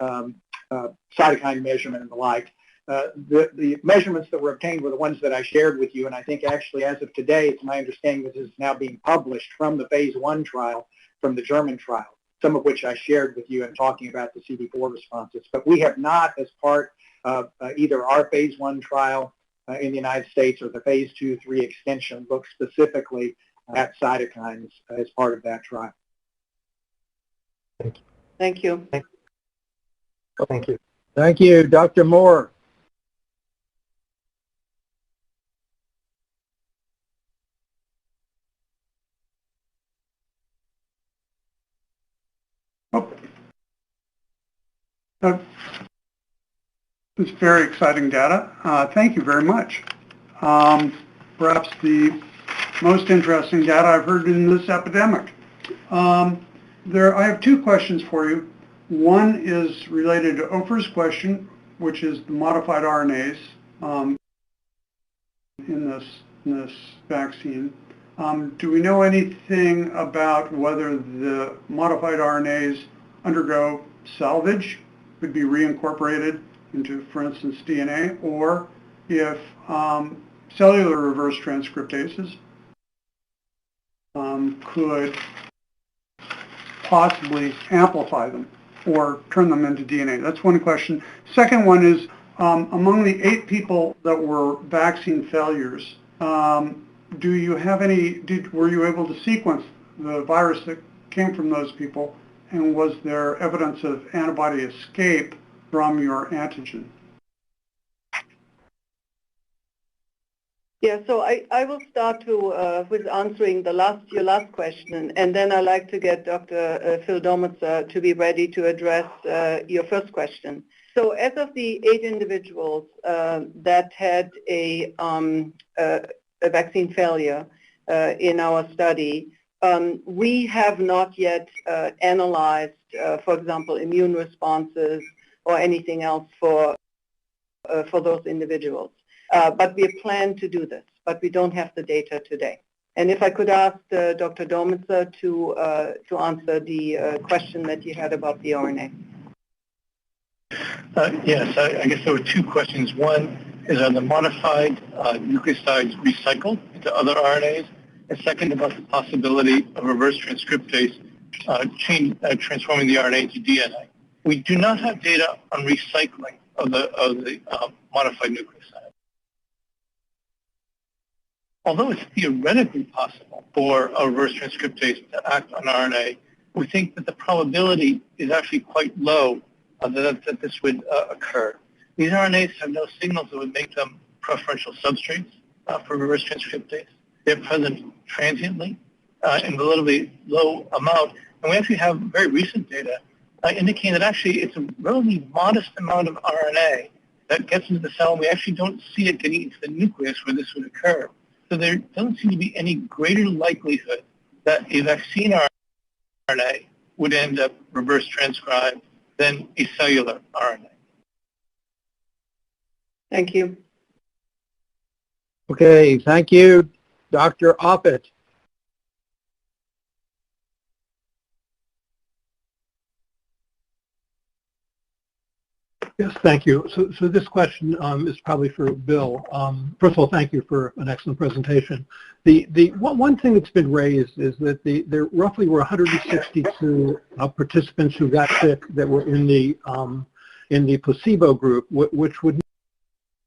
cytokine measurement and the like. The measurements that were obtained were the ones that I shared with you, and I think actually as of today, it's my understanding that this is now being published from the phase 1 trial, from the German trial, some of which I shared with you in talking about the CD4 responses. But we have not, as part of either our phase 1 trial in the United States or the phase 2/3 extension, look specifically at cytokines as part of that trial. Thank you. Thank you. Thank you. Thank you. Dr. Moore. It's very exciting data. Thank you very much. Perhaps the most interesting data I've heard in this epidemic. I have two questions for you. One is related to Oprah's question, which is the modified RNAs in this vaccine. Do we know anything about whether the modified RNAs undergo salvage, could be reincorporated into, for instance, DNA, or if cellular reverse transcriptases could possibly amplify them or turn them into DNA? That's one question. Second one is, among the 8 people that were vaccine failures, do you have were you able to sequence the virus that came from those people, and was there evidence of antibody escape from your antigen? Yeah, so I will start with answering your last question, and then I'd like to get Dr. Phil Domitzer to be ready to address your first question. So as of the 8 individuals that had a vaccine failure in our study, we have not yet analyzed, for example, immune responses or anything else for those individuals. But we plan to do this, but we don't have the data today. And if I could ask Dr. Domitzer to answer the question that you had about the RNA. Yes, I guess there were 2 questions. One is, are the modified nucleosides recycled into other RNAs? And second, about the possibility of reverse transcriptase transforming the RNA to DNA. We do not have data on recycling of the modified nucleoside. Although it's theoretically possible for a reverse transcriptase to act on RNA, we think that the probability is actually quite low that this would occur. These RNAs have no signals that would make them preferential substrates for reverse transcriptase. They're present transiently in a relatively low amount. And we actually have very recent data indicating that actually it's a relatively modest amount of RNA that gets into the cell, and we actually don't see it getting into the nucleus where this would occur. So there doesn't seem to be any greater likelihood that a vaccine RNA would end up reverse transcribed than a cellular RNA. Thank you. Okay, thank you. Dr. Offit. Yes, thank you. So this question is probably for Bill. First of all, thank you for an excellent presentation. The one thing that's been raised is that there roughly were 162 participants who got sick that were in the placebo group, which would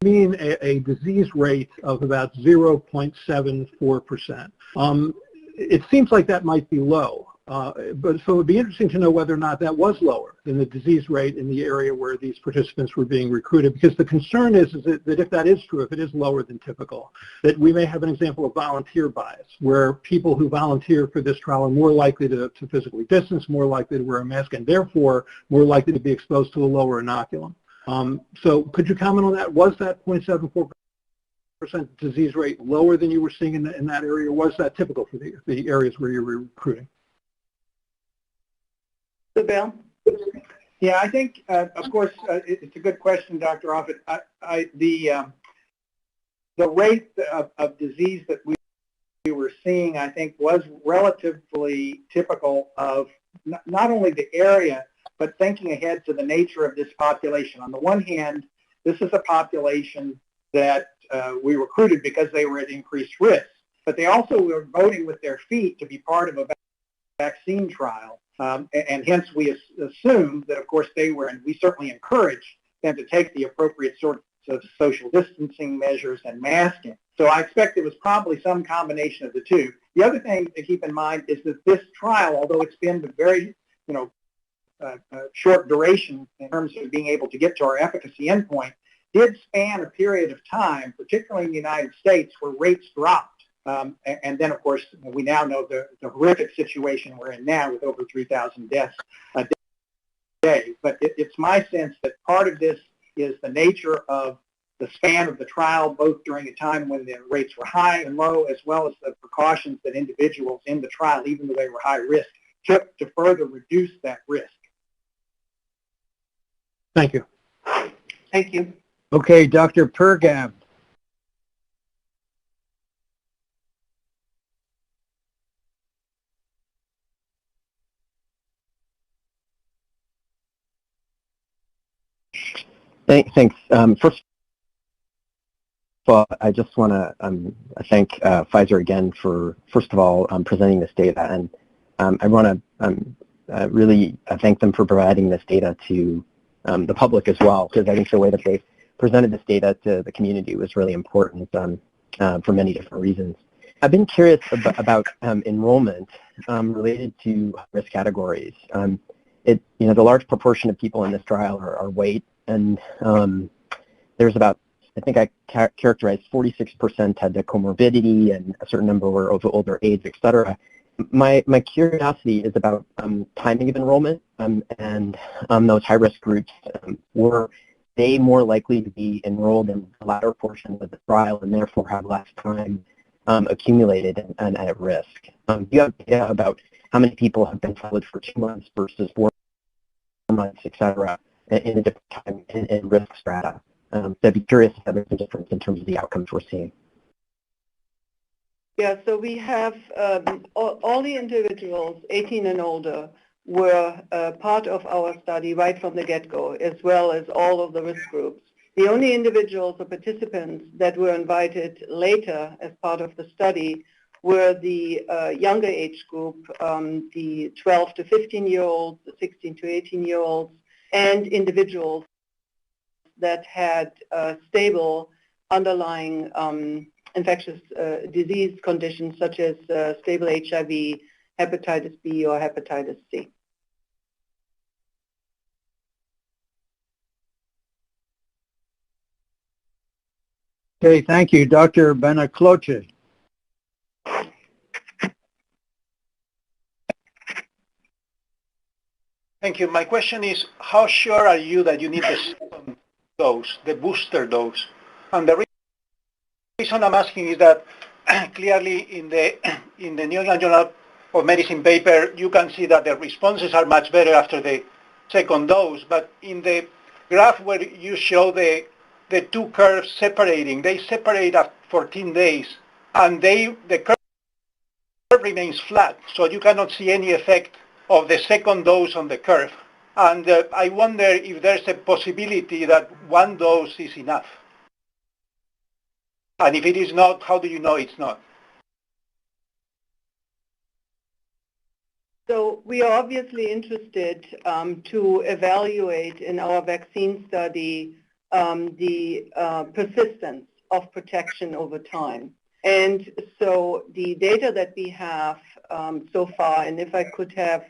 mean a disease rate of about 0.74%. It seems like that might be low. But so it would be interesting to know whether or not that was lower than the disease rate in the area where these participants were being recruited, because the concern is that if that is true, if it is lower than typical, that we may have an example of volunteer bias, where people who volunteer for this trial are more likely to physically distance, more likely to wear a mask, and therefore more likely to be exposed to a lower inoculum. So could you comment on that? Was that 0.74% disease rate lower than you were seeing in that area, or was that typical for the areas where you were recruiting? So Bill? Yeah, I think, of course, it's a good question, Dr. Offit. The rate of disease that we were seeing, I think, was relatively typical of not only the area, but thinking ahead to the nature of this population. On the one hand, this is a population that we recruited because they were at increased risk, but they also were voting with their feet to be part of a vaccine trial. And hence we assume that, of course, they were, and we certainly encourage them to take the appropriate sorts of social distancing measures and masking. So I expect it was probably some combination of the two. The other thing to keep in mind is that this trial, although it's been a very, short duration in terms of being able to get to our efficacy endpoint, did span a period of time, particularly in the United States, where rates dropped. And then, of course, we now know the horrific situation we're in now with over 3,000 deaths a today. But it's my sense that part of this is the nature of the span of the trial, both during a time when the rates were high and low, as well as the precautions that individuals in the trial, even though they were high risk, took to further reduce that risk. Thank you. Thank you. Okay, Dr. Pergam. Thanks. First of all, I just want to thank Pfizer again for, first of all, presenting this data. And I want to really thank them for providing this data to the public as well, because I think the way that they presented this data to the community was really important for many different reasons. I've been curious about enrollment related to risk categories. The large proportion of people in this trial are white, and there's about, I think I characterized 46% had the comorbidity, and a certain number were of older age, et cetera. My curiosity is about timing of enrollment and those high-risk groups. Were they more likely to be enrolled in the latter portion of the trial and therefore have less time accumulated and at risk? Do you have data about how many people have been followed for 2 months versus 4 months, et cetera, in a different time in risk strata? I'd be curious if there's a difference in terms of the outcomes we're seeing. Yeah, so we have all the individuals 18 and older were part of our study right from the get-go, as well as all of the risk groups. The only individuals or participants that were invited later as part of the study were the younger age group, the 12 to 15-year-olds, the 16 to 18-year-olds, and individuals that had stable underlying infectious disease conditions such as stable HIV, hepatitis B, or hepatitis C. Okay, thank you. Dr. Benacloce. Thank you. My question is, how sure are you that you need the second dose, the booster dose? And the reason I'm asking is that clearly in the New England Journal of Medicine paper, you can see that the responses are much better after the second dose. But in the graph where you show the two curves separating, they separate at 14 days, and the curve remains flat, so you cannot see any effect of the second dose on the curve. And I wonder if there's a possibility that one dose is enough. And if it is not, how do you know it's not? So we are obviously interested to evaluate in our vaccine study the persistence of protection over time. And so the data that we have so far, and if I could have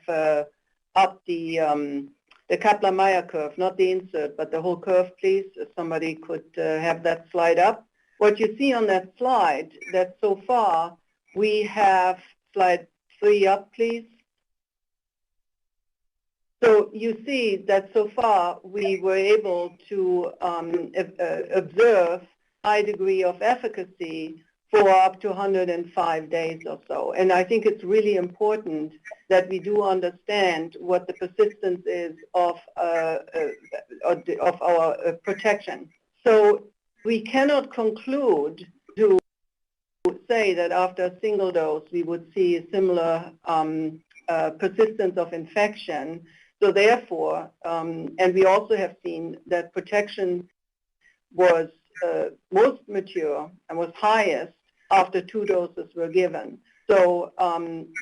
up the Kaplan-Meier curve, not the insert, but the whole curve, please, if somebody could have that slide up. What you see on that slide, that so far we have, slide 3 up, please. So you see that so far we were able to observe high degree of efficacy for up to 105 days or so. And I think it's really important that we do understand what the persistence is of our protection. So we cannot conclude to say that after a single dose we would see a similar persistence of infection. So therefore, and we also have seen that protection was most mature and was highest after 2 doses were given. So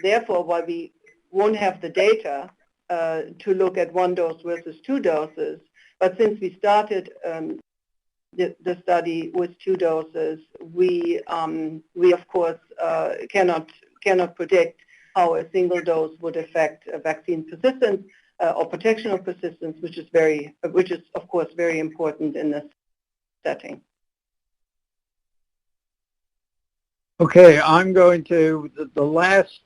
therefore, while we won't have the data to look at 1 dose versus 2 doses, but since we started the study with 2 doses, we of course cannot predict how a single dose would affect vaccine persistence or protection of persistence, which is of course very important in this setting. Okay, I'm going to, the last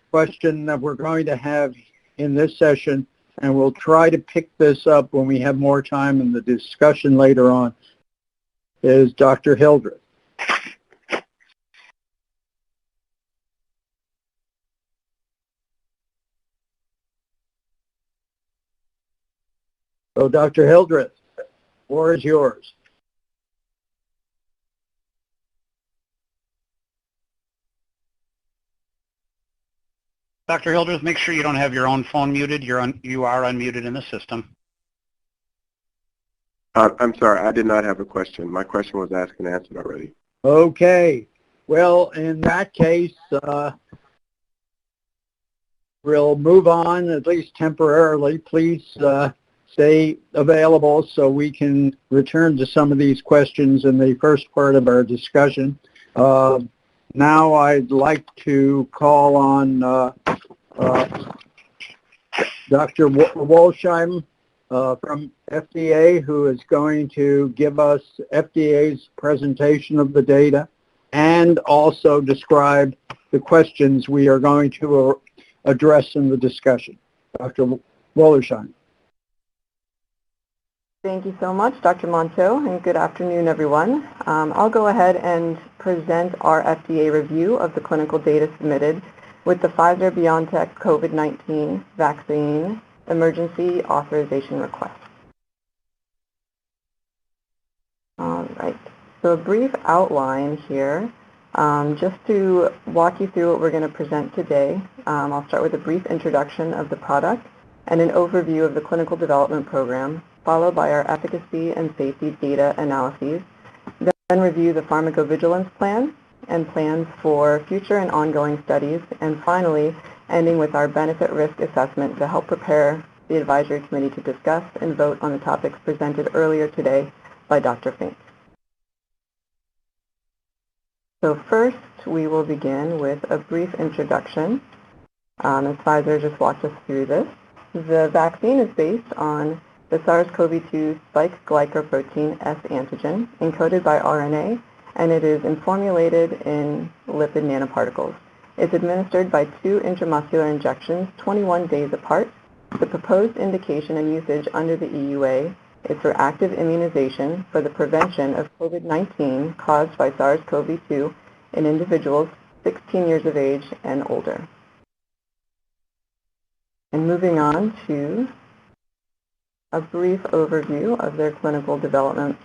question that we're going to have in this session and we'll try to pick this up when we have more time in the discussion later on, is Dr. Hildreth. So Dr. Hildreth, the floor is yours. Dr. Hildreth, make sure you don't have your own phone muted. You are unmuted in the system. I'm sorry, I did not have a question. My question was asked and answered already. Okay. Well, in that case, we'll move on, at least temporarily. Please stay available so we can return to some of these questions in the first part of our discussion. Now I'd like to call on Dr. Wolsheim from FDA, who is going to give us FDA's presentation of the data and also describe the questions we are going to address in the discussion. Dr. Wolsheim. Thank you so much, Dr. Monto, and good afternoon, everyone. I'll go ahead and present our FDA review of the clinical data submitted with the Pfizer-BioNTech COVID-19 vaccine emergency authorization request. All right, so a brief outline here. Just to walk you through what we're going to present today, I'll start with a brief introduction of the product and an overview of the clinical development program, followed by our efficacy and safety data analyses, then review the pharmacovigilance plan and plans for future and ongoing studies, and finally, ending with our benefit risk assessment to help prepare the advisory committee to discuss and vote on the topics presented earlier today by Dr. Fink. So first, we will begin with a brief introduction, as Pfizer just walked us through this. The vaccine is based on the SARS-CoV-2 spike glycoprotein S antigen encoded by RNA, and it is formulated in lipid nanoparticles. It's administered by 2 intramuscular injections 21 days apart. The proposed indication and usage under the EUA is for active immunization for the prevention of COVID-19 caused by SARS-CoV-2 in individuals 16 years of age and older. And moving on to a brief overview of their clinical development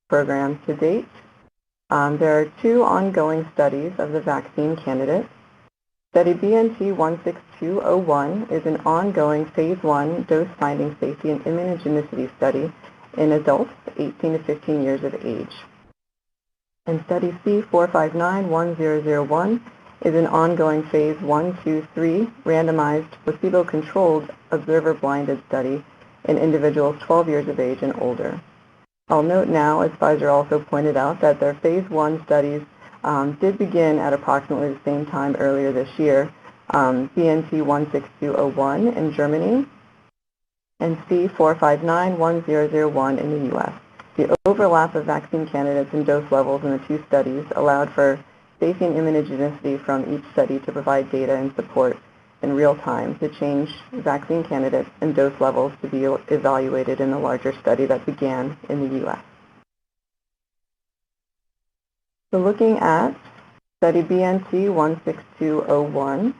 program to date. There are 2 ongoing studies of the vaccine candidate. Study BNT16201 is an ongoing phase 1 dose-finding safety and immunogenicity study in adults 18 to 15 years of age. And study C4591001 is an ongoing phase 1-2-3 randomized placebo-controlled observer-blinded study in individuals 12 years of age and older. I'll note now, as Pfizer also pointed out, that their phase 1 studies did begin at approximately the same time earlier this year, BNT16201 in Germany and C4591001 in the U.S. The overlap of vaccine candidates and dose levels in the 2 studies allowed for safety and immunogenicity from each study to provide data and support in real time to change vaccine candidates and dose levels to be evaluated in a larger study that began in the U.S. So looking at study BNT16201,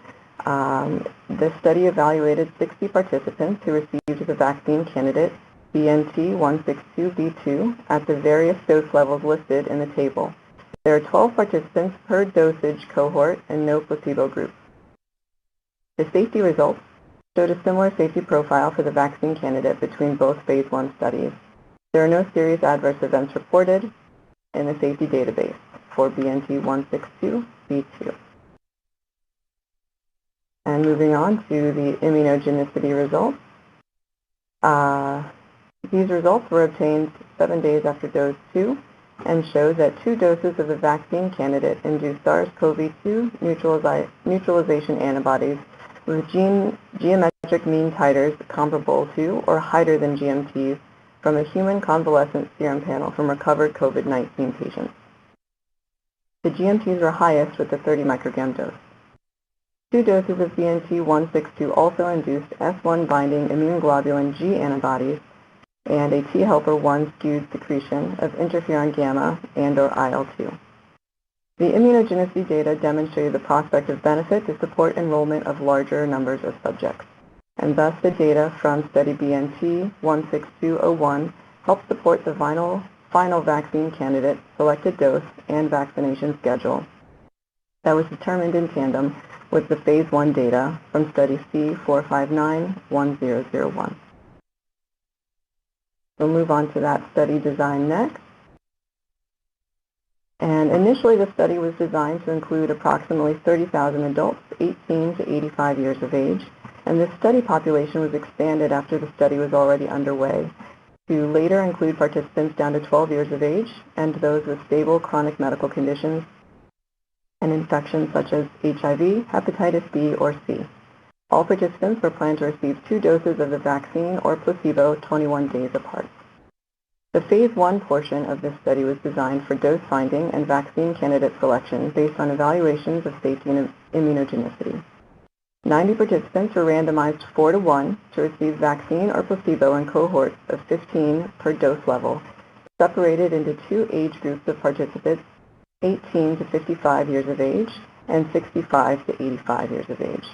the study evaluated 60 participants who received the vaccine candidate BNT162b2 at the various dose levels listed in the table. There are 12 participants per dosage cohort and no placebo group. The safety results showed a similar safety profile for the vaccine candidate between both phase 1 studies. There are no serious adverse events reported in the safety database for BNT162b2. And moving on to the immunogenicity results. These results were obtained 7 days after dose 2 and show that 2 doses of the vaccine candidate induced SARS-CoV-2 neutralization antibodies with geometric mean titers comparable to or higher than GMTs from a human convalescent serum panel from recovered COVID-19 patients. The GMTs were highest with the 30 microgram dose. 2 doses of BNT162 also induced S1 binding immune globulin G antibodies and a T helper 1 skewed secretion of interferon gamma and/or IL-2. The immunogenicity data demonstrated the prospect of benefit to support enrollment of larger numbers of subjects, and thus the data from study BNT16201 helped support the final vaccine candidate, selected dose, and vaccination schedule that was determined in tandem with the phase 1 data from study C4591001. We'll move on to that study design next. And initially, the study was designed to include approximately 30,000 adults 18 to 85 years of age, and this study population was expanded after the study was already underway to later include participants down to 12 years of age and those with stable chronic medical conditions and infections such as HIV, hepatitis B, or C. All participants were planned to receive 2 doses of the vaccine or placebo 21 days apart. The phase 1 portion of this study was designed for dose finding and vaccine candidate selection based on evaluations of safety and immunogenicity. 90 participants were randomized 4-to-1 to receive vaccine or placebo in cohorts of 15 per dose level, separated into 2 age groups of participants, 18 to 55 years of age and 65 to 85 years of age.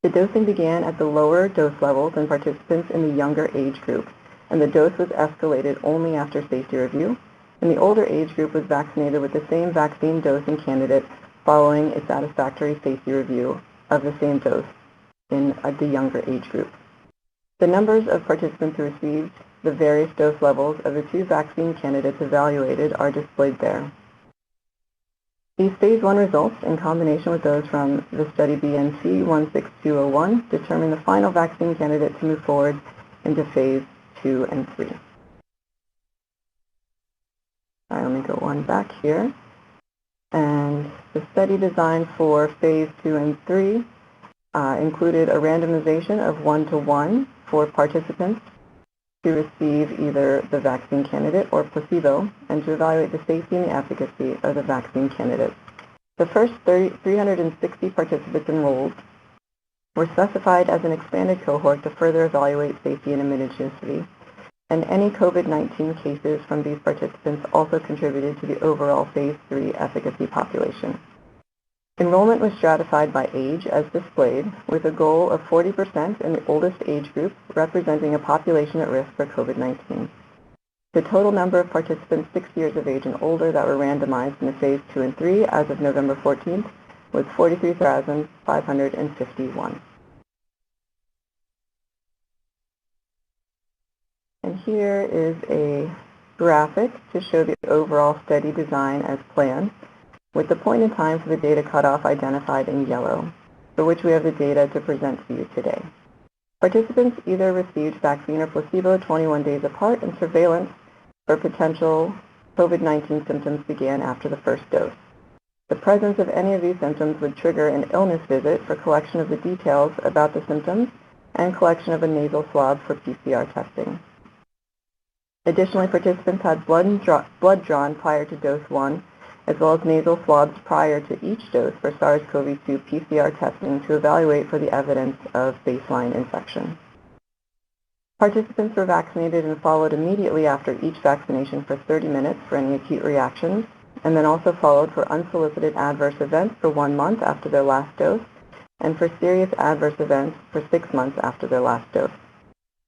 The dosing began at the lower dose levels in participants in the younger age group, and the dose was escalated only after safety review, and the older age group was vaccinated with the same vaccine dose and candidate following a satisfactory safety review of the same dose in the younger age group. The numbers of participants who received the various dose levels of the 2 vaccine candidates evaluated are displayed there. These phase 1 results, in combination with those from the study BNT16201, determine the final vaccine candidate to move forward into phase 2 and 3. Let me go one back here. And the study design for phase 2 and 3 included a randomization of 1-to-1 for participants to receive either the vaccine candidate or placebo and to evaluate the safety and the efficacy of the vaccine candidate. The first 360 participants enrolled were specified as an expanded cohort to further evaluate safety and immunogenicity, and any COVID-19 cases from these participants also contributed to the overall phase 3 efficacy population. Enrollment was stratified by age as displayed, with a goal of 40% in the oldest age group, representing a population at risk for COVID-19. The total number of participants 6 years of age and older that were randomized in the phase 2 and 3 as of November 14th was 43,551. And here is a graphic to show the overall study design as planned, with the point in time for the data cutoff identified in yellow, for which we have the data to present to you today. Participants either received vaccine or placebo 21 days apart, and surveillance for potential COVID-19 symptoms began after the first dose. The presence of any of these symptoms would trigger an illness visit for collection of the details about the symptoms and collection of a nasal swab for PCR testing. Additionally, participants had blood drawn prior to dose 1, as well as nasal swabs prior to each dose for SARS-CoV-2 PCR testing to evaluate for the evidence of baseline infection. Participants were vaccinated and followed immediately after each vaccination for 30 minutes for any acute reactions, and then also followed for unsolicited adverse events for 1 month after their last dose, and for serious adverse events for 6 months after their last dose.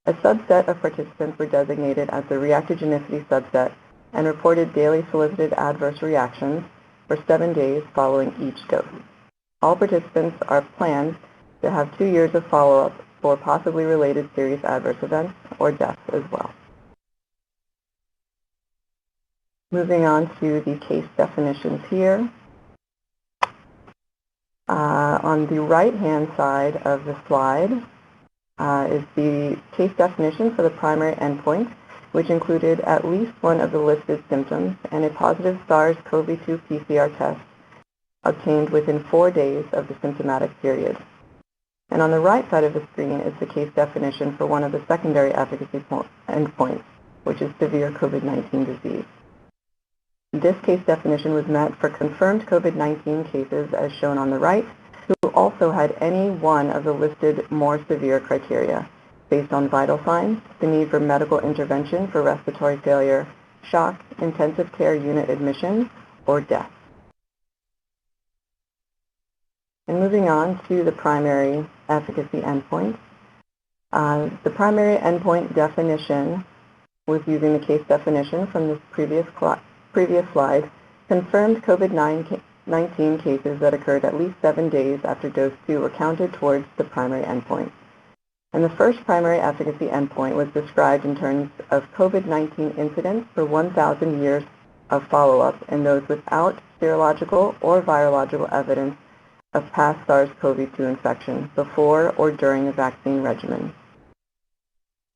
A subset of participants were designated as the reactogenicity subset and reported daily solicited adverse reactions for 7 days following each dose. All participants are planned to have 2 years of follow-up for possibly related serious adverse events or deaths as well. Moving on to the case definitions here. On the right-hand side of the slide is the case definition for the primary endpoint, which included at least one of the listed symptoms and a positive SARS-CoV-2 PCR test obtained within 4 days of the symptomatic period. And on the right side of the screen is the case definition for one of the secondary efficacy endpoints, which is severe COVID-19 disease. This case definition was met for confirmed COVID-19 cases as shown on the right, who also had any one of the listed more severe criteria based on vital signs, the need for medical intervention for respiratory failure, shock, intensive care unit admission, or death. And moving on to the primary efficacy endpoint. The primary endpoint definition was using the case definition from this previous slide, confirmed COVID-19 cases that occurred at least 7 days after dose 2 were counted towards the primary endpoint. And the first primary efficacy endpoint was described in terms of COVID-19 incidence per 1,000 years of follow-up in those without serological or virological evidence of past SARS-CoV-2 infection before or during the vaccine regimen.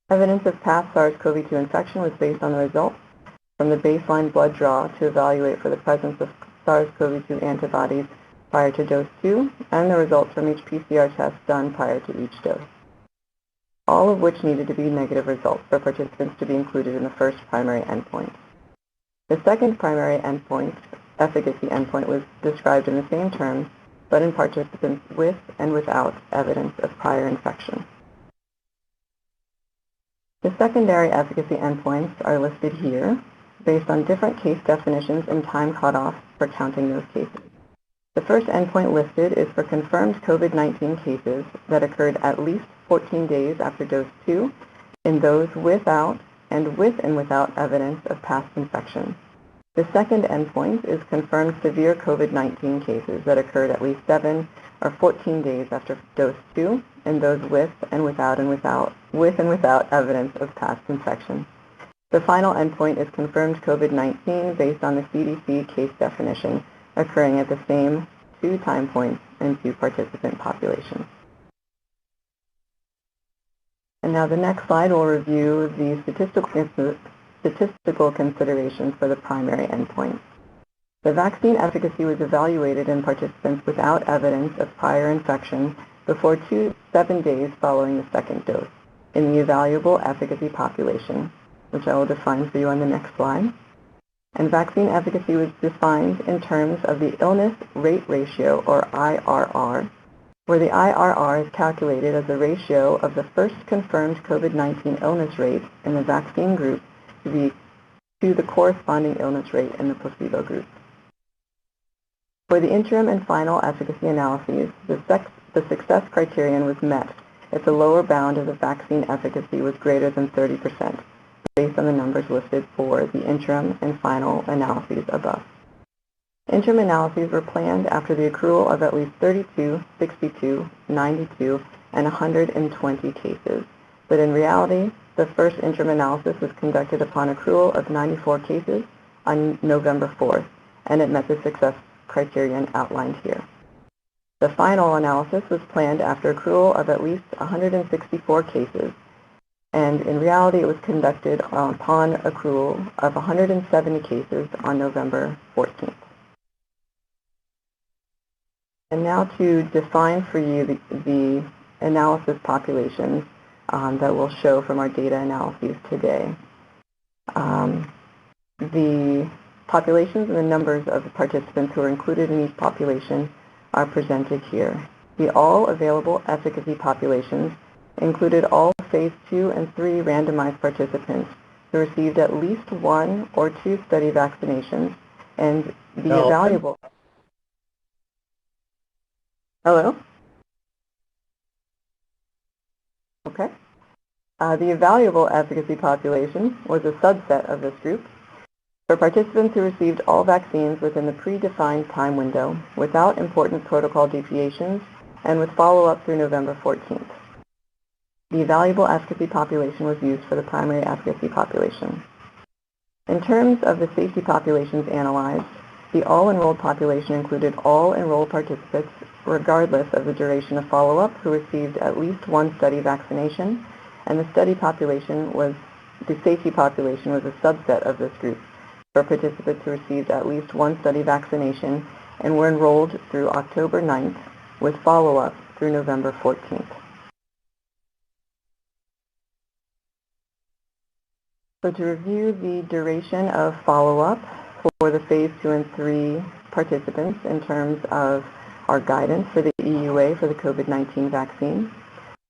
Evidence of past SARS-CoV-2 infection was based on the results from the baseline blood draw to evaluate for the presence of SARS-CoV-2 antibodies prior to dose 2 and the results from each PCR test done prior to each dose, all of which needed to be negative results for participants to be included in the first primary endpoint. The second primary endpoint, efficacy endpoint, was described in the same terms, but in participants with and without evidence of prior infection. The secondary efficacy endpoints are listed here based on different case definitions and time cutoff for counting those cases. The first endpoint listed is for confirmed COVID-19 cases that occurred at least 14 days after dose 2 in those without and with and without evidence of past infection. The second endpoint is confirmed severe COVID-19 cases that occurred at least 7 or 14 days after dose 2 in those with and without evidence of past infection. The final endpoint is confirmed COVID-19 based on the CDC case definition occurring at the same 2 time points in 2 participant populations. And now the next slide will review the statistical considerations for the primary endpoint. The vaccine efficacy was evaluated in participants without evidence of prior infection before 7 days following the second dose in the evaluable efficacy population, which I will define for you on the next slide. And vaccine efficacy was defined in terms of the illness rate ratio, or IRR, where the IRR is calculated as the ratio of the first confirmed COVID-19 illness rate in the vaccine group to the corresponding illness rate in the placebo group. For the interim and final efficacy analyses, the success criterion was met if the lower bound of the vaccine efficacy was greater than 30%, based on the numbers listed for the interim and final analyses above. Interim analyses were planned after the accrual of at least 32, 62, 92, and 120 cases, but in reality, the first interim analysis was conducted upon accrual of 94 cases on November 4th, and it met the success criterion outlined here. The final analysis was planned after accrual of at least 164 cases, and in reality it was conducted upon accrual of 170 cases on November 14th. And now to define for you the analysis populations that we'll show from our data analyses today. The populations and the numbers of the participants who are included in each population are presented here. The all available efficacy populations included all phase 2 and 3 randomized participants who received at least 1 or 2 study vaccinations, and the evaluable... Hello? Okay. The evaluable efficacy population was a subset of this group for participants who received all vaccines within the predefined time window without important protocol deviations and with follow-up through November 14th. The evaluable efficacy population was used for the primary efficacy population. In terms of the safety populations analyzed, the all-enrolled population included all enrolled participants regardless of the duration of follow-up who received at least 1 study vaccination, and the safety population was a subset of this group for participants who received at least 1 study vaccination and were enrolled through October 9th with follow-up through November 14th. So to review the duration of follow-up for the phase 2 and 3 participants in terms of our guidance for the EUA for the COVID-19 vaccine.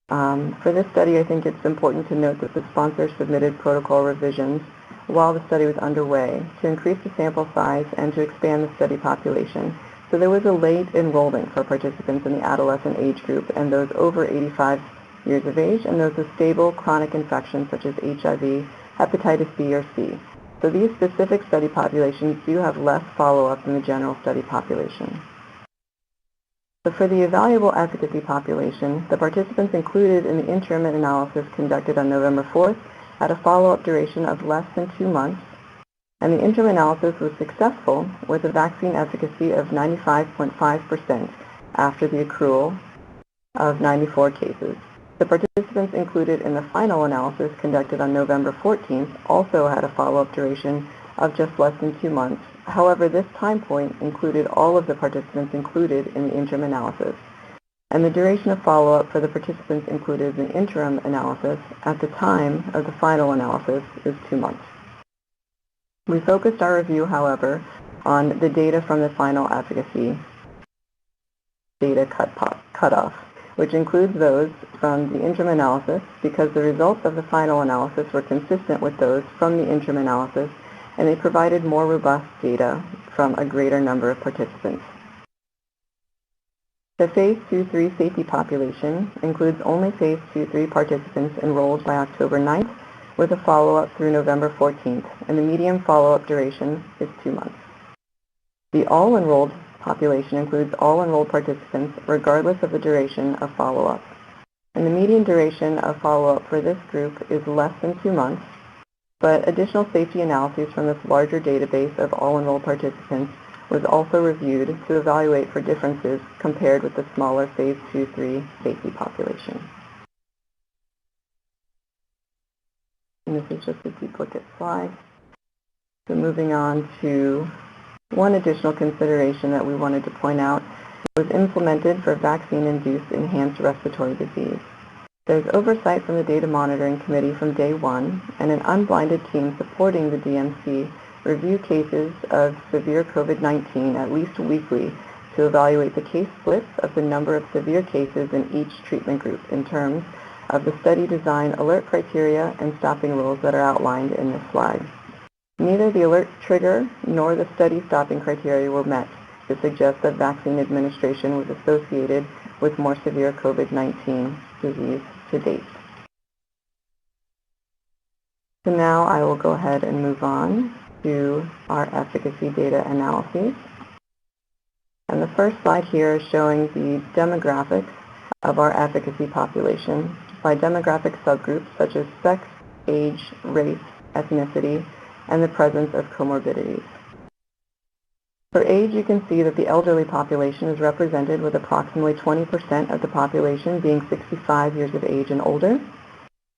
For this study, I think it's important to note that the sponsor submitted protocol revisions while the study was underway to increase the sample size and to expand the study population. So there was a late enrollment for participants in the adolescent age group and those over 85 years of age and those with stable chronic infections such as HIV, hepatitis B or C. So these specific study populations do have less follow-up than the general study population. So for the evaluable efficacy population, the participants included in the interim analysis conducted on November 4th had a follow-up duration of less than 2 months, and the interim analysis was successful with a vaccine efficacy of 95.5% after the accrual of 94 cases. The participants included in the final analysis conducted on November 14th also had a follow-up duration of just less than 2 months. However, this time point included all of the participants included in the interim analysis, and the duration of follow-up for the participants included in the interim analysis at the time of the final analysis is 2 months. We focused our review, however, on the data from the final efficacy data cutoff, which includes those from the interim analysis because the results of the final analysis were consistent with those from the interim analysis and they provided more robust data from a greater number of participants. The Phase 2-3 safety population includes only Phase 2-3 participants enrolled by October 9th with a follow-up through November 14th, and the median follow-up duration is 2 months. The all-enrolled population includes all enrolled participants regardless of the duration of follow-up. And the median duration of follow-up for this group is less than 2 months, but additional safety analyses from this larger database of all enrolled participants was also reviewed to evaluate for differences compared with the smaller Phase 2-3 safety population. And this is just a duplicate slide. So moving on to one additional consideration that we wanted to point out was implemented for vaccine-induced enhanced respiratory disease. There's oversight from the Data Monitoring Committee from day one, and an unblinded team supporting the DMC review cases of severe COVID-19 at least weekly to evaluate the case splits of the number of severe cases in each treatment group in terms of the study design alert criteria and stopping rules that are outlined in this slide. Neither the alert trigger nor the study stopping criteria were met to suggest that vaccine administration was associated with more severe COVID-19 disease to date. So now I will go ahead and move on to our efficacy data analyses. And the first slide here is showing the demographics of our efficacy population by demographic subgroups such as sex, age, race, ethnicity, and the presence of comorbidities. For age, you can see that the elderly population is represented with approximately 20% of the population being 65 years of age and older.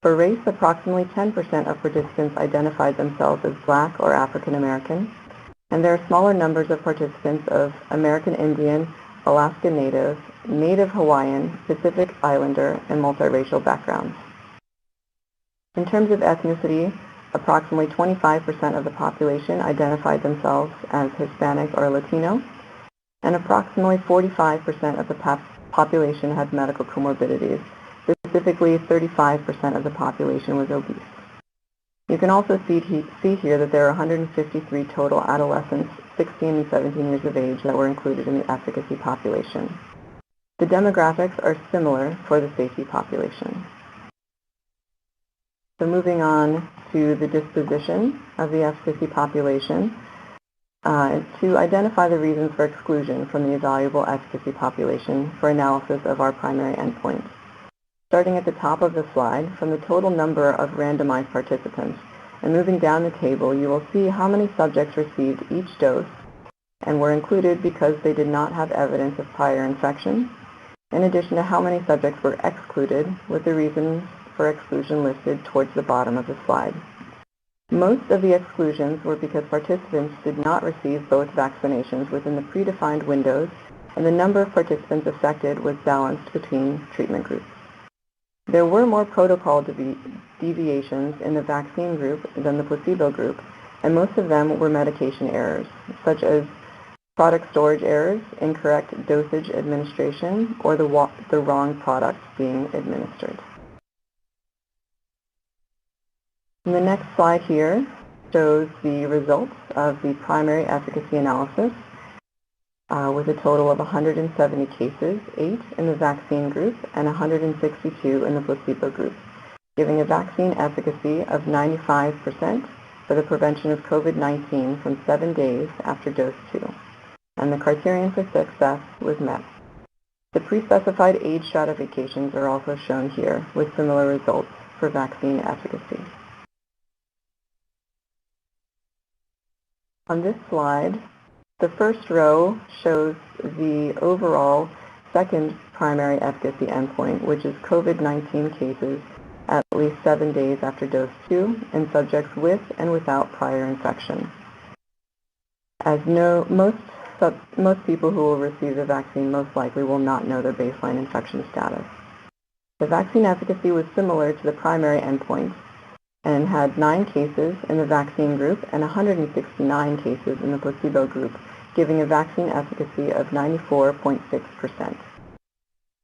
For race, approximately 10% of participants identified themselves as Black or African American, and there are smaller numbers of participants of American Indian, Alaska Native, Native Hawaiian, Pacific Islander, and multiracial backgrounds. In terms of ethnicity, approximately 25% of the population identified themselves as Hispanic or Latino, and approximately 45% of the population had medical comorbidities. Specifically, 35% of the population was obese. You can also see here that there are 153 total adolescents, 16 and 17 years of age, that were included in the efficacy population. The demographics are similar for the safety population. So moving on to the disposition of the efficacy population, to identify the reasons for exclusion from the evaluable efficacy population for analysis of our primary endpoints. Starting at the top of the slide, from the total number of randomized participants, and moving down the table, you will see how many subjects received each dose and were included because they did not have evidence of prior infection, in addition to how many subjects were excluded with the reasons for exclusion listed towards the bottom of the slide. Most of the exclusions were because participants did not receive both vaccinations within the predefined windows, and the number of participants affected was balanced between treatment groups. There were more protocol deviations in the vaccine group than the placebo group, and most of them were medication errors, such as product storage errors, incorrect dosage administration, or the wrong product being administered. And the next slide here shows the results of the primary efficacy analysis with a total of 170 cases, 8 in the vaccine group and 162 in the placebo group, giving a vaccine efficacy of 95% for the prevention of COVID-19 from 7 days after dose 2. And the criterion for success was met. The pre-specified age stratifications are also shown here with similar results for vaccine efficacy. On this slide, the first row shows the overall second primary efficacy endpoint, which is COVID-19 cases at least 7 days after dose 2 in subjects with and without prior infection. As most people who will receive the vaccine most likely will not know their baseline infection status. The vaccine efficacy was similar to the primary endpoint and had 9 cases in the vaccine group and 169 cases in the placebo group, giving a vaccine efficacy of 94.6%.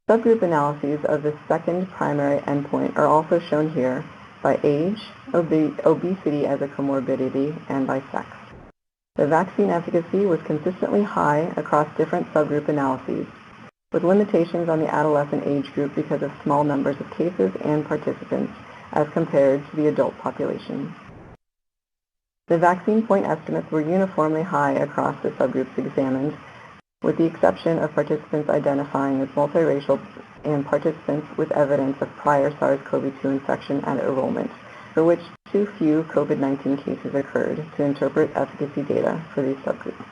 Subgroup analyses of the second primary endpoint are also shown here by age, obesity as a comorbidity, and by sex. The vaccine efficacy was consistently high across different subgroup analyses, with limitations on the adolescent age group because of small numbers of cases and participants as compared to the adult population. The vaccine point estimates were uniformly high across the subgroups examined, with the exception of participants identifying as multiracial and participants with evidence of prior SARS-CoV-2 infection at enrollment, for which too few COVID-19 cases occurred to interpret efficacy data for these subgroups.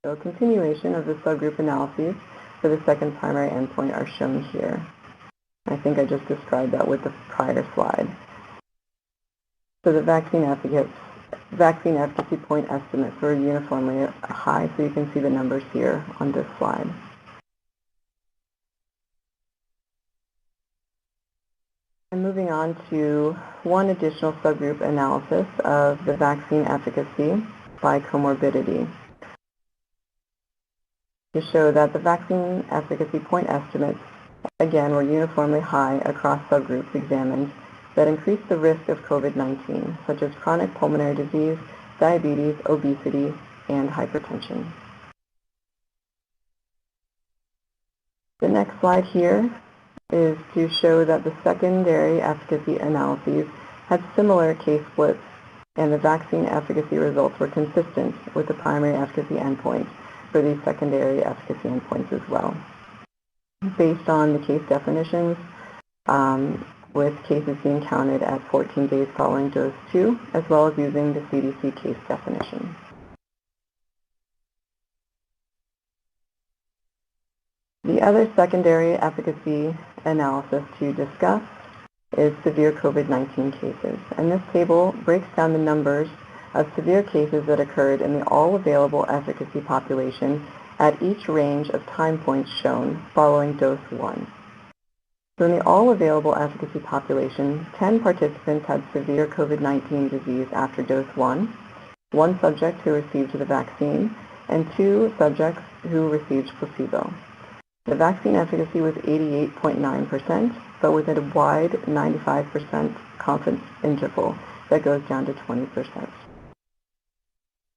So a continuation of the subgroup analyses for the second primary endpoint are shown here. I think I just described that with the prior slide. So the vaccine efficacy point estimates were uniformly high, so you can see the numbers here on this slide. And moving on to one additional subgroup analysis of the vaccine efficacy by comorbidity, to show that the vaccine efficacy point estimates, again, were uniformly high across subgroups examined that increased the risk of COVID-19, such as chronic pulmonary disease, diabetes, obesity, and hypertension. The next slide here is to show that the secondary efficacy analyses had similar case splits, and the vaccine efficacy results were consistent with the primary efficacy endpoint for these secondary efficacy endpoints as well, based on the case definitions, with cases being counted at 14 days following dose 2, as well as using the CDC case definition. The other secondary efficacy analysis to discuss is severe COVID-19 cases, and this table breaks down the numbers of severe cases that occurred in the all-available efficacy population at each range of time points shown following dose 1. So in the all-available efficacy population, 10 participants had severe COVID-19 disease after dose 1, 1 subject who received the vaccine, and 2 subjects who received placebo. The vaccine efficacy was 88.9%, but with a wide 95% confidence interval that goes down to 20%.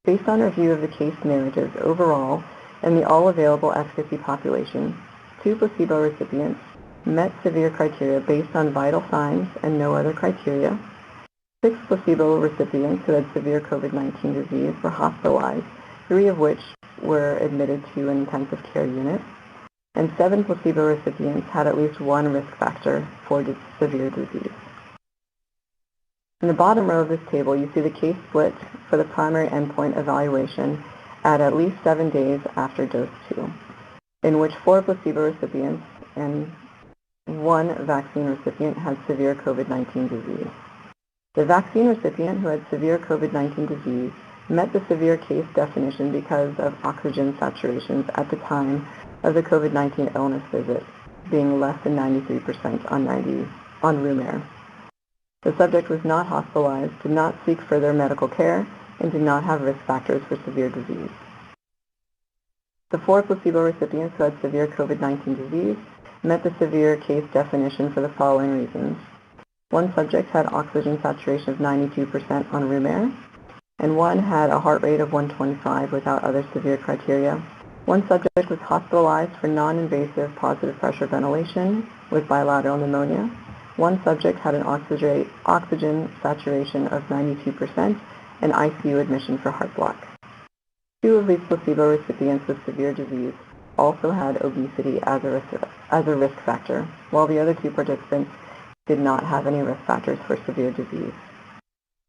Based on review of the case narratives overall, in the all-available efficacy population, 2 placebo recipients met severe criteria based on vital signs and no other criteria. 6 placebo recipients who had severe COVID-19 disease were hospitalized, 3 of which were admitted to an intensive care unit, and 7 placebo recipients had at least 1 risk factor for severe disease. In the bottom row of this table, you see the case split for the primary endpoint evaluation at least 7 days after dose 2, in which 4 placebo recipients and 1 vaccine recipient had severe COVID-19 disease. The vaccine recipient who had severe COVID-19 disease met the severe case definition because of oxygen saturations at the time of the COVID-19 illness visit, being less than 93% on room air. The subject was not hospitalized, did not seek further medical care, and did not have risk factors for severe disease. The 4 placebo recipients who had severe COVID-19 disease met the severe case definition for the following reasons. 1 subject had oxygen saturation of 92% on room air, and 1 had a heart rate of 125 without other severe criteria. 1 subject was hospitalized for non-invasive positive pressure ventilation with bilateral pneumonia. 1 subject had an oxygen saturation of 92% and ICU admission for heart block. 2 of these placebo recipients with severe disease also had obesity as a risk factor, while the other 2 participants did not have any risk factors for severe disease.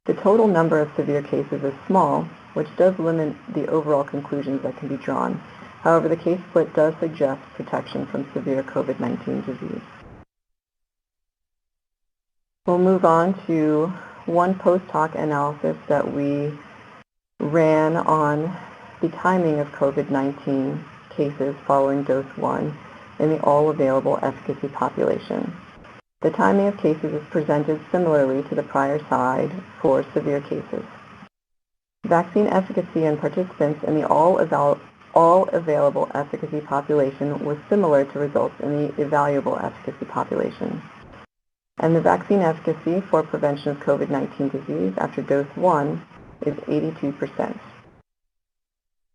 The total number of severe cases is small, which does limit the overall conclusions that can be drawn. However, the case split does suggest protection from severe COVID-19 disease. We'll move on to one post-hoc analysis that we ran on the timing of COVID-19 cases following dose 1 in the all-available efficacy population. The timing of cases is presented similarly to the prior slide for severe cases. Vaccine efficacy in participants in the all-available efficacy population was similar to results in the evaluable efficacy population. And the vaccine efficacy for prevention of COVID-19 disease after dose 1 is 82%.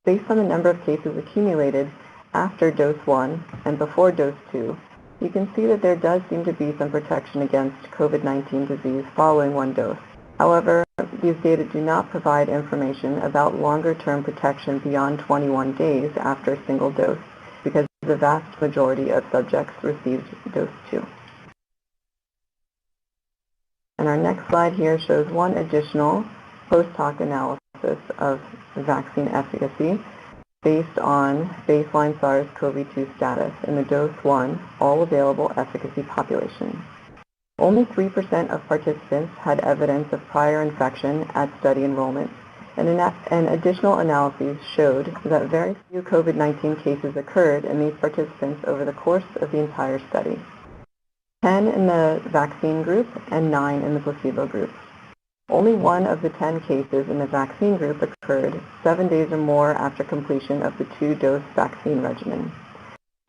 Based on the number of cases accumulated after dose 1 and before dose 2, you can see that there does seem to be some protection against COVID-19 disease following 1 dose. However, these data do not provide information about longer-term protection beyond 21 days after a single dose, because the vast majority of subjects received dose 2. And our next slide here shows one additional post-hoc analysis of vaccine efficacy based on baseline SARS-CoV-2 status in the dose 1 all-available efficacy population. Only 3% of participants had evidence of prior infection at study enrollment, and additional analyses showed that very few COVID-19 cases occurred in these participants over the course of the entire study. 10 in the vaccine group and 9 in the placebo group. Only 1 of the 10 cases in the vaccine group occurred 7 days or more after completion of the 2-dose vaccine regimen.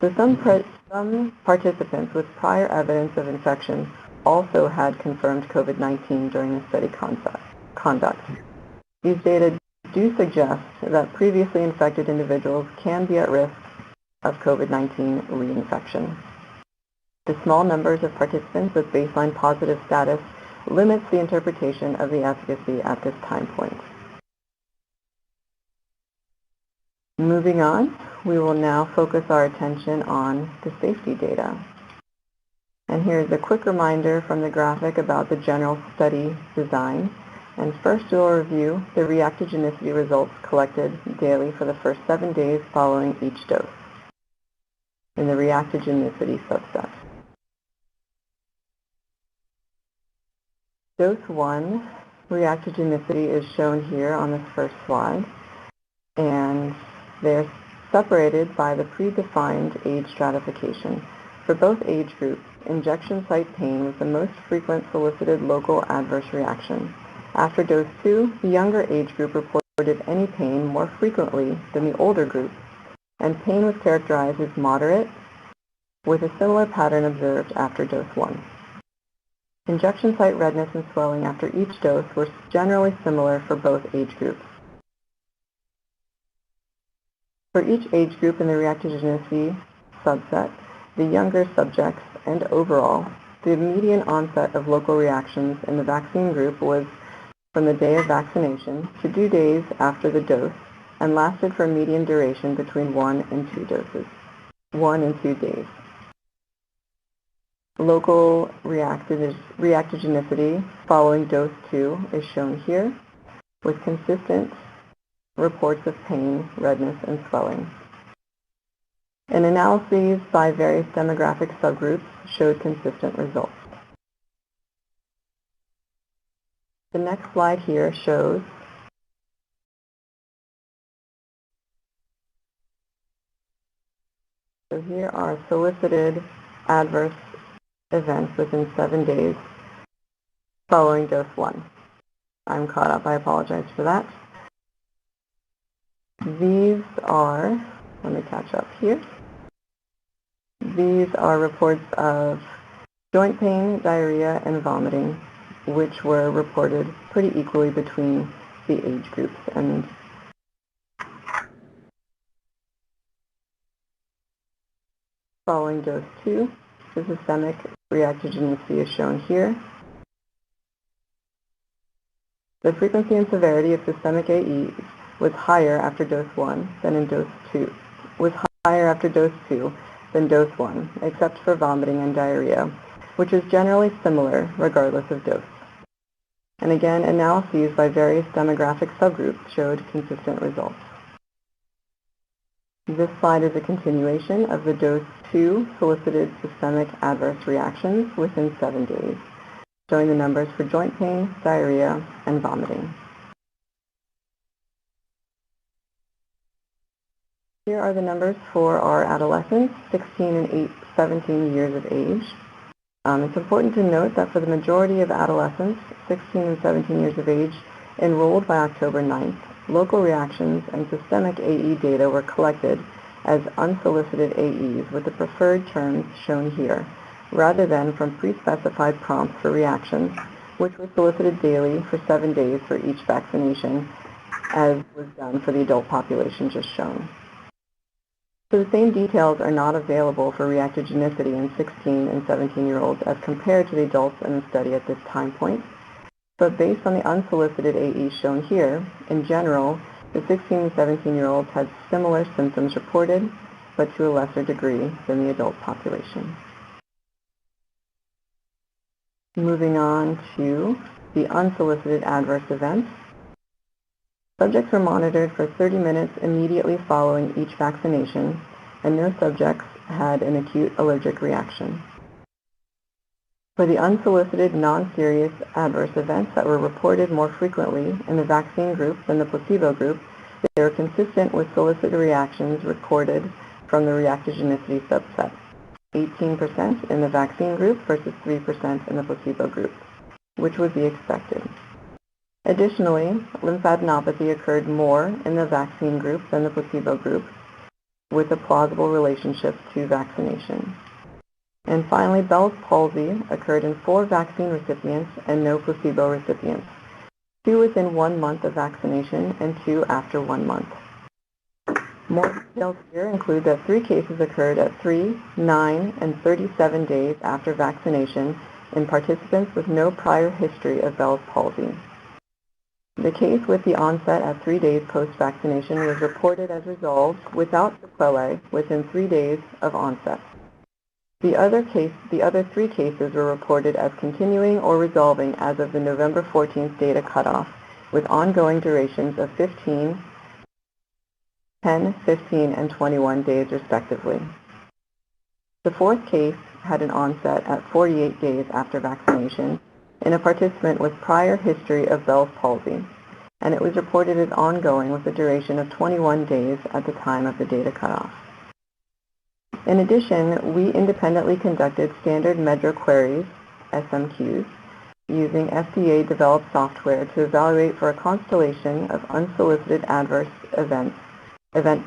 So some participants with prior evidence of infection also had confirmed COVID-19 during the study conduct. These data do suggest that previously infected individuals can be at risk of COVID-19 reinfection. The small numbers of participants with baseline positive status limits the interpretation of the efficacy at this time point. Moving on, we will now focus our attention on the safety data. And here's a quick reminder from the graphic about the general study design. And first we'll review the reactogenicity results collected daily for the first 7 days following each dose in the reactogenicity subset. Dose 1 reactogenicity is shown here on this first slide, and they're separated by the predefined age stratification. For both age groups, injection site pain was the most frequent solicited local adverse reaction. After dose 2, the younger age group reported any pain more frequently than the older group, and pain was characterized as moderate, with a similar pattern observed after dose 1. Injection site redness and swelling after each dose were generally similar for both age groups. For each age group in the reactogenicity subset, the younger subjects, and overall, the median onset of local reactions in the vaccine group was from the day of vaccination to 2 days after the dose, and lasted for a median duration between 1 and 2 doses, 1 and 2 days. Local reactogenicity following dose 2 is shown here, with consistent reports of pain, redness, and swelling. And analyses by various demographic subgroups showed consistent results. The next slide here shows so here are solicited adverse events within 7 days following dose 1. I'm caught up. I apologize for that. These are, let me catch up here. These are reports of joint pain, diarrhea, and vomiting, which were reported pretty equally between the age groups. And following dose 2, the systemic reactogenicity is shown here. The frequency and severity of systemic AEs was higher after dose 1 than in dose 2, than dose 1, except for vomiting and diarrhea, which is generally similar regardless of dose. And again, analyses by various demographic subgroups showed consistent results. This slide is a continuation of the dose 2 solicited systemic adverse reactions within 7 days, showing the numbers for joint pain, diarrhea, and vomiting. Here are the numbers for our adolescents, 16 and 17 years of age. It's important to note that for the majority of adolescents, 16 and 17 years of age, enrolled by October 9th, local reactions and systemic AE data were collected as unsolicited AEs with the preferred terms shown here, rather than from pre-specified prompts for reactions, which were solicited daily for 7 days for each vaccination, as was done for the adult population just shown. So the same details are not available for reactogenicity in 16 and 17-year-olds as compared to the adults in the study at this time point. But based on the unsolicited AEs shown here, in general, the 16 and 17-year-olds had similar symptoms reported, but to a lesser degree than the adult population. Moving on to the unsolicited adverse events. Subjects were monitored for 30 minutes immediately following each vaccination, and no subjects had an acute allergic reaction. For the unsolicited non-serious adverse events that were reported more frequently in the vaccine group than the placebo group, they were consistent with solicited reactions recorded from the reactogenicity subset, 18% in the vaccine group versus 3% in the placebo group, which would be expected. Additionally, lymphadenopathy occurred more in the vaccine group than the placebo group, with a plausible relationship to vaccination. And finally, Bell's palsy occurred in 4 vaccine recipients and no placebo recipients, 2 within 1 month of vaccination and 2 after 1 month. More details here include that 3 cases occurred at 3, 9, and 37 days after vaccination in participants with no prior history of Bell's palsy. The case with the onset at 3 days post-vaccination was reported as resolved without sequelae within 3 days of onset. The other 3 cases were reported as continuing or resolving as of the November 14th data cutoff, with ongoing durations of 15, 10, 15, and 21 days respectively. The 4th case had an onset at 48 days after vaccination in a participant with prior history of Bell's palsy, and it was reported as ongoing with a duration of 21 days at the time of the data cutoff. In addition, we independently conducted standard MEDRA queries, SMQs, using FDA-developed software to evaluate for a constellation of unsolicited adverse event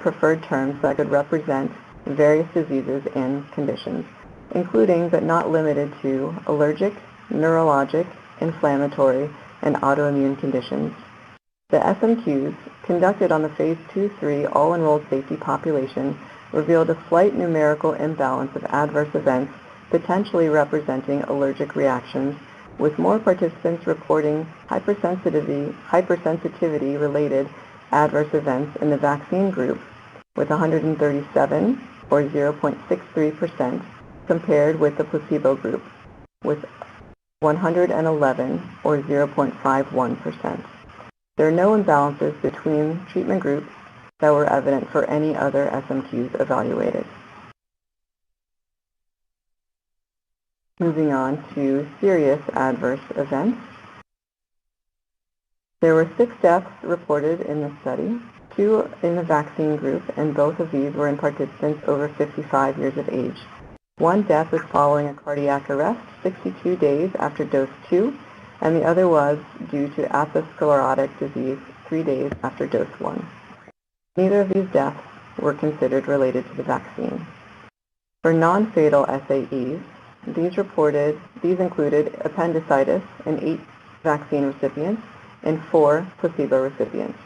preferred terms that could represent various diseases and conditions, including but not limited to allergic, neurologic, inflammatory, and autoimmune conditions. The SMQs, conducted on the phase 2-3 all-enrolled safety population, revealed a slight numerical imbalance of adverse events potentially representing allergic reactions, with more participants reporting hypersensitivity-related adverse events in the vaccine group, with 137, or 0.63%, compared with the placebo group, with 111, or 0.51%. There are no imbalances between treatment groups that were evident for any other SMQs evaluated. Moving on to serious adverse events. There were 6 deaths reported in the study, 2 in the vaccine group, and both of these were in participants over 55 years of age. 1 death was following a cardiac arrest 62 days after dose 2, and the other was due to atherosclerotic disease 3 days after dose 1. Neither of these deaths were considered related to the vaccine. For non-fatal SAEs, these included appendicitis in 8 vaccine recipients and 4 placebo recipients.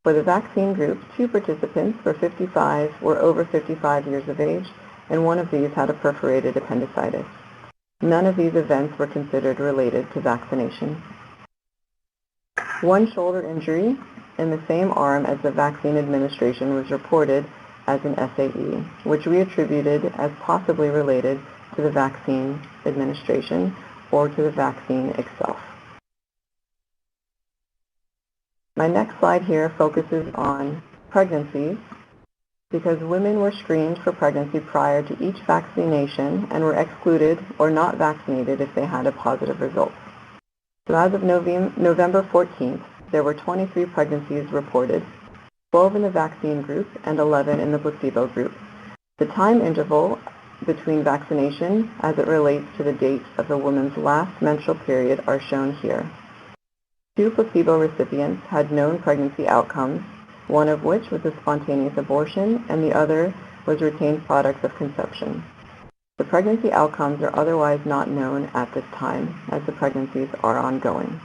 For the vaccine group, 2 participants were over 55 years of age, and one of these had a perforated appendicitis. None of these events were considered related to vaccination. One shoulder injury in the same arm as the vaccine administration was reported as an SAE, which we attributed as possibly related to the vaccine administration or to the vaccine itself. My next slide here focuses on pregnancies because women were screened for pregnancy prior to each vaccination and were excluded or not vaccinated if they had a positive result. So as of November 14th, there were 23 pregnancies reported, 12 in the vaccine group and 11 in the placebo group. The time interval between vaccination as it relates to the date of the woman's last menstrual period are shown here. 2 placebo recipients had known pregnancy outcomes, one of which was a spontaneous abortion and the other was retained products of conception. The pregnancy outcomes are otherwise not known at this time as the pregnancies are ongoing.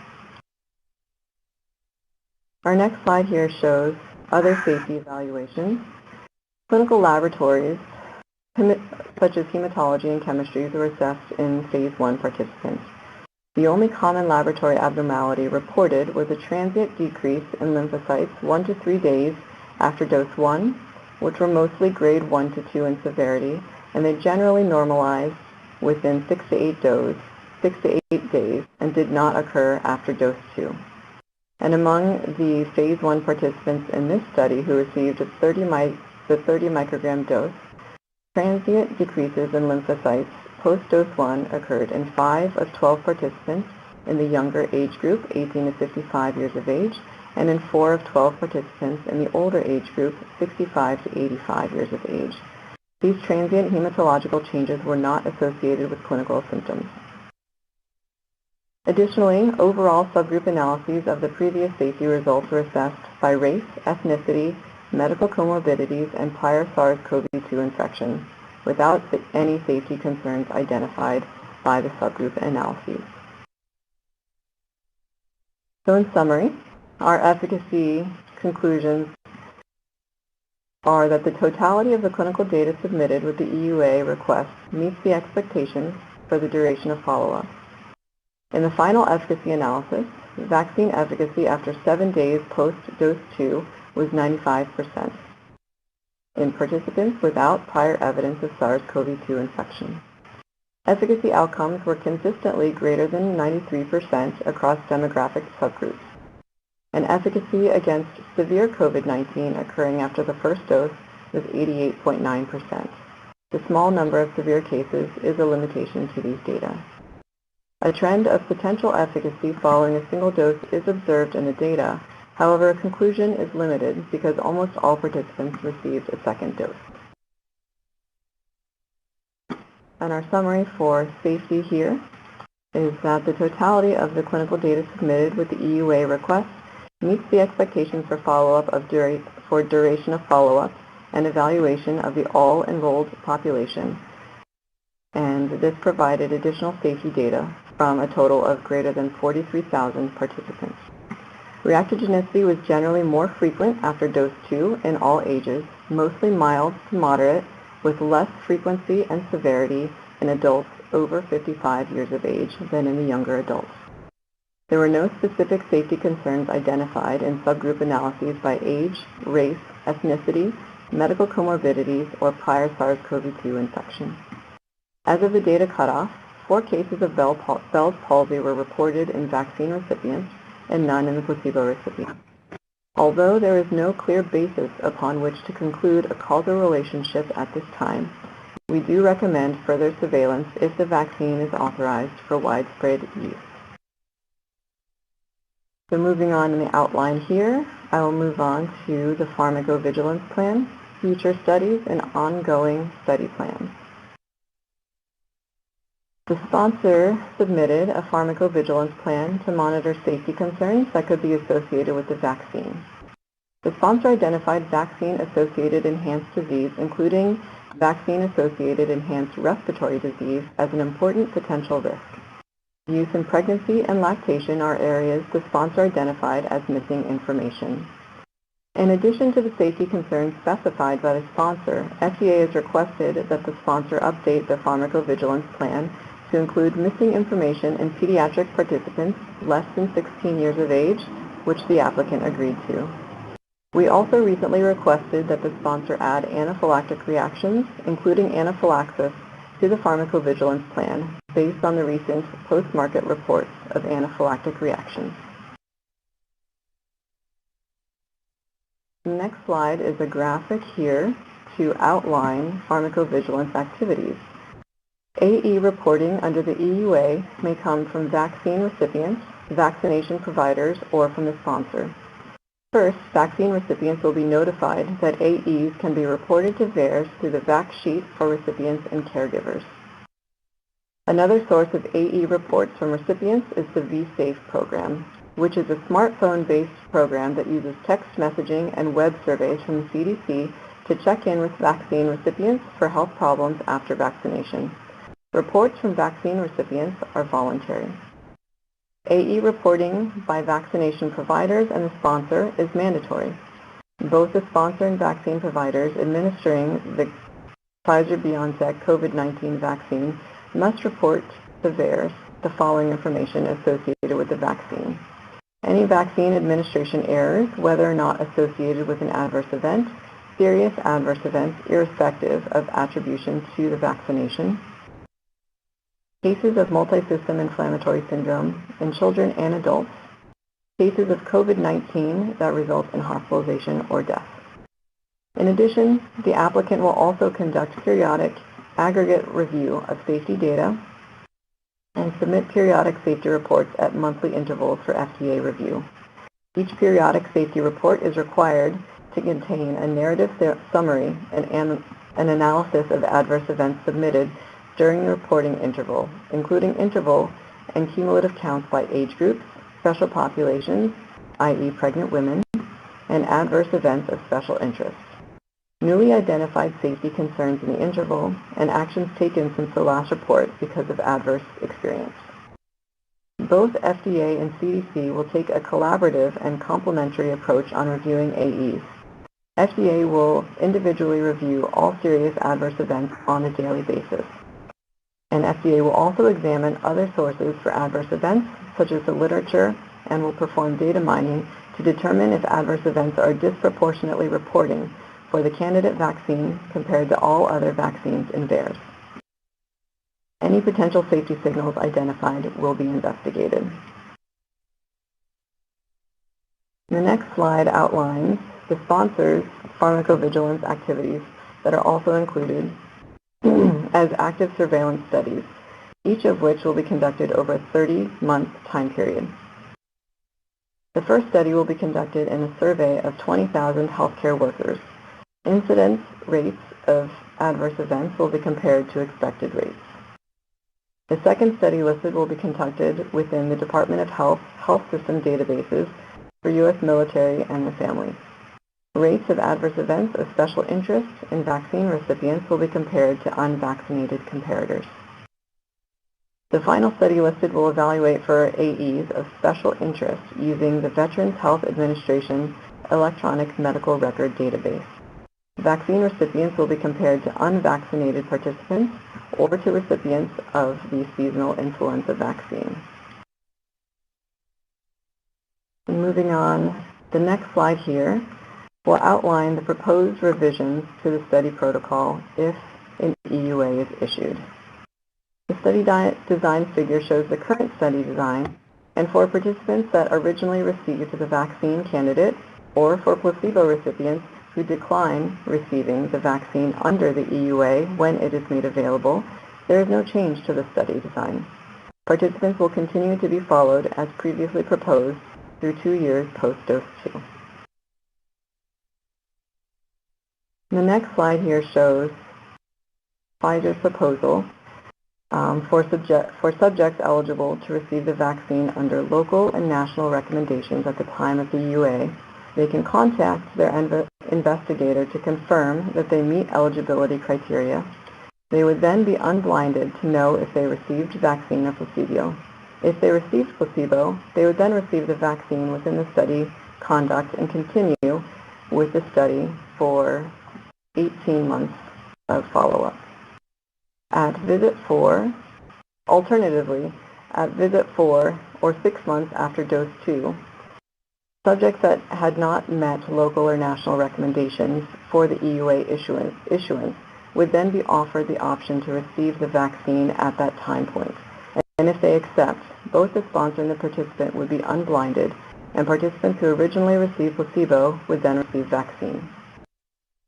Our next slide here shows other safety evaluations. Clinical laboratories, such as hematology and chemistry, were assessed in phase 1 participants. The only common laboratory abnormality reported was a transient decrease in lymphocytes 1 to 3 days after dose 1, which were mostly grade 1 to 2 in severity, and they generally normalized within 6 to 8 days and did not occur after dose 2. And among the phase 1 participants in this study who received the 30 microgram dose, transient decreases in lymphocytes post-dose 1 occurred in 5 of 12 participants in the younger age group, 18 to 55 years of age, and in 4 of 12 participants in the older age group, 65 to 85 years of age. These transient hematological changes were not associated with clinical symptoms. Additionally, overall subgroup analyses of the previous safety results were assessed by race, ethnicity, medical comorbidities, and prior SARS-CoV-2 infection, without any safety concerns identified by the subgroup analyses. So in summary, our efficacy conclusions are that the totality of the clinical data submitted with the EUA request meets the expectations for the duration of follow-up. In the final efficacy analysis, vaccine efficacy after 7 days post-dose 2 was 95% in participants without prior evidence of SARS-CoV-2 infection. Efficacy outcomes were consistently greater than 93% across demographic subgroups. And efficacy against severe COVID-19 occurring after the first dose was 88.9%. The small number of severe cases is a limitation to these data. A trend of potential efficacy following a single dose is observed in the data. However, a conclusion is limited because almost all participants received a second dose. And our summary for safety here is that the totality of the clinical data submitted with the EUA request meets the expectations for follow-up for duration of follow-up and evaluation of the all-enrolled population. And this provided additional safety data from a total of greater than 43,000 participants. Reactogenicity was generally more frequent after dose 2 in all ages, mostly mild to moderate, with less frequency and severity in adults over 55 years of age than in the younger adults. There were no specific safety concerns identified in subgroup analyses by age, race, ethnicity, medical comorbidities, or prior SARS-CoV-2 infection. As of the data cutoff, 4 cases of Bell's palsy were reported in vaccine recipients and none in the placebo recipients. Although there is no clear basis upon which to conclude a causal relationship at this time, we do recommend further surveillance if the vaccine is authorized for widespread use. So moving on in the outline here, I will move on to the pharmacovigilance plan, future studies, and ongoing study plans. The sponsor submitted a pharmacovigilance plan to monitor safety concerns that could be associated with the vaccine. The sponsor identified vaccine-associated enhanced disease, including vaccine-associated enhanced respiratory disease, as an important potential risk. Use in pregnancy and lactation are areas the sponsor identified as missing information. In addition to the safety concerns specified by the sponsor, FDA has requested that the sponsor update the pharmacovigilance plan to include missing information in pediatric participants less than 16 years of age, which the applicant agreed to. We also recently requested that the sponsor add anaphylactic reactions, including anaphylaxis, to the pharmacovigilance plan based on the recent post-market reports of anaphylactic reactions. The next slide is a graphic here to outline pharmacovigilance activities. AE reporting under the EUA may come from vaccine recipients, vaccination providers, or from the sponsor. First, vaccine recipients will be notified that AEs can be reported to VAERS through the VAC sheet for recipients and caregivers. Another source of AE reports from recipients is the vSafe program, which is a smartphone-based program that uses text messaging and web surveys from the CDC to check in with vaccine recipients for health problems after vaccination. Reports from vaccine recipients are voluntary. AE reporting by vaccination providers and the sponsor is mandatory. Both the sponsor and vaccine providers administering the Pfizer-BioNTech COVID-19 vaccine must report to VAERS the following information associated with the vaccine. Any vaccine administration errors, whether or not associated with an adverse event, serious adverse events irrespective of attribution to the vaccination, cases of multisystem inflammatory syndrome in children and adults, cases of COVID-19 that result in hospitalization or death. In addition, the applicant will also conduct periodic aggregate review of safety data and submit periodic safety reports at monthly intervals for FDA review. Each periodic safety report is required to contain a narrative summary and an analysis of adverse events submitted during the reporting interval, including interval and cumulative counts by age groups, special populations, i.e. pregnant women, and adverse events of special interest. Newly identified safety concerns in the interval, and actions taken since the last report because of adverse experience. Both FDA and CDC will take a collaborative and complementary approach on reviewing AEs. FDA will individually review all serious adverse events on a daily basis. And FDA will also examine other sources for adverse events, such as the literature, and will perform data mining to determine if adverse events are disproportionately reporting for the candidate vaccine compared to all other vaccines in VAERS. Any potential safety signals identified will be investigated. The next slide outlines the sponsor's pharmacovigilance activities that are also included as active surveillance studies, each of which will be conducted over a 30-month time period. The first study will be conducted in a survey of 20,000 healthcare workers. Incidence rates of adverse events will be compared to expected rates. The second study listed will be conducted within the Department of Health health system databases for U.S. military and their families. Rates of adverse events of special interest in vaccine recipients will be compared to unvaccinated comparators. The final study listed will evaluate for AEs of special interest using the Veterans Health Administration electronic medical record database. Vaccine recipients will be compared to unvaccinated participants or to recipients of the seasonal influenza vaccine. And moving on, the next slide here will outline the proposed revisions to the study protocol if an EUA is issued. The study design figure shows the current study design, and for participants that originally received the vaccine candidate or for placebo recipients who decline receiving the vaccine under the EUA when it is made available, there is no change to the study design. Participants will continue to be followed as previously proposed through 2 years post-dose 2. The next slide here shows Pfizer's proposal for subjects eligible to receive the vaccine under local and national recommendations at the time of the EUA, they can contact their investigator to confirm that they meet eligibility criteria. They would then be unblinded to know if they received vaccine or placebo. If they received placebo, they would then receive the vaccine within the study conduct and continue with the study for 18 months of follow-up. At visit 4, alternatively, at visit 4 or 6 months after dose 2, subjects that had not met local or national recommendations for the EUA issuance would then be offered the option to receive the vaccine at that time point. And if they accept, both the sponsor and the participant would be unblinded, and participants who originally received placebo would then receive vaccine.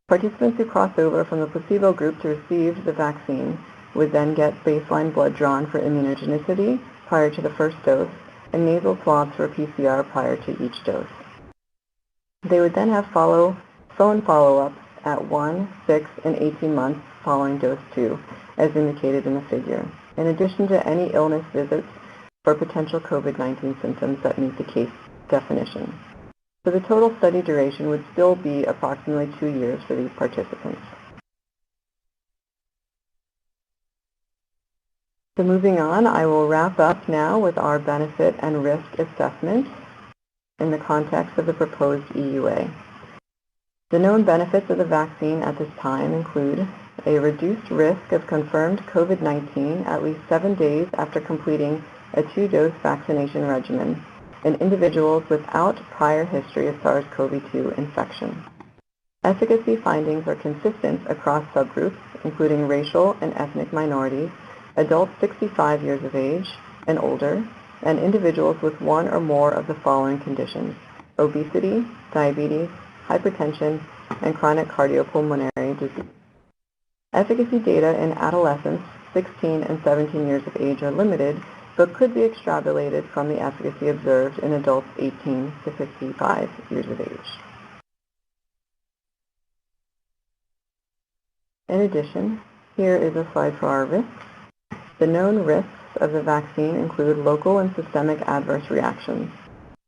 Participants who cross over from the placebo group to receive the vaccine would then get baseline blood drawn for immunogenicity prior to the first dose and nasal swabs for PCR prior to each dose. They would then have phone follow-up at 1, 6, and 18 months following dose 2, as indicated in the figure, in addition to any illness visits for potential COVID-19 symptoms that meet the case definition. So the total study duration would still be approximately 2 years for these participants. So moving on, I will wrap up now with our benefit and risk assessment in the context of the proposed EUA. The known benefits of the vaccine at this time include a reduced risk of confirmed COVID-19 at least 7 days after completing a 2-dose vaccination regimen in individuals without prior history of SARS-CoV-2 infection. Efficacy findings are consistent across subgroups, including racial and ethnic minorities, adults 65 years of age and older, and individuals with one or more of the following conditions: obesity, diabetes, hypertension, and chronic cardiopulmonary disease. Efficacy data in adolescents 16 and 17 years of age are limited, but could be extrapolated from the efficacy observed in adults 18 to 55 years of age. In addition, here is a slide for our risks. The known risks of the vaccine include local and systemic adverse reactions.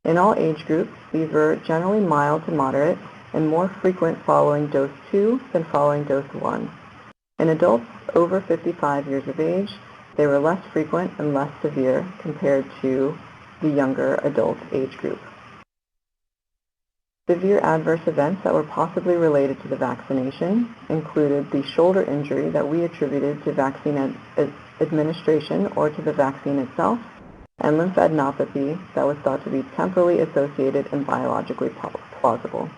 In all age groups, these were generally mild to moderate and more frequent following dose 2 than following dose 1. In adults over 55 years of age, they were less frequent and less severe compared to the younger adult age group. Severe adverse events that were possibly related to the vaccination included the shoulder injury that we attributed to vaccine administration or to the vaccine itself, and lymphadenopathy that was thought to be temporally associated and biologically plausible.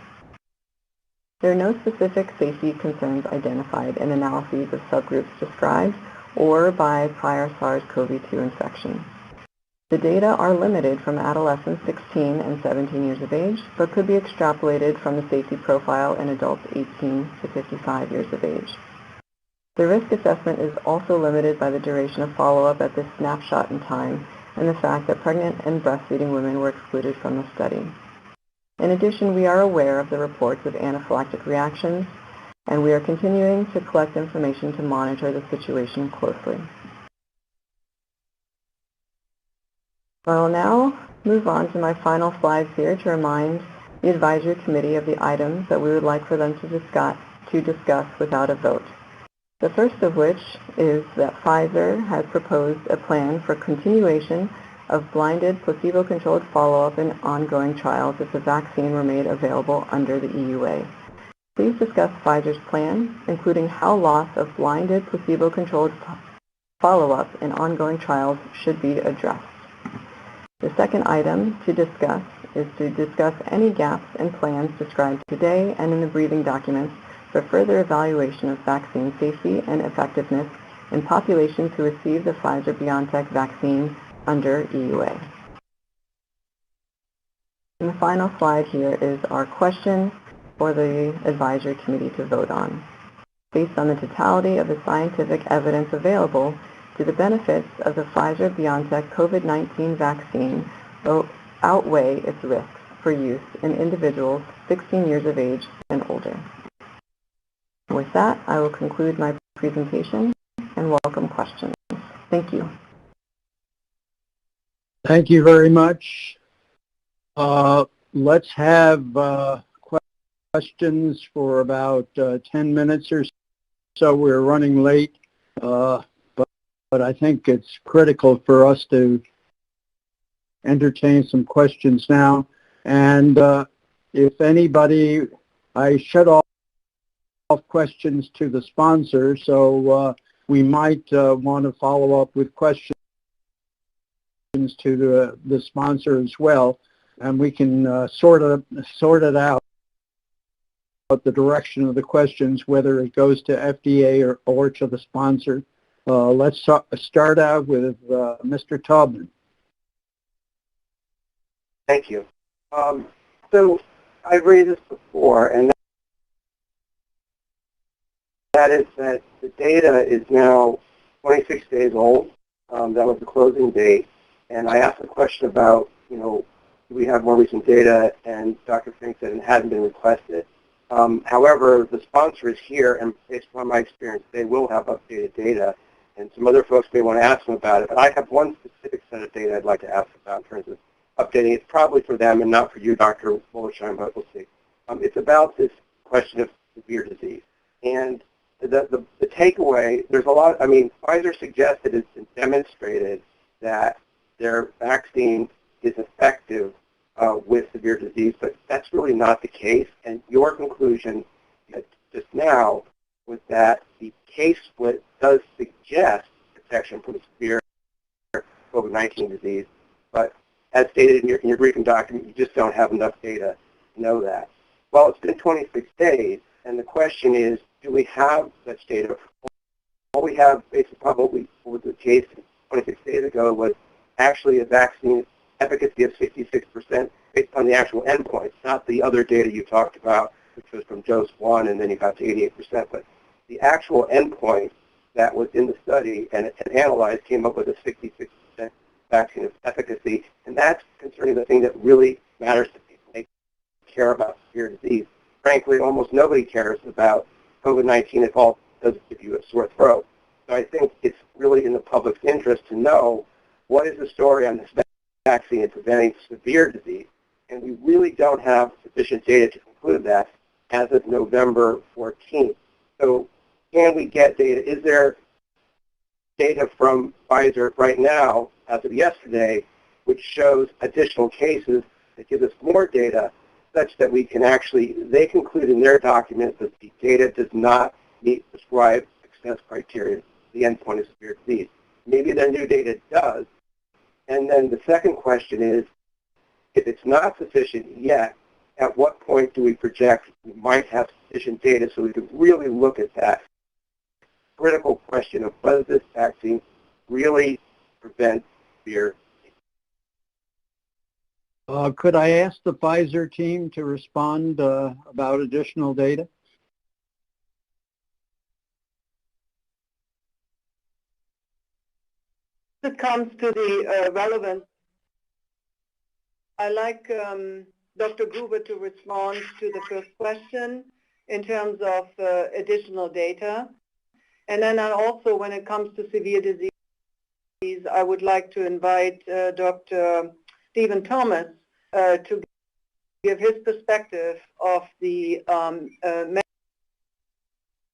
There are no specific safety concerns identified in analyses of subgroups described or by prior SARS-CoV-2 infection. The data are limited from adolescents 16 and 17 years of age, but could be extrapolated from the safety profile in adults 18 to 55 years of age. The risk assessment is also limited by the duration of follow-up at this snapshot in time and the fact that pregnant and breastfeeding women were excluded from the study. In addition, we are aware of the reports of anaphylactic reactions, and we are continuing to collect information to monitor the situation closely. I will now move on to my final slides here to remind the advisory committee of the items that we would like for them to discuss without a vote. The first of which is that Pfizer has proposed a plan for continuation of blinded placebo-controlled follow-up in ongoing trials if the vaccine were made available under the EUA. Please discuss Pfizer's plan, including how loss of blinded placebo-controlled follow-up in ongoing trials should be addressed. The second item to discuss is to discuss any gaps in plans described today and in the briefing documents for further evaluation of vaccine safety and effectiveness in populations who receive the Pfizer-BioNTech vaccine under EUA. And the final slide here is our question for the advisory committee to vote on. Based on the totality of the scientific evidence available, do the benefits of the Pfizer-BioNTech COVID-19 vaccine outweigh its risks for use in individuals 16 years of age and older? With that, I will conclude my presentation and welcome questions. Thank you. Thank you very much. Let's have questions for about 10 minutes or so. We're running late, but I think it's critical for us to entertain some questions now. And if anybody, I shut off questions to the sponsor, so we might want to follow up with questions to the sponsor as well, and we can sort it out the direction of the questions, whether it goes to FDA or to the sponsor. Let's start out with Mr. Taubman. Thank you. So I've raised this before, and that is that the data is now 26 days old. That was the closing date. And I asked a question about, do we have more recent data? And Dr. Fink said it hadn't been requested. However, the sponsor is here, and based on my experience, they will have updated data. And some other folks may want to ask them about it. But I have one specific set of data I'd like to ask about in terms of updating. It's probably for them and not for you, Dr. Wollersheim, but we'll see. It's about this question of severe disease. And the takeaway, there's a lot, Pfizer suggested it's been demonstrated that their vaccine is effective with severe disease, but that's really not the case. And your conclusion just now was that the case split does suggest protection from severe COVID-19 disease, but as stated in your briefing document, you just don't have enough data to know that. Well, it's been 26 days, and the question is, do we have such data? What we have, based upon what was the case 26 days ago, was actually a vaccine efficacy of 66% based on the actual endpoints, not the other data you talked about, which was from dose 1, and then you got to 88%. But the actual endpoint that was in the study and analyzed came up with a 66% vaccine efficacy, and that's concerning the thing that really matters to people. They care about severe disease. Frankly, almost nobody cares about COVID-19 if all it does is give you a sore throat. So I think it's really in the public's interest to know what is the story on this vaccine in preventing severe disease. And we really don't have sufficient data to conclude that as of November 14th. So can we get data? Is there data from Pfizer right now, as of yesterday, which shows additional cases that give us more data such that we can actually, they conclude in their document that the data does not meet prescribed success criteria, the endpoint of severe disease. Maybe their new data does. And then the second question is, if it's not sufficient yet, at what point do we project we might have sufficient data so we can really look at that critical question of whether this vaccine really prevents severe disease? Could I ask the Pfizer team to respond about additional data? When it comes to the relevance, I like Dr. Gruber to respond to the first question in terms of additional data. And then also when it comes to severe disease, I would like to invite Dr. Stephen Thomas to give his perspective of the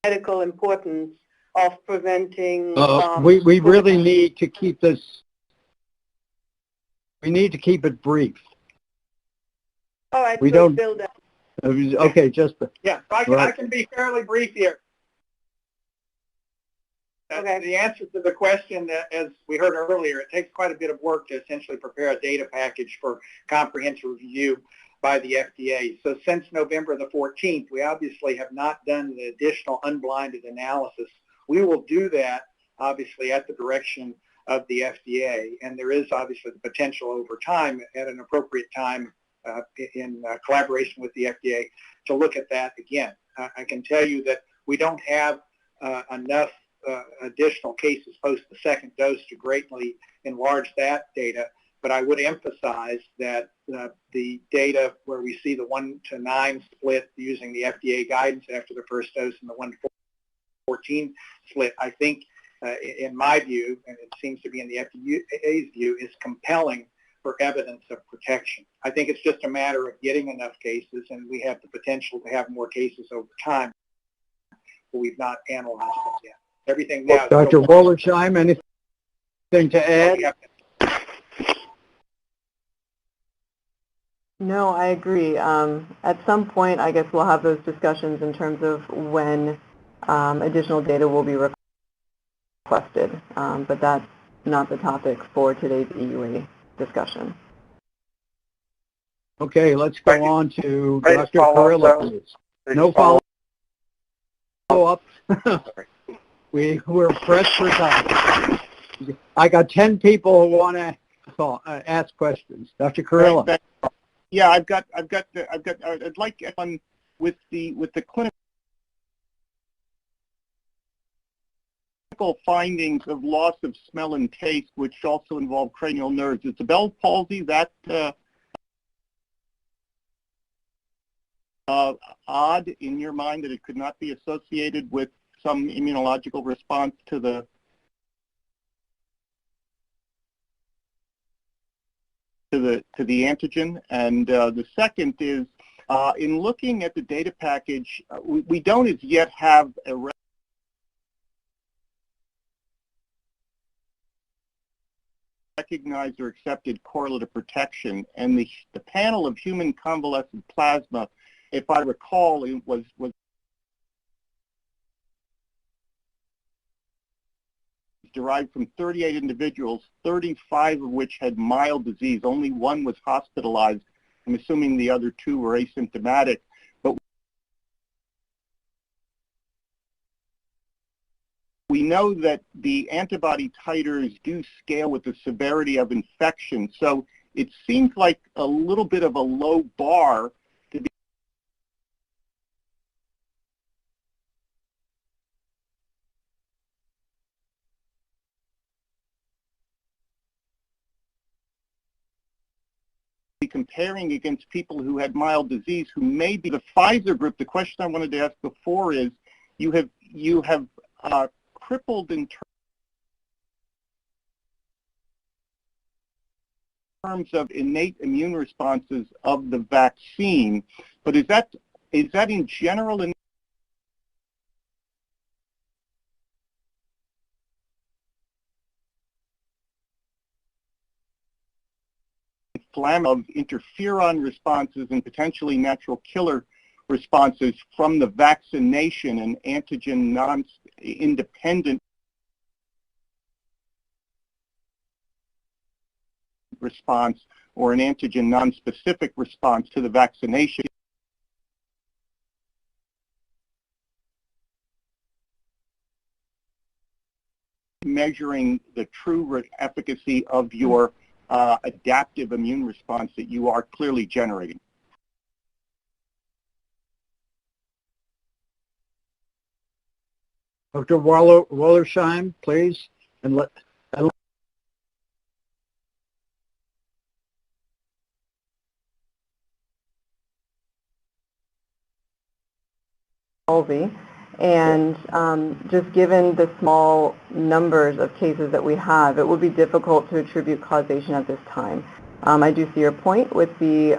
medical importance of preventing. We really need to keep this. We need to keep it brief. All right, we so don't. Bill that. Okay, just. Yeah, I can be fairly brief here. Okay. The answer to the question, as we heard earlier, it takes quite a bit of work to essentially prepare a data package for comprehensive review by the FDA. So since November the 14th, we obviously have not done the additional unblinded analysis. We will do that, obviously, at the direction of the FDA, and there is obviously the potential over time, at an appropriate time, in collaboration with the FDA, to look at that again. I can tell you that we don't have enough additional cases post the second dose to greatly enlarge that data, but I would emphasize that the data where we see the 1 to 9 split using the FDA guidance after the first dose and the 1 to 14 split, I think in my view, and it seems to be in the FDA's view, is compelling for evidence of protection. I think it's just a matter of getting enough cases, and we have the potential to have more cases over time, but we've not analyzed them yet. Everything now. Dr. Wollersheim, anything to add? No, I agree. At some point, I guess we'll have those discussions in terms of when additional data will be requested, but that's not the topic for today's EUA discussion. Okay, let's go on to Dr. Kurilla, please. No follow-up. We're pressed for time. I got 10 people who want to ask questions. Dr. Kurilla. Yeah, I'd like on with the clinical findings of loss of smell and taste, which also involve cranial nerves. Is the Bell's palsy that odd in your mind that it could not be associated with some immunological response to the antigen? And the second is, in looking at the data package, we don't as yet have a recognized or accepted correlate of protection, and the panel of human convalescent plasma, if I recall, it was derived from 38 individuals, 35 of which had mild disease. Only one was hospitalized. I'm assuming the other two were asymptomatic. But we know that the antibody titers do scale with the severity of infection. So it seems like a little bit of a low bar to be comparing against people who had mild disease who may be the Pfizer group. The question I wanted to ask before is, you have crippled in terms of innate immune responses of the vaccine, but is that in general in of interferon responses and potentially natural killer responses from the vaccination and antigen non-independent response or an antigen non-specific response to the vaccination? Measuring the true efficacy of your adaptive immune response that you are clearly generating. Dr. Wollersheim, please, and let. Palsy. And just given the small numbers of cases that we have, it would be difficult to attribute causation at this time. I do see your point with the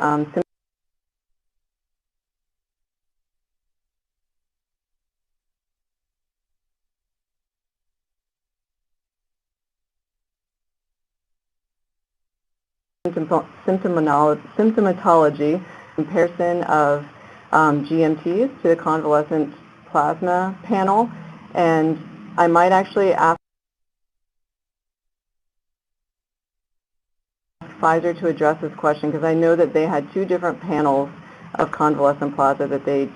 symptomatology comparison of GMTs to the convalescent plasma panel, and I might actually ask Pfizer to address this question, because I know that they had two different panels of convalescent plasma that they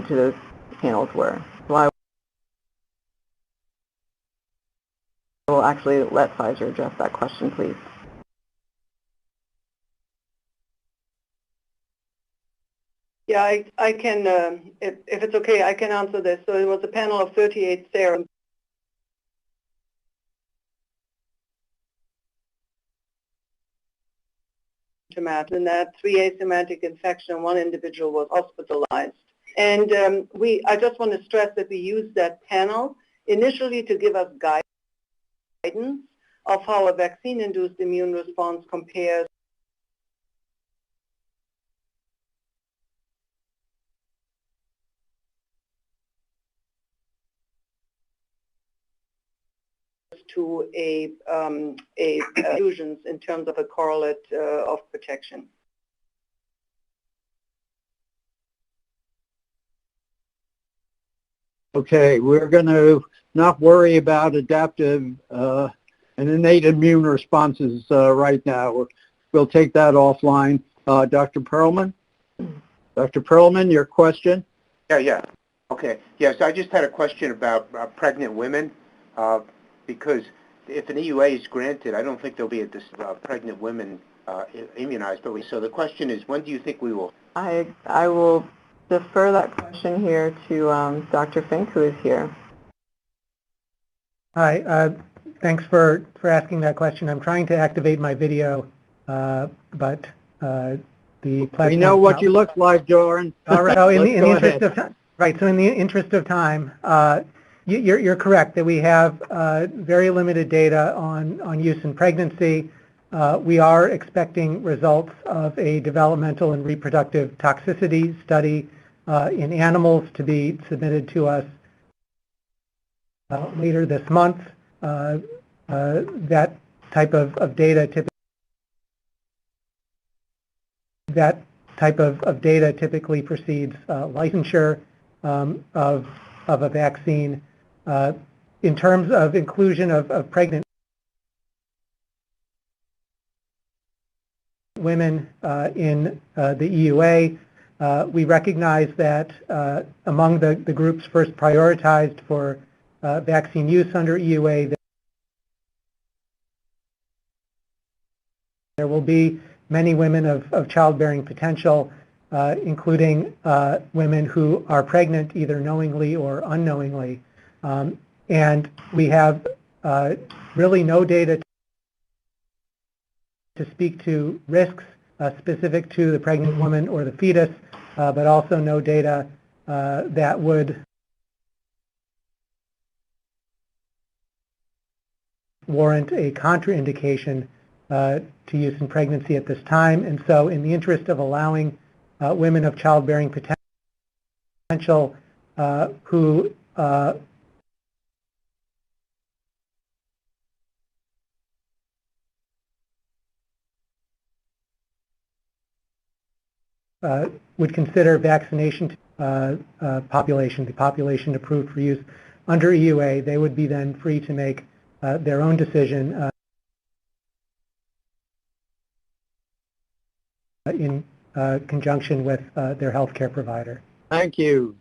to those panels were. So I will actually let Pfizer address that question, please. Yeah, I can, if it's okay, I can answer this. So it was a panel of 38 serum. asymptomatic, and that 3 asymptomatic infection, 1 individual was hospitalized. And I just want to stress that we used that panel initially to give us guidance of how a vaccine-induced immune response compares to illusions in terms of a correlate of protection. Okay, we're going to not worry about adaptive and innate immune responses right now. We'll take that offline. Dr. Perlman? Dr. Perlman, your question? Yeah. Okay. Yeah, so I just had a question about pregnant women, because if an EUA is granted, I don't think there'll be pregnant women immunized. So the question is, when do you think we will? I will defer that question here to Dr. Fink, who is here. Hi, thanks for asking that question. I'm trying to activate my video, but the platform... We know what you look like, Joran. All right. So in the interest of time, right. So in the interest of time, you're correct that we have very limited data on use in pregnancy. We are expecting results of a developmental and reproductive toxicity study in animals to be submitted to us later this month. That type of data typically precedes licensure of a vaccine. In terms of inclusion of pregnant women in the EUA, we recognize that among the groups first prioritized for vaccine use under EUA, there will be many women of childbearing potential, including women who are pregnant either knowingly or unknowingly. And we have really no data to speak to risks specific to the pregnant woman or the fetus, but also no data that would warrant a contraindication to use in pregnancy at this time. And so in the interest of allowing women of childbearing potential who would consider vaccination population, the population approved for use under EUA, they would be then free to make their own decision in conjunction with their healthcare provider. Thank you.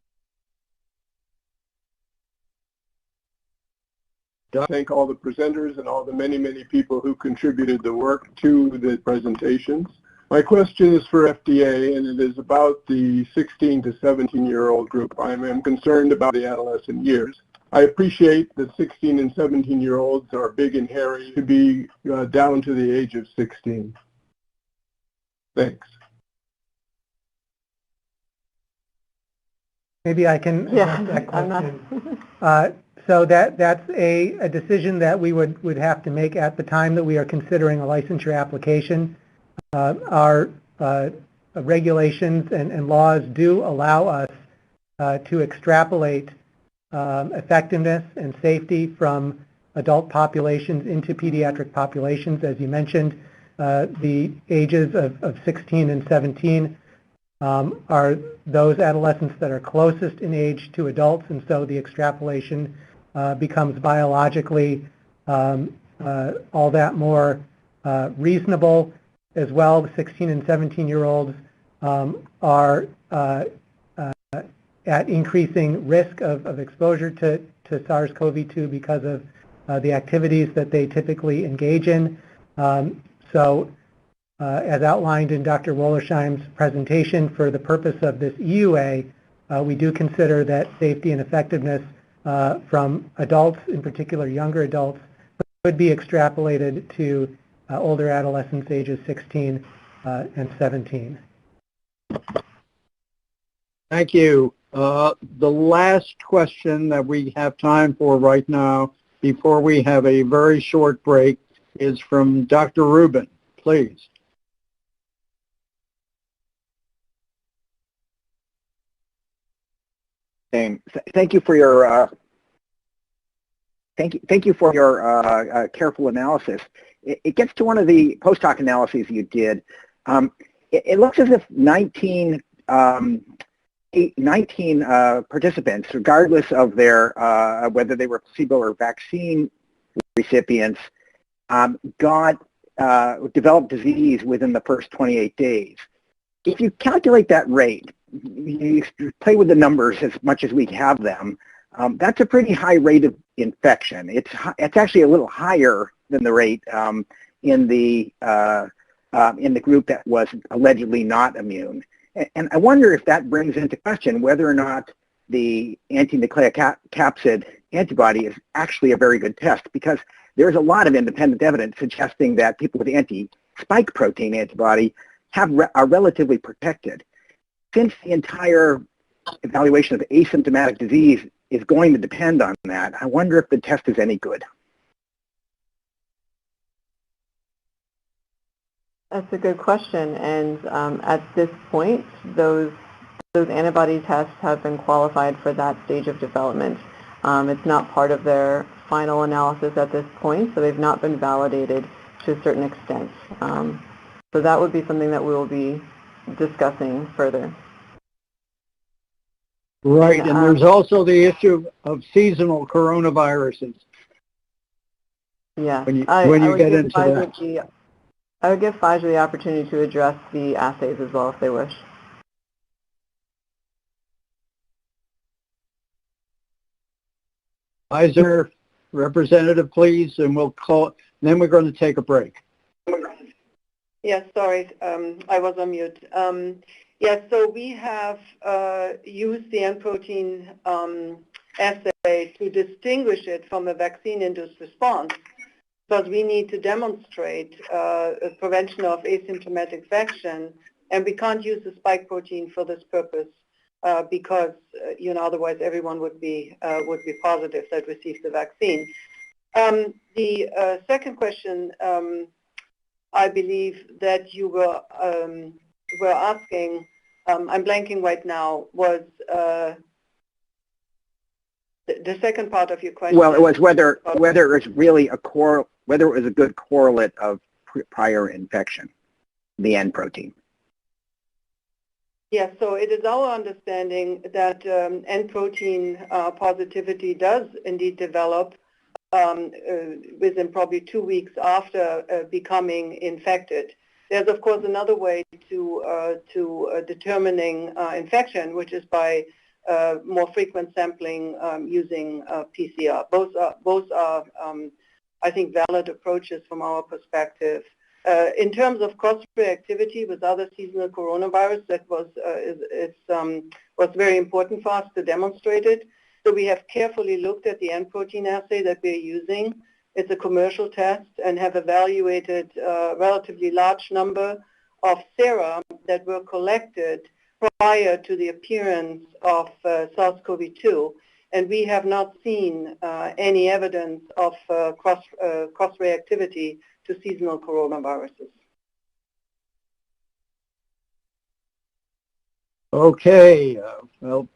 Thank all the presenters and all the many, many people who contributed the work to the presentations. My question is for FDA, and it is about the 16 to 17-year-old group. I am concerned about the adolescent years. I appreciate that 16 and 17-year-olds are big and hairy to be down to the age of 16. Thanks. Maybe I can address that question. So that's a decision that we would have to make at the time that we are considering a licensure application. Our regulations and laws do allow us to extrapolate effectiveness and safety from adult populations into pediatric populations. As you mentioned, the ages of 16 and 17 are those adolescents that are closest in age to adults, and so the extrapolation becomes biologically all that more reasonable. As well, the 16 and 17-year-olds are at increasing risk of exposure to SARS-CoV-2 because of the activities that they typically engage in. So as outlined in Dr. Wollersheim's presentation, for the purpose of this EUA, we do consider that safety and effectiveness from adults, in particular younger adults, could be extrapolated to older adolescents ages 16 and 17. Thank you. The last question that we have time for right now, before we have a very short break, is from Dr. Rubin. Please. Thank you for your careful analysis. It gets to one of the post hoc analyses you did. It looks as if 19 participants, regardless of their whether they were placebo or vaccine recipients, developed disease within the first 28 days. If you calculate that rate, you play with the numbers as much as we have them, that's a pretty high rate of infection. It's actually a little higher than the rate in the group that was allegedly not immune. And I wonder if that brings into question whether or not the anti-nucleocapsid antibody is actually a very good test, because there's a lot of independent evidence suggesting that people with anti-spike protein antibody are relatively protected. Since the entire evaluation of asymptomatic disease is going to depend on that, I wonder if the test is any good. That's a good question, and at this point, those antibody tests have been qualified for that stage of development. It's not part of their final analysis at this point, so they've not been validated to a certain extent. So that would be something that we will be discussing further. Right, and there's also the issue of seasonal coronaviruses. Yeah, when you get into that. I would give Pfizer the opportunity to address the assays as well if they wish. Pfizer representative, please, and we'll call. Then we're going to take a break. Yes, sorry, I was on mute. Yes, so we have used the N protein assay to distinguish it from a vaccine-induced response, because we need to demonstrate prevention of asymptomatic infection, and we can't use the spike protein for this purpose because otherwise everyone would be positive that received the vaccine. The second question, I believe that you were asking, I'm blanking right now, was the second part of your question. Well, it was whether it was really whether it was a good correlate of prior infection, the N protein. Yes, so it is our understanding that N protein positivity does indeed develop within probably 2 weeks after becoming infected. There's of course another way to determining infection, which is by more frequent sampling using PCR. Both are I think valid approaches from our perspective. In terms of cross-reactivity with other seasonal coronavirus, that was very important for us to demonstrate it. So we have carefully looked at the N protein assay that we're using. It's a commercial test, and have evaluated a relatively large number of sera that were collected prior to the appearance of SARS-CoV-2. And we have not seen any evidence of cross-reactivity to seasonal coronaviruses. Okay, well,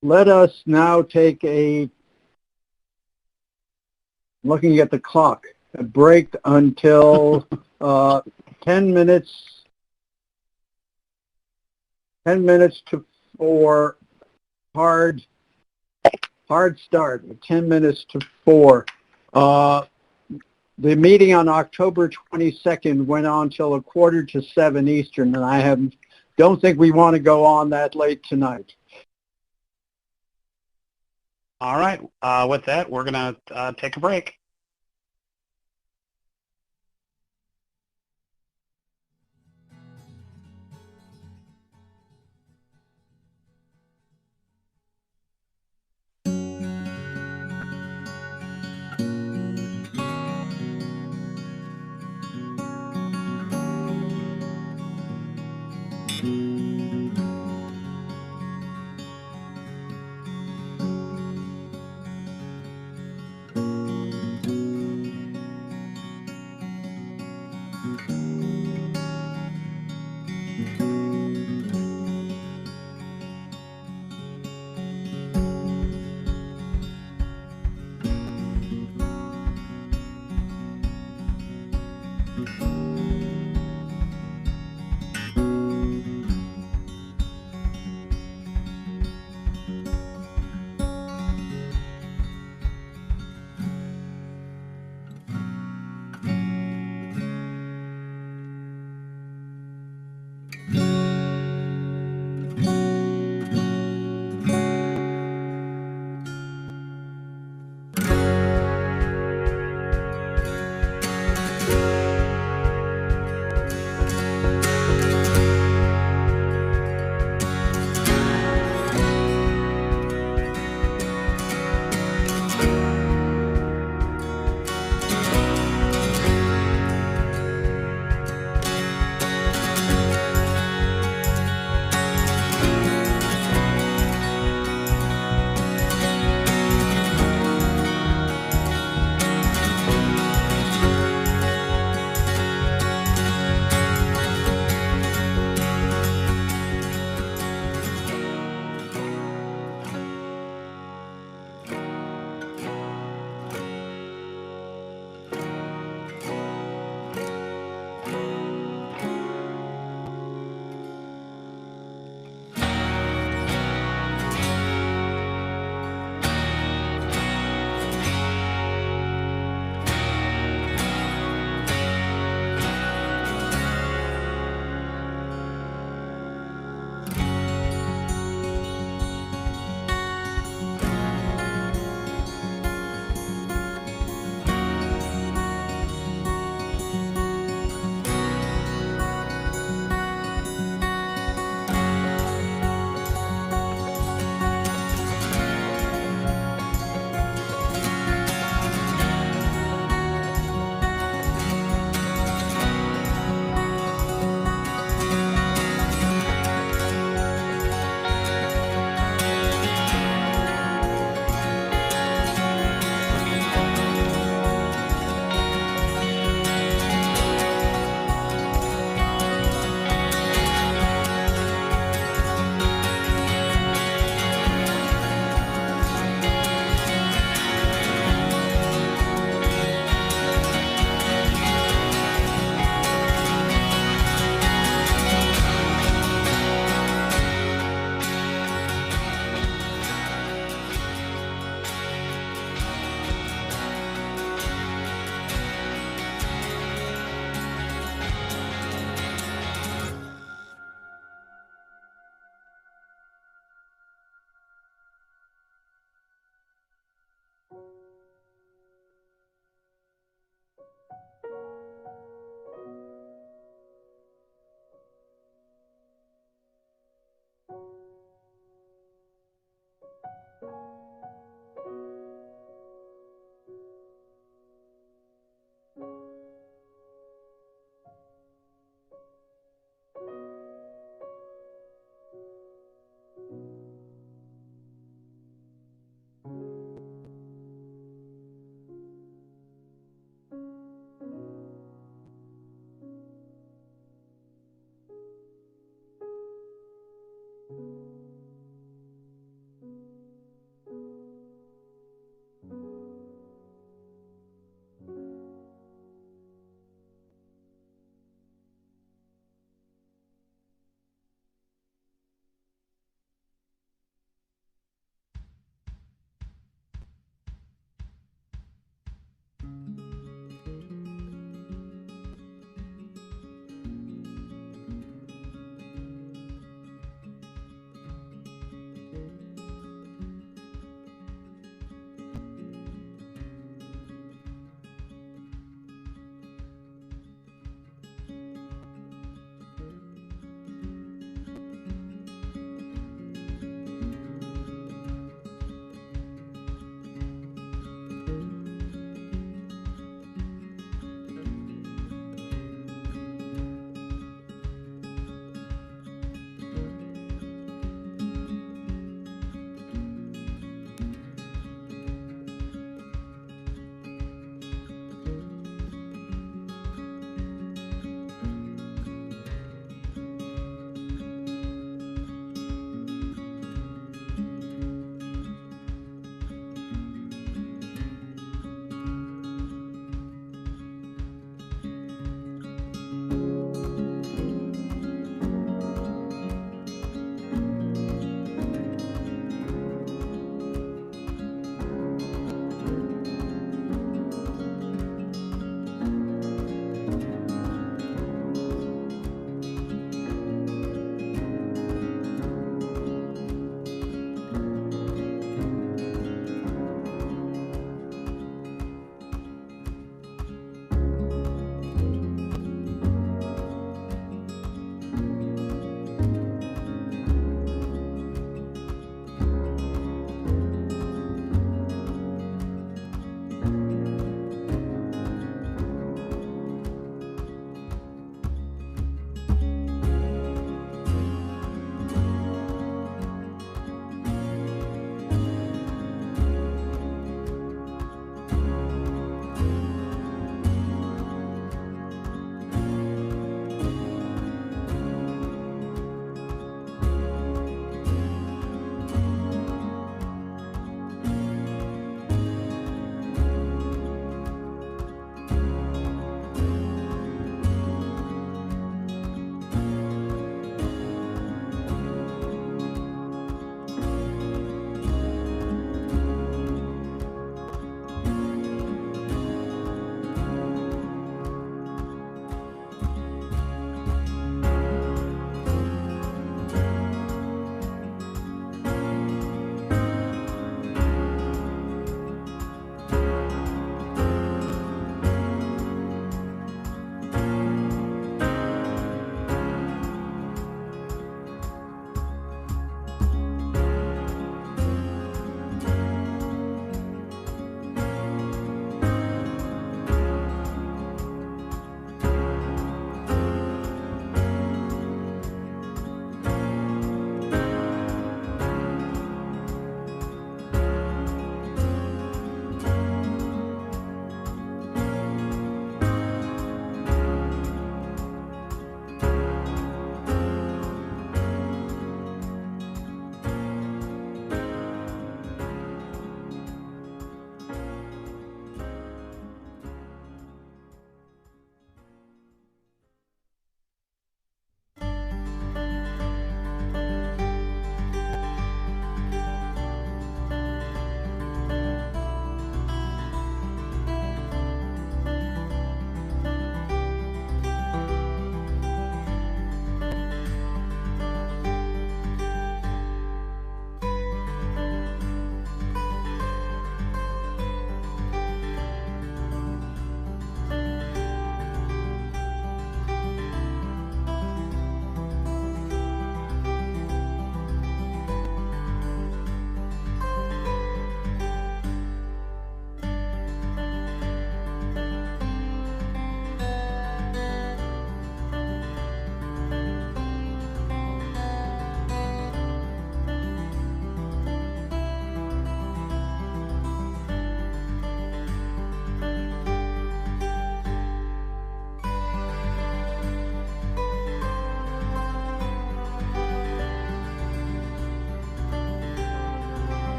let us now take looking at the clock, a break until 10 minutes to 4, hard start, 10 minutes to 4. The meeting on October 22nd went on till 6:45 Eastern, and I don't think we want to go on that late tonight. All right. With that, we're going to take a break.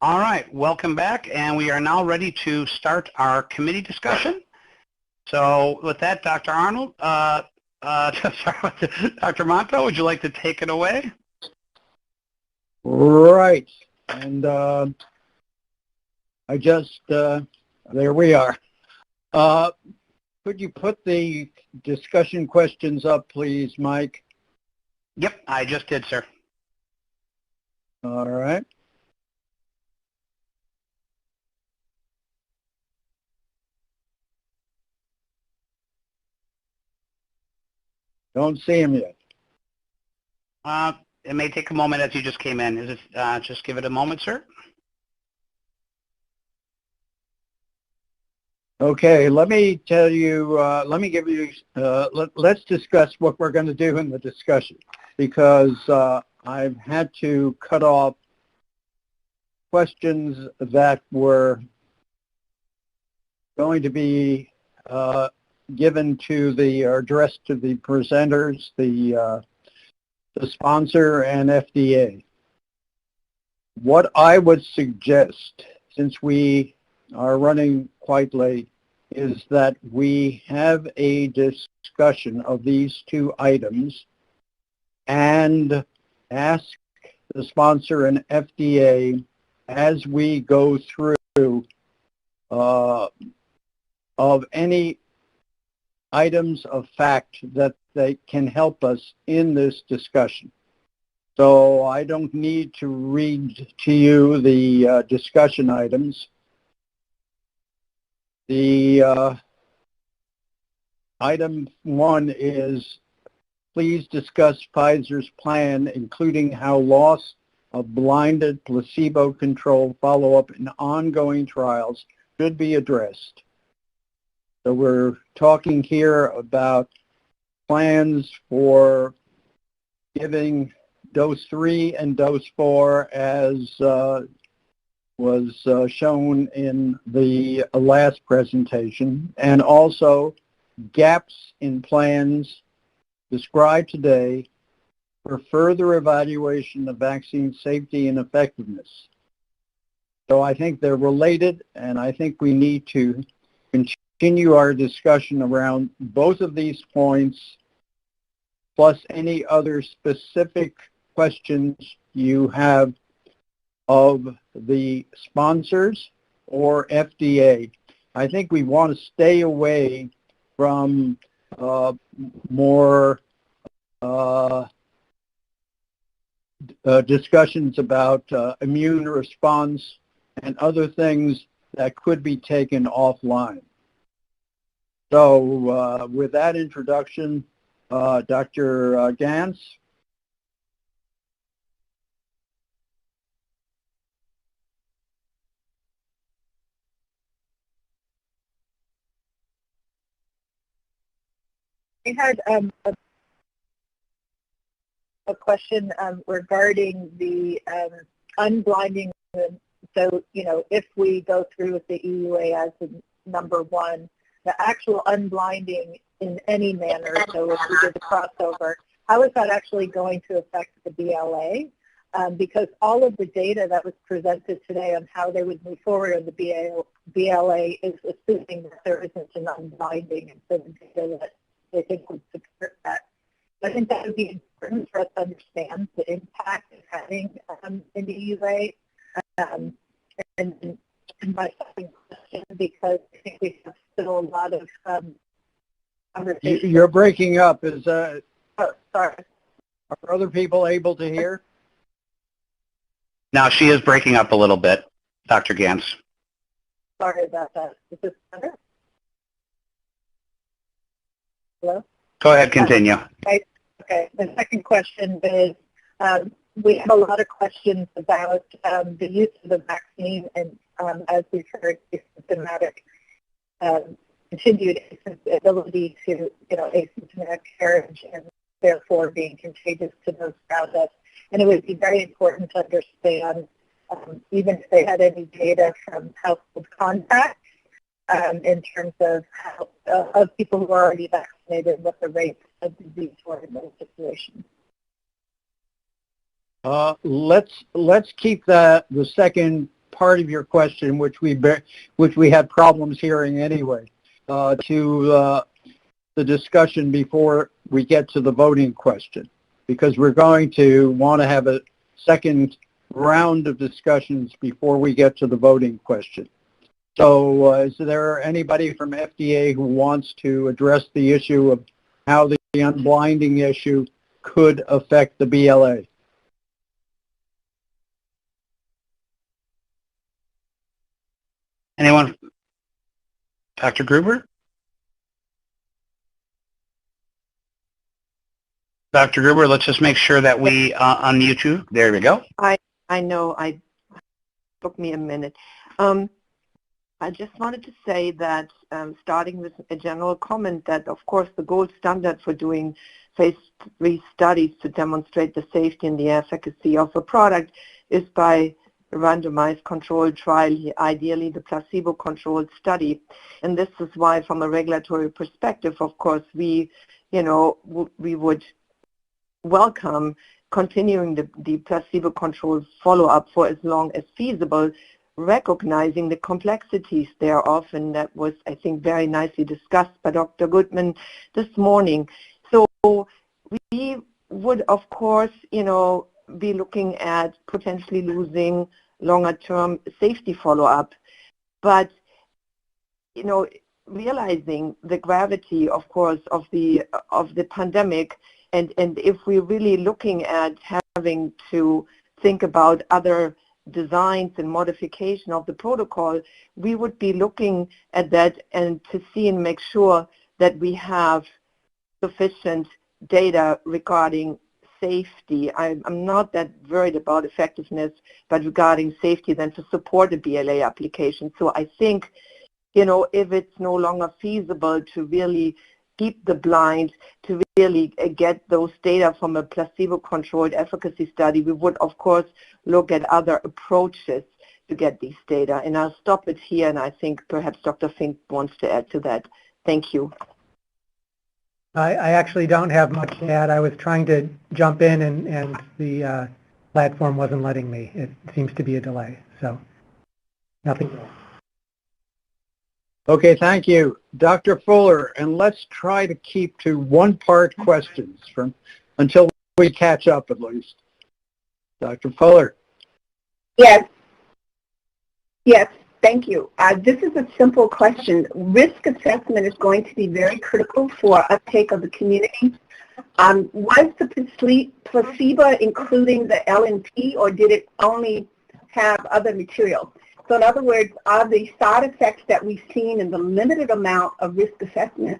All right, welcome back, and we are now ready to start our committee discussion. So with that, Dr. Arnold, Dr. Monto, would you like to take it away? Right, and I just, there we are. Could you put the discussion questions up, please, Mike? Yep, I just did, sir. All right. Don't see him yet. It may take a moment as you just came in. Is it, just give it a moment, sir? Okay, let me tell you, let me give you, let's discuss what we're going to do in the discussion, because I've had to cut off questions that were going to be given to the, or addressed to the presenters, the sponsor and FDA. What I would suggest, since we are running quite late, is that we have a discussion of these two items and ask the sponsor and FDA as we go through of any items of fact that they can help us in this discussion. So I don't need to read to you the discussion items. The item 1 is, please discuss Pfizer's plan, including how loss of blinded placebo-controlled follow-up in ongoing trials should be addressed. So we're talking here about plans for giving dose 3 and dose 4 as was shown in the last presentation, and also gaps in plans described today for further evaluation of vaccine safety and effectiveness. So I think they're related, and I think we need to continue our discussion around both of these points, plus any other specific questions you have of the sponsors or FDA. I think we want to stay away from more discussions about immune response and other things that could be taken offline. So with that introduction, Dr. Gans. I had a question regarding the unblinding. So, you know, if we go through with the EUA as number 1, the actual unblinding in any manner, so if we did the crossover, how is that actually going to affect the BLA? Because all of the data that was presented today on how they would move forward on the BLA is assuming that there isn't an unblinding, and so the data that they think would support that. I think that would be important for us to understand the impact of having an EUA. And my second question, because I think we have still a lot of conversation. You're breaking up. Is oh, sorry. Are other people able to hear? Now she is breaking up a little bit, Dr. Gans. Sorry about that. Is this better? Hello? Go ahead, continue. Okay. The second question is, we have a lot of questions about the use of the vaccine, and as we've heard, asymptomatic, continued ability to, asymptomatic carriage and therefore being contagious to those around us. And it would be very important to understand, even if they had any data from household contacts, in terms of how, of people who are already vaccinated, what the rates of disease were in those situations. Let's keep the second part of your question, which we had problems hearing anyway, to the discussion before we get to the voting question, because we're going to want to have a second round of discussions before we get to the voting question. So is there anybody from FDA who wants to address the issue of how the unblinding issue could affect the BLA? Anyone? Dr. Gruber? Dr. Gruber, let's just make sure that we unmute you. There we go. I know it took me a minute. I just wanted to say that starting with a general comment that, of course, the gold standard for doing phase 3 studies to demonstrate the safety and the efficacy of a product is by a randomized controlled trial, ideally the placebo-controlled study. And this is why, from a regulatory perspective, of course, we would welcome continuing the placebo-controlled follow-up for as long as feasible, recognizing the complexities thereof, and that was, I think, very nicely discussed by Dr. Goodman this morning. So we would, of course, be looking at potentially losing longer-term safety follow-up, but realizing the gravity, of course, of the pandemic, and if we're really looking at having to think about other designs and modification of the protocol, we would be looking at that and to see and make sure that we have sufficient data regarding safety. I'm not that worried about effectiveness, but regarding safety then to support a BLA application. So I think, if it's no longer feasible to really keep the blind, to really get those data from a placebo-controlled efficacy study, we would, of course, look at other approaches to get these data. And I'll stop it here, and I think perhaps Dr. Fink wants to add to that. Thank you. I actually don't have much to add. I was trying to jump in, and the platform wasn't letting me. It seems to be a delay, so nothing else. Okay, thank you. Dr. Fuller, and let's try to keep to one-part questions until we catch up at least. Dr. Fuller. Yes. Yes, thank you. This is a simple question. Risk assessment is going to be very critical for uptake of the community. Was the placebo including the LNP, or did it only have other material? So in other words, are the side effects that we've seen in the limited amount of risk assessment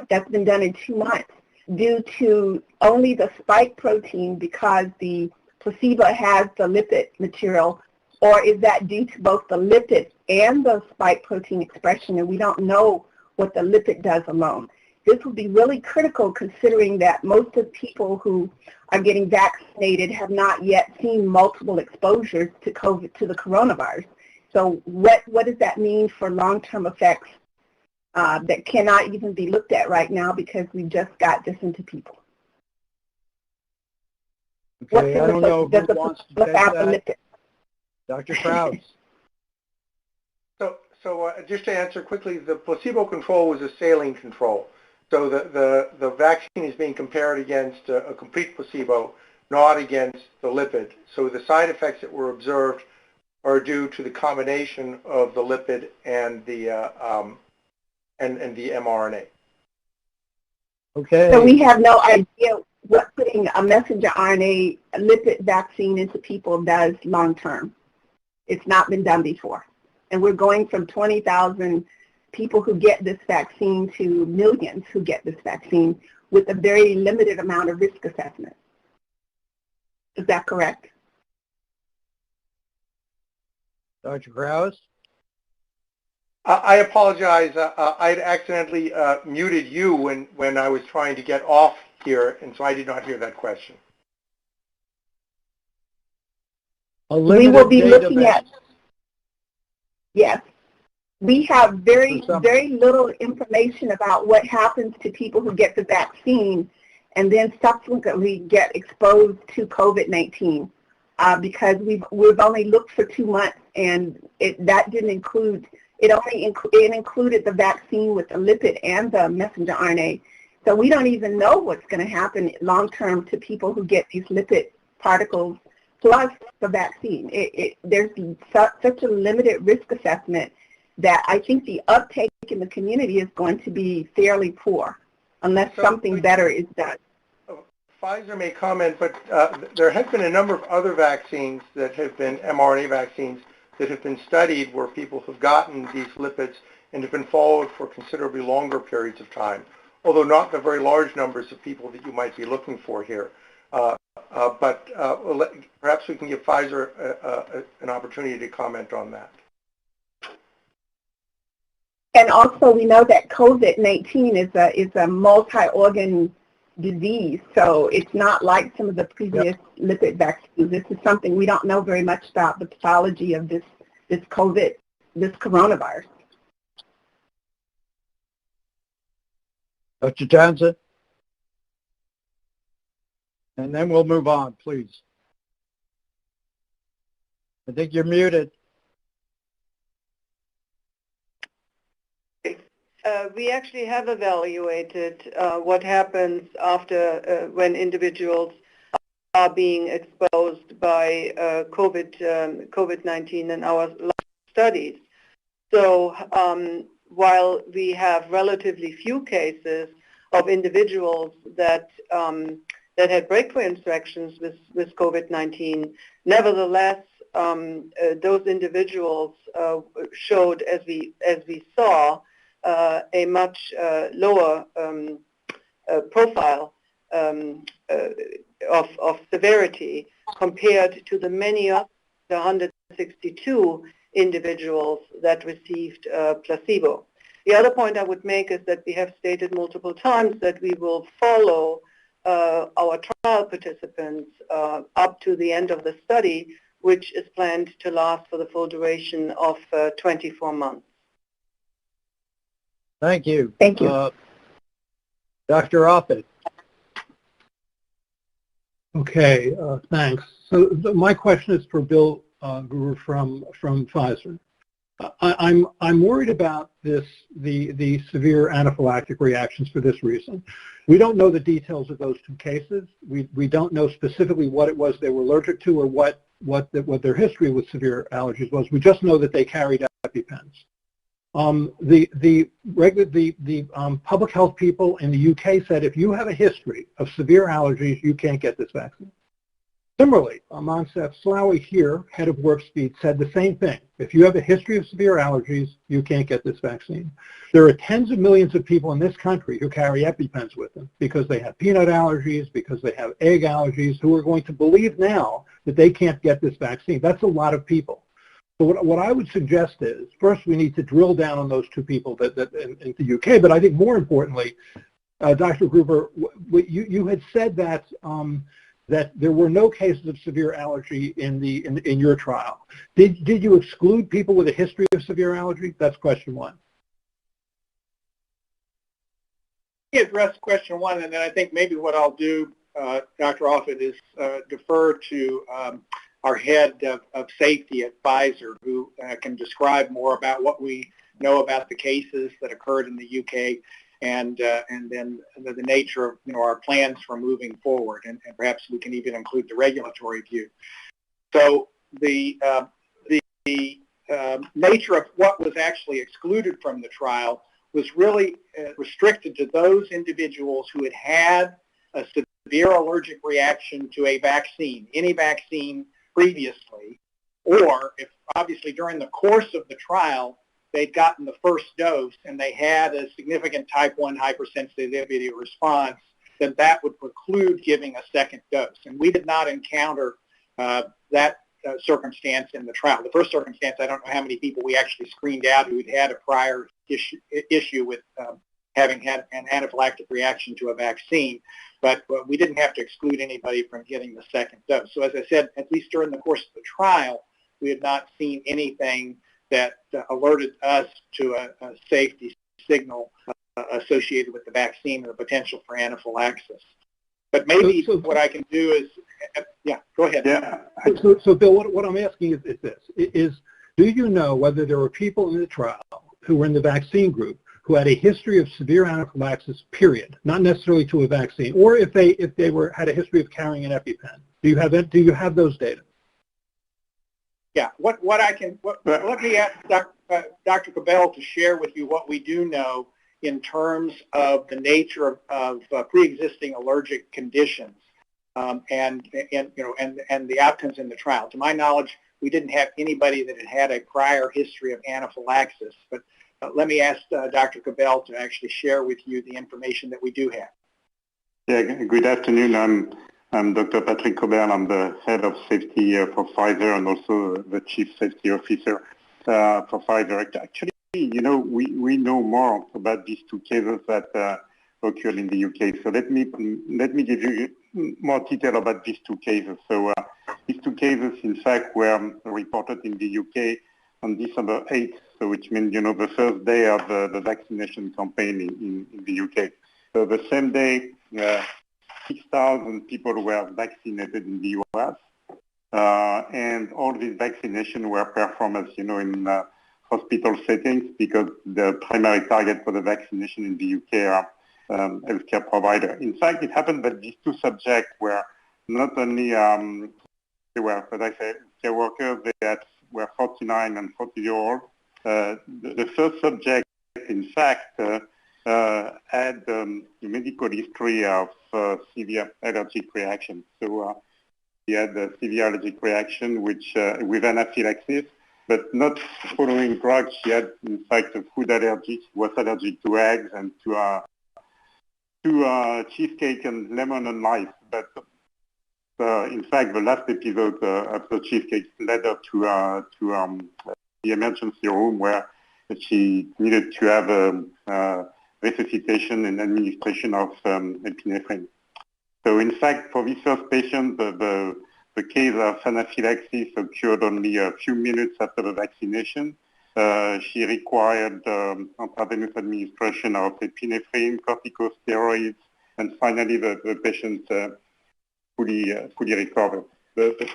that's been done in 2 months due to only the spike protein because the placebo has the lipid material, or is that due to both the lipid and the spike protein expression, and we don't know what the lipid does alone? This will be really critical considering that most of the people who are getting vaccinated have not yet seen multiple exposures to the coronavirus. So what does that mean for long-term effects that cannot even be looked at right now because we just got this into people? Okay, I don't know who wants to take that. Dr. Krause. So just to answer quickly, the placebo control was a saline control. So the vaccine is being compared against a complete placebo, not against the lipid. So the side effects that were observed are due to the combination of the lipid and the mRNA. Okay. So we have no idea what putting a messenger RNA lipid vaccine into people does long term. It's not been done before. And we're going from 20,000 people who get this vaccine to millions who get this vaccine with a very limited amount of risk assessment. Is that correct? Dr. Krause? I apologize. I'd accidentally muted you when I was trying to get off here, and so I did not hear that question. We will be looking at, yes. We have very little information about what happens to people who get the vaccine and then subsequently get exposed to COVID-19. because we've only looked for 2 months, and that didn't include, it included the vaccine with the lipid and the messenger RNA. So we don't even know what's going to happen long term to people who get these lipid particles plus the vaccine. There's such a limited risk assessment that I think the uptake in the community is going to be fairly poor unless something better is done. Pfizer may comment, but there has been a number of other vaccines that have been mRNA vaccines that have been studied where people have gotten these lipids and have been followed for considerably longer periods of time, although not the very large numbers of people that you might be looking for here. But perhaps we can give Pfizer an opportunity to comment on that. And also, we know that COVID-19 is a multi-organ disease, so it's not like some of the previous lipid vaccines. This is something we don't know very much about, the pathology of this coronavirus. Dr. Johnson? And then we'll move on, please. I think you're muted. We actually have evaluated what happens after when individuals are being exposed by COVID-19 in our studies. So while we have relatively few cases of individuals that had breakthrough infections with COVID-19, nevertheless, those individuals showed, as we saw, a much lower profile of severity compared to the many of the 162 individuals that received placebo. The other point I would make is that we have stated multiple times that we will follow our trial participants up to the end of the study, which is planned to last for the full duration of 24 months. Thank you. Thank you. Dr. Offit. Okay, thanks. So my question is for Bill Gruber from Pfizer. I'm worried about the severe anaphylactic reactions for this reason. We don't know the details of those 2 cases. We don't know specifically what it was they were allergic to or what their history with severe allergies was. We just know that they carried EpiPens. The public health people in the UK said if you have a history of severe allergies, you can't get this vaccine. Similarly, Monsef Slaoui here, head of Warp Speed, said the same thing. If you have a history of severe allergies, you can't get this vaccine. There are tens of millions of people in this country who carry EpiPens with them because they have peanut allergies, because they have egg allergies, who are going to believe now that they can't get this vaccine. That's a lot of people. So what I would suggest is, first we need to drill down on those 2 people that in the UK, but I think more importantly, Dr. Gruber, you had said that that there were no cases of severe allergy in your trial. Did you exclude people with a history of severe allergy? That's question 1. Let me address question 1, and then I think maybe what I'll do, Dr. Offit, is defer to our head of safety at Pfizer, who can describe more about what we know about the cases that occurred in the UK and then the nature of our plans for moving forward, and perhaps we can even include the regulatory view. So the nature of what was actually excluded from the trial was really restricted to those individuals who had had a severe allergic reaction to a vaccine, any vaccine previously, or if obviously during the course of the trial they'd gotten the first dose and they had a significant type 1 hypersensitivity response, then that would preclude giving a second dose. And we did not encounter that circumstance in the trial. The first circumstance, I don't know how many people we actually screened out who had had a prior issue with having had an anaphylactic reaction to a vaccine, but we didn't have to exclude anybody from getting the second dose. So as I said, at least during the course of the trial, we had not seen anything that alerted us to a safety signal associated with the vaccine or the potential for anaphylaxis. But maybe what I can do is, yeah, go ahead. Yeah. So Bill, what I'm asking is this, do you know whether there were people in the trial who were in the vaccine group who had a history of severe anaphylaxis, period, not necessarily to a vaccine, or if they had a history of carrying an EpiPen? Do you have those data? Yeah, let me ask Dr. Cabell to share with you what we do know in terms of the nature of pre-existing allergic conditions and the outcomes in the trial. To my knowledge, we didn't have anybody that had a prior history of anaphylaxis, but let me ask Dr. Cabell to actually share with you the information that we do have. Yeah, good afternoon. I'm Dr. Patrick Cobert. I'm the head of safety for Pfizer and also the chief safety officer for Pfizer. Actually, we know more about these two cases that occurred in the UK. So let me give you more detail about these two cases. So these two cases, in fact, were reported in the UK on December 8th, so which means, the first day of the vaccination campaign in the UK. So the same day, 6,000 people were vaccinated in the US, and all these vaccinations were performed, as you know, in hospital settings, because the primary target for the vaccination in the UK are healthcare provider. In fact, it happened that these two subjects were not only, they were, as I said, care workers that were 49 and 40-year-old. The first subject, in fact, had a medical history of severe allergic reaction. So he had a severe allergic reaction with anaphylaxis, but not following drugs. She had, in fact, a food allergy. She was allergic to eggs and to cheesecake and lemon and lice. But in fact, the last episode of the cheesecake led her to the emergency room, where she needed to have resuscitation and administration of epinephrine. So in fact, for this first patient, the case of anaphylaxis occurred only a few minutes after the vaccination. She required intravenous administration of epinephrine, corticosteroids, and finally the patient fully recovered. The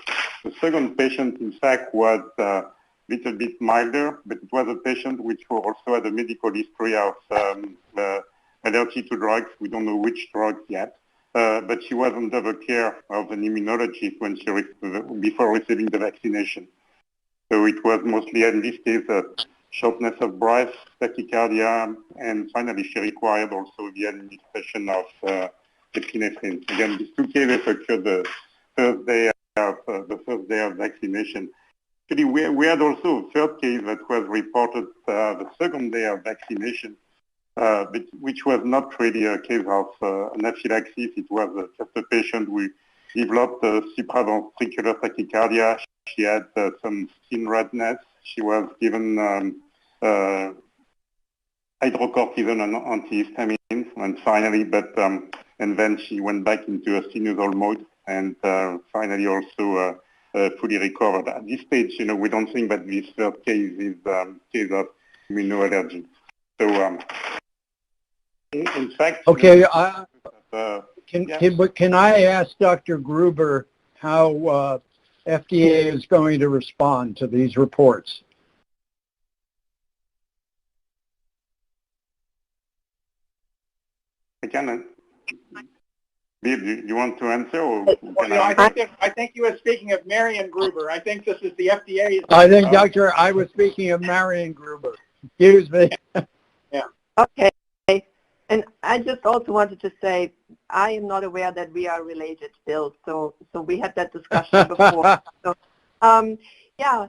second patient, in fact, was a little bit milder, but it was a patient which also had a medical history of allergy to drugs. We don't know which drugs yet, but she was under the care of an immunologist before receiving the vaccination. So it was mostly, in this case, shortness of breath, tachycardia, and finally she required also the administration of epinephrine. Again, these two cases occurred the first day of vaccination. Actually, we had also a third case that was reported the second day of vaccination, but which was not really a case of anaphylaxis. It was just a patient who developed supraventricular tachycardia. She had some skin redness. She was given hydrocortisone and antihistamines, and finally, and then she went back into a sinusal mode, and finally also fully recovered. At this stage, we don't think that this third case is case of immunoallergy. So, in fact, okay. Yes. Can I ask Dr. Gruber how FDA is going to respond to these reports? Again, Bill, do you want to answer? Or I think you were speaking of Marion Gruber. I think this is the FDA. I think, I was speaking of Marion Gruber. Excuse me. Yeah. Okay. And I just also wanted to say, I am not aware that we are related still. So we had that discussion before. So, yeah.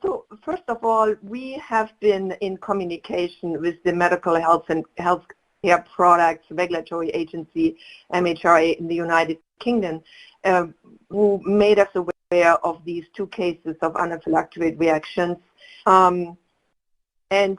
So first of all, we have been in communication with the Medical Health and Healthcare Products Regulatory Agency, MHRA, in the United Kingdom, who made us aware of these two cases of anaphylactic reactions. And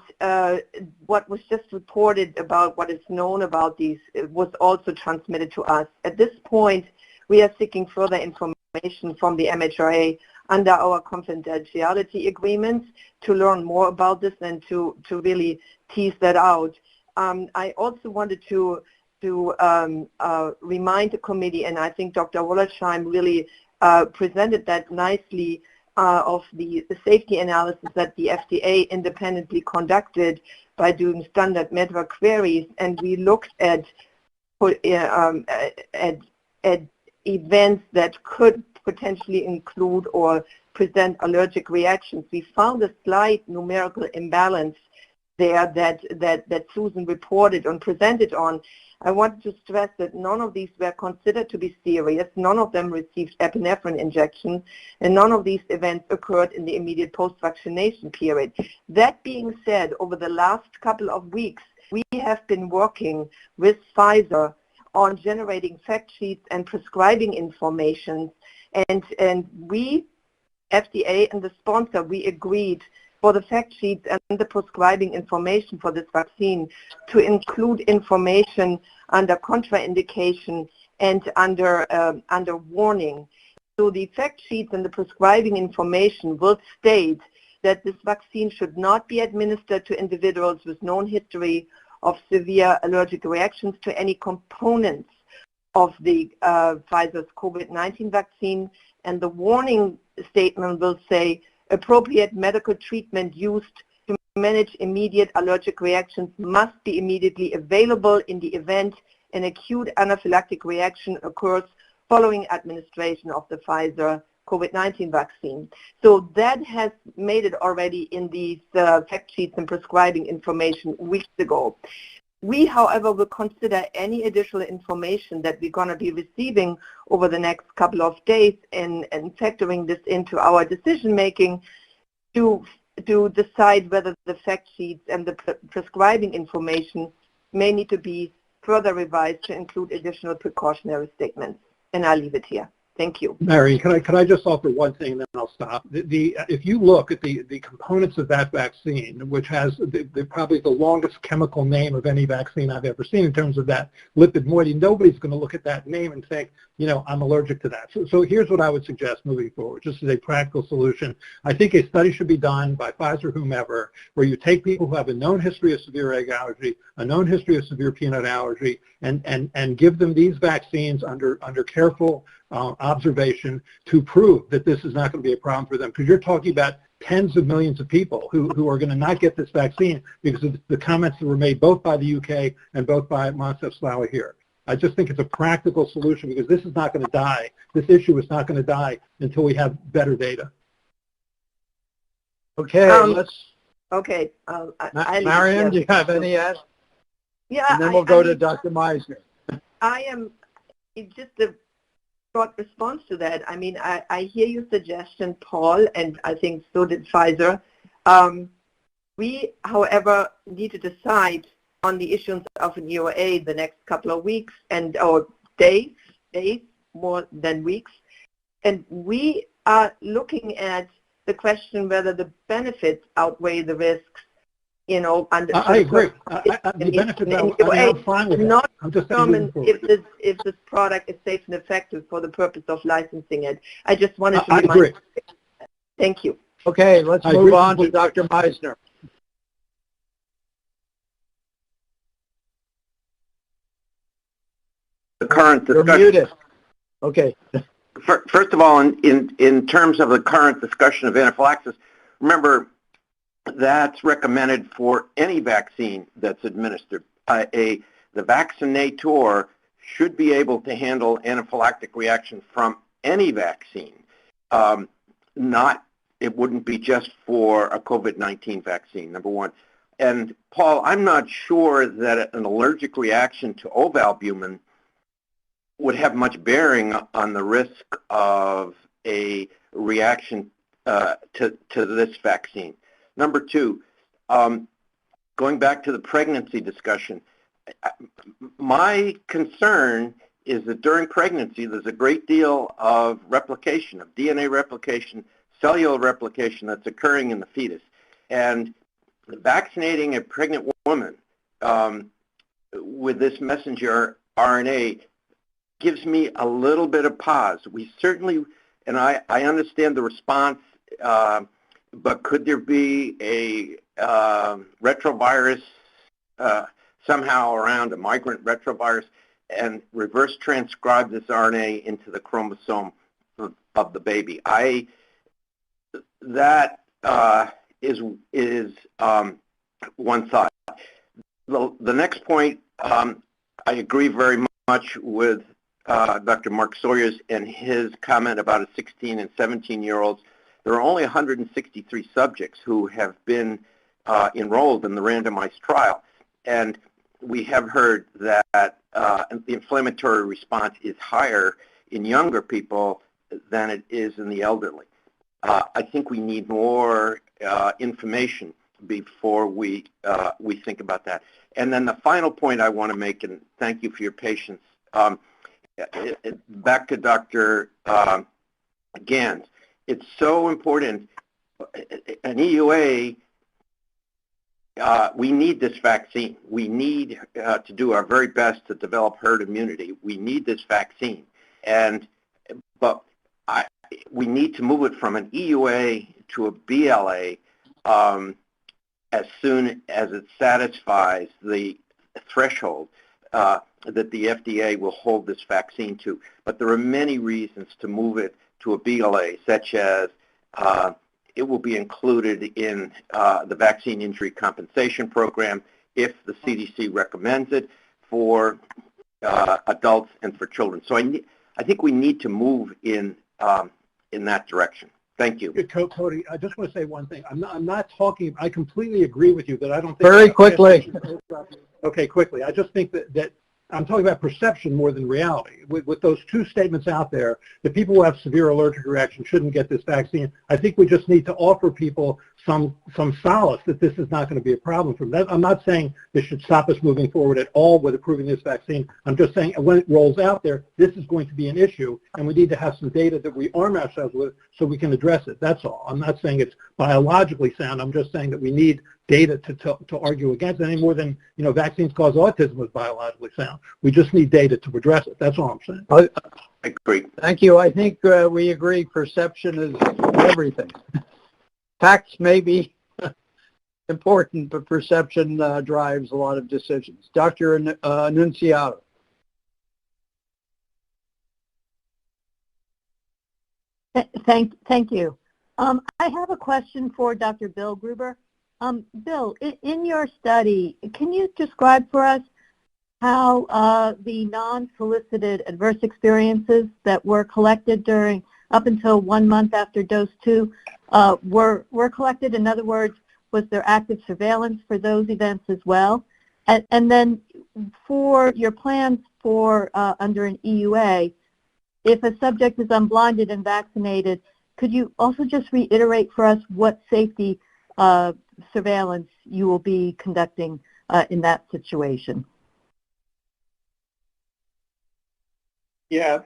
what was just reported about what is known about these was also transmitted to us. At this point, we are seeking further information from the MHRA under our confidentiality agreements to learn more about this and to really tease that out. I also wanted to to remind the committee, and I think Dr. Wollersheim really presented that nicely, of the safety analysis that the FDA independently conducted by doing standard MEDVA queries, and we looked at events that could potentially include or present allergic reactions. We found a slight numerical imbalance there that Susan reported and presented on. I want to stress that none of these were considered to be serious, none of them received epinephrine injections, and none of these events occurred in the immediate post-vaccination period. That being said, over the last couple of weeks, we have been working with Pfizer on generating fact sheets and prescribing information, and we, FDA and the sponsor, we agreed for the fact sheets and the prescribing information for this vaccine to include information under contraindication and under warning. So the fact sheets and the prescribing information will state that this vaccine should not be administered to individuals with known history of severe allergic reactions to any components of the Pfizer's COVID-19 vaccine, and the warning statement will say appropriate medical treatment used to manage immediate allergic reactions must be immediately available in the event an acute anaphylactic reaction occurs following administration of the Pfizer COVID-19 vaccine. So that has made it already in these fact sheets and prescribing information weeks ago. We, however, will consider any additional information that we're going to be receiving over the next couple of days and factoring this into our decision-making to decide whether the fact sheets and the prescribing information may need to be further revised to include additional precautionary statements. And I'll leave it here. Thank you. Mary, can I just offer one thing and then I'll stop? If you look at the components of that vaccine, which has probably the longest chemical name of any vaccine I've ever seen in terms of that lipid moiety, nobody's going to look at that name and think, you know, I'm allergic to that. So here's what I would suggest moving forward, just as a practical solution. I think a study should be done by Pfizer, whomever, where you take people who have a known history of severe egg allergy, a known history of severe peanut allergy, and give them these vaccines under careful observation to prove that this is not going to be a problem for them, because you're talking about tens of millions of people who are going to not get this vaccine because of the comments that were made both by the UK and both by Moncef Slaoui here. I just think it's a practical solution because this is not going to die. This issue is not going to die until we have better data. Okay, Okay. Marianne, do you have any ads? Yeah. And then we'll go to Dr. Meisner. It's just a short response to that. I mean, I hear your suggestion, Paul, and I think so did Pfizer. We, however, need to decide on the issuance of an EUA the next couple of weeks or days, more than weeks. And we are looking at the question whether the benefits outweigh the risks. You know, I agree. The benefits, I'm fine with it. I'm just determine if this product is safe and effective for the purpose of licensing it. I just wanted to remind you. Thank you. Okay, let's move on to Dr. Meisner. The current discussion. You're muted. Okay. First of all, in terms of the current discussion of anaphylaxis, remember that's recommended for any vaccine that's administered. The vaccinator should be able to handle anaphylactic reaction from any vaccine. It wouldn't be just for a COVID-19 vaccine, number one. And Paul, I'm not sure that an allergic reaction to ovalbumin would have much bearing on the risk of a reaction to this vaccine. Number two, going back to the pregnancy discussion, my concern is that during pregnancy there's a great deal of replication, of DNA replication, cellular replication that's occurring in the fetus. And vaccinating a pregnant woman with this messenger RNA gives me a little bit of pause. We certainly, and I understand the response, but could there be a retrovirus somehow around a migrant retrovirus and reverse transcribe this RNA into the chromosome of the baby. That is one thought. The next point, I agree very much with Dr. Mark Sawyers and his comment about a 16 and 17-year-olds. There are only 163 subjects who have been enrolled in the randomized trial, and we have heard that the inflammatory response is higher in younger people than it is in the elderly. I think we need more information before we think about that. And then the final point I want to make, and thank you for your patience, back to Dr. Gans. It's so important. An EUA, we need this vaccine. We need to do our very best to develop herd immunity. We need this vaccine. But we need to move it from an EUA to a BLA as soon as it satisfies the threshold that the FDA will hold this vaccine to. But there are many reasons to move it to a BLA, such as it will be included in the Vaccine Injury Compensation Program if the CDC recommends it for adults and for children. So I think we need to move in that direction. Thank you. Cody, I just want to say one thing. I'm not talking, I completely agree with you that I don't think... Very quickly. Okay, quickly. I just think that I'm talking about perception more than reality. With those two statements out there, the people who have severe allergic reaction shouldn't get this vaccine. I think we just need to offer people some solace that this is not going to be a problem for them. I'm not saying this should stop us moving forward at all with approving this vaccine. I'm just saying when it rolls out there, this is going to be an issue, and we need to have some data that we arm ourselves with so we can address it. That's all. I'm not saying it's biologically sound. I'm just saying that we need data to argue against it any more than, vaccines cause autism was biologically sound. We just need data to address it. That's all I'm saying. I agree. Thank you. I think we agree perception is everything. Facts may be important, but perception drives a lot of decisions. Dr. Annunziato. Thank you. I have a question for Dr. Bill Gruber. Bill, in your study, can you describe for us how the non-solicited adverse experiences that were collected up until 1 month after dose 2 were collected? In other words, was there active surveillance for those events as well? And then for your plans for under an EUA, if a subject is unblinded and vaccinated, could you also just reiterate for us what safety surveillance you will be conducting in that situation? Yes,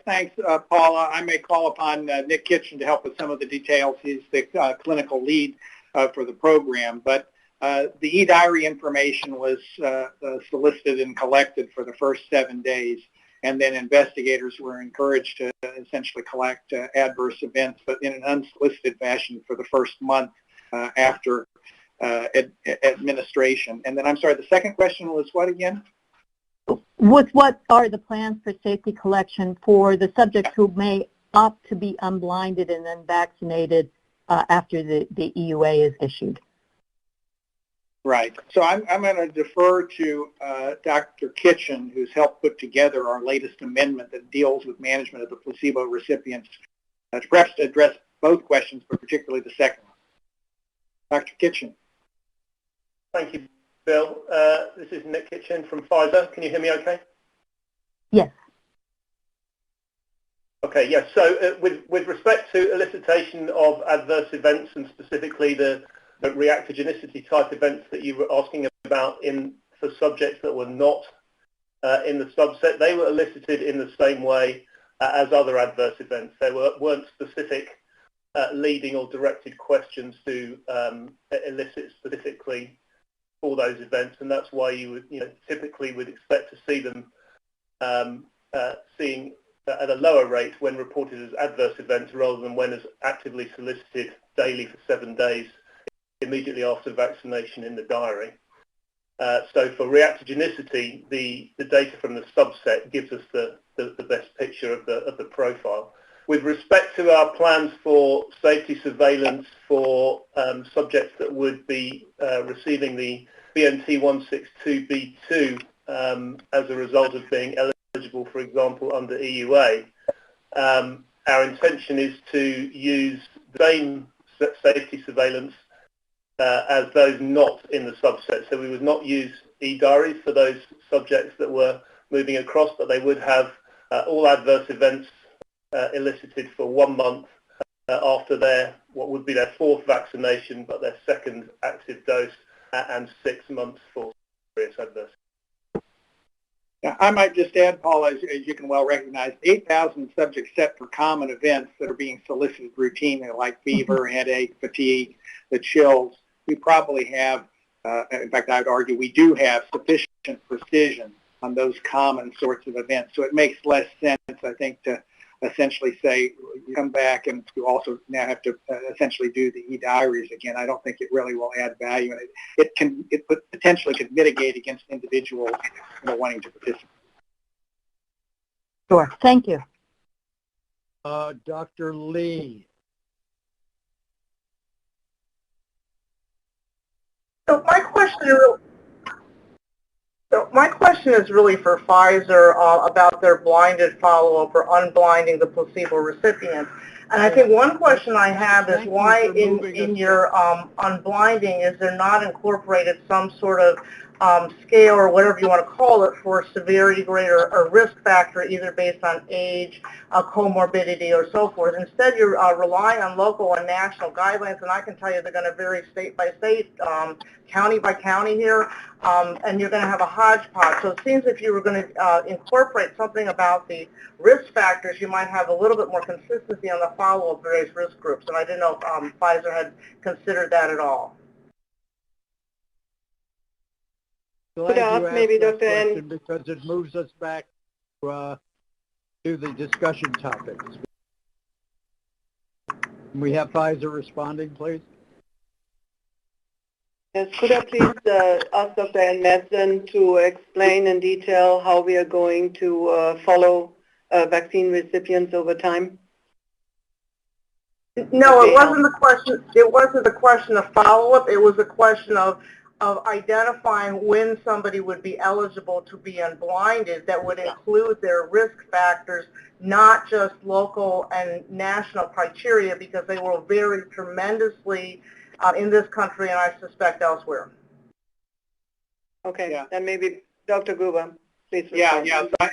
thanks, Paula. I may call upon Nick Kitchen to help with some of the details. He's the clinical lead for the program. But the e-diary information was solicited and collected for the first 7 days, and then investigators were encouraged to essentially collect adverse events, but in an unsolicited fashion for the first month after administration. And then, I'm sorry, the second question was what again? What are the plans for safety collection for the subjects who may opt to be unblinded and then vaccinated after the EUA is issued? Right. So I'm going to defer to Dr. Kitchen, who's helped put together our latest amendment that deals with management of the placebo recipients, to perhaps address both questions, but particularly the second one. Dr. Kitchen. Thank you, Bill. This is Nick Kitchen from Pfizer. Can you hear me okay? Yes. Okay, yes. So with respect to elicitation of adverse events, and specifically the reactogenicity type events that you were asking about for subjects that were not in the subset, they were elicited in the same way as other adverse events. They weren't specific leading or directed questions to elicit specifically for those events, and that's why you would, typically would expect to see them seeing at a lower rate when reported as adverse events rather than when as actively solicited daily for 7 days immediately after vaccination in the diary. So for reactogenicity, the data from the subset gives us the best picture of the profile. With respect to our plans for safety surveillance for subjects that would be receiving the BNT162b2 as a result of being eligible, for example, under EUA, our intention is to use the same safety surveillance as those not in the subset. So we would not use e-diaries for those subjects that were moving across, but they would have all adverse events elicited for 1 month after what would be their 4th vaccination, but their 2nd active dose, and 6 months for serious adverse. Yeah, I might just add, Paul, as you can well recognize, 8,000 subjects set for common events that are being solicited routinely, like fever, headache, fatigue, the chills. We probably have, in fact, I would argue we do have sufficient precision on those common sorts of events. So it makes less sense, I think, to essentially say, you come back and you also now have to essentially do the e-diaries again. I don't think it really will add value, and it potentially could mitigate against individuals wanting to participate. Sure. Thank you. Dr. Lee. So my question is really for Pfizer about their blinded follow-up or unblinding the placebo recipients. And I think one question I have is why in your unblinding is there not incorporated some sort of scale or whatever you want to call it for severity grade or risk factor, either based on age, comorbidity, or so forth. Instead, you're relying on local and national guidelines, and I can tell you they're going to vary state by state, county by county here, and you're going to have a hodgepodge. So it seems if you were going to incorporate something about the risk factors, you might have a little bit more consistency on the follow-up various risk groups, and I didn't know if Pfizer had considered that at all. Could I ask maybe Dr. N? Because it moves us back to the discussion topics. Can we have Pfizer responding, please? Yes, could I please ask Dr. N. Madsen to explain in detail how we are going to follow vaccine recipients over time? No, it wasn't the question. It wasn't the question of follow-up. It was a question of identifying when somebody would be eligible to be unblinded that would include their risk factors, not just local and national criteria, because they will vary tremendously in this country and I suspect elsewhere. Okay, yeah. Then maybe Dr. Gruber, please. Yeah.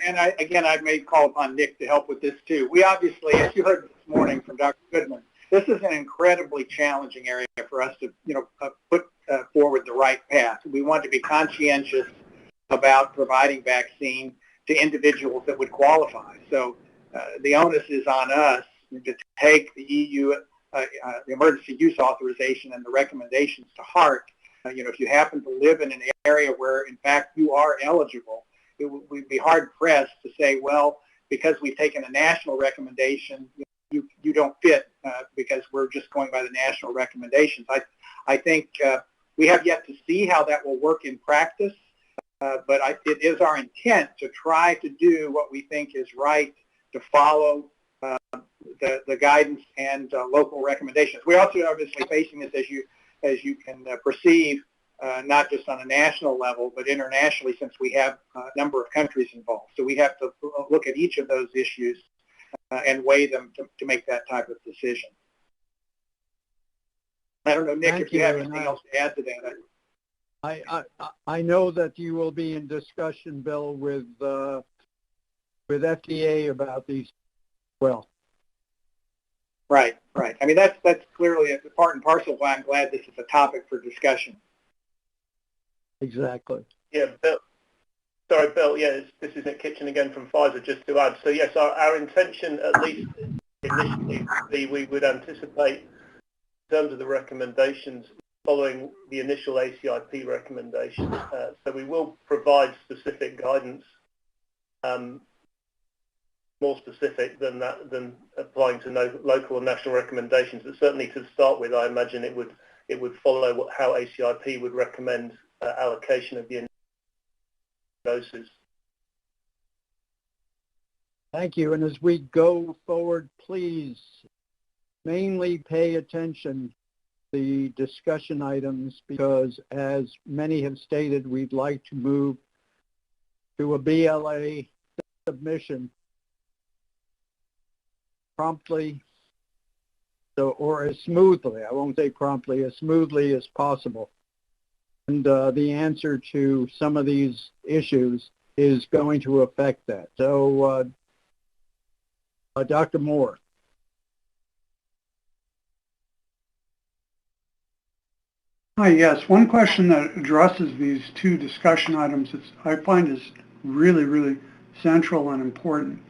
And I may call upon Nick to help with this too. We obviously, as you heard this morning from Dr. Goodman, this is an incredibly challenging area for us to, put forward the right path. We want to be conscientious about providing vaccine to individuals that would qualify. So the onus is on us to take the EU, the emergency use authorization and the recommendations to heart. If you happen to live in an area where, in fact, you are eligible, we'd be hard-pressed to say, well, because we've taken a national recommendation, you don't fit because we're just going by the national recommendations. I think we have yet to see how that will work in practice, but it is our intent to try to do what we think is right to follow the guidance and local recommendations. We're also obviously facing this, as you can perceive, not just on a national level, but internationally, since we have a number of countries involved. So we have to look at each of those issues and weigh them to make that type of decision. I don't know, Nick, if you have anything else to add to that. I know that you will be in discussion, Bill, with FDA about these. Well, right. I mean, that's clearly a part and parcel of why I'm glad this is a topic for discussion. Exactly. Yeah, Bill. Sorry, Bill. Yeah, this is Nick Kitchen again from Pfizer. Just to add, so yes, our intention, at least initially, we would anticipate in terms of the recommendations following the initial ACIP recommendations. So we will provide specific guidance, more specific than applying to local and national recommendations. But certainly to start with, I imagine it would follow how ACIP would recommend allocation of the doses. Thank you. And as we go forward, please mainly pay attention to the discussion items because, as many have stated, we'd like to move to a BLA submission promptly, or as smoothly, I won't say promptly, as smoothly as possible. And the answer to some of these issues is going to affect that. So, Dr. Moore. Hi, yes. One question that addresses these two discussion items that I find is really, really central and important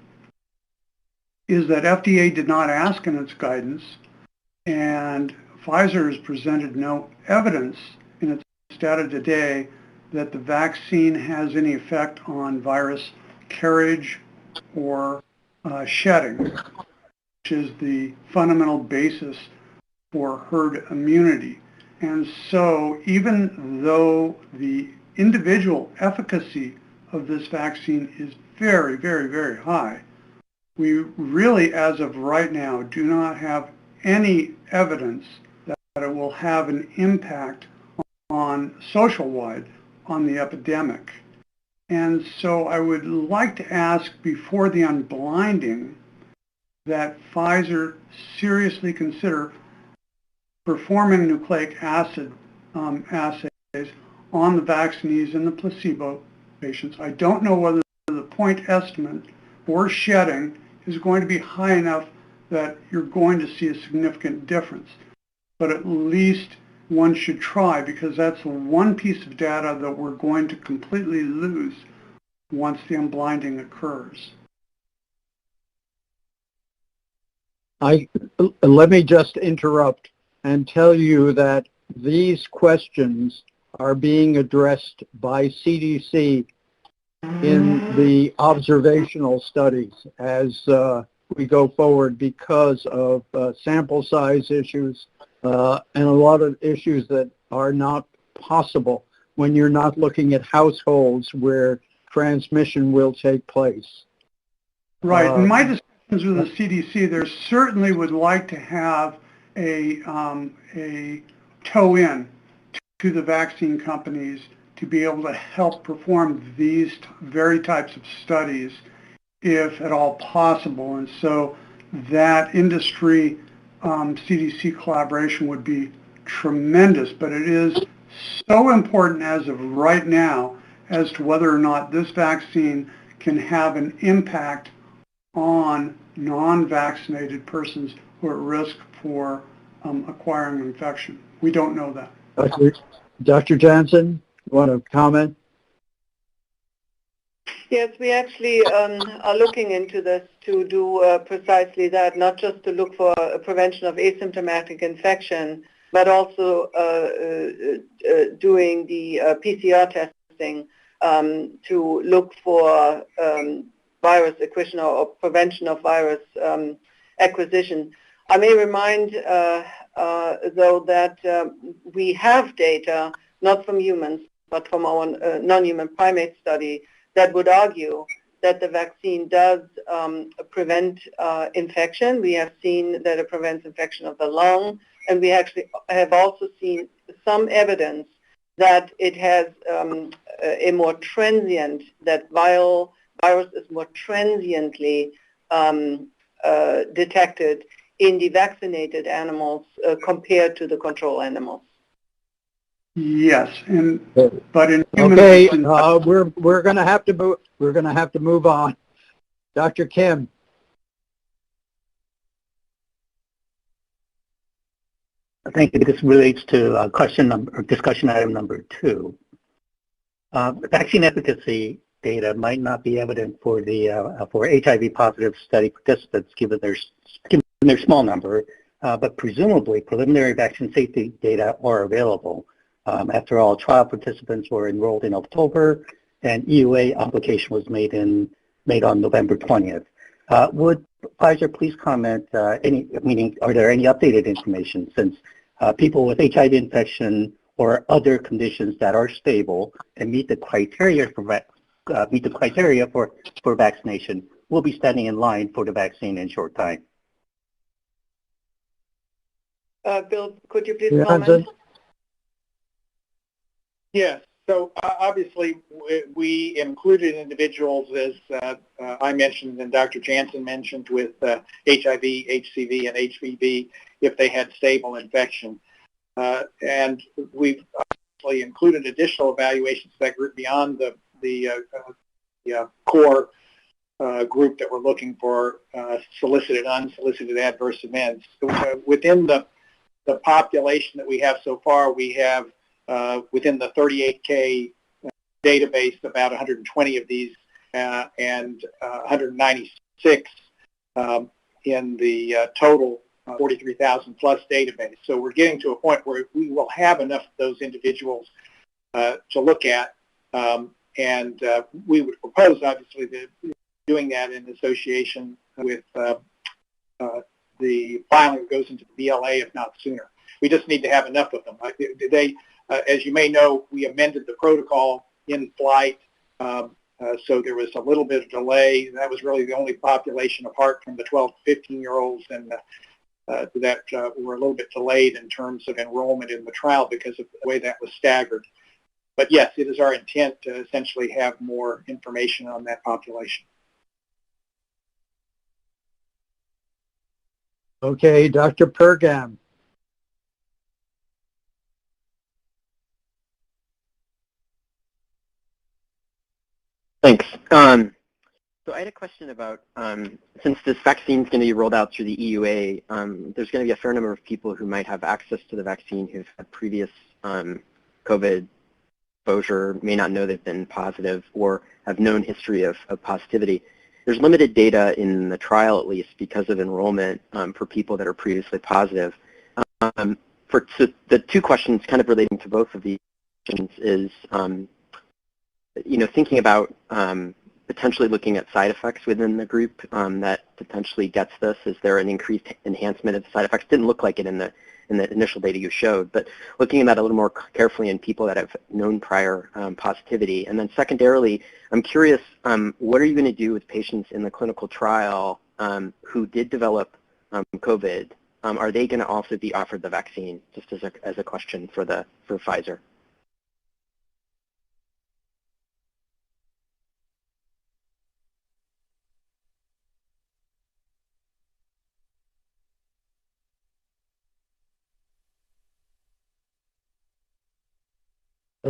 is that FDA did not ask in its guidance, and Pfizer has presented no evidence in its data today that the vaccine has any effect on virus carriage or shedding, which is the fundamental basis for herd immunity. And so even though the individual efficacy of this vaccine is very, very, very high, we really, as of right now, do not have any evidence that it will have an impact on social-wide on the epidemic. And so I would like to ask before the unblinding that Pfizer seriously consider performing nucleic acid assays on the vaccinees and the placebo patients. I don't know whether the point estimate for shedding is going to be high enough that you're going to see a significant difference. But at least one should try, because that's the one piece of data that we're going to completely lose once the unblinding occurs. Let me just interrupt and tell you that these questions are being addressed by CDC in the observational studies as we go forward because of sample size issues and a lot of issues that are not possible when you're not looking at households where transmission will take place. Right. In my discussions with the CDC, they certainly would like to have a toe-in to the vaccine companies to be able to help perform these very types of studies if at all possible. And so that industry CDC collaboration would be tremendous, but it is so important as of right now as to whether or not this vaccine can have an impact on non-vaccinated persons who are at risk for acquiring infection. We don't know that. Dr. Jansen, you want to comment? Yes, we actually are looking into this to do precisely that, not just to look for a prevention of asymptomatic infection, but also doing the PCR testing to look for virus acquisition or prevention of virus acquisition. I may remind, though, that we have data, not from humans, but from our non-human primate study, that would argue that the vaccine does prevent infection. We have seen that it prevents infection of the lung, and we actually have also seen some evidence that it has a more transient, that virus is more transiently detected in the vaccinated animals compared to the control animals. Yes, but in humans, okay, we're going to have to move. We're going to have to move on. Dr. Kim. I think this relates to discussion item number 2. Vaccine efficacy data might not be evident for the for HIV-positive study participants given their small number, but presumably preliminary vaccine safety data are available. After all, trial participants were enrolled in October, and EUA application was made on November 20th. Would Pfizer please comment? Are there any updated information since people with HIV infection or other conditions that are stable and meet the criteria for vaccination will be standing in line for the vaccine in short time. Bill, could you please Janssen? comment? Yes. So obviously, we included individuals, as I mentioned and Dr. Jansen mentioned, with HIV, HCV, and HBV if they had stable infection. And we've obviously included additional evaluations that group beyond the core group that we're looking for solicited, unsolicited adverse events. Within the population that we have so far, we have within the 38K database about 120 of these and 196 in the total 43,000 plus database. So we're getting to a point where we will have enough of those individuals to look at, and we would propose, obviously, doing that in association with the filing that goes into the BLA, if not sooner. We just need to have enough of them. As you may know, we amended the protocol in flight, so there was a little bit of delay. That was really the only population apart from the 12 to 15-year-olds and that were a little bit delayed in terms of enrollment in the trial because of the way that was staggered. But yes, it is our intent to essentially have more information on that population. Okay, Dr. Pergam. Thanks. So I had a question about, since this vaccine is going to be rolled out through the EUA, there's going to be a fair number of people who might have access to the vaccine who've had previous COVID exposure, may not know they've been positive, or have known history of positivity. There's limited data in the trial, at least, because of enrollment for people that are previously positive. So the two questions kind of relating to both of these questions is, thinking about potentially looking at side effects within the group that potentially gets this. Is there an increased enhancement of side effects? Didn't look like it in the initial data you showed, but looking at that a little more carefully in people that have known prior positivity. And then secondarily, I'm curious, what are you going to do with patients in the clinical trial who did develop COVID? Are they going to also be offered the vaccine? Just as a question for Pfizer.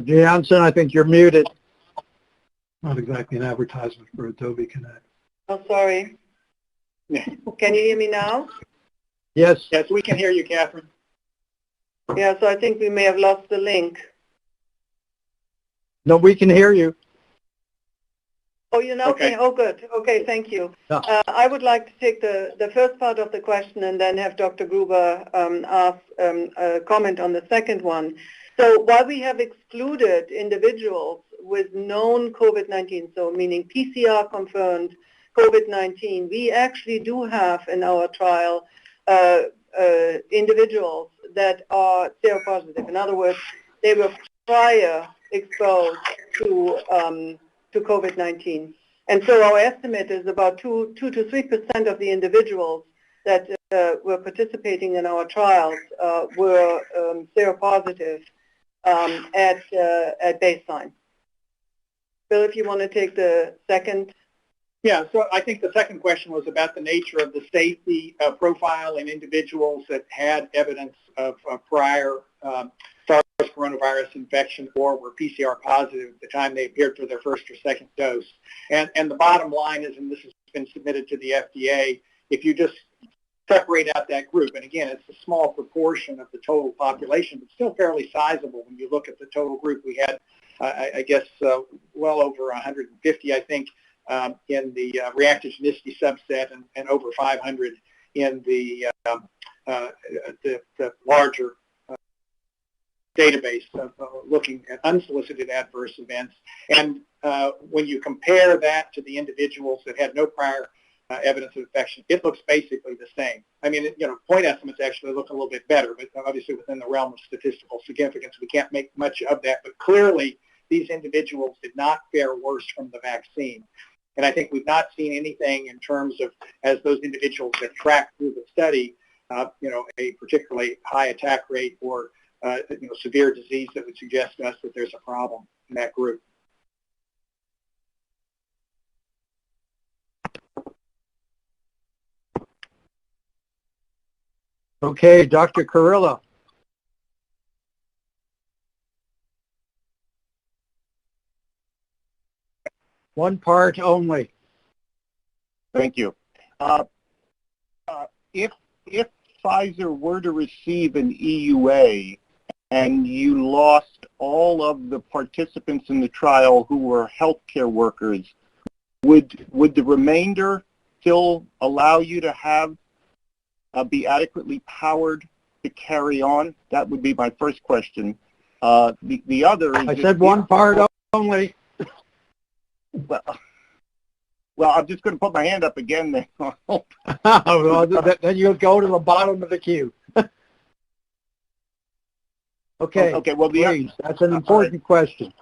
Janssen, I think you're muted. Not exactly an advertisement for Adobe Connect. Oh, sorry. Can you hear me now? Yes. Yes, we can hear you, Catherine. Yeah, so I think we may have lost the link. No, we can hear you. Oh, you know? Okay. Oh, good. Okay, thank you. Yeah. I would like to take the first part of the question and then have Dr. Gruber comment on the second one. So while we have excluded individuals with known COVID-19, so meaning PCR confirmed COVID-19, we actually do have in our trial individuals that are seropositive. In other words, they were prior exposed to COVID-19. And so our estimate is about 2 to 3% of the individuals that were participating in our trials were seropositive at baseline. Bill, if you want to take the second. Yeah, so I think the second question was about the nature of the safety profile in individuals that had evidence of prior SARS coronavirus infection or were PCR positive at the time they appeared for their first or second dose. And the bottom line is, and this has been submitted to the FDA, if you just separate out that group, and again, it's a small proportion of the total population, but still fairly sizable when you look at the total group. We had, I guess, well over 150, I think, in the reactogenicity subset and over 500 in the larger database of looking at unsolicited adverse events. And when you compare that to the individuals that had no prior evidence of infection, it looks basically the same. I mean, point estimates actually look a little bit better, but obviously within the realm of statistical significance, we can't make much of that. But clearly, these individuals did not fare worse from the vaccine. And I think we've not seen anything in terms of, as those individuals have tracked through the study, a particularly high attack rate or severe disease that would suggest to us that there's a problem in that group. Okay, Dr. Carrillo. One part only. Thank you. If Pfizer were to receive an EUA and you lost all of the participants in the trial who were healthcare workers, would the remainder still allow you to have be adequately powered to carry on? That would be my first question. The other is... I said one part only. Well, I'm just going to put my hand up again then. Well, then you'll go to the bottom of the queue. Okay. Okay. Well, please. That's an important question.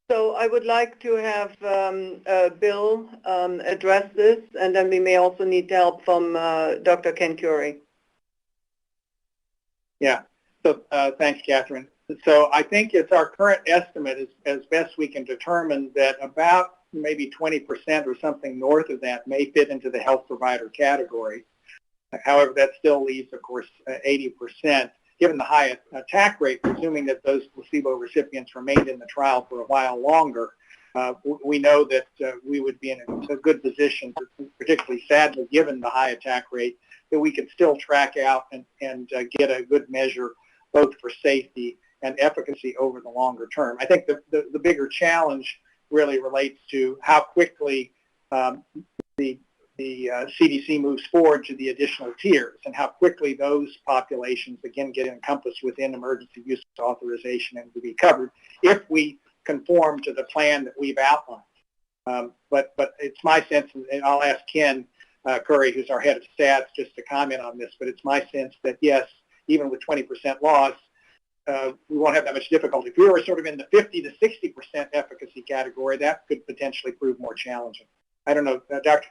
So I would like to have Bill address this, and then we may also need help from Dr. Ken Curry. Yeah. So thanks, Catherine. So I think it's our current estimate, as best we can determine, that about maybe 20% or something north of that may fit into the health provider category. However, that still leaves, of course, 80%. Given the high attack rate, presuming that those placebo recipients remained in the trial for a while longer, we know that we would be in a good position, particularly sadly given the high attack rate, that we could still track out and get a good measure both for safety and efficacy over the longer term. I think the bigger challenge really relates to how quickly the CDC moves forward to the additional tiers and how quickly those populations again get encompassed within emergency use authorization and to be covered if we conform to the plan that we've outlined. But it's my sense, and I'll ask Ken Curry, who's our head of stats, just to comment on this, but it's my sense that yes, even with 20% loss, we won't have that much difficulty. If we were sort of in the 50 to 60% efficacy category, that could potentially prove more challenging. I don't know, Dr.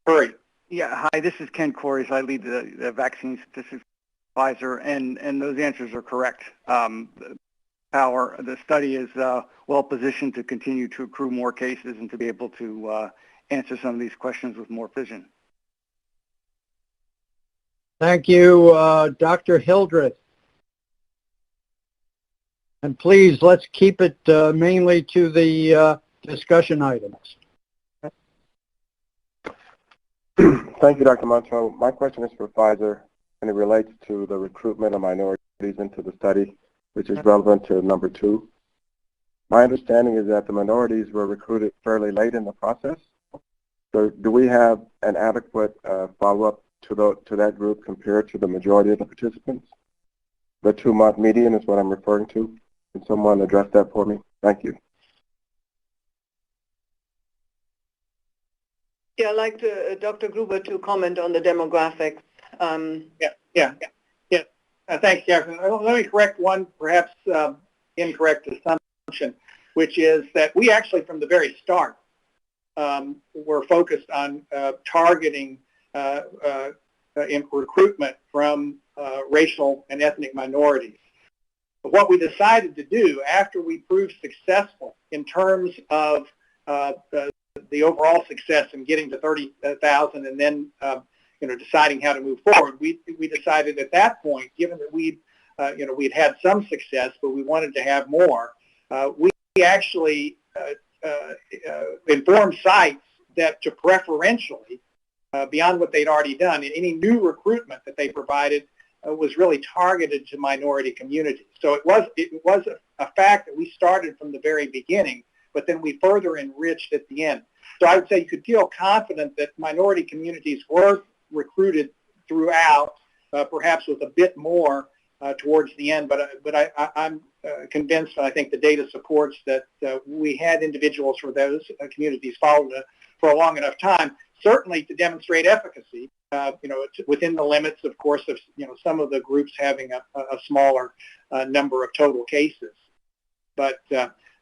Curry. Yeah, hi, this is Ken Corey. I lead the vaccine statistics at Pfizer, and those answers are correct. The study is well positioned to continue to accrue more cases and to be able to answer some of these questions with more precision. Thank you, Dr. Hildreth. And please, let's keep it mainly to the discussion items. Thank you, Dr. Montreux. My question is for Pfizer, and it relates to the recruitment of minorities into the study, which is relevant to number 2. My understanding is that the minorities were recruited fairly late in the process. So do we have an adequate follow-up to that group compared to the majority of the participants? The 2-month median is what I'm referring to. Can someone address that for me? Thank you. Yeah, I'd like Dr. Gruber to comment on the demographics. Thanks, Catherine. Let me correct one perhaps incorrect assumption, which is that we actually from the very start were focused on targeting in recruitment from racial and ethnic minorities. But what we decided to do after we proved successful in terms of the overall success in getting to 30,000 and then deciding how to move forward, we decided at that point, given that we'd had some success, but we wanted to have more, we actually informed sites that to preferentially, beyond what they'd already done, any new recruitment that they provided was really targeted to minority communities. So it was a fact that we started from the very beginning, but then we further enriched at the end. So I would say you could feel confident that minority communities were recruited throughout, perhaps with a bit more towards the end. But I'm convinced, and I think the data supports that we had individuals for those communities followed for a long enough time, certainly to demonstrate efficacy, within the limits, of course, of some of the groups having a smaller number of total cases. But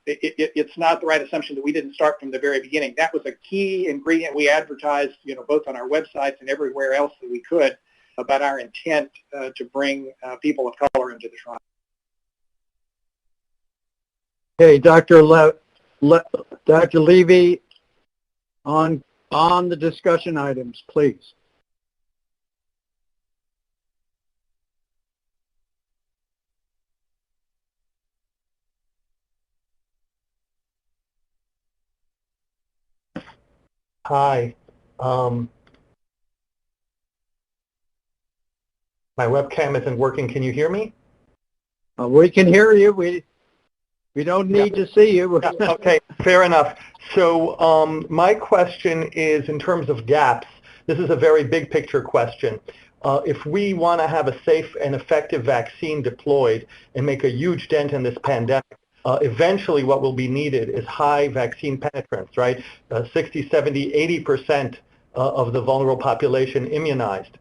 it's not the right assumption that we didn't start from the very beginning. That was a key ingredient we advertised, both on our websites and everywhere else that we could, about our intent to bring people of color into the trial. Okay, Dr. Levy, on the discussion items, please. Hi. My webcam isn't working. Can you hear me? We can hear you. We don't need to see you. Yeah, okay, fair enough. So my question is in terms of gaps. This is a very big picture question. If we want to have a safe and effective vaccine deployed and make a huge dent in this pandemic, eventually what will be needed is high vaccine penetrance, right? 60, 70, 80% of the vulnerable population immunized.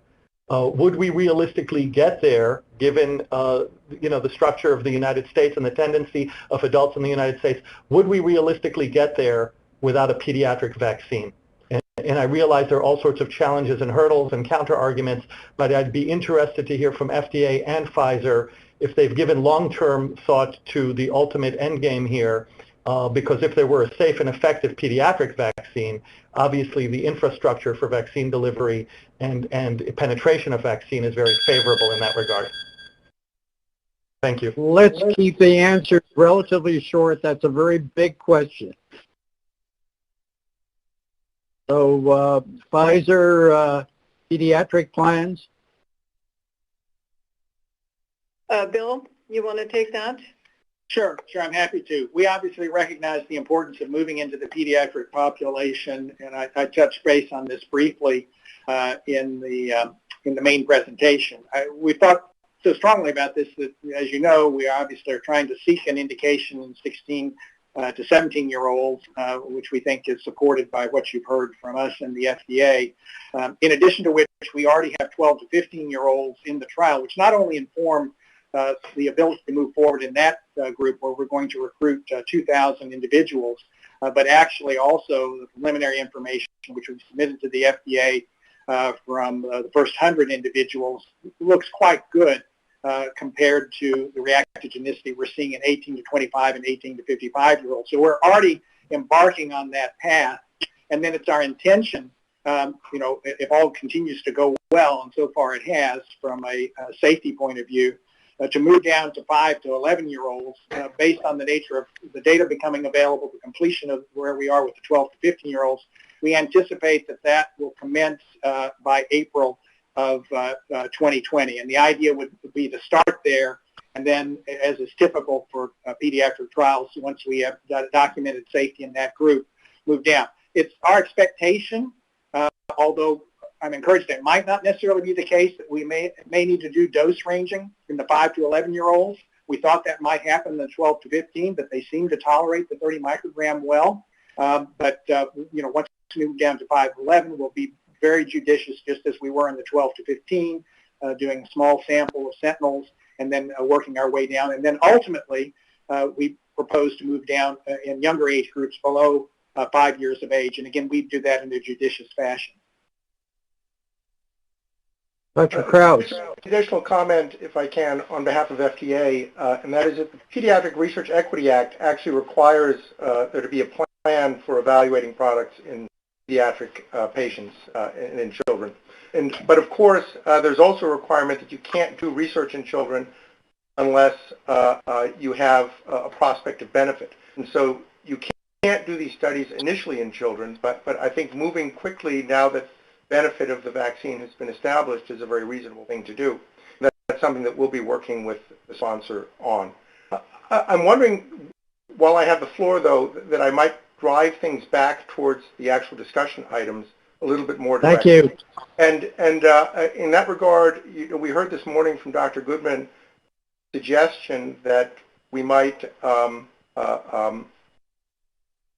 Would we realistically get there, given the structure of the United States and the tendency of adults in the United States? Would we realistically get there without a pediatric vaccine? And I realize there are all sorts of challenges and hurdles and counter arguments, but I'd be interested to hear from FDA and Pfizer if they've given long-term thought to the ultimate end game here, because if there were a safe and effective pediatric vaccine, obviously the infrastructure for vaccine delivery and penetration of vaccine is very favorable in that regard. Thank you. Let's keep the answers relatively short. That's a very big question. So Pfizer pediatric plans? Bill, you want to take that? Sure, I'm happy to. We obviously recognize the importance of moving into the pediatric population, and I touched base on this briefly in the main presentation. We thought so strongly about this that, as you know, we obviously are trying to seek an indication in 16 to 17-year-olds, which we think is supported by what you've heard from us and the FDA. In addition to which, we already have 12 to 15-year-olds in the trial, which not only inform the ability to move forward in that group where we're going to recruit 2,000 individuals, but actually also the preliminary information which we submitted to the FDA from the first 100 individuals looks quite good compared to the reactogenicity we're seeing in 18 to 25 and 18 to 55-year-olds. So we're already embarking on that path, and then it's our intention, if all continues to go well, and so far it has from a safety point of view, to move down to 5 to 11-year-olds based on the nature of the data becoming available, the completion of where we are with the 12 to 15-year-olds. We anticipate that will commence by April of 2020. And the idea would be to start there, and then, as is typical for pediatric trials, once we have documented safety in that group, move down. It's our expectation, although I'm encouraged that it might not necessarily be the case, that we may need to do dose ranging in the 5 to 11-year-olds. We thought that might happen in the 12 to 15, but they seem to tolerate the 30 microgram well. But once we move down to 5 to 11, we'll be very judicious, just as we were in the 12 to 15, doing a small sample of sentinels and then working our way down. And then ultimately, we propose to move down in younger age groups below 5 years of age. And again, we do that in a judicious fashion. Dr. Krause. Additional comment, if I can, on behalf of FDA, and that is that the Pediatric Research Equity Act actually requires there to be a plan for evaluating products in pediatric patients and in children. But of course, there's also a requirement that you can't do research in children unless you have a prospect of benefit. And so you can't do these studies initially in children, but I think moving quickly now that benefit of the vaccine has been established is a very reasonable thing to do. That's something that we'll be working with the sponsor on. I'm wondering, while I have the floor though, that I might drive things back towards the actual discussion items a little bit more directly. Thank you. And in that regard, we heard this morning from Dr. Goodman suggestion that we might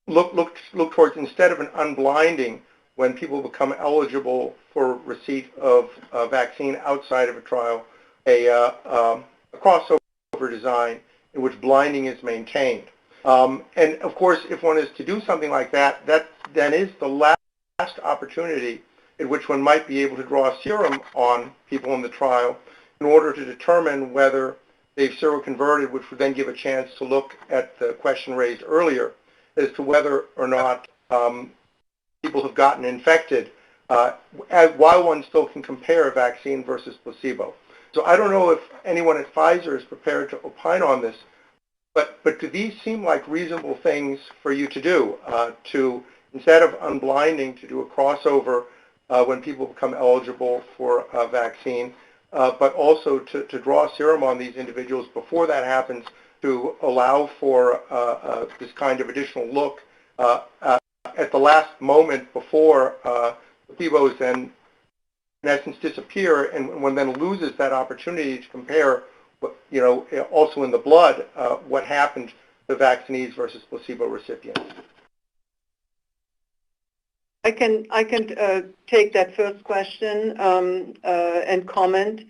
look towards, instead of an unblinding when people become eligible for receipt of a vaccine outside of a trial, a crossover design in which blinding is maintained. And of course, if one is to do something like that, that then is the last opportunity in which one might be able to draw a serum on people in the trial in order to determine whether they've seroconverted, which would then give a chance to look at the question raised earlier as to whether or not people have gotten infected while one still can compare a vaccine versus placebo. So I don't know if anyone at Pfizer is prepared to opine on this, but do these seem like reasonable things for you to do, to, instead of unblinding, to do a crossover when people become eligible for a vaccine, but also to draw serum on these individuals before that happens, to allow for this kind of additional look at the last moment before placebos then in essence disappear, and one then loses that opportunity to compare, you know, also in the blood, what happened to vaccinees versus placebo recipients. I can take that first question and comment.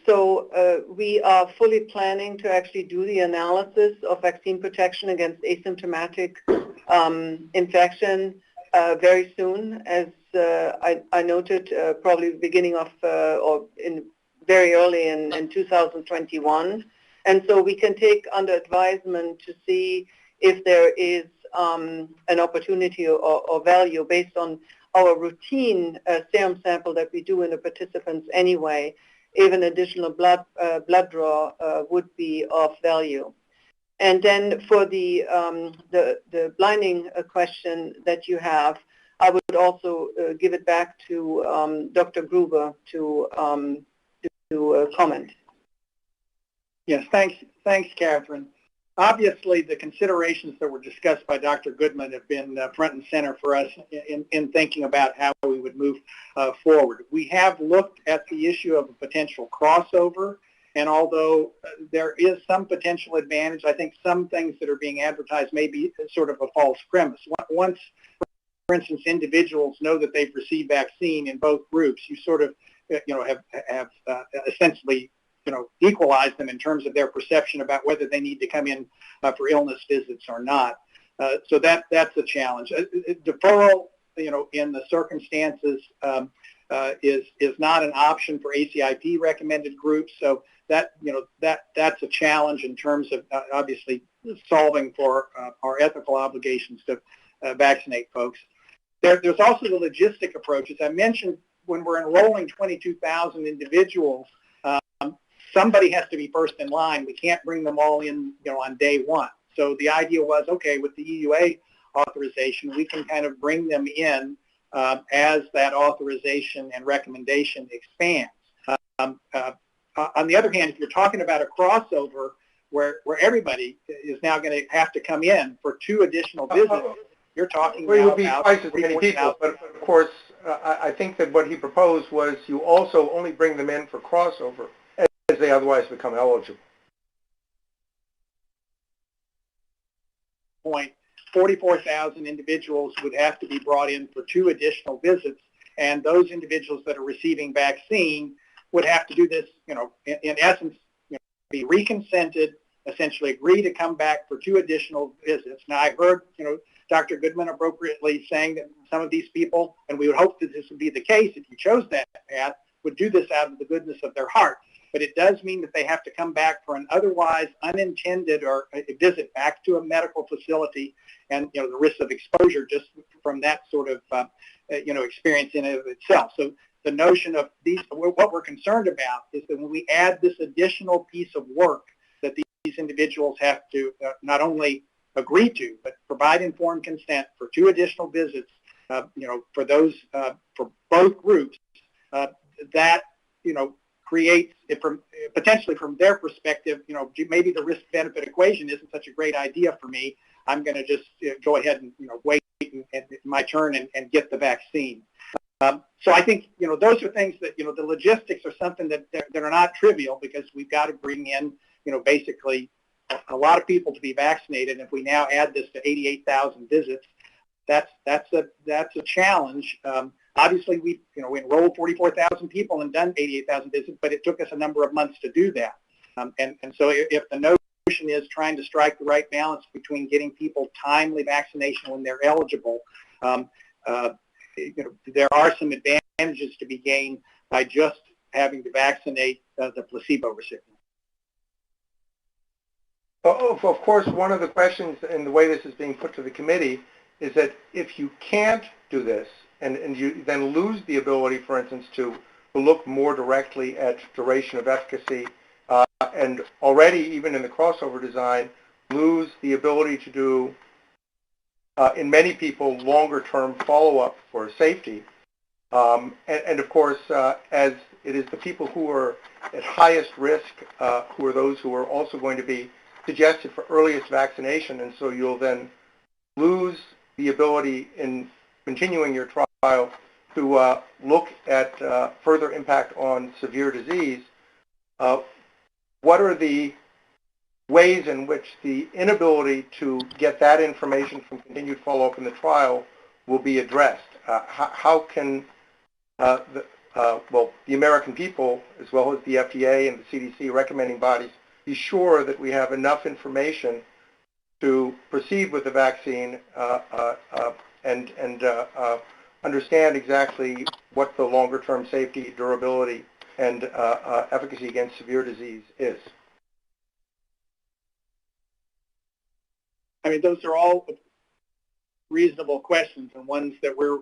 So we are fully planning to actually do the analysis of vaccine protection against asymptomatic infection very soon, as I noted, probably beginning of or in very early in 2021. And so we can take under advisement to see if there is an opportunity or value based on our routine serum sample that we do in the participants anyway. Even additional blood draw would be of value. And then for the blinding question that you have, I would also give it back to Dr. Gruber to comment. Yes, thanks, Catherine. Obviously, the considerations that were discussed by Dr. Goodman have been front and center for us in thinking about how we would move forward. We have looked at the issue of a potential crossover, and although there is some potential advantage, I think some things that are being advertised may be sort of a false premise. Once, for instance, individuals know that they've received vaccine in both groups, you sort of, have essentially, equalize them in terms of their perception about whether they need to come in for illness visits or not. So that's a challenge. Deferral, in the circumstances is not an option for ACIP recommended groups. So that's a challenge in terms of obviously solving for our ethical obligations to vaccinate folks. There's also the logistic approach. As I mentioned, when we're enrolling 22,000 individuals, somebody has to be first in line. We can't bring them all in, on day one. So the idea was, okay, with the EUA authorization, we can kind of bring them in as that authorization and recommendation expands. On the other hand, if you're talking about a crossover where everybody is now going to have to come in for 2 additional visits, you're talking well, it would be about twice as many people, but of course, I think that what he proposed was you also only bring them in for crossover as they otherwise become eligible. 44,000 individuals would have to be brought in for 2 additional visits, and those individuals that are receiving vaccine would have to do this, in essence, be reconsented, essentially agree to come back for 2 additional visits. Now, I heard, Dr. Goodman appropriately saying that some of these people, and we would hope that this would be the case if you chose that path, would do this out of the goodness of their heart. But it does mean that they have to come back for an otherwise unintended or a visit back to a medical facility, and the risk of exposure just from that sort of experience in and of itself. So the notion of what we're concerned about is that when we add this additional piece of work that these individuals have to not only agree to, but provide informed consent for 2 additional visits, for those for both groups, that creates it potentially from their perspective, maybe the risk-benefit equation isn't such a great idea for me. I'm going to just go ahead and wait and my turn and get the vaccine. So I think those are things that the logistics are something that are not trivial, because we've got to bring in basically a lot of people to be vaccinated. And if we now add this to 88,000 visits, that's a challenge. Obviously, we enrolled 44,000 people and done 88,000 visits, but it took us a number of months to do that. And so if the notion is trying to strike the right balance between getting people timely vaccination when they're eligible, there are some advantages to be gained by just having to vaccinate the placebo recipient. Of course, one of the questions in the way this is being put to the committee is that if you can't do this and you then lose the ability, for instance, to look more directly at duration of efficacy and already, even in the crossover design, lose the ability to do, in many people, longer-term follow-up for safety. And of course, as it is the people who are at highest risk, who are those who are also going to be suggested for earliest vaccination, and so you'll then lose the ability in continuing your trial to look at further impact on severe disease. What are the ways in which the inability to get that information from continued follow-up in the trial will be addressed? How can the American people, as well as the FDA and the CDC recommending bodies, be sure that we have enough information to proceed with the vaccine and understand exactly what the longer-term safety, durability, and efficacy against severe disease is? I mean, those are all reasonable questions and ones that we're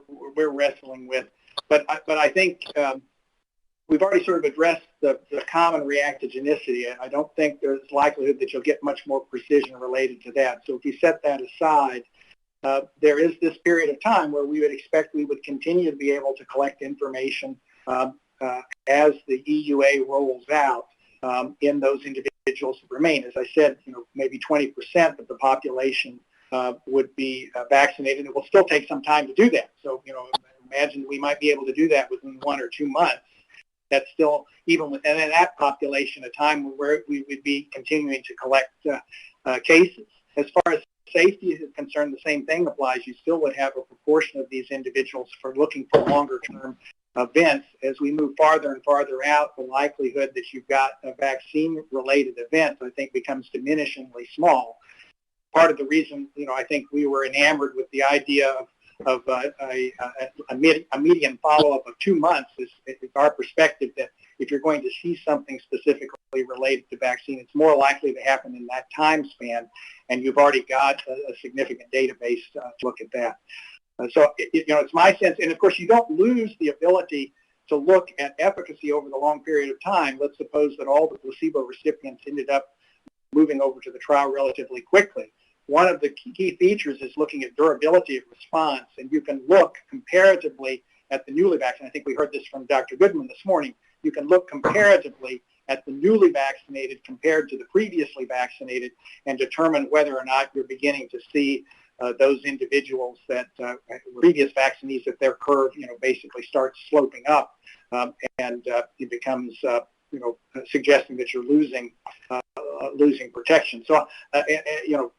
wrestling with. But I think we've already sort of addressed the common reactogenicity. I don't think there's likelihood that you'll get much more precision related to that. So if you set that aside, there is this period of time where we would expect we would continue to be able to collect information as the EUA rolls out in those individuals that remain. As I said, maybe 20% of the population would be vaccinated. It will still take some time to do that. So, imagine we might be able to do that within 1 or 2 months. That's still, even within that population, a time where we would be continuing to collect cases. As far as safety is concerned, the same thing applies. You still would have a proportion of these individuals for looking for longer-term events. As we move farther and farther out, the likelihood that you've got a vaccine-related event, I think, becomes diminishingly small. Part of the reason, I think we were enamored with the idea of a median follow-up of 2 months is our perspective that if you're going to see something specifically related to vaccine, it's more likely to happen in that time span, and you've already got a significant database to look at that. So, it's my sense, and of course you don't lose the ability to look at efficacy over the long period of time. Let's suppose that all the placebo recipients ended up moving over to the trial relatively quickly. One of the key features is looking at durability of response, and you can look comparatively at the newly vaccinated. I think we heard this from Dr. Goodman this morning. You can look comparatively at the newly vaccinated compared to the previously vaccinated and determine whether or not you're beginning to see those individuals that previous vaccinees, that their curve, basically starts sloping up, and it becomes, suggesting that you're losing protection. So,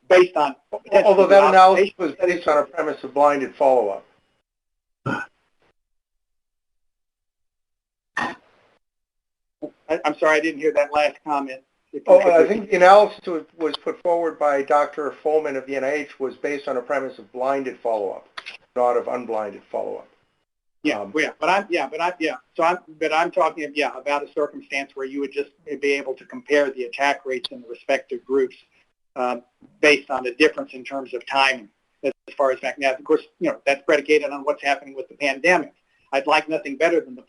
based on... Although that analysis was based on a premise of blinded follow-up. I'm sorry, I didn't hear that last comment. I think the analysis was put forward by Dr. Folman of the NIH was based on a premise of blinded follow-up, not of unblinded follow-up. I'm talking about a circumstance where you would just be able to compare the attack rates in the respective groups based on the difference in terms of timing as far as vaccine. Of course, that's predicated on what's happening with the pandemic. I'd like nothing better than the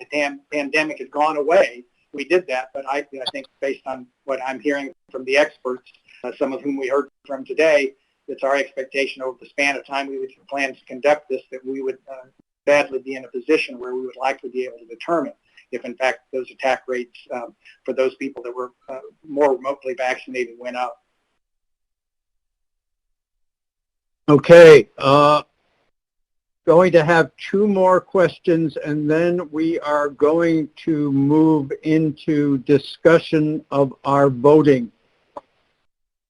pandemic had gone away. We did that, but I think based on what I'm hearing from the experts, some of whom we heard from today, it's our expectation over the span of time we would plan to conduct this, that we would badly be in a position where we would likely be able to determine if, in fact, those attack rates for those people that were more remotely vaccinated went up. Okay. Going to have 2 more questions, and then we are going to move into discussion of our voting.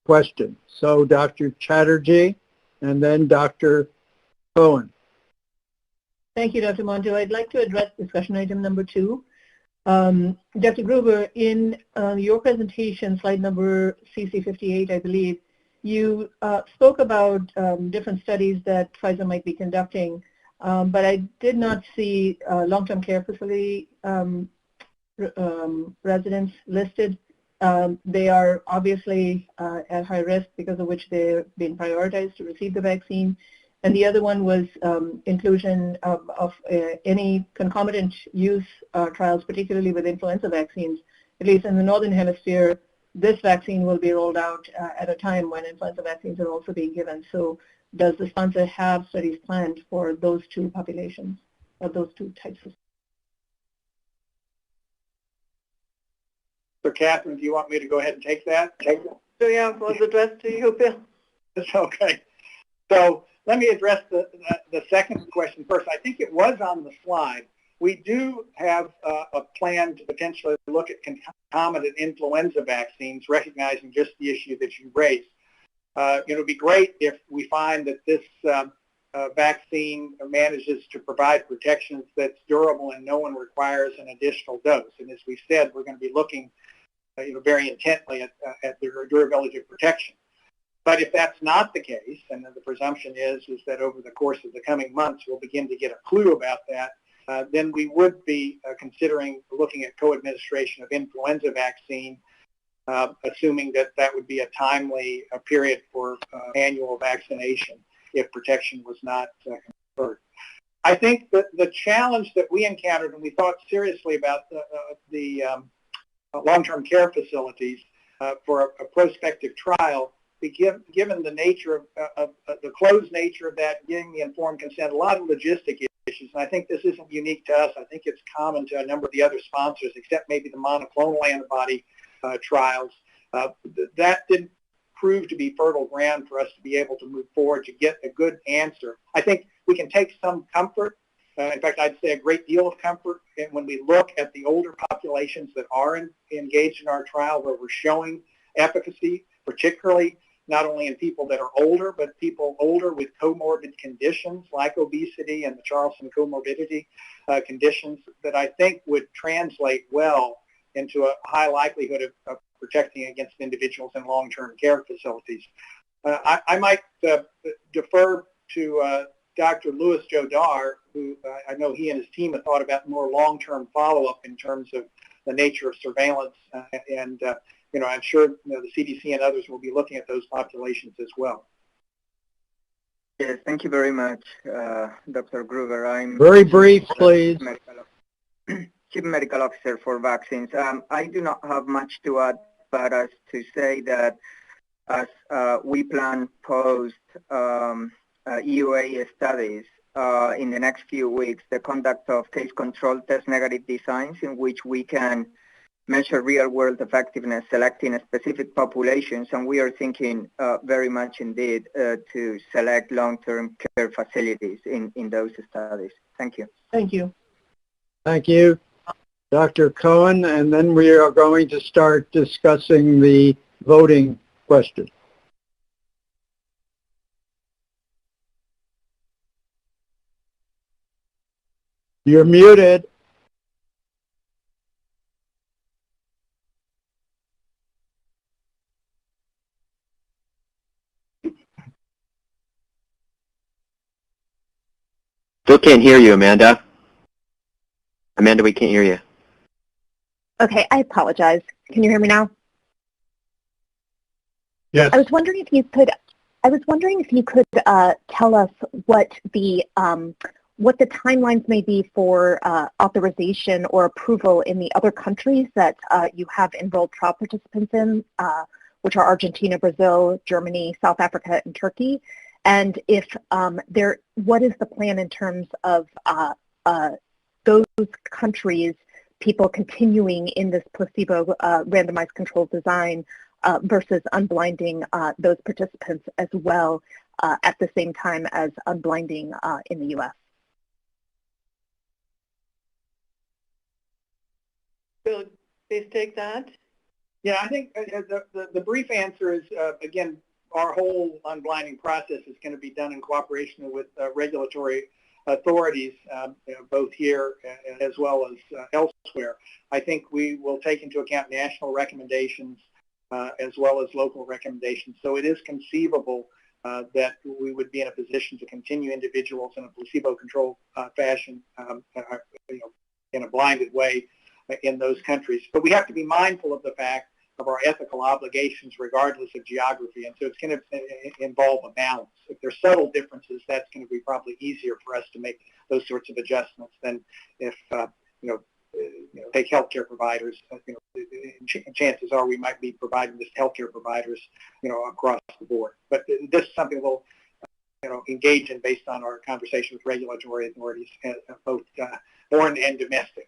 question. So Dr. Chatterjee and then Dr. Cohen. Thank you, Dr. Monto. I'd like to address discussion item number 2. Dr. Gruber, in your presentation, slide number CC58, I believe, you spoke about different studies that Pfizer might be conducting, but I did not see long-term care facility residents listed. They are obviously at high risk because of which they're being prioritized to receive the vaccine. And the other one was inclusion of any concomitant use trials, particularly with influenza vaccines. At least in the Northern Hemisphere, this vaccine will be rolled out at a time when influenza vaccines are also being given. So does the sponsor have studies planned for those two populations, or those two types of? So Catherine, do you want me to go ahead and take that? So yeah, it was addressed to you, Bill. Okay. So let me address the second question first. I think it was on the slide. We do have a plan to potentially look at concomitant influenza vaccines, recognizing just the issue that you raised. It would be great if we find that this vaccine manages to provide protections that's durable and no one requires an additional dose. And as we said, we're going to be looking very intently at the durability of protection. But if that's not the case, and the presumption is that over the course of the coming months we'll begin to get a clue about that, then we would be considering looking at co-administration of influenza vaccine, assuming that that would be a timely period for annual vaccination if protection was not conferred. I think that the challenge that we encountered, and we thought seriously about the long-term care facilities for a prospective trial, given the nature of the closed nature of that, getting the informed consent, a lot of logistic issues. And I think this isn't unique to us. I think it's common to a number of the other sponsors, except maybe the monoclonal antibody trials. That didn't prove to be fertile ground for us to be able to move forward to get a good answer. I think we can take some comfort. In fact, I'd say a great deal of comfort when we look at the older populations that are engaged in our trial, where we're showing efficacy, particularly not only in people that are older, but people older with comorbid conditions like obesity and the Charlson comorbidity conditions that I think would translate well into a high likelihood of protecting against individuals in long-term care facilities. I might defer to Dr. Louis Jodar, who I know he and his team have thought about more long-term follow-up in terms of the nature of surveillance and I'm sure the CDC and others will be looking at those populations as well. Yes, thank you very much, Dr. Gruber. I'm very brief, please. Chief Medical Officer for vaccines. I do not have much to add, but as to say that as we plan post EUA studies in the next few weeks, the conduct of case control test negative designs in which we can measure real-world effectiveness selecting specific populations, and we are thinking very much indeed to select long-term care facilities in those studies. Thank you. Thank you. Thank you, Dr. Cohen, and then we are going to start discussing the voting question. You're muted. Still can't hear you, Amanda. Amanda, we can't hear you. Okay, I apologize. Can you hear me now? Yes. I was wondering if you could tell us what the timelines may be for authorization or approval in the other countries that you have enrolled trial participants in, which are Argentina, Brazil, Germany, South Africa, and Turkey. And if what is the plan in terms of those countries, people continuing in this placebo randomized controlled design versus unblinding those participants as well at the same time as unblinding in the U.S.? Bill, please take that. Yeah, I think the brief answer is, again, our whole unblinding process is going to be done in cooperation with regulatory authorities, both here as well as elsewhere. I think we will take into account national recommendations as well as local recommendations. So it is conceivable that we would be in a position to continue individuals in a placebo-controlled fashion, in a blinded way in those countries. But we have to be mindful of the fact of our ethical obligations regardless of geography, and so it's going to involve a balance. If there's subtle differences, that's going to be probably easier for us to make those sorts of adjustments than if take healthcare providers. Chances are we might be providing this healthcare providers across the board. But this is something we'll engage in based on our conversation with regulatory authorities, both foreign and domestic.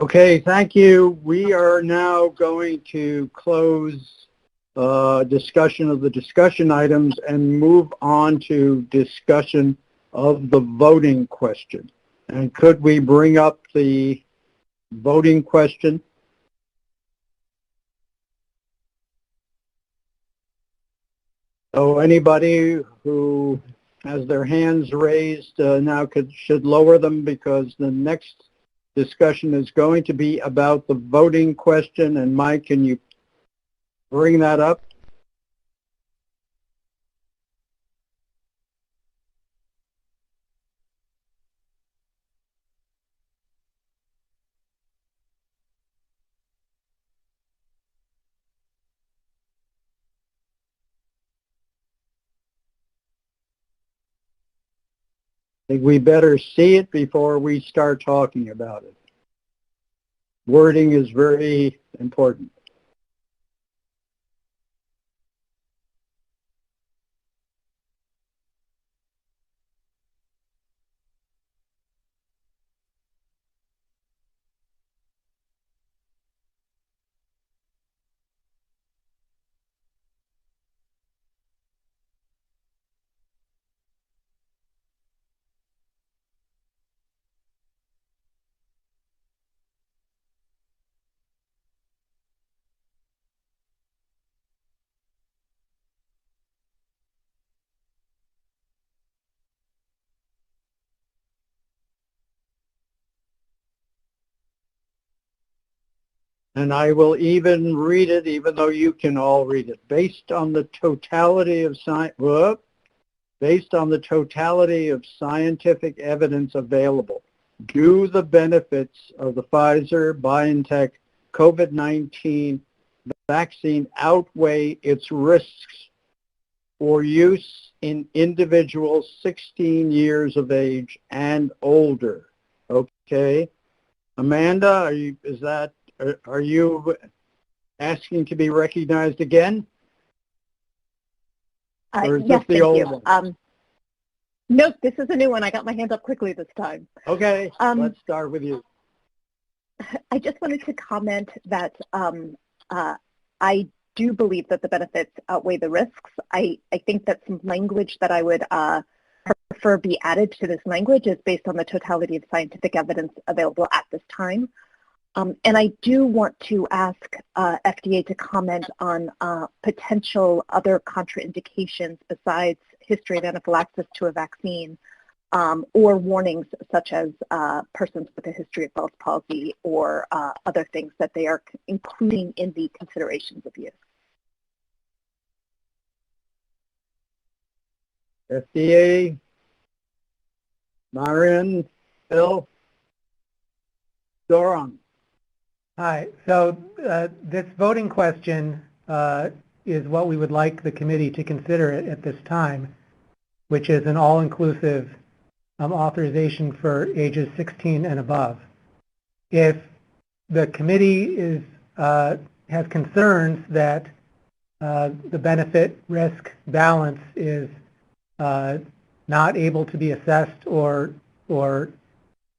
Okay, thank you. We are now going to close discussion of the discussion items and move on to discussion of the voting question. And could we bring up the voting question? So anybody who has their hands raised now should lower them, because the next discussion is going to be about the voting question. And Mike, can you bring that up? I think we better see it before we start talking about it. Wording is very important. And I will even read it, even though you can all read it. Based on the totality of scientific evidence available, do the benefits of the Pfizer-BioNTech COVID-19 vaccine outweigh its risks for use in individuals 16 years of age and older? Okay. Amanda, are you asking to be recognized again? Or is yes, this the old one? Nope, this is a new one. I got my hand up quickly this time. Okay, let's start with you. I just wanted to comment that I do believe that the benefits outweigh the risks. I think that some language that I would prefer be added to this language is based on the totality of scientific evidence available at this time. And I do want to ask FDA to comment on potential other contraindications besides history of anaphylaxis to a vaccine, or warnings such as persons with a history of Bell's palsy or other things that they are including in the considerations of use. FDA, Marion, Bill, Doron. Hi. So this voting question is what we would like the committee to consider at this time, which is an all-inclusive authorization for ages 16 and above. If the committee has concerns that the benefit-risk balance is not able to be assessed or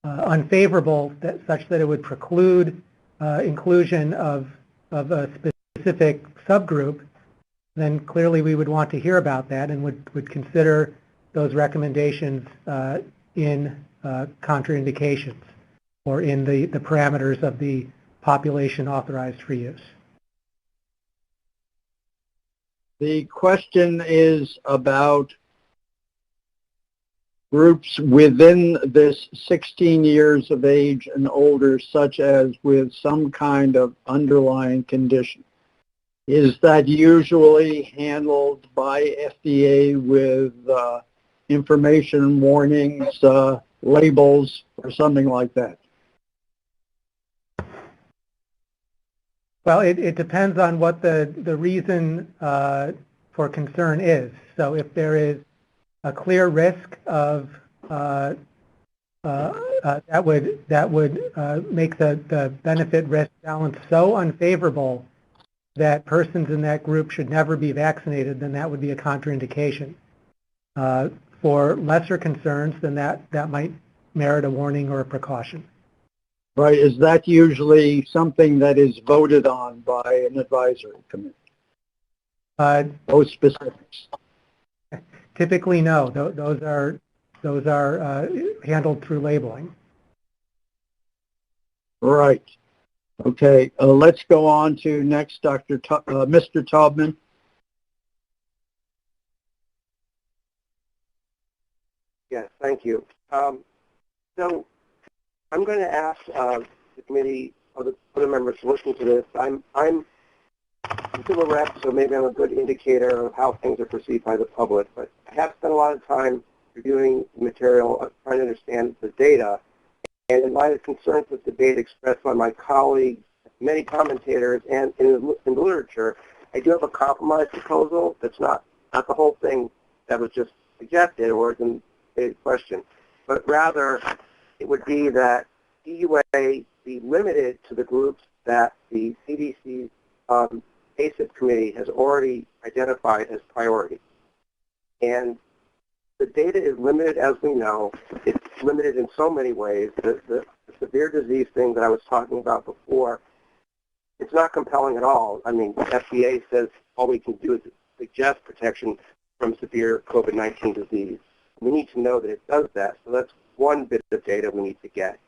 unfavorable, such that it would preclude inclusion of a specific subgroup, then clearly we would want to hear about that and would consider those recommendations in contraindications. or in the parameters of the population authorized for use. The question is about groups within this 16 years of age and older, such as with some kind of underlying condition. Is that usually handled by FDA with information, warnings, labels, or something like that? Well, it depends on what the reason for concern is. So if there is a clear risk of that would make the benefit risk balance so unfavorable that persons in that group should never be vaccinated, then that would be a contraindication. For lesser concerns, then that might merit a warning or a precaution. Right. Is that usually something that is voted on by an advisory committee? Those specifics. Typically, no. Those are handled through labeling. Right. Okay. Let's go on to next, Mr. Taubman. Yes, thank you. So I'm going to ask the committee, or the other members to listen to this. I'm a civil rep, so maybe I'm a good indicator of how things are perceived by the public, but I have spent a lot of time reviewing material, trying to understand the data, and in light of concerns with the data expressed by my colleagues, many commentators, and in the literature, I do have a compromise proposal that's not the whole thing that was just suggested or is in the question, but rather it would be that EUA be limited to the groups that the CDC ACIP committee has already identified as priority. And the data is limited, as we know. It's limited in so many ways. The severe disease thing that I was talking about before, it's not compelling at all. I mean, FDA says all we can do is suggest protection from severe COVID-19 disease. We need to know that it does that, so that's one bit of data we need to get.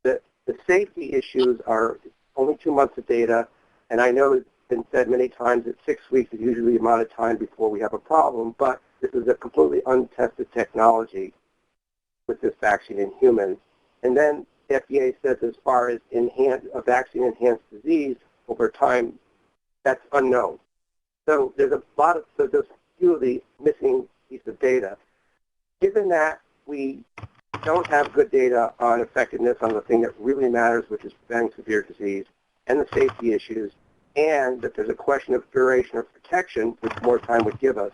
The safety issues are only 2 months of data, and I know it's been said many times that 6 weeks is usually the amount of time before we have a problem, but this is a completely untested technology with this vaccine in humans. And then the FDA says as far as a vaccine-enhanced disease over time, that's unknown. So there's there's a few of the missing pieces of data. Given that we don't have good data on effectiveness on the thing that really matters, which is preventing severe disease, and the safety issues, and that there's a question of duration of protection, which more time would give us,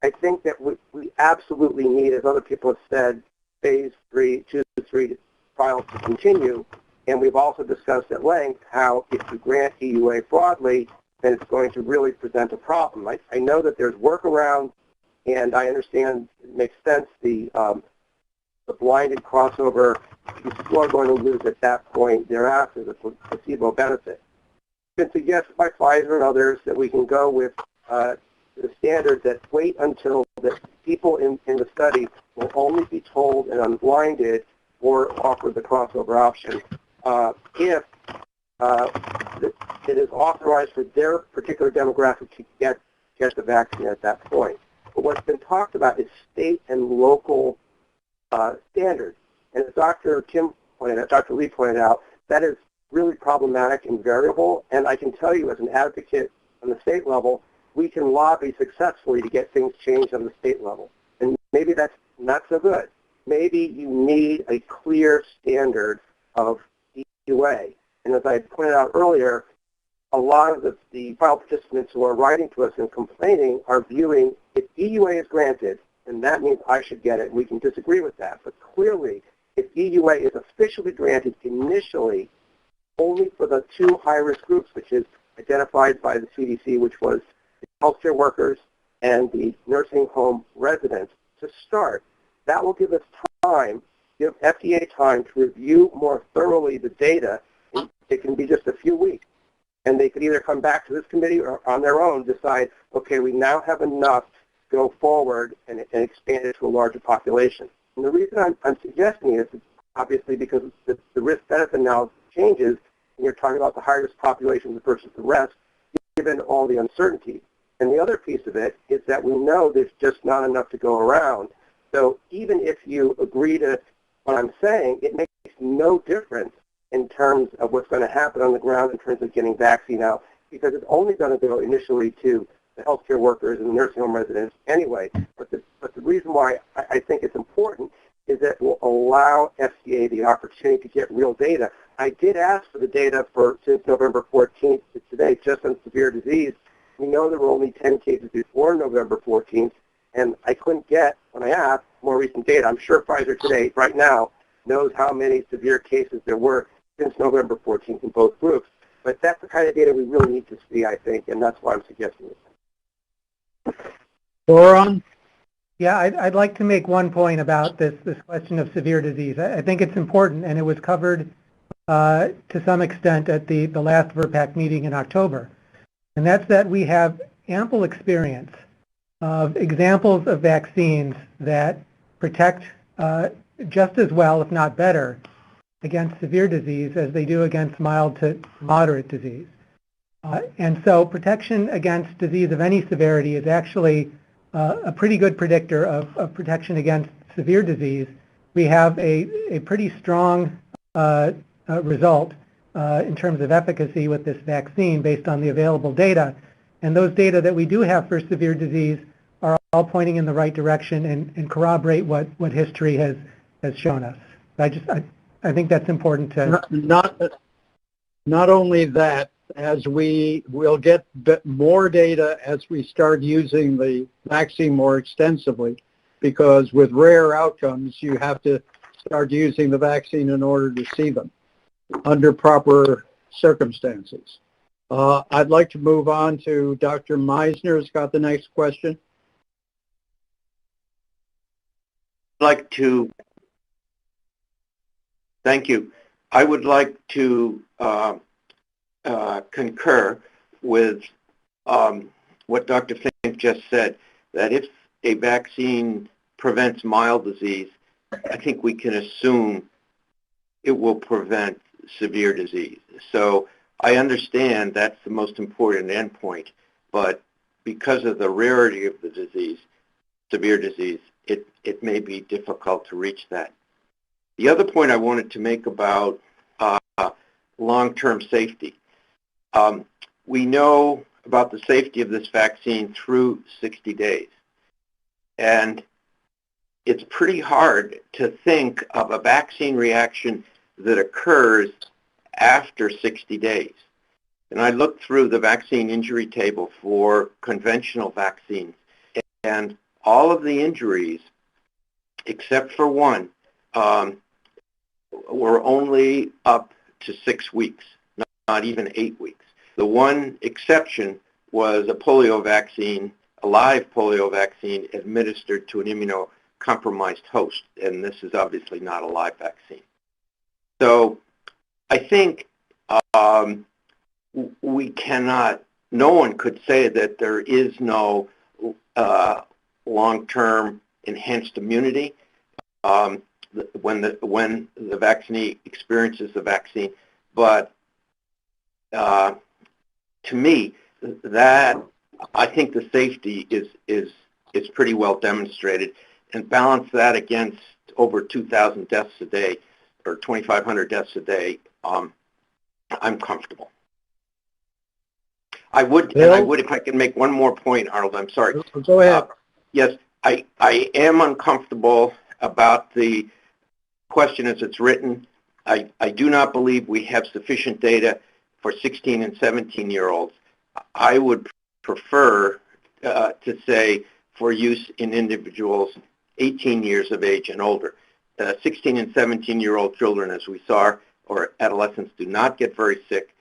I think that we absolutely need, as other people have said, phase 2 to 3 trials to continue. And we've also discussed at length how if you grant EUA broadly, then it's going to really present a problem. I know that there's workarounds, and I understand it makes sense the blinded crossover, you still are going to lose at that point thereafter the placebo benefit. It's been suggested by Pfizer and others that we can go with the standard that wait until the people in the study will only be told and unblinded or offered the crossover option if it is authorized for their particular demographic to get the vaccine at that point. But what's been talked about is state and local standards. And as Dr. Lee pointed out, that is really problematic and variable. And I can tell you as an advocate on the state level, we can lobby successfully to get things changed on the state level. And maybe that's not so good. Maybe you need a clear standard of EUA. And as I pointed out earlier, a lot of the trial participants who are writing to us and complaining are viewing if EUA is granted, and that means I should get it. We can disagree with that. But clearly, if EUA is officially granted initially only for the 2 high-risk groups, which is identified by the CDC, which was the healthcare workers and the nursing home residents to start, that will give us time, give FDA time to review more thoroughly the data. It can be just a few weeks. And they could either come back to this committee or on their own decide, okay, we now have enough to go forward and expand it to a larger population. And the reason I'm suggesting is obviously, because the risk-benefit analysis changes, and you're talking about the high-risk populations versus the rest, given all the uncertainty. And the other piece of it is that we know there's just not enough to go around. So even if you agree to what I'm saying, it makes no difference in terms of what's going to happen on the ground in terms of getting vaccine out, because it's only going to go initially to the healthcare workers and the nursing home residents anyway. But the reason why I think it's important is that it will allow FDA the opportunity to get real data. I did ask for the data since November 14th to today just on severe disease. We know there were only 10 cases before November 14th, and I couldn't get, when I asked, more recent data. I'm sure Pfizer today, right now, knows how many severe cases there were since November 14th in both groups. But that's the kind of data we really need to see, I think, and that's why I'm suggesting this. Boron? Yeah, I'd like to make one point about this question of severe disease. I think it's important, and it was covered to some extent at the last VRBPAC meeting in October. And that's that we have ample experience of examples of vaccines that protect just as well, if not better, against severe disease as they do against mild to moderate disease. And so protection against disease of any severity is actually a pretty good predictor of protection against severe disease. We have a pretty strong result in terms of efficacy with this vaccine based on the available data. And those data that we do have for severe disease are all pointing in the right direction and corroborate what history has shown us. I think that's important to... Not only that, as we will get more data as we start using the vaccine more extensively, because with rare outcomes, you have to start using the vaccine in order to see them under proper circumstances. I'd like to move on to Dr. Meisner, who's got the next question. Thank you. I would like to concur with what Dr. Fink just said, that if a vaccine prevents mild disease, I think we can assume it will prevent severe disease. So I understand that's the most important endpoint, but because of the rarity of the disease, severe disease, it may be difficult to reach that. The other point I wanted to make about long-term safety. We know about the safety of this vaccine through 60 days. And it's pretty hard to think of a vaccine reaction that occurs after 60 days. And I looked through the vaccine injury table for conventional vaccines, and all of the injuries, except for one, were only up to 6 weeks, not even 8 weeks. The one exception was a polio vaccine, a live polio vaccine administered to an immunocompromised host, and this is obviously not a live vaccine. So I think we cannot, no one could say that there is no long-term enhanced immunity when the vaccinee experiences the vaccine, but to me, that I think the safety is pretty well demonstrated, and balance that against over 2,000 deaths a day or 2,500 deaths a day, I'm comfortable. I would, if I can make one more point, Arnold, I'm sorry. Go ahead. Yes, I am uncomfortable about the question as it's written. I do not believe we have sufficient data for 16 and 17-year-olds. I would prefer to say for use in individuals 18 years of age and older. 16 and 17-year-old children, as we saw, or adolescents, do not get very sick,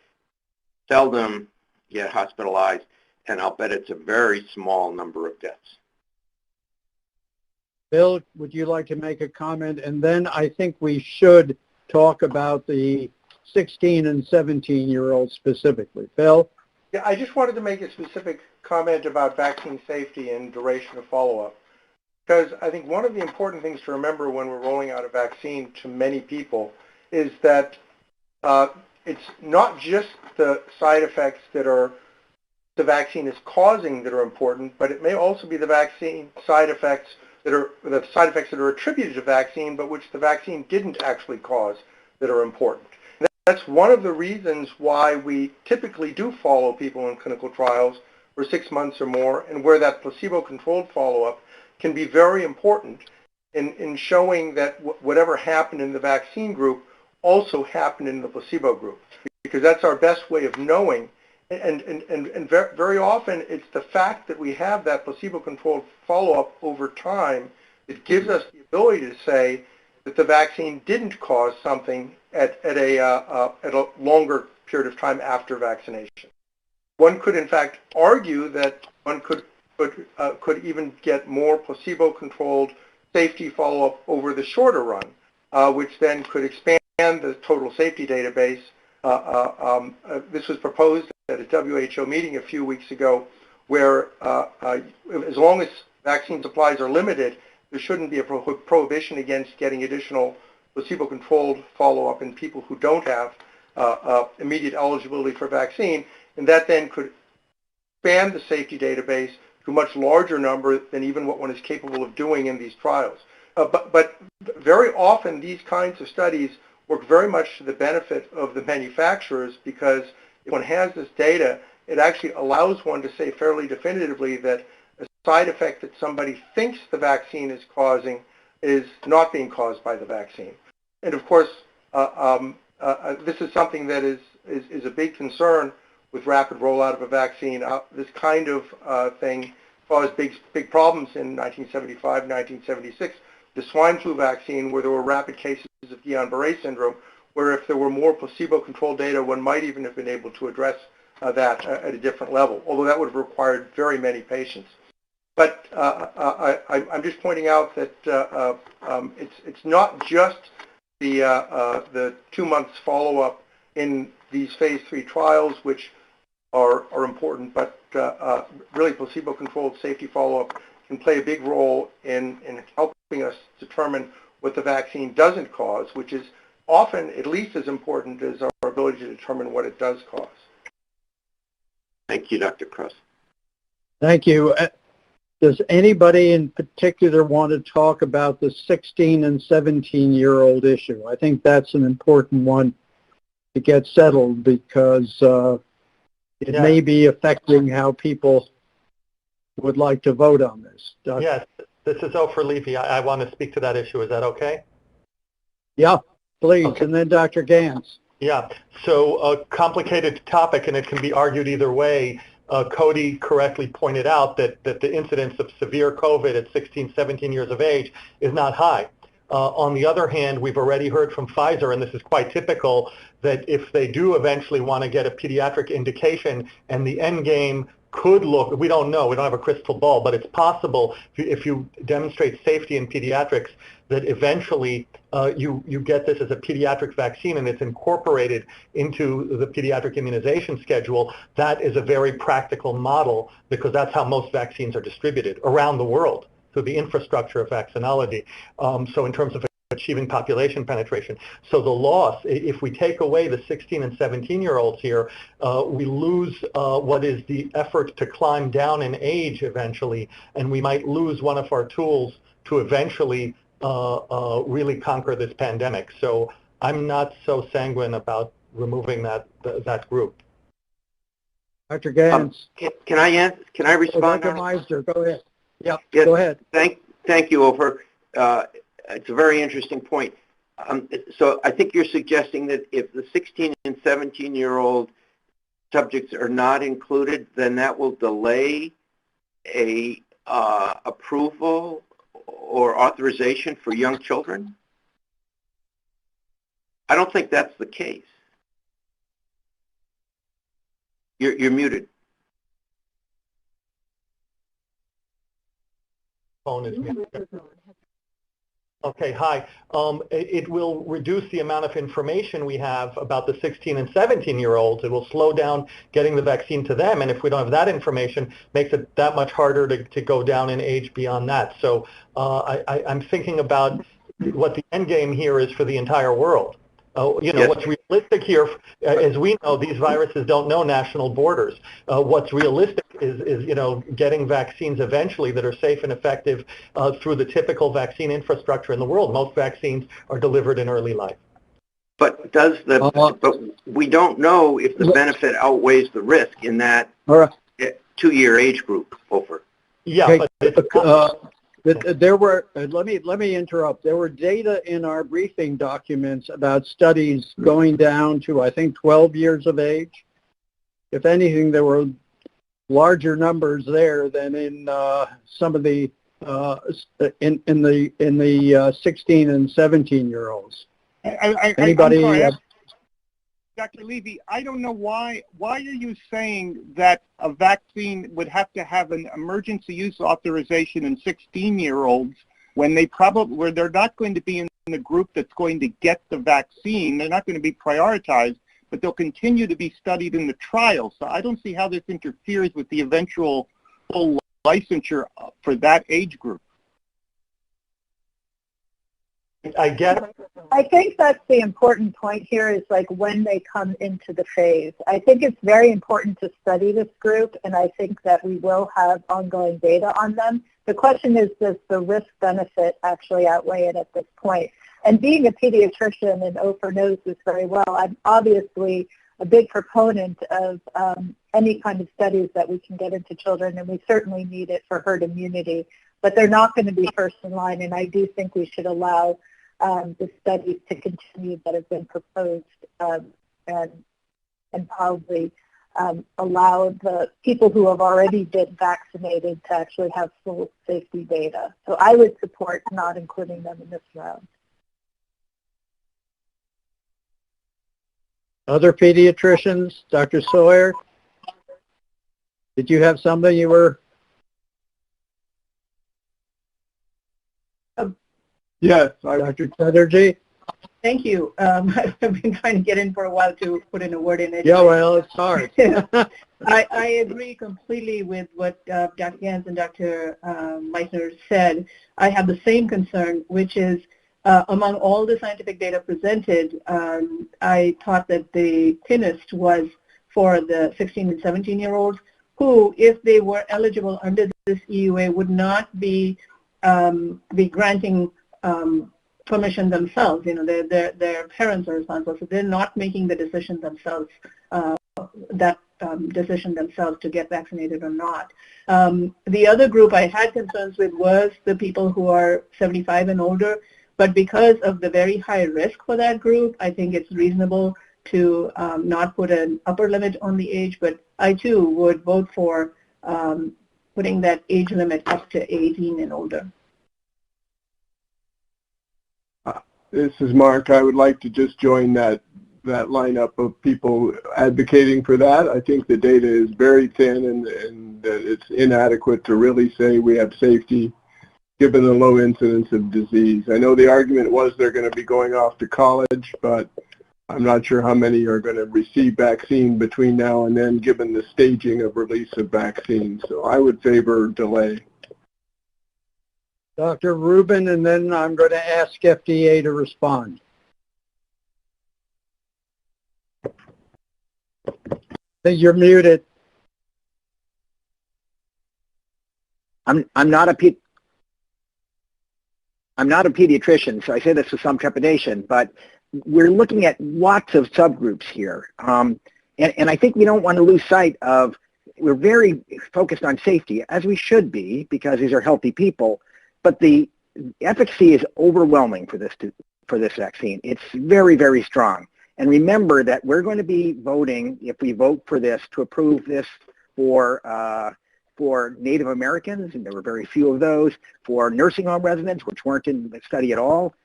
seldom get hospitalized, and I'll bet it's a very small number of deaths. Bill, would you like to make a comment? And then I think we should talk about the 16 and 17-year-olds specifically. Bill? Yeah, I just wanted to make a specific comment about vaccine safety and duration of follow-up. because I think one of the important things to remember when we're rolling out a vaccine to many people is that it's not just the side effects that the vaccine is causing that are important, but it may also be the vaccine side effects that are attributed to vaccine, but which the vaccine didn't actually cause that are important. And that's one of the reasons why we typically do follow people in clinical trials for 6 months or more, and where that placebo-controlled follow-up can be very important in showing that whatever happened in the vaccine group also happened in the placebo group, because that's our best way of knowing. And very often it's the fact that we have that placebo-controlled follow-up over time that gives us the ability to say that the vaccine didn't cause something at a longer period of time after vaccination. One could in fact argue that one could even get more placebo-controlled safety follow-up over the shorter run, which then could expand the total safety database. This was proposed at a WHO meeting a few weeks ago, where as long as vaccine supplies are limited, there shouldn't be a prohibition against getting additional placebo-controlled follow-up in people who don't have immediate eligibility for vaccine, and that then could expand the safety database to a much larger number than even what one is capable of doing in these trials. But very often these kinds of studies work very much to the benefit of the manufacturers, because if one has this data, it actually allows one to say fairly definitively that a side effect that somebody thinks the vaccine is causing is not being caused by the vaccine. And of course, this is something that is a big concern with rapid rollout of a vaccine. This kind of thing caused big problems in 1975, 1976. The swine flu vaccine, where there were rapid cases of Guillain-Barré syndrome, where if there were more placebo-controlled data, one might even have been able to address that at a different level, although that would have required very many patients. But I'm just pointing out that it's not just the 2 months follow-up in these phase 3 trials, which are important, but really placebo-controlled safety follow-up can play a big role in helping us determine what the vaccine doesn't cause, which is often at least as important as our ability to determine what it does cause. Thank you, Dr. Cross. Thank you. Does anybody in particular want to talk about the 16 and 17-year-old issue? I think that's an important one to get settled, because it may be affecting how people would like to vote on this. Yes, this is Ofer Levy. I want to speak to that issue. Is that okay? Yeah, please. Okay. And then Dr. Gantz. Yeah, so a complicated topic, and it can be argued either way. Cody correctly pointed out that the incidence of severe COVID at 16, 17 years of age is not high. On the other hand, we've already heard from Pfizer, and this is quite typical, that if they do eventually want to get a pediatric indication, and the end game could look, we don't know, we don't have a crystal ball, but it's possible if you demonstrate safety in pediatrics that eventually you get this as a pediatric vaccine and it's incorporated into the pediatric immunization schedule. That is a very practical model, because that's how most vaccines are distributed around the world, through the infrastructure of vaccinology. So in terms of achieving population penetration. So the loss, if we take away the 16 and 17-year-olds here, we lose what is the effort to climb down in age eventually, and we might lose one of our tools to eventually really conquer this pandemic. So I'm not so sanguine about removing that group. Dr. Gantz. Can I respond? Dr. Meister, go ahead. Yeah, yes, go ahead. Thank you, Ofer. It's a very interesting point. So I think you're suggesting that if the 16 and 17-year-old subjects are not included, then that will delay a approval or authorization for young children? I don't think that's the case. You're muted. Phone is muted. Okay, hi. It will reduce the amount of information we have about the 16 and 17-year-olds. It will slow down getting the vaccine to them, and if we don't have that information, makes it that much harder to go down in age beyond that. So I'm thinking about what the end game here is for the entire world. Yes. What's realistic here, as we know, these viruses don't know national borders. What's realistic is getting vaccines eventually that are safe and effective through the typical vaccine infrastructure in the world. Most vaccines are delivered in early life. But but we don't know if the benefit outweighs the risk in that 2-year age group over. Yeah, Okay. but there were, let me interrupt. There were data in our briefing documents about studies going down to, I think, 12 years of age. If anything, there were larger numbers there than in some of the in the 16 and 17-year-olds. Anybody? I'm sorry, Dr. Levy, I don't know why are you saying that a vaccine would have to have an emergency use authorization in 16-year-olds when where they're not going to be in the group that's going to get the vaccine. They're not going to be prioritized, but they'll continue to be studied in the trial. So I don't see how this interferes with the eventual full licensure for that age group. I think that's the important point here is like when they come into the phase. I think it's very important to study this group, and I think that we will have ongoing data on them. The question is, does the risk-benefit actually outweigh it at this point? And being a pediatrician, and Ofer knows this very well, I'm obviously a big proponent of any kind of studies that we can get into children, and we certainly need it for herd immunity. But they're not going to be first in line, and I do think we should allow the studies to continue that have been proposed and probably allow the people who have already been vaccinated to actually have full safety data. So I would support not including them in this round. Other pediatricians? Dr. Sawyer? Did you have something you were? Yes. Dr. Chatterjee? Thank you. I've been trying to get in for a while to put in a word in it. Yeah, well, it's hard. I agree completely with what Dr. Gans and Dr. Meissner said. I have the same concern, which is among all the scientific data presented, I thought that the thinnest was for the 16 and 17-year-olds who, if they were eligible under this EUA, would not be granting permission themselves. Their parents are responsible, so they're not making the decision themselves, decision themselves to get vaccinated or not. The other group I had concerns with was the people who are 75 and older, but because of the very high risk for that group, I think it's reasonable to not put an upper limit on the age, but I too would vote for putting that age limit up to 18 and older. This is Mark. I would like to just join that lineup of people advocating for that. I think the data is very thin and that it's inadequate to really say we have safety given the low incidence of disease. I know the argument was they're going to be going off to college, but I'm not sure how many are going to receive vaccine between now and then given the staging of release of vaccines. So I would favor delay. Dr. Rubin, and then I'm going to ask FDA to respond. I think you're muted. I'm not a pediatrician, so I say this with some trepidation, but we're looking at lots of subgroups here. And I think we don't want to lose sight of, we're very focused on safety, as we should be, because these are healthy people, but the efficacy is overwhelming for this vaccine. It's very, very strong. And remember that we're going to be voting, if we vote for this, to approve this for Native Americans, and there were very few of those, for nursing home residents, which weren't in the study at all,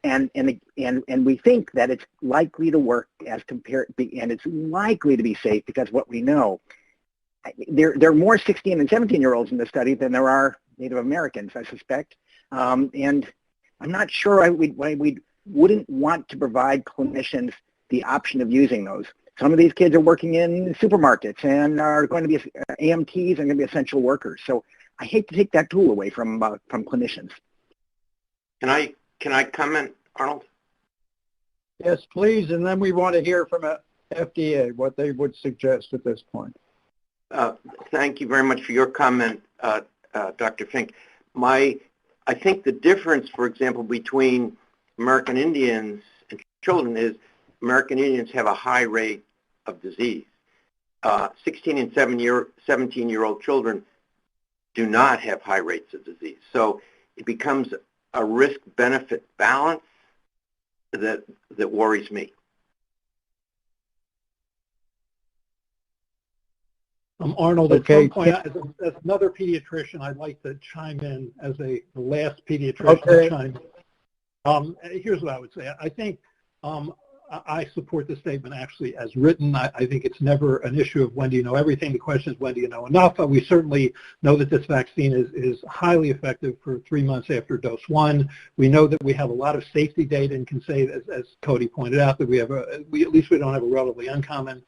and we think that it's likely to work as compared, and it's likely to be safe because what we know, there are more 16 and 17-year-olds in the study than there are Native Americans, I suspect, and I'm not sure why we wouldn't want to provide clinicians the option of using those. Some of these kids are working in supermarkets and are going to be AMTs and going to be essential workers. So I hate to take that tool away from clinicians. Can I comment, Arnold? Yes, please, and then we want to hear from FDA what they would suggest at this point. Thank you very much for your comment, Dr. Fink. I think the difference, for example, between American Indians and children is American Indians have a high rate of disease. 16 and 17-year-old children do not have high rates of disease. So it becomes a risk-benefit balance that worries me. Arnold, at Okay. some point, as another pediatrician, I'd like to chime in as the last pediatrician to chime in. Here's what I would say. I think I support the statement actually as written. I think it's never an issue of when do you know everything. The question is when do you know enough. We certainly know that this vaccine is highly effective for 3 months after dose 1. We know that we have a lot of safety data and can say, as Cody pointed out, that at least we don't have a relatively uncommon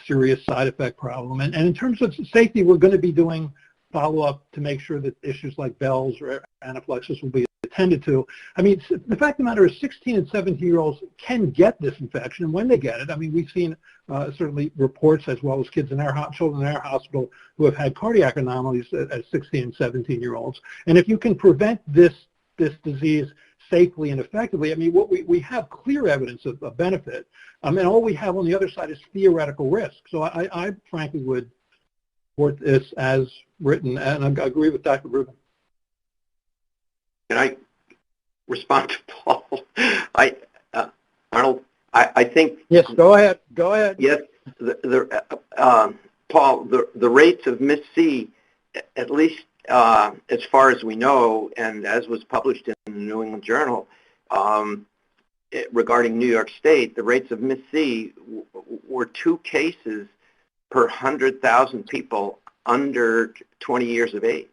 serious side effect problem. And in terms of safety, we're going to be doing follow-up to make sure that issues like bells or anaphylaxis will be attended to. I mean, the fact of the matter is 16 and 17-year-olds can get this infection, and when they get it, I mean, we've seen certainly reports as well as children in our hospital who have had cardiac anomalies as 16 and 17-year-olds. And if you can prevent this disease safely and effectively, I mean, what we have clear evidence of benefit, and all we have on the other side is theoretical risk. So I frankly would support this as written, and I agree with Dr. Rubin. Can I respond to Paul? Arnold, I think... Yes, go ahead. Go ahead. Yes, Paul, the rates of MIS-C, at least as far as we know, and as was published in the New England Journal, regarding New York State, the rates of MIS-C were 2 cases per 100,000 people under 20 years of age.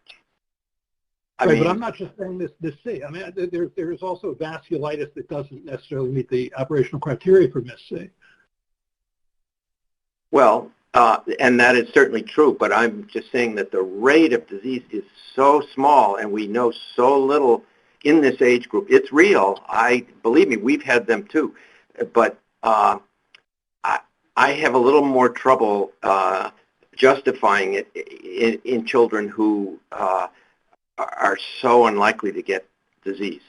Right, but I'm not just saying this C. I mean, there is also vasculitis that doesn't necessarily meet the operational criteria for MIS-C. Well, and that is certainly true, but I'm just saying that the rate of disease is so small and we know so little in this age group. It's real. Believe me, we've had them too. But I have a little more trouble justifying it in children who are so unlikely to get disease.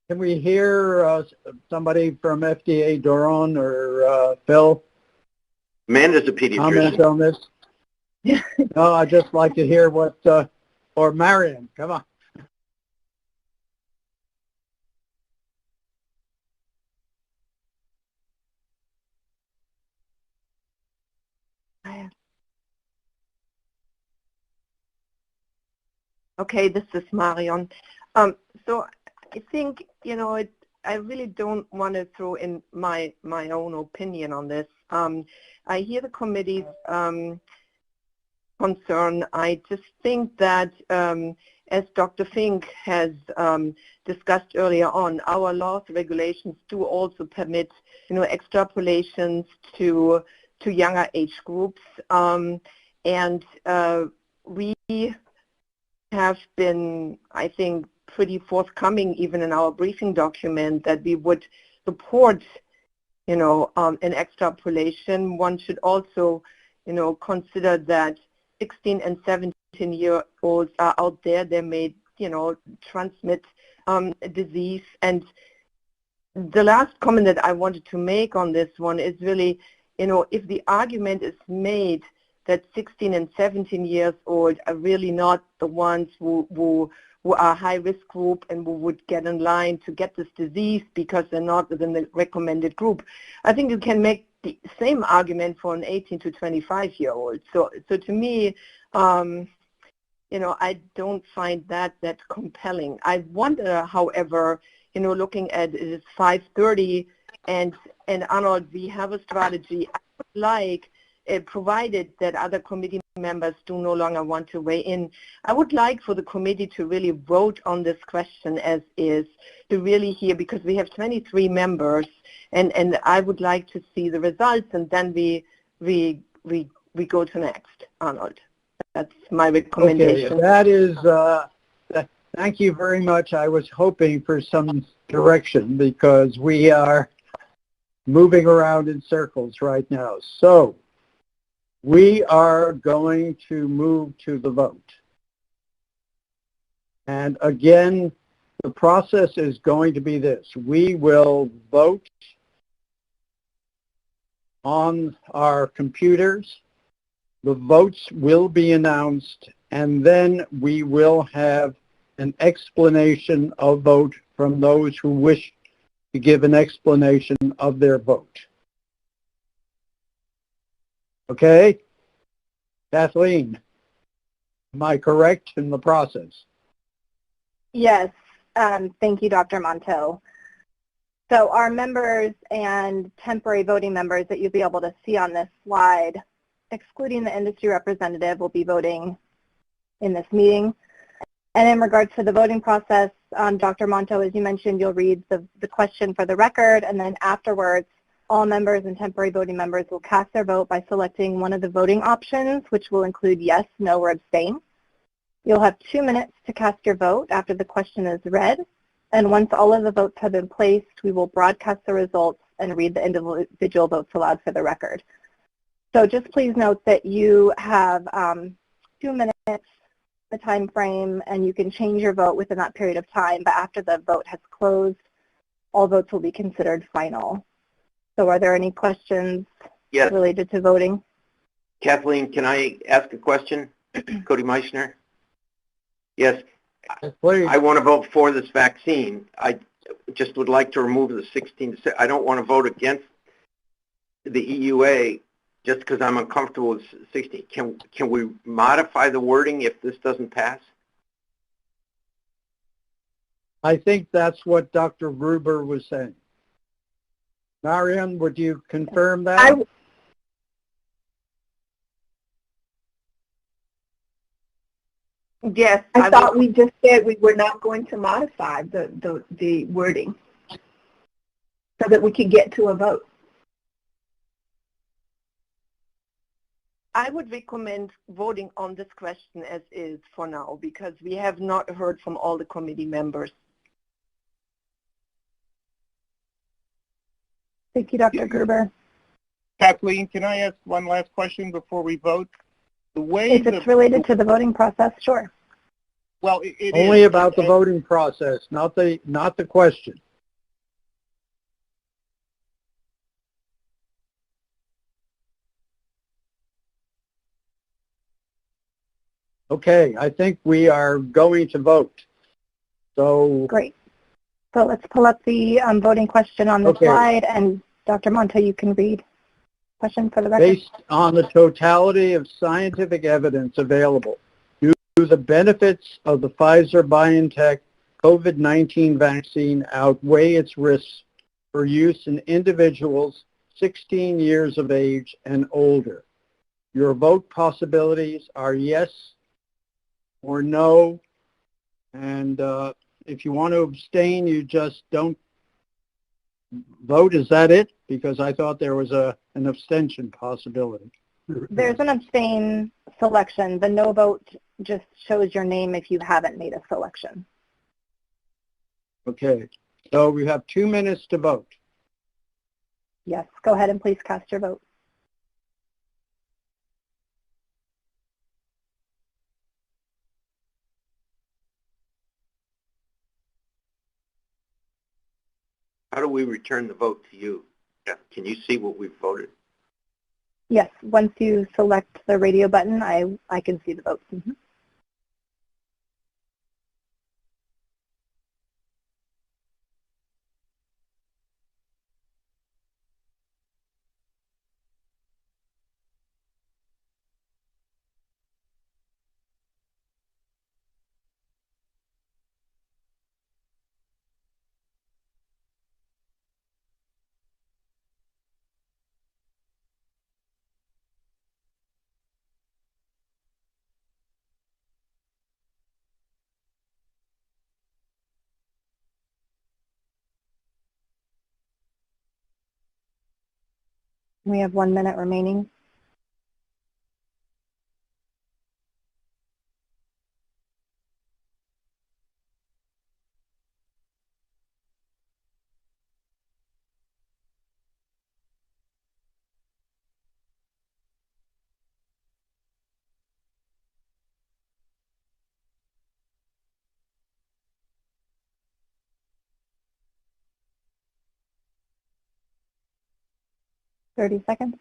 Can we hear somebody from FDA, Doron or Phil? Amanda's a pediatrician. Comment on this? No, I'd just like to hear what, or Marion, come on. Okay, this is Marion. So I think, I really don't want to throw in my own opinion on this. I hear the committee's concern. I just think that, as Dr. Fink has discussed earlier on, our laws and regulations do also permit, extrapolations to younger age groups. And we have been, I think, pretty forthcoming even in our briefing document that we would support, an extrapolation. One should also, consider that 16 and 17-year-olds are out there. They may, transmit disease. And the last comment that I wanted to make on this one is really, if the argument is made that 16 and 17 years old are really not the ones who are high-risk group and who would get in line to get this disease because they're not within the recommended group, I think you can make the same argument for an 18 to 25-year-old. So to me, I don't find that compelling. I wonder, however, looking at it is 5:30, and Arnold, we have a strategy. I would like provided that other committee members do no longer want to weigh in, I would like for the committee to really vote on this question as is, to really hear, because we have 23 members, and I would like to see the results, and then we go to next. Arnold, that's my recommendation. Okay, that is, thank you very much. I was hoping for some direction because we are moving around in circles right now. So we are going to move to the vote. And again, the process is going to be this. We will vote on our computers. The votes will be announced, and then we will have an explanation of vote from those who wish to give an explanation of their vote. Okay? Kathleen, am I correct in the process? Yes. Thank you, Dr. Montel. So our members and temporary voting members that you'll be able to see on this slide, excluding the industry representative, will be voting in this meeting. And in regards to the voting process, Dr. Monto, as you mentioned, you'll read the question for the record, and then afterwards, all members and temporary voting members will cast their vote by selecting one of the voting options, which will include yes, no, or abstain. You'll have 2 minutes to cast your vote after the question is read, and once all of the votes have been placed, we will broadcast the results and read the individual votes aloud for the record. So just please note that you have 2 minutes, the time frame, and you can change your vote within that period of time, but after the vote has closed, all votes will be considered final. So are there any questions related to voting? Kathleen, can I ask a question? Cody Meissner? Yes. Please. I want to vote for this vaccine. I just would like to remove the 16. I don't want to vote against the EUA just because I'm uncomfortable with 16. Can we modify the wording if this doesn't pass? I think that's what Dr. Gruber was saying. Mariam, would you confirm that? Yes. I thought we just said we were not going to modify the wording so that we could get to a vote. I would recommend voting on this question as is for now, because we have not heard from all the committee members. Thank you, Dr. Gruber. Kathleen, can I ask one last question before we vote? The way if it's related to the voting process, sure. Well, it only is. About the voting process, not the question. Okay, I think we are going to vote. So great. So let's pull up the voting question on the slide, and Dr. Monta, you can read question for the record. Based on the totality of scientific evidence available, do the benefits of the Pfizer-BioNTech COVID-19 vaccine outweigh its risks for use in individuals 16 years of age and older? Your vote possibilities are yes or no, and if you want to abstain, you just don't vote. Is that it? Because I thought there was an abstention possibility. There's an abstain selection. The no vote just shows your name if you haven't made a selection. Okay, so we have 2 minutes to vote. Yes, go ahead and please cast your vote. How do we return the vote to you? Can you see what we've voted? Yes, once you select the radio button, I can see the votes. Mm-hmm. We have 1 minute remaining. Thirty seconds.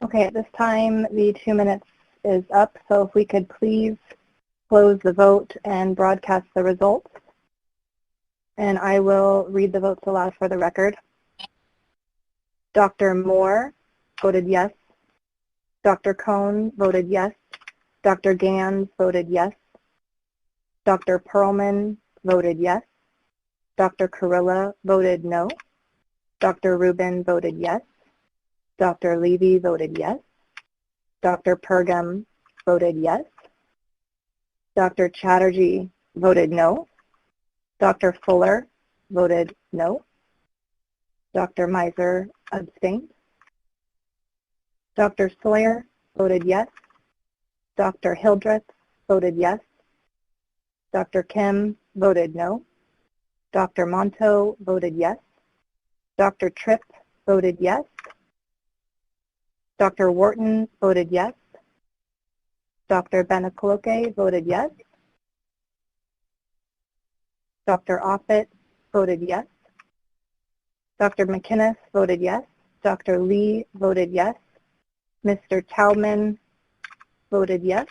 Okay, at this time, the 2 minutes is up, so if we could please close the vote and broadcast the results. And I will read the votes aloud for the record. Dr. Moore voted yes. Dr. Cohn voted yes. Dr. Gans voted yes. Dr. Perlman voted yes. Dr. Kurilla voted no. Dr. Rubin voted yes. Dr. Levy voted yes. Dr. Pergam voted yes. Dr. Chatterjee voted no. Dr. Fuller voted no. Dr. Miser abstained. Dr. Sawyer voted yes. Dr. Hildreth voted yes. Dr. Kim voted no. Dr. Monto voted yes. Dr. Tripp voted yes. Dr. Wharton voted yes. Dr. Benacoloke voted yes. Dr. Offit voted yes. Dr. McInnes voted yes. Dr. Lee voted yes. Mr. Taubman voted yes.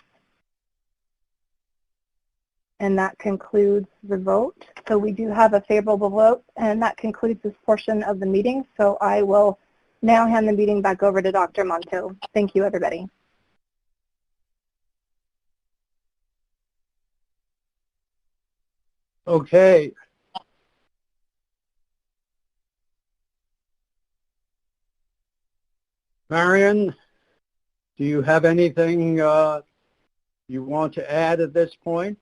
And that concludes the vote. So we do have a favorable vote, and that concludes this portion of the meeting. So I will now hand the meeting back over to Dr. Monto. Thank you, everybody. Okay. Marion, do you have anything you want to add at this point?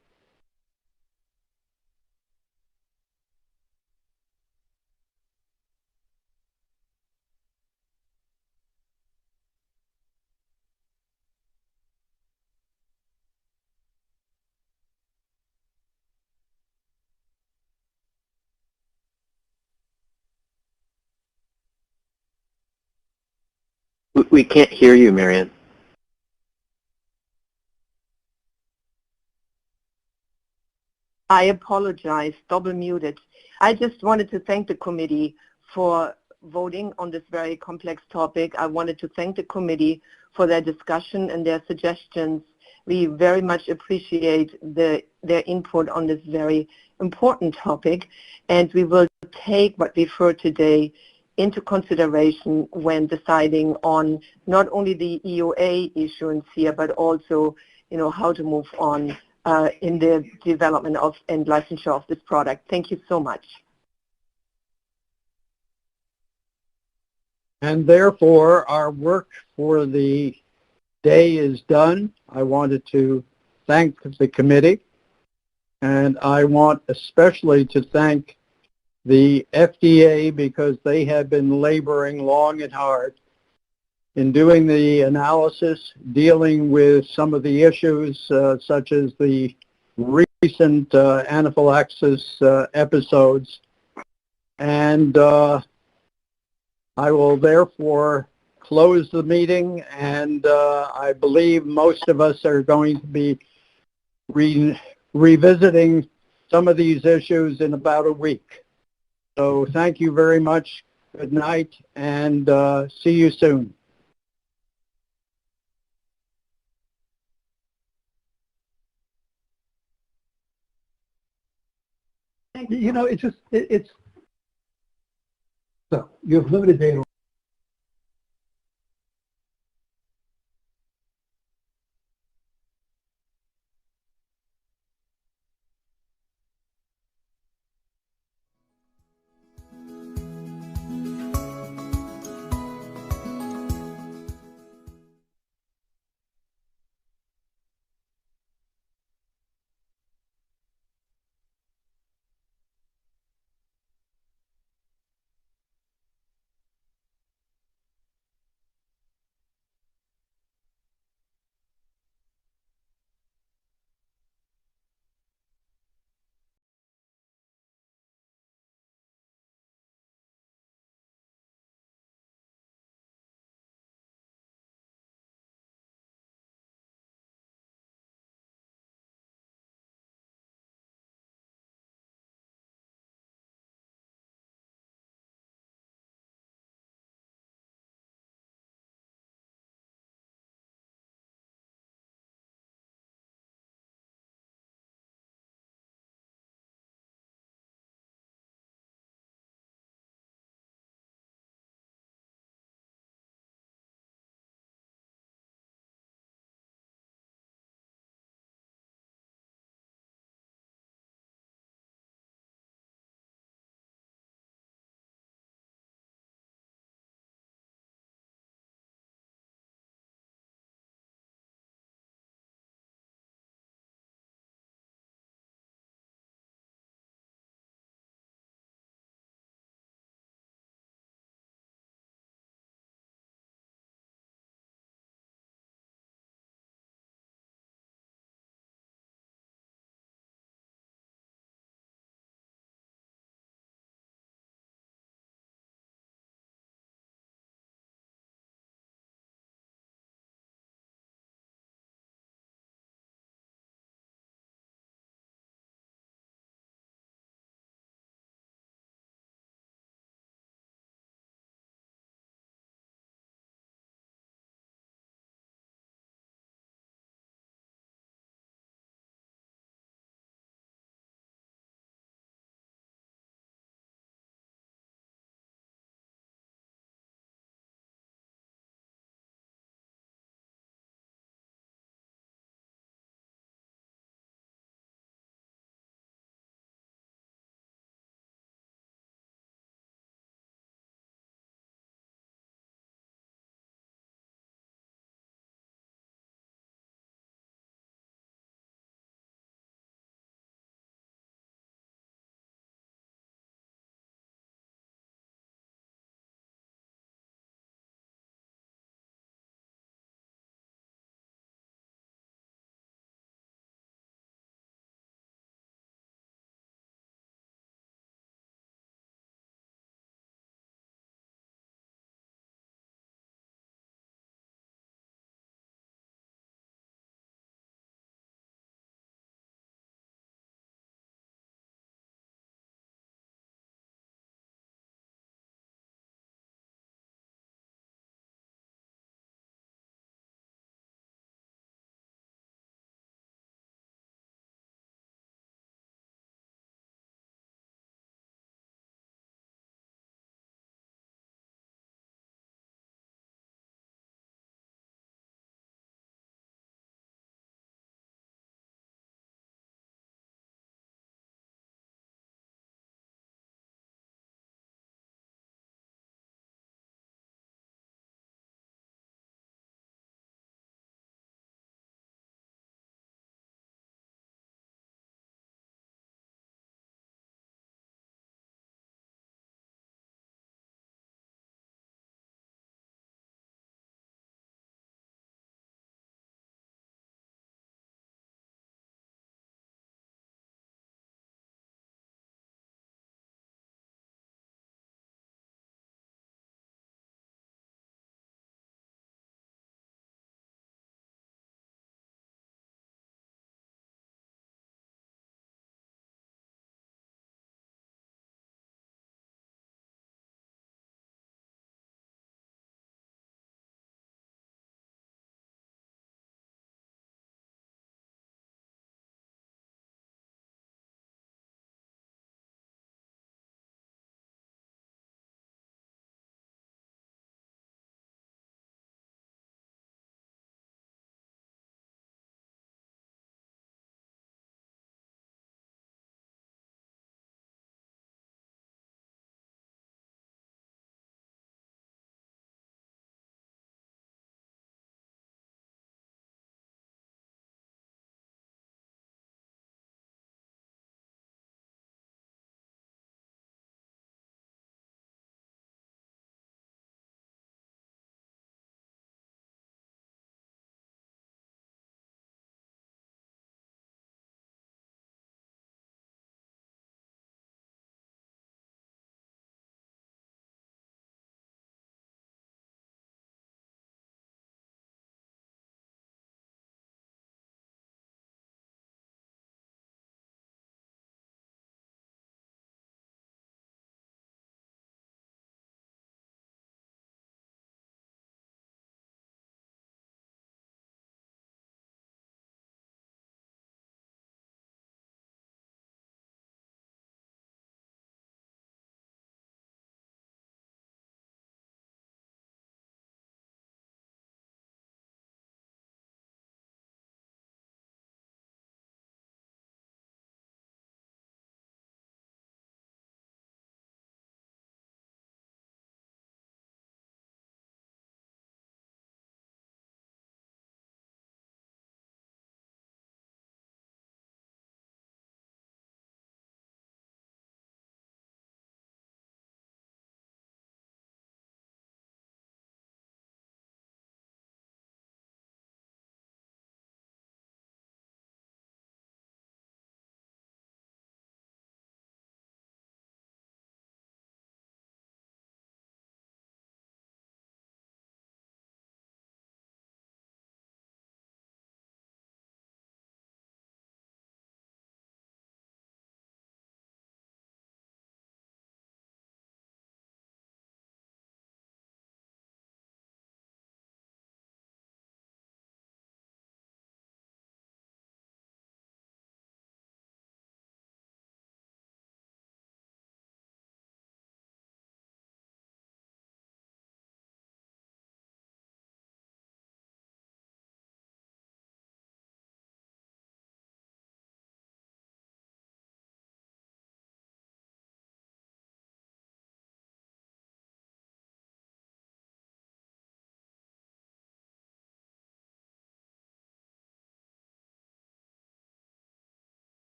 We can't hear you, Marion. I apologize, double muted. I just wanted to thank the committee for voting on this very complex topic. I wanted to thank the committee for their discussion and their suggestions. We very much appreciate their input on this very important topic, and we will take what we've heard today into consideration when deciding on not only the EUA issuance here, but also, how to move on in the development of and licensure of this product. Thank you so much. And therefore, our work for the day is done. I wanted to thank the committee, and I want especially to thank the FDA because they have been laboring long and hard in doing the analysis, dealing with some of the issues such as the recent anaphylaxis episodes. And I will therefore close the meeting, and I believe most of us are going to be revisiting some of these issues in about a week. So thank you very much. Good night, and see you soon. It's so you have limited data.